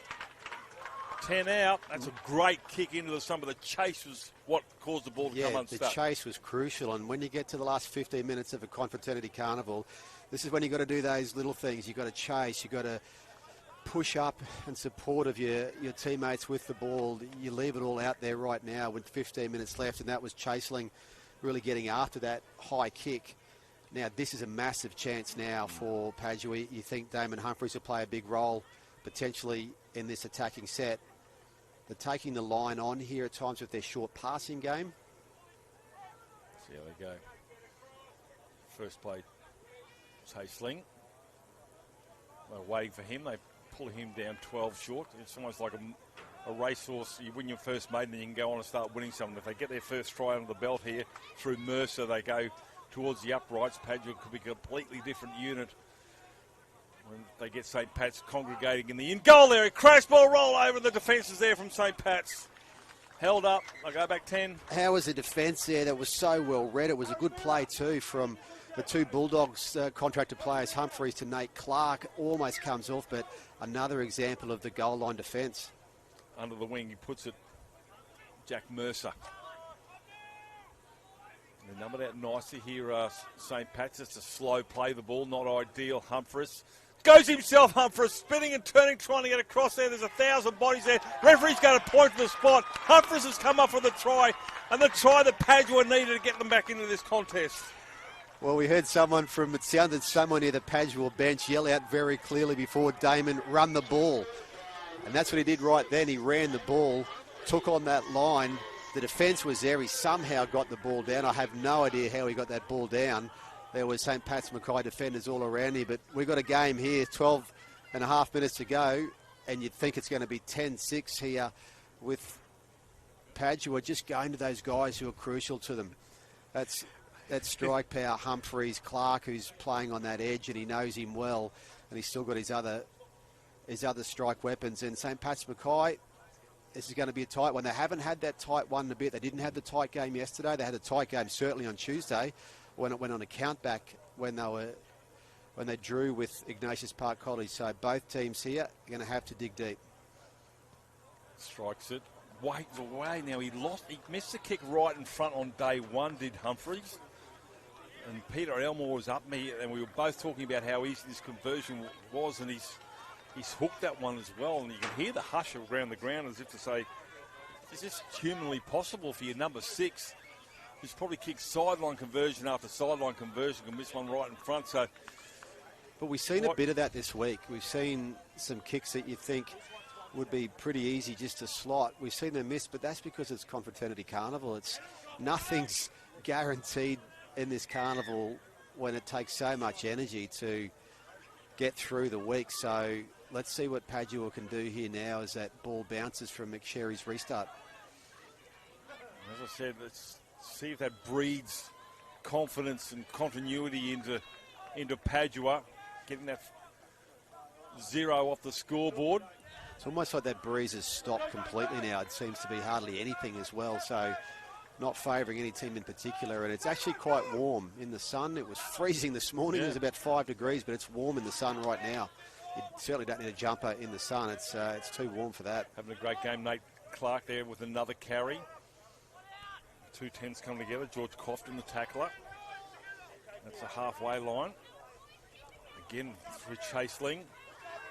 10 out. That's a great kick into the sun, but the chase was what caused the ball to come unstuck. The chase was crucial, and when you get to the last 15 minutes of a Confraternity Carnival, this is when you've got to do those little things. You've got to chase, you've got to push up in support of your teammates with the ball. You leave it all out there right now with 15 minutes left, and that was Chaseling really getting after that high kick. Now, this is a massive chance now for Padua. You think Damon Humphreys will play a big role potentially in this attacking set. They're taking the line on here at times with their short passing game. See how they go. First play, Chaseling. They're waiting for him. They pull him down 12 short. It's almost like a racehorse. You win your first maiden and you can go on and start winning something. If they get their first try under the belt here through Mercer, they go towards the uprights. Padua could be a completely different unit when they get St Pat's congregating in the in goal there. A crash ball roll over the defences there from St Pat's. Held up. They go back 10. How was the defence there that was so well read? It was a good play too from the two Bulldogs contracted players, Humphreys to Nate Clark. Almost comes off, but another example of the goal line defence. Under the wing, he puts it, Jack Mercer. They numbered out nicely here, St Pat's. It's a slow play, the ball, not ideal. Humphreys goes himself, Humphreys, spinning and turning, trying to get across there. There's 1,000 bodies there. Referee's going to point to the spot. Humphreys has come up for the try, and the try that Padua needed to get them back into this contest. Well, we heard someone it sounded someone near the Padua bench yell out very clearly before Damon, run the ball. And that's what he did right then. He ran the ball, took on that line. The defence was there. He somehow got the ball down. I have no idea how he got that ball down. There was St Pat's Mackay defenders all around him. But we've got a game here, 12 and a half minutes to go. And you'd think it's going to be 10-6 here with Padua just going to those guys who are crucial to them. That's strike power, Humphreys, Clark, who's playing on that edge, and he knows him well. And he's still got his other strike weapons. And St Pat's Mackay, this is going to be a tight one. They haven't had that tight one in a bit. They didn't have the tight game yesterday. They had a tight game certainly on Tuesday when it went on a count back when they drew with Ignatius Park College. So both teams here are going to have to dig deep. Strikes it. Waits away now. He missed the kick right in front on day one, did Humphreys. And Peter Elmore was up me, and we were both talking about how easy this conversion was, and he's hooked that one as well. And you can hear the hush around the ground as if to say, is this humanly possible for your number 6? He's probably kicked sideline conversion after sideline conversion, can miss one right in front. So, but we've seen a bit of that this week. We've seen some kicks that you think would be pretty easy just to slot. We've seen them miss, but that's because it's Confraternity Carnival. Nothing's guaranteed in this carnival when it takes so much energy to get through the week. So let's see what Padua can do here now as that ball bounces from McSherry's restart. As I said, let's see if that breeds confidence and continuity into Padua, getting that 0 off the scoreboard. It's almost like that breeze has stopped completely now. It seems to be hardly anything as well. So not favouring any team in particular. And it's actually quite warm in the sun. It was freezing this morning. It was about 5 degrees, but it's warm in the sun right now. You certainly don't need a jumper in the sun. It's too warm for that. Having a great game, Nate Clark there with another carry. 2 10s come together. George Crofton, the tackler. That's a halfway line. Again, for Chaseling.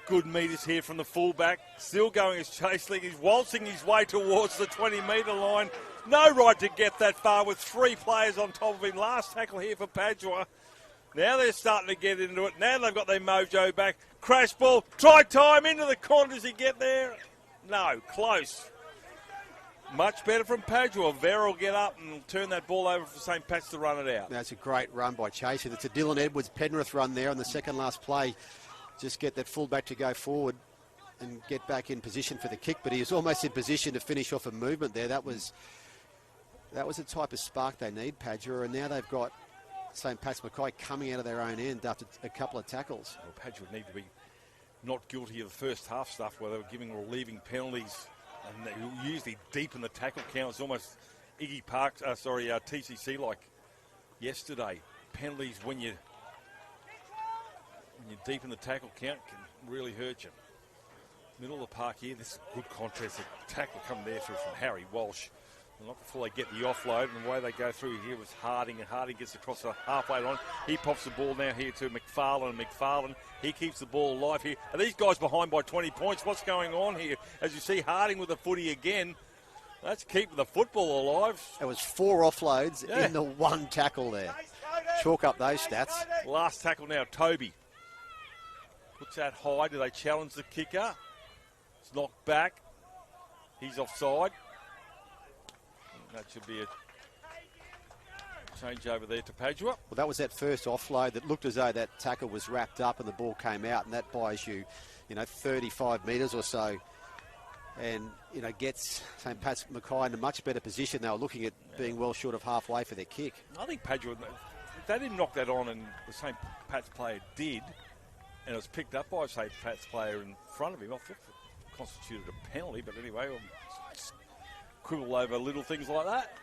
Good metres here from the fullback. Still going as Chaseling. He's waltzing his way towards the 20-metre line. No right to get that far with 3 players on top of him. Last tackle here for Padua. Now they're starting to get into it. Now they've got their mojo back. Crash ball. Try time into the corner. Does he get there? No. Close. Much better from Padua. Vera will get up and turn that ball over for St Pat's to run it out. That's a great run by Chase. It's a Dylan Edwards Penrith run there on the second last play. Just get that fullback to go forward and get back in position for the kick. But he was almost in position to finish off a movement there. That was the type of spark they need, Padua. And now they've got St Pat's Mackay coming out of their own end after a couple of tackles. Well, Padua need to be not guilty of the first half stuff where they were giving relieving penalties. And they were usually deep in the tackle count. It's almost Iggy Parks, TCC like yesterday. Penalties when you're deep in the tackle count can really hurt you. Middle of the park here, this is a good contest. A tackle coming there through from Harry Walsh. And not before they get the offload, and the way they go through here was Harding, and Harding gets across the halfway line. He pops the ball now here to McFarlane, and McFarlane, he keeps the ball alive here. Are these guys behind by 20 points? What's going on here? As you see, Harding with the footy again. That's keeping the football alive. There was 4 offloads in the 1 tackle there. Chalk up those stats. Last tackle now, Toby. Puts that high. Do they challenge the kicker? It's knocked back. He's offside. That should be a change over there to Padua. Well, that was that first offload that looked as though that tackle was wrapped up and the ball came out, and that buys you, 35 metres or so, and gets St Pat's Mackay in a much better position. They were looking at being well short of halfway for their kick. I think Padua, if they didn't knock that on, and the St Pat's player did, and it was picked up by a St Pat's player in front of him, I thought it constituted a penalty. But anyway, quibble over little things like that.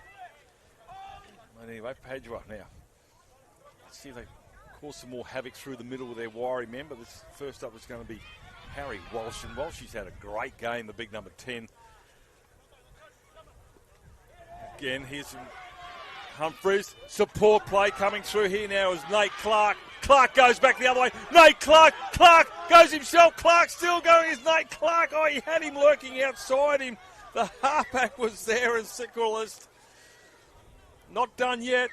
But anyway, Padua now. Let's see if they cause some more havoc through the middle with their wiry member. This first up is going to be Harry Walsh. And Walsh, he's had a great game, the big number 10. Again, here's some Humphreys. Support play coming through here now is Nate Clark. Clark goes back the other way. Nate Clark. Clark goes himself. Clark still going as Nate Clark. Oh, he had him lurking outside him. The halfback was there as Sickles. Not done yet.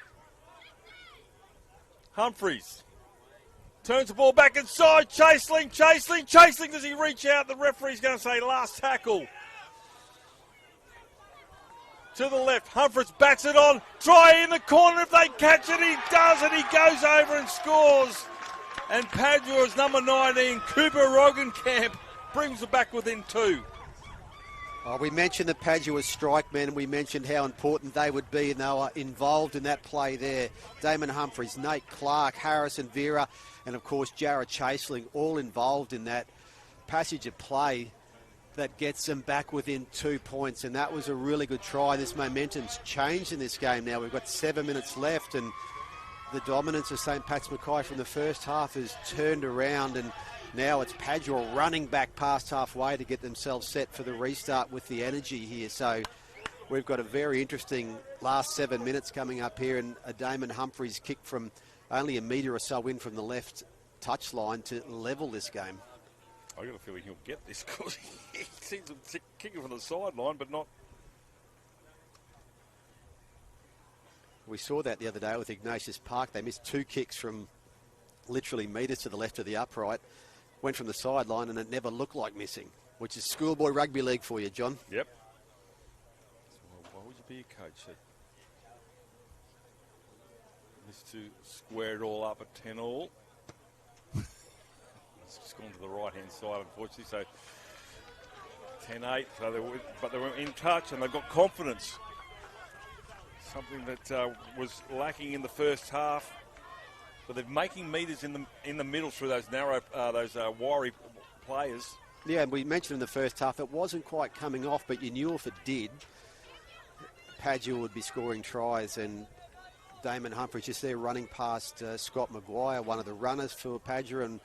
Humphreys turns the ball back inside. Chaseling. Does he reach out? The referee's going to say last tackle. To the left. Humphreys bats it on. Try in the corner if they catch it. He does it. He goes over and scores. And Padua's number 19, Cooper Rogenkamp, brings it back within 2. We mentioned the Padua strike men, and we mentioned how important they would be, and they were involved in that play there. Damon Humphreys, Nate Clark, Harrison Vera, and of course Jared Chaseling, all involved in that passage of play that gets them back within 2 points, and that was a really good try. This momentum's changed in this game now. We've got 7 minutes left, and the dominance of St Pat's Mackay from the first half has turned around, and now it's Padua running back past halfway to get themselves set for the restart with the energy here. So we've got a very interesting last 7 minutes coming up here, and a Damon Humphreys kick from only a metre or so in from the left touchline to level this game. I've got a feeling he'll get this because he seems to kicking from the sideline, but not. We saw that the other day with Ignatius Park. They missed 2 kicks from literally metres to the left of the upright. Went from the sideline and it never looked like missing, which is schoolboy rugby league for you, John. Yep. Well, why would you be a coach? This to square it all up at 10-all. It's just gone to the right-hand side, unfortunately. So 10-8, but they were in touch and they've got confidence. Something that was lacking in the first half. But they're making metres in the middle through those narrow, wiry players. Yeah, and we mentioned in the first half it wasn't quite coming off, but you knew if it did, Padua would be scoring tries, and Damon Humphries just there running past Scott Maguire, one of the runners for Padua, and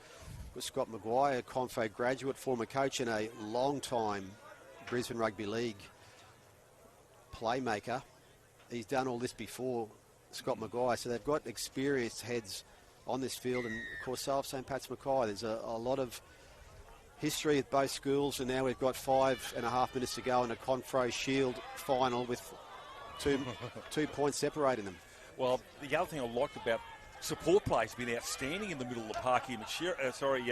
with Scott Maguire, a Confo graduate, former coach and a long-time Brisbane Rugby League playmaker. He's done all this before, Scott Maguire, so they've got experienced heads on this field, and of course so St Pat's Mackay. There's a lot of history at both schools, and now we've got 5.5 minutes to go in a Confro Shield final with two points separating them. Well, the other thing I liked about support play has been outstanding in the middle of the park here. There's a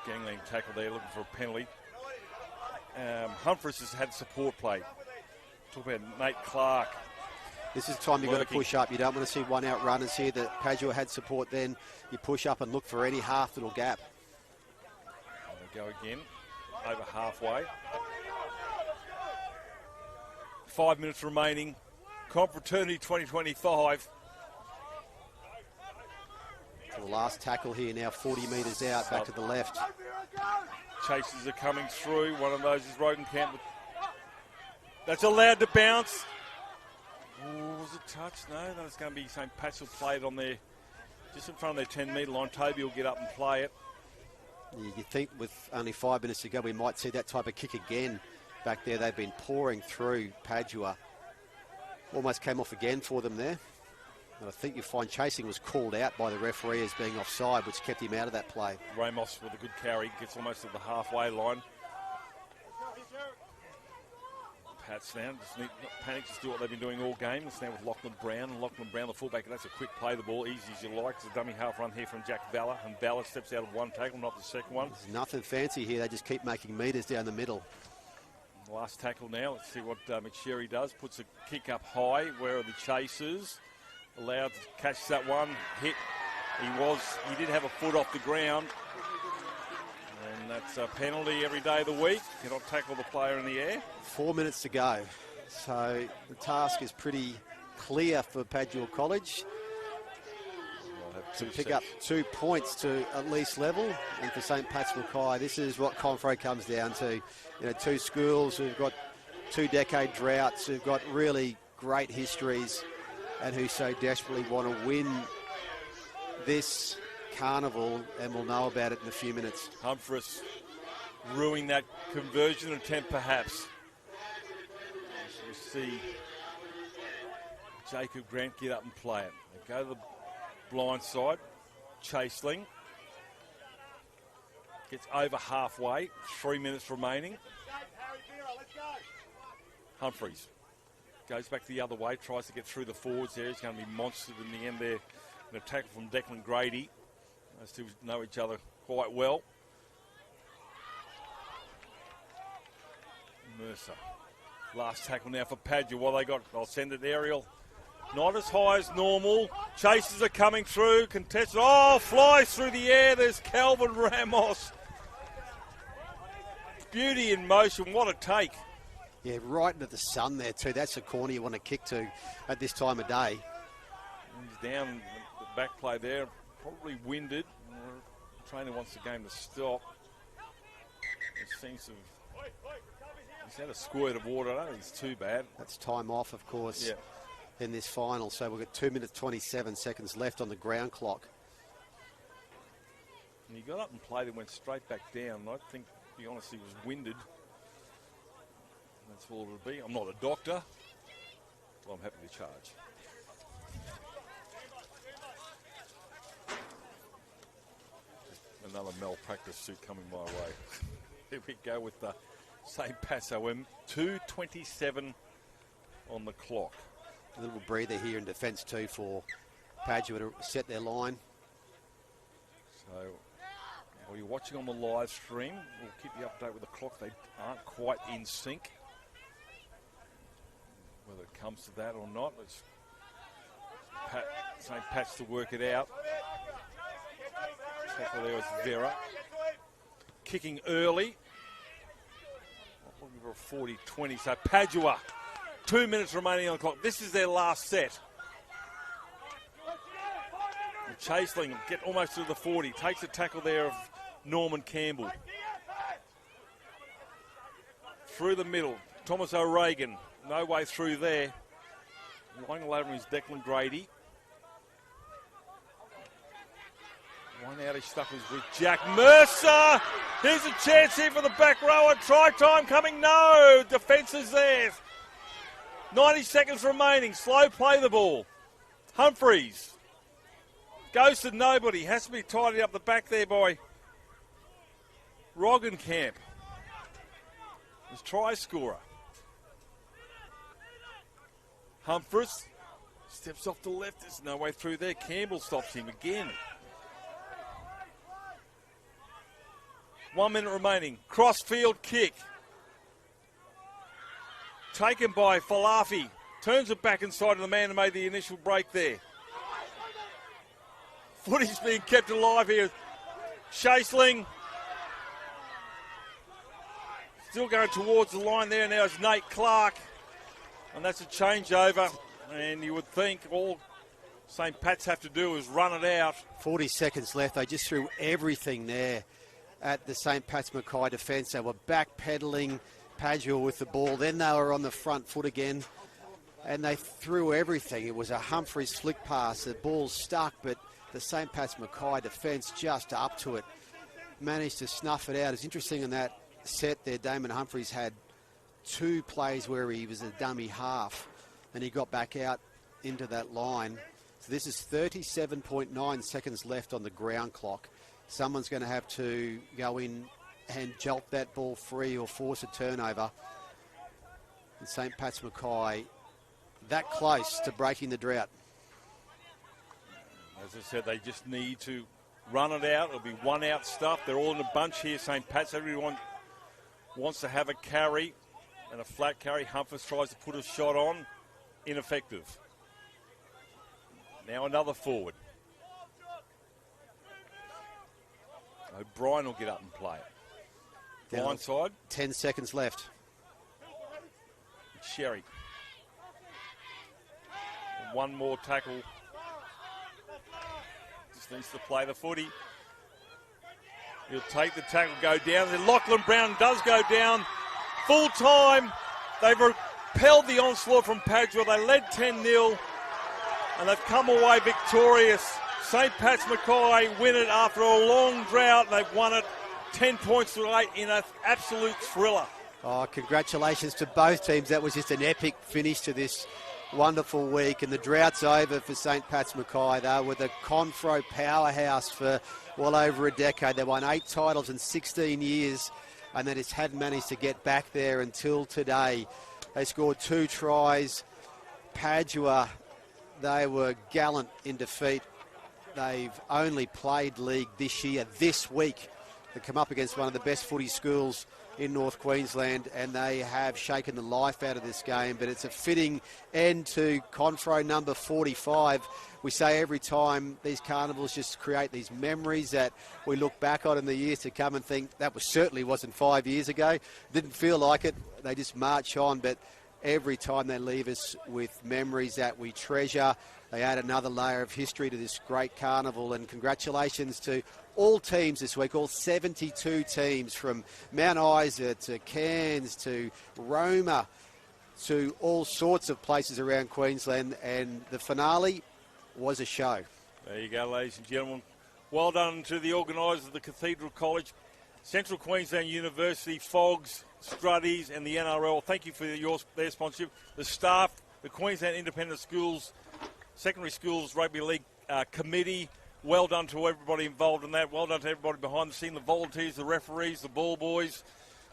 gangland tackle there, looking for a penalty. Humphries has had support play. Talk about Nate Clark. This is the time you've got to push up. You don't want to see one-out runners here. That Padua had support then. You push up and look for any half little gap. There we go again, over halfway. 5 minutes remaining. Confraternity 2025. The last tackle here now, 40 metres out, back to the left. Chasers are coming through. One of those is Rockhampton. That's allowed to bounce. Oh, was it touch? No, it's going to be St Pat's will play it on there, just in front of their 10-metre line. Toby will get up and play it. You think with only 5 minutes to go, we might see that type of kick again back there. They've been pouring through Padua. Almost came off again for them there. And I think you find chasing was called out by the referee as being offside, which kept him out of that play. Ramos with a good carry, gets almost to the halfway line. Pats now, just need not panic, just do what they've been doing all game. It's now with Lachlan Brown. And Lachlan Brown, the fullback, that's a quick play the ball, easy as you like. It's a dummy half run here from Jack Valla, and Valla steps out of one tackle, not the second one. There's nothing fancy here. They just keep making metres down the middle. Last tackle now. Let's see what McSherry does. Puts a kick up high. Where are the chasers? Allowed to catch that one. Hit. He did have a foot off the ground. And that's a penalty every day of the week. Cannot tackle the player in the air. 4 minutes to go. So the task is pretty clear for Padua College. To pick up 2 points to at least level. And for St Pat's Mackay, this is what Confro comes down to. You know, two schools who've got 2-decade droughts, who've got really great histories, and who so desperately want to win this carnival, and we'll know about it in a few minutes. Humphries ruining that conversion attempt, perhaps. As we see Jacob Grant get up and play it. They go to the blind side. Chaseling gets over halfway. 3 minutes remaining. Humphries goes back the other way, tries to get through the forwards there. He's going to be monstered in the end there. An attack from Declan Grady. Those two know each other quite well. Mercer. Last tackle now for Padua. What they got? I'll send it aerial. Not as high as normal. Chasers are coming through. Contested. Oh, flies through the air. There's Calvin Ramos. Beauty in motion. What a take. Yeah, right into the sun there too. That's the corner you want to kick to at this time of day. He's down the back play there. Probably winded. The trainer wants the game to stop. It seems to have, he's had a squirt of water. I don't think it's too bad. That's time off, of course, in this final. So we've got 2 minutes 27 seconds left on the ground clock. And he got up and played and went straight back down. I think, to be honest, he was winded. That's all it'll be. I'm not a doctor. Well, I'm happy to charge. Another malpractice suit coming my way. Here we go with the St Pat's OM. 2:27 on the clock. A little breather here in defence too for Padua to set their line. So, while you're watching on the live stream, we'll keep you updated with the clock. They aren't quite in sync. Whether it comes to that or not, St Pat's to work it out. Tackle there was Vera. Kicking early. Looking for a 40-20. So Padua, 2 minutes remaining on the clock. This is their last set. And Chaseling will get almost to the 40. Takes a tackle there of Norman Campbell. Through the middle, Thomas O'Regan. No way through there. Lying all over his Declan Grady. One out, he stuck with Jack Mercer. Here's a chance here for the back rower. Try time coming. No. Defence is there. 90 seconds remaining. Slow play the ball. Humphreys. Goes to nobody. Has to be tidied up the back there by Rockhampton. His try scorer. Humphreys steps off the left. There's no way through there. Campbell stops him again. 1 minute remaining. Crossfield kick. Taken by Falafi. Turns it back inside of the man who made the initial break there. Footy's being kept alive here. Chaseling. Still going towards the line there. Now it's Nate Clark. And that's a changeover. And you would think all St Pat's have to do is run it out. 40 seconds left. They just threw everything there at the St Pat's Mackay defence. They were backpedaling Padua with the ball. Then they were on the front foot again. And they threw everything. It was a Humphreys flick pass. The ball stuck, but the St Pat's Mackay defence just up to it. Managed to snuff it out. It's interesting in that set there, Damon Humphreys had 2 plays where he was a dummy half. And he got back out into that line. So this is 37.9 seconds left on the ground clock. Someone's going to have to go in and jolt that ball free or force a turnover. And St Pat's Mackay that close to breaking the drought. As I said, they just need to run it out. It'll be one out stuff. They're all in a bunch here, St Pat's. Everyone wants to have a carry and a flat carry. Humphreys tries to put a shot on. Ineffective. Now another forward. O'Brien will get up and play it. Blindside. 10 seconds left. Sherry. One more tackle. Just needs to play the footy. He'll take the tackle, go down. Then Lachlan Brown does go down. Full time. They've repelled the onslaught from Padua. They led 10-0 and they've come away victorious. St Pat's Mackay win it after a long drought. They've won it 10 points to 8 in an absolute thriller. Oh, congratulations to both teams. That was just an epic finish to this wonderful week. And the drought's over for St Pat's Mackay. They were the Confro powerhouse for well over a decade. They won 8 titles in 16 years. And they just hadn't managed to get back there until today. They scored 2 tries. Padua, they were gallant in defeat. They've only played league this year, this week. They come up against one of the best footy schools in North Queensland, and they have shaken the life out of this game. But it's a fitting end to Confro number 45. We say every time these carnivals just create these memories that we look back on in the years to come and think that certainly wasn't 5 years ago. Didn't feel like it. They just march on, but every time they leave us with memories that we treasure. They add another layer of history to this great carnival, and congratulations to all teams this week, all 72 teams from Mount Isa to Cairns to Roma to all sorts of places around Queensland, and the finale was a show. There you go, ladies and gentlemen. Well done to the organisers of the Cathedral College, Central Queensland University, Fogs, Struddies and the NRL. Thank you for their sponsorship. The staff, the Queensland Independent Schools, Secondary Schools Rugby League Committee. Well done to everybody involved in that. Well done to everybody behind the scene, the volunteers, the referees, the ball boys,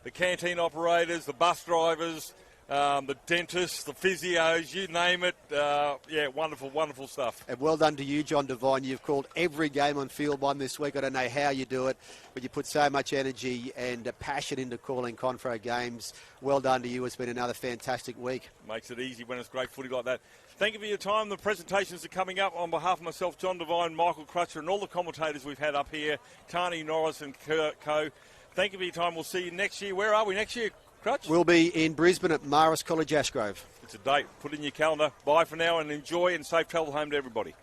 the canteen operators, the bus drivers, the dentists, the physios, you name it. Yeah, wonderful, wonderful stuff. And well done to you, John Devine. You've called every game on Field One this week. I don't know how you do it, but you put so much energy and passion into calling Confro games. Well done to you. It's been another fantastic week. Makes it easy when it's great footy like that. Thank you for your time. The presentations are coming up. On behalf of myself, John Devine, Michael Crutcher, and all the commentators we've had up here, Carney, Norris and Co. Thank you for your time. We'll see you next year. Where are we next year, Crutch? We'll be in Brisbane at Marist College Ashgrove. It's a date. Put in your calendar. Bye for now and enjoy and safe travel home to everybody.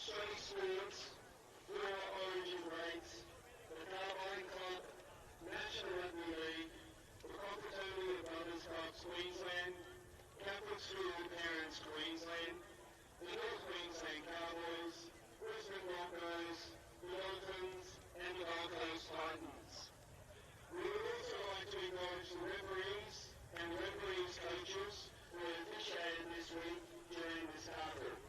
Australian sports, with our origin rates, the Carnival Club, National Rugby League, the Confraternity Carnival Queensland, Catholic School Parents Queensland, the North Queensland Cowboys, Brisbane Broncos, the Dolphins, and the Gold Coast Titans. We would also like to acknowledge the referees and referees coaches who officiated this week during this carnival.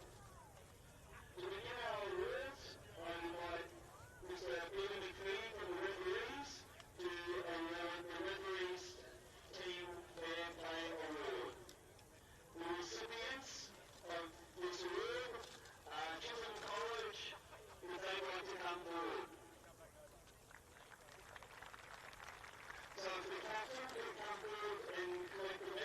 To begin our awards, I invite Mr. Peter McPhee from the referees to award the referees Team Fair Play Award. The recipients of this award are Chisholm College, if they want to come forward. So if the captain could come forward and collect the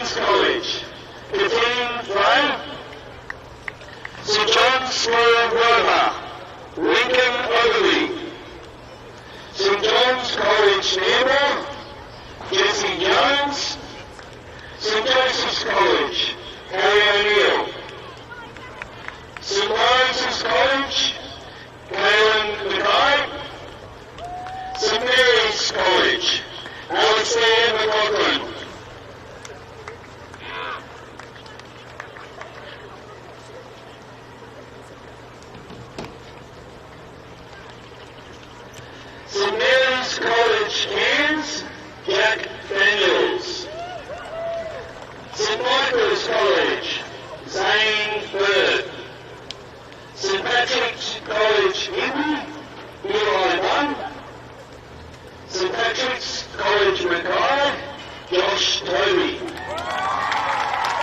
Edmonds College, Kathleen Frey. St John's School of Roma, Lincoln Overley. St John's College, Nearmore, Jesse Jones. St Joseph's College, Harry O'Neill. St Lawrence's College, Caelan Mackay. St Mary's College, Alistair McLaughlin. St Mary's College, Cairns, Jack Daniels. St Michael's College, Zane Bird. St Patrick's College, Eden, Eli Bunn. St Patrick's College, Mackay, Josh Toby.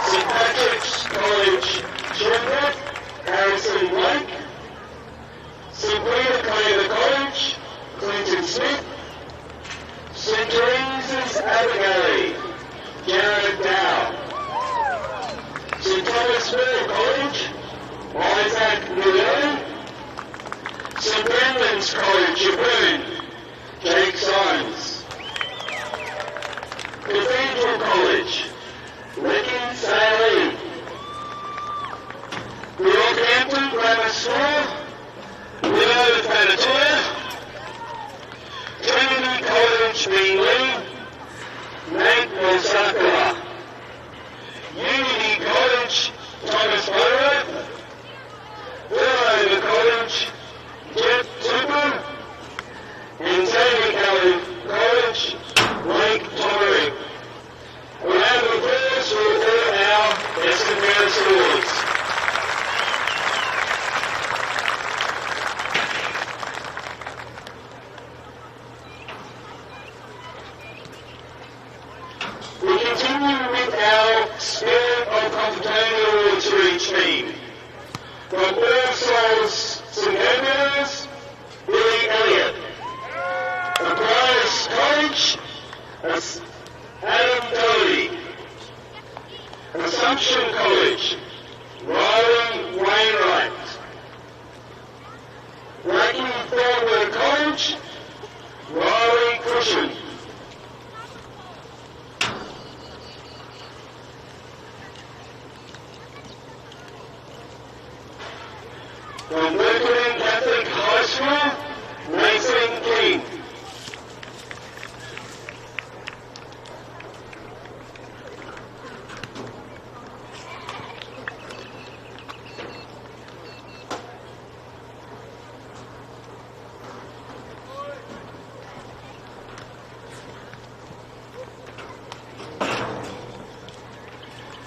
St Patrick's College, Shepard, Harrison Blake. St Peter Claver College, Clinton Smith. St Teresa's Abigail, Jared Dow. St Thomas More College, Isaac Miller. St Brendan's College, Jaboon, Jake Symes. Cathedral College, Ricky Saley. Rockhampton Grammar School, Willow Panatoya. Trinity College, Beenleigh, Nate Osakura. Unity College, Thomas Borough. Willow College, Jeff Tupper. And Xavier College, Blake Tomerick. A round of applause for all our best and fairest awards. We continue with our Spirit of Confraternity Awards for each team. From All Souls St Edmonds, Billy Elliott. Aquinas College, Adam Doherty. Assumption College, Riley Wainwright. Wacky Thornburg College, Riley Cushion. From Burdakin Catholic High School, Mason King.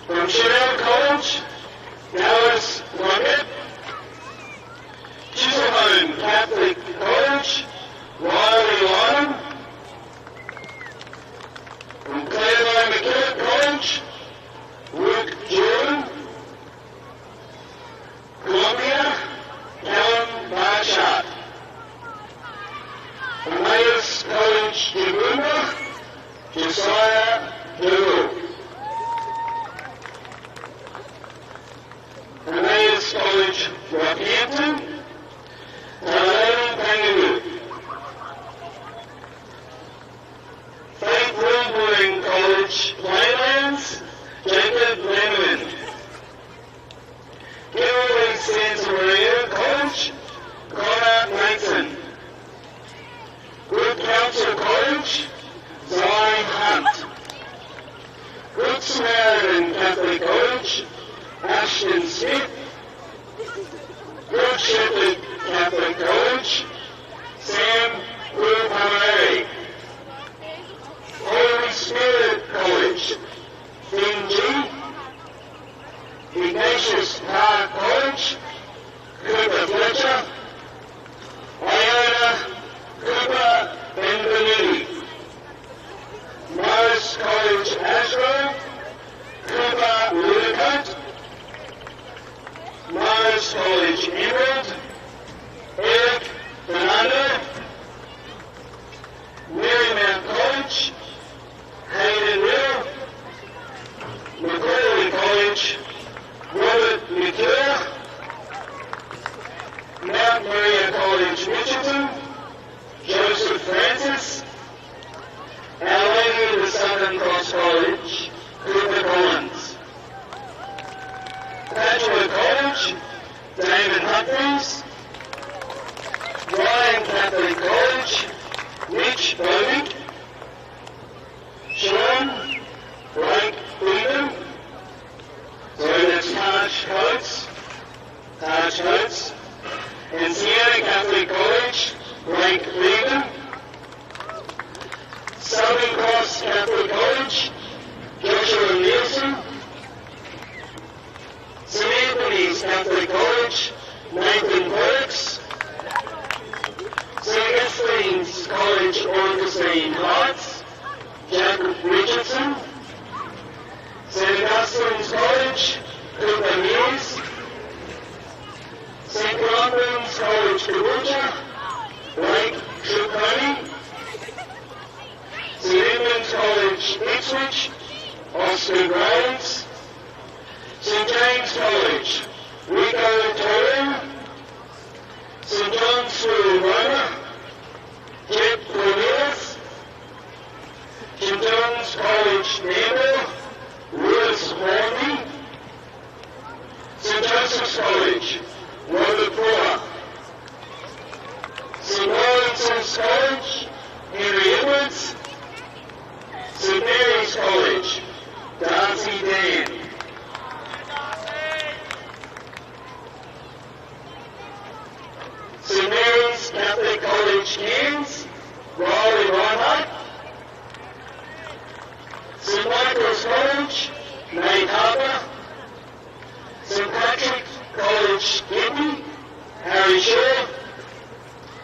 From Chanel College, Dallas Rocket. Chisholm Catholic College, Riley Lyman. From Clairvaux McKillop College, Luke Jordan. Columbia, Callum Barshart. Emmaus College, Yaboomba, Josiah Doodle. Emmaus College, Rockhampton, Talani Pangalu. Faith Wilbering College, Playlands, Jacob Leneman. Gilroy Santa Maria College, Connor Mason. Good Counsel College, Zion Hunt. Good Samaritan Catholic College, Ashton Smith. Good Shepherd Catholic College, Sam Ruhamari. Holy Spirit College, Finn G. Ignatius Park College, Cooper Fletcher. Iona Cooper Benvenuti. Morris College, Ashgrove, Cooper Ludicote. Morris College, Emerald, Eric Fernando. Marymount College, Hayden Riddle. Southern Cross College, Cooper Collins. Graduate College, Damon Humphreys. Ryan Catholic College, Mitch Bowman. Sean Blake Freedom. So that's Taj Coates. And Sierra Catholic College, Blake Freedom. Southern Cross Catholic College, Joshua Nielsen. St Edmonds Catholic College, Nathan Perks. St Augustine's College, Augustine Heights, Jack Richardson. St Augustine's College, Cooper Mills. St Edmonds College, Caboolture, Blake Shukoni. St Edmonds College, Ipswich, Oscar Graves. St James College, Rico Torre. St John's School, Roma, Jeb Cornelius. St John's College, Nambour, Lewis Hornby. St Joseph's College, Robert Brewer. St Lawrence's College, Henry Edwards. St Mary's College, Darcy Dan. St Mary's Catholic College, Cairns, Riley Reinhardt. St Michael's College, Nate Harper. St Patrick's College, Gibney, Harry Shaw.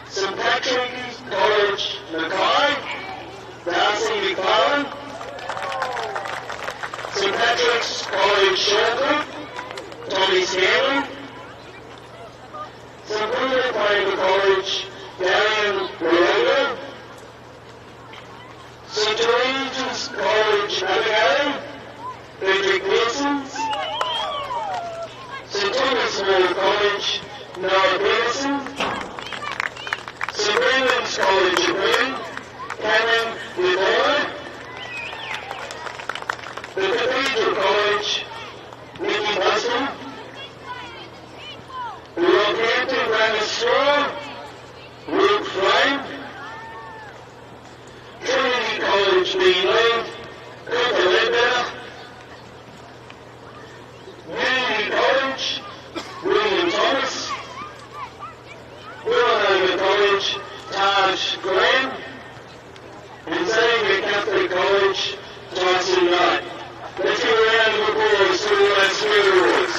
St Patrick's College, Mackay, Darcy McFarlane. St Patrick's College, Shelton, Tommy Scanlon. St William Faber College, Darian Morello. St George's College, Abigail, Frederick Nielsen. St Thomas More College, Noah Peterson. St Brendan's College, Green, Cameron Livoy. The Cathedral College, Nicky Busman. The Rockhampton Grammar School, Luke Flame. Trinity College, Dean Lee, Cooper Ledbetter. Unity College, William Thomas. Willamette College, Taj Graham. And Xavier Catholic College, Tyson Knight. Let's give a round of applause to all our school awards.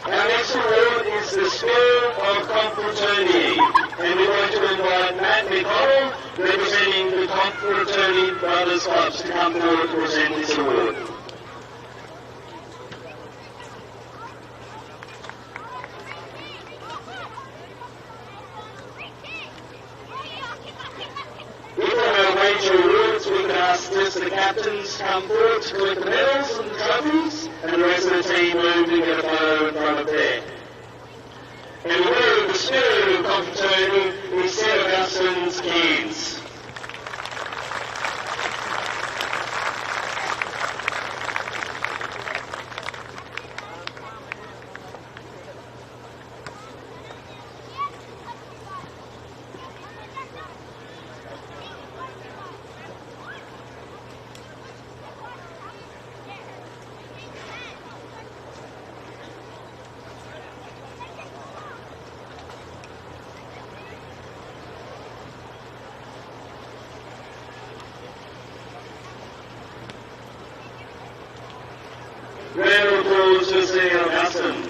Our next award is the Spirit of Confraternity, and we're going to invite Matt McConnell, representing the Confraternity Brothers Clubs, to come forward to present this award. If on our major awards, we can ask just the captains come forward to collect the medals and trophies, and the rest of the team move to get a photo in front of there. And the winner of the Spirit of Confraternity is St Augustine's Cairns. Round of applause for St Augustine.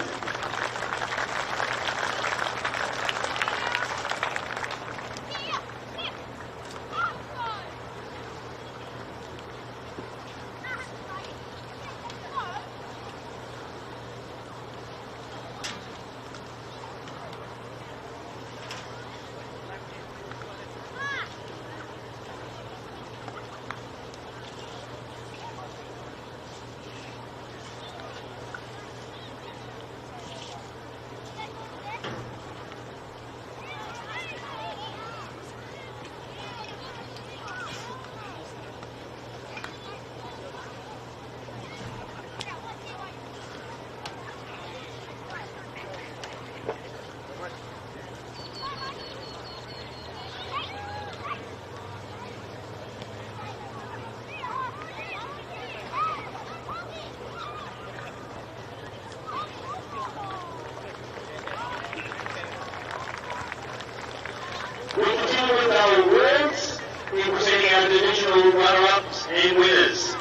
We continue with our awards in presenting our divisional runner-ups and winners.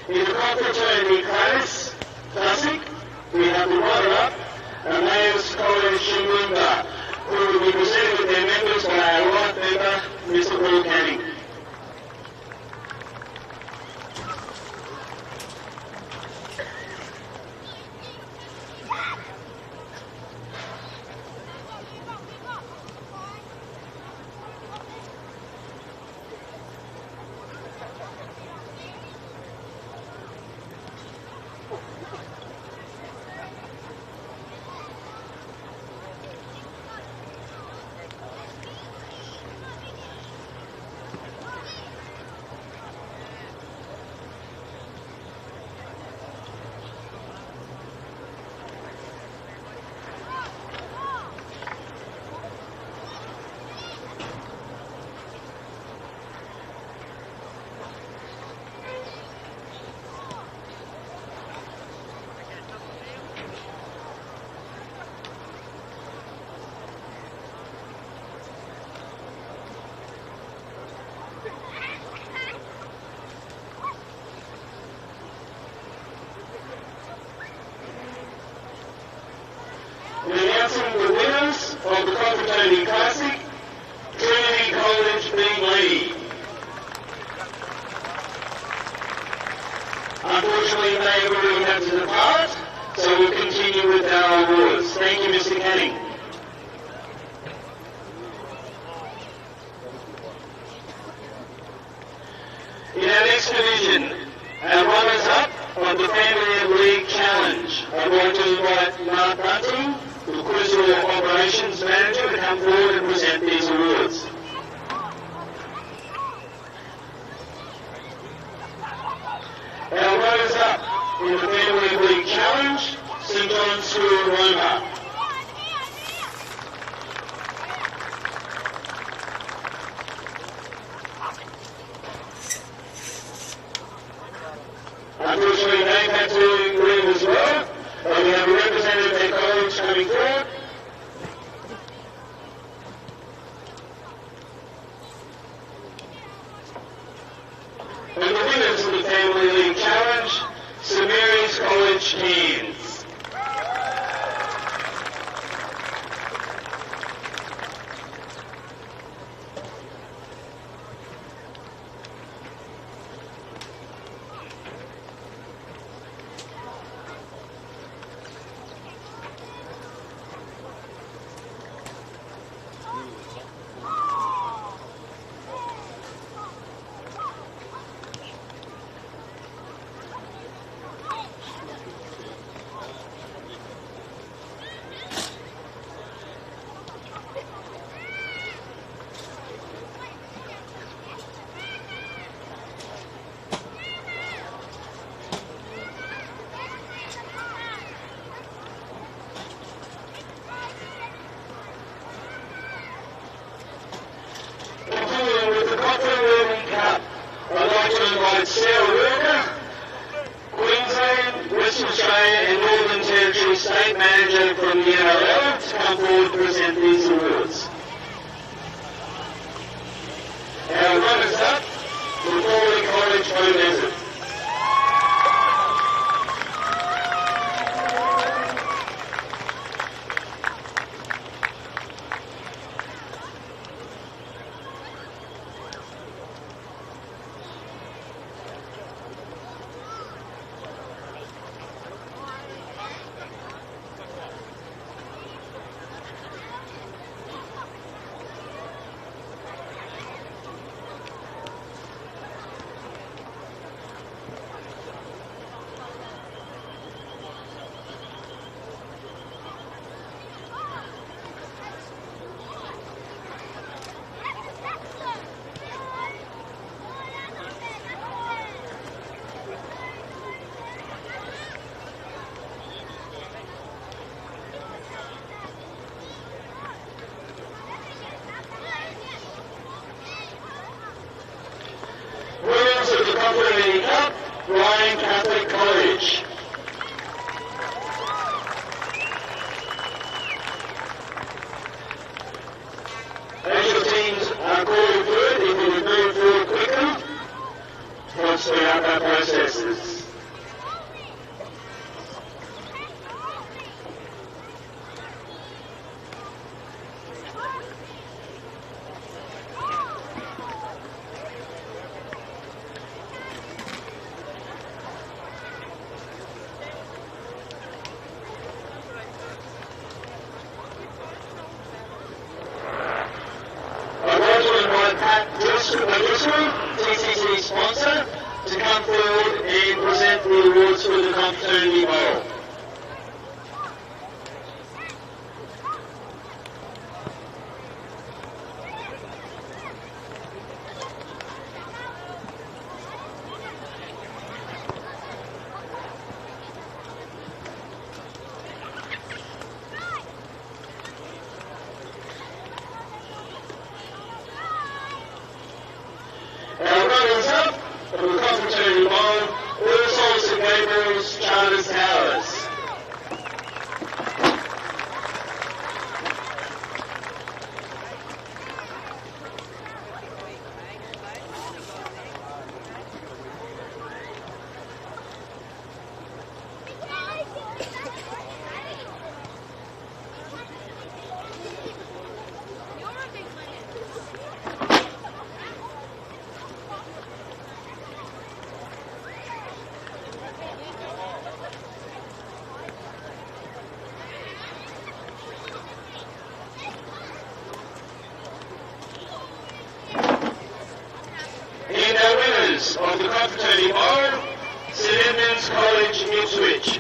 In the Confraternity Classic, we have the runner-up, Emmaus College Shimbunga, who will be presented with their members by our right member, Mr. Burdakin. Announcing the winners of the Confraternity Classic, Trinity College Beenleigh. Unfortunately, they already had to depart, so we'll continue with our awards. Thank you, Mr. Canning. In our next division, our runners-up of the Family League Challenge. I'd like to invite Mark Bunting, the Crucial Operations Manager, to come forward and present these awards. Our runners-up in the Family League Challenge, St John's School, Roma. Unfortunately, they've had to leave as well, but we have a representative of their college coming forward. And the winners of the Family League Challenge, St Mary's College Cairns. Sarah Wilker, Queensland, Western Australia and Northern Territory State Manager from the NRL, to come forward to present these awards. Our runners-up, the Forley College Home Desert. Bryan Catholic College. As your teams are calling through, if you would move forward quicker, to help speed up our processes. TCC sponsor, to come forward and present the awards for the Confraternity Bowl. From the Confraternity Bowl, all souls St Gabriel's Charters Towers. And our winners of the Confraternity Bowl, St Edmonds College, Ipswich.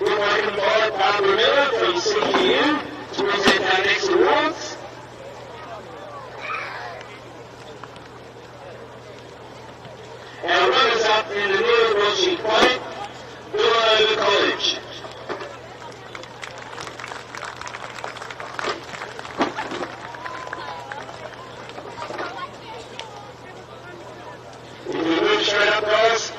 Welcome by Barbara Miller from CEU to present our next awards. Our runners up in the Neil Welshing Point, Villanova College. If we move straight up, guys.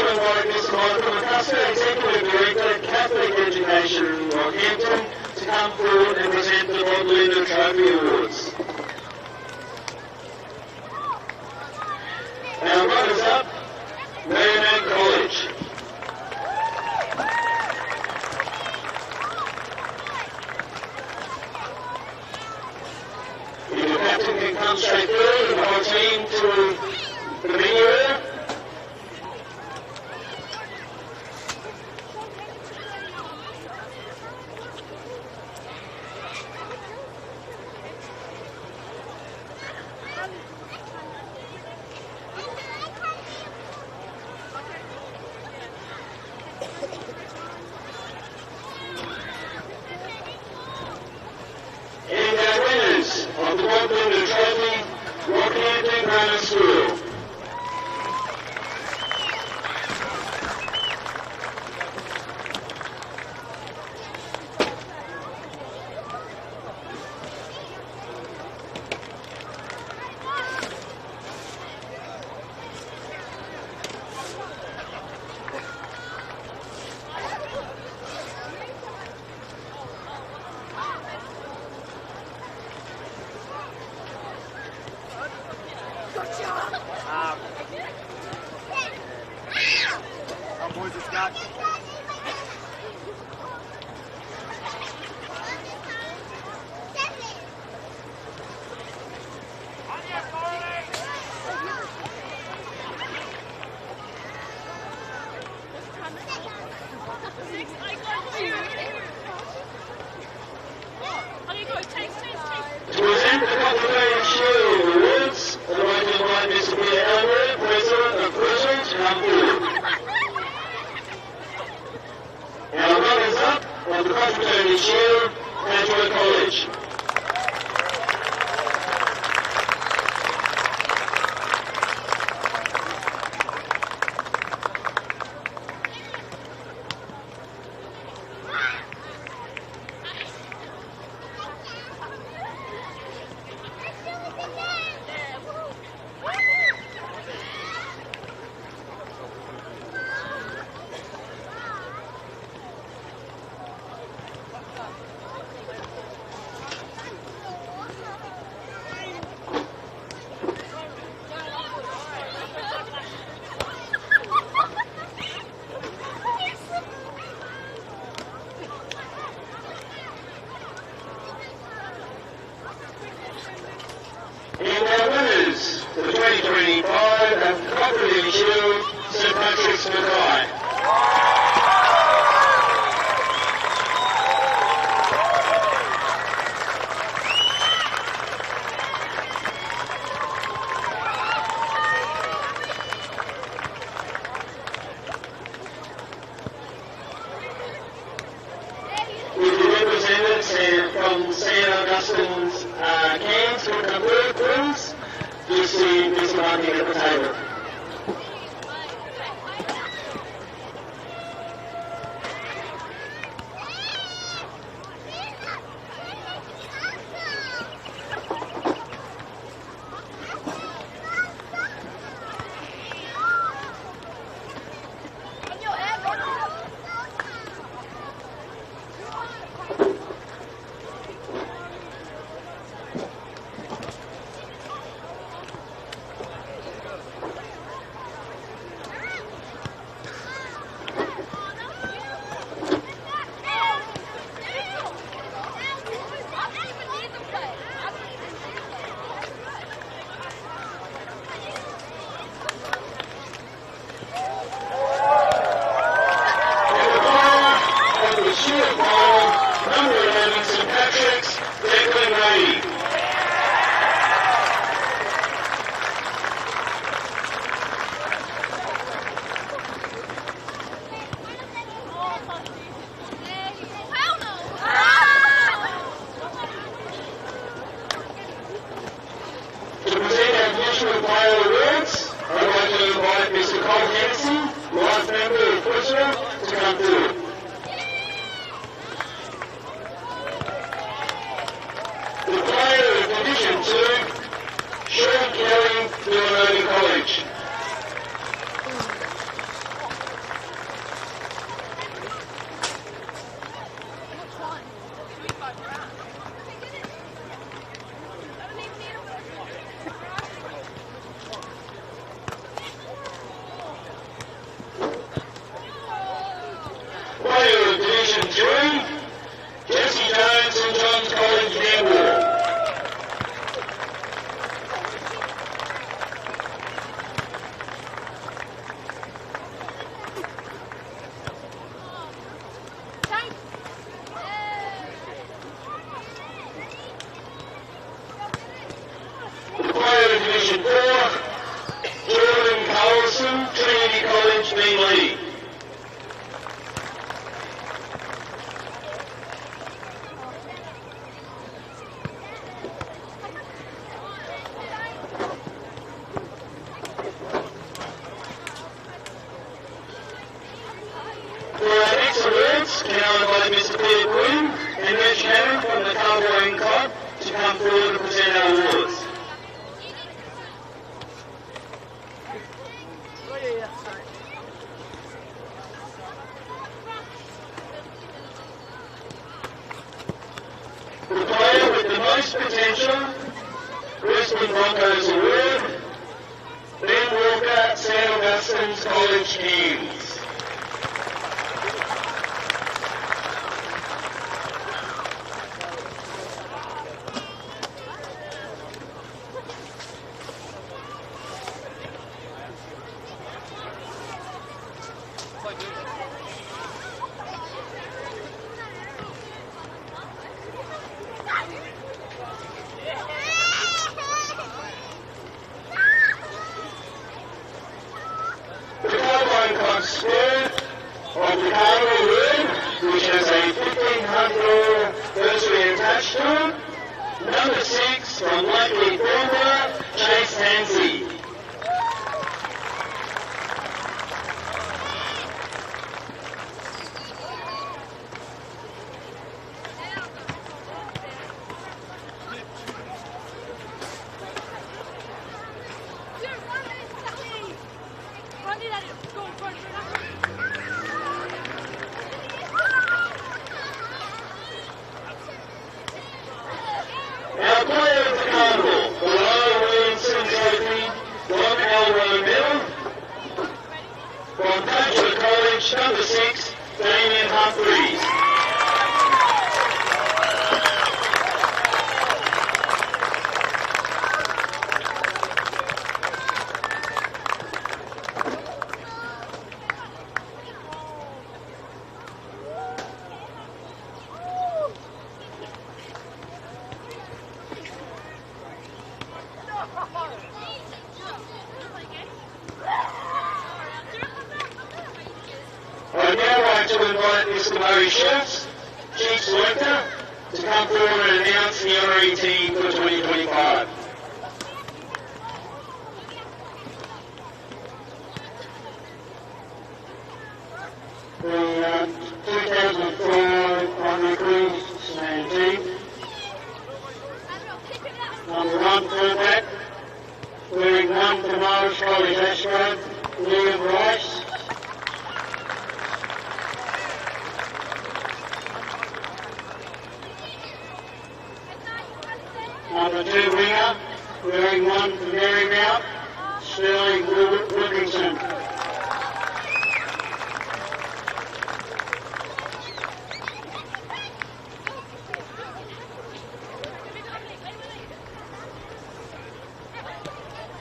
to invite Mr. Michael McCusker, Executive Director, Catholic Education, Rockhampton, to come forward and present the Bob Linder Trophy Awards. Our runners-up, Burdakin College. If the captain can come straight through, the whole team to the venue area. And our winners of the Bob Linder Trophy, Rockhampton Grammar School. To present the Confraternity Carnival Awards, I'd like to invite Mr. Peter Elmer, President of Britain, to come forward. Our runners-up of the Confraternity Carnival, Edgeworth College. And our winners for the 2025 Confraternity Shield, St Patrick's Mackay. With the representatives from St Augustine's camps, would come forward, please. You see Mr. Martin at the table. Wilson, Trinity College, Beenleigh. For our next awards, can I invite Mr. Peter Quinn and Reg Cannon from the Carboying Club to come forward and present our awards. The player with the most potential, Brisbane Broncos Award, Ben Walker, St Augustine's College Cairns. The Carboying Club Sport of the Carnival Room, which has a $1,500 bursary attached to it. Number 6 from Likely Formula, Chase Tansey. Our player of the Carnival, the Royal Williamson Trophy, Don Elroy Mill. From Patrick College, number 6, Damien Humphreys. I'd now like to invite Mr. Murray Schultz, Chief Selector, to come forward and announce the honorary team for 2025. The 2004 honorary Queensland team. Number 1 fullback, wearing 1 for Norwich College Ashgrove, Liam Rice. Number 2 winger, wearing 1 for Marymount, Sterling Wilkinson.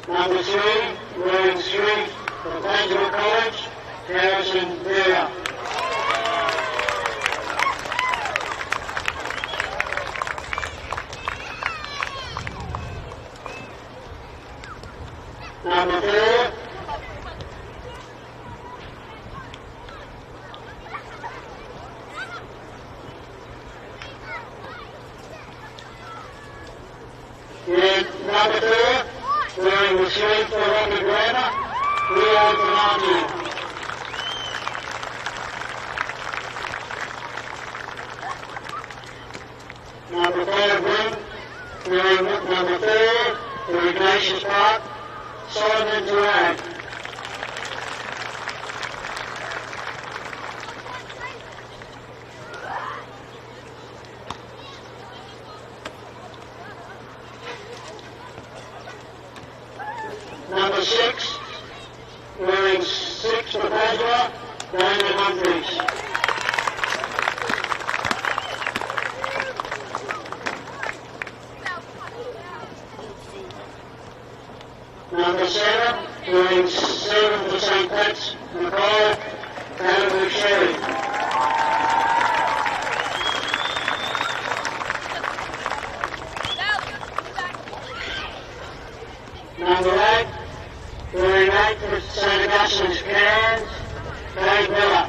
Number 3, wearing 3 for Tangent College, Harrison Vera. Number 4, with number 4, wearing the sleeve for Rocket Grammar, Leon Fernandez. Number 5 wing, wearing number 4 for Ignatius Park, Simon Durant. Number 6, wearing 6 for Padua, Damon Humphreys. Number 7, wearing 7 for St Pat's, Nicole, Hannibal Sherry. Number 8, wearing 8 for St Augustine's Cairns, Dave Miller.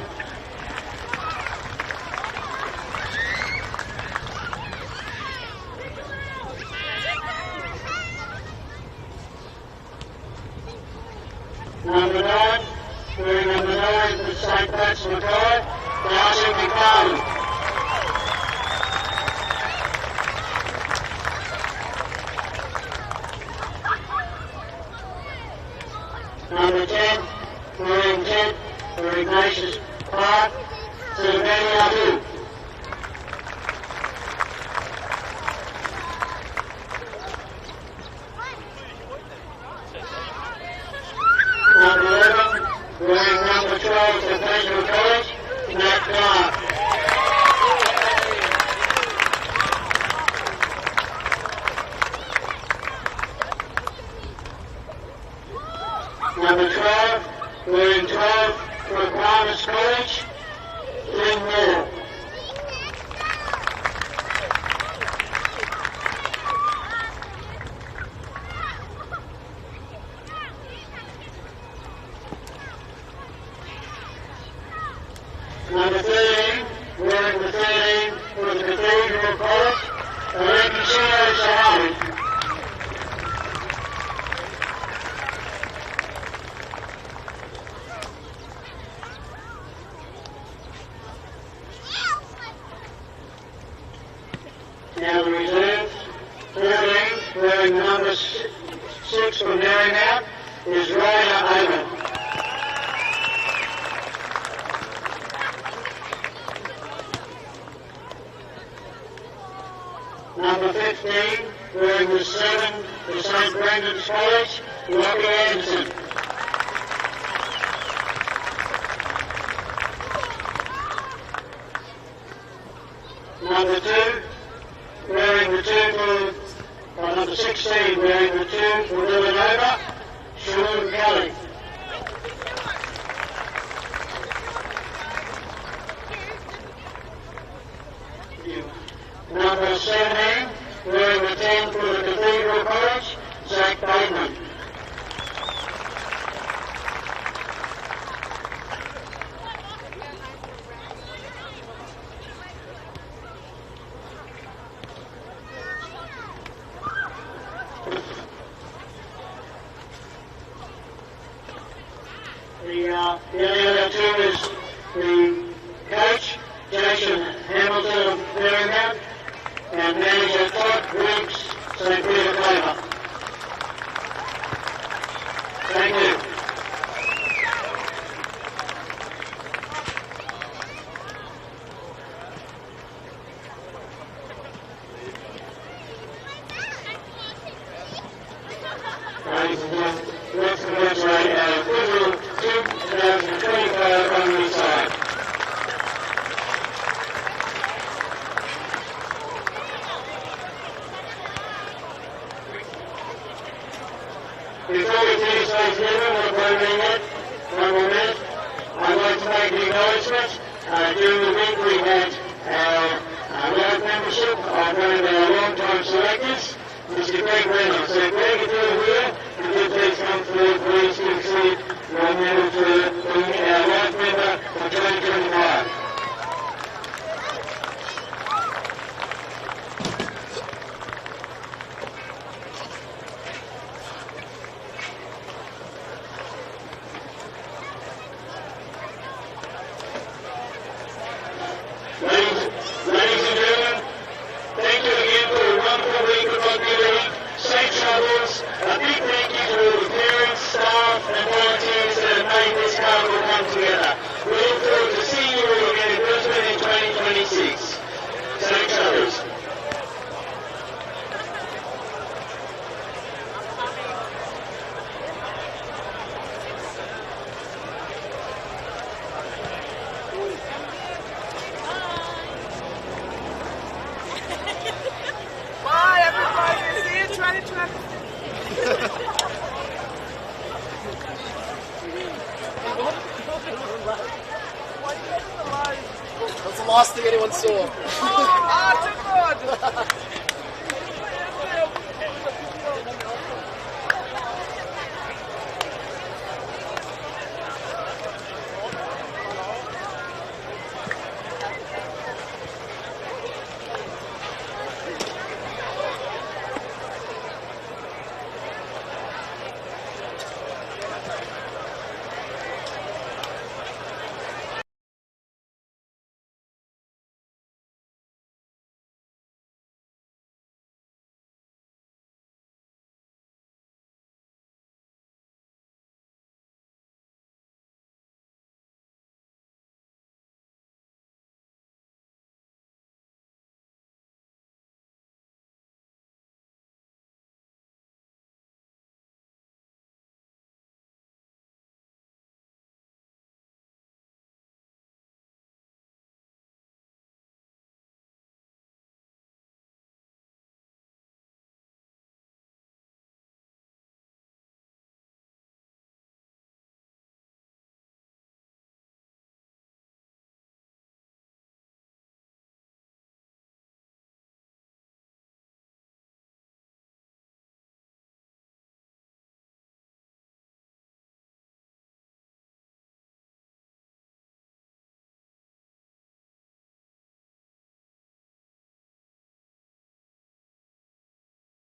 Number 9, wearing number 9 for St Pat's Mackay, Darcy McCarty. Number 10, wearing 10 for Ignatius Park, Silvani Abu. Number 11, wearing number 12 for National College, Matt Clark. Number 12, wearing 12 for Aquinas College, Lynn Moore. Number 13, wearing the 13 for the Cathedral College, Alekishio Sahawi. Now the reserves, 14, wearing number 6 for Merrimount, is Ryder Owen. Number 15, wearing the 7 for St Brendan's College, Rocky Anderson. Number 2, wearing the 2 for, number 16, wearing the 2 for Villanova, Sean Kelly. Number 17, wearing the 10 for the Cathedral College, Zach Bateman. The other 2 is the coach, Jason Hamilton of Merrimount, and manager Todd Briggs, St Peter Claver. Thank you. Ladies and gentlemen, let's congratulate our Federal 2025 Honorary side. Before we finish today's dinner, one more minute, I'd like to make an acknowledgement. During the week we had our life membership of one of our long-time selectors, Mr. Greg Renner. So Greg, if you're here, could you please come forward, please, to receive your medal for being our life member for 2025. Ladies and gentlemen, thank you again for a wonderful week of rugby. Safe travels. A big thank you to all the parents, staff and volunteers that have made this carnival come together. We look forward to seeing you all again in Brisbane in 2026. Safe travels. Bye, everybody. See you 2020. That's the last thing anyone saw. Oh, too good.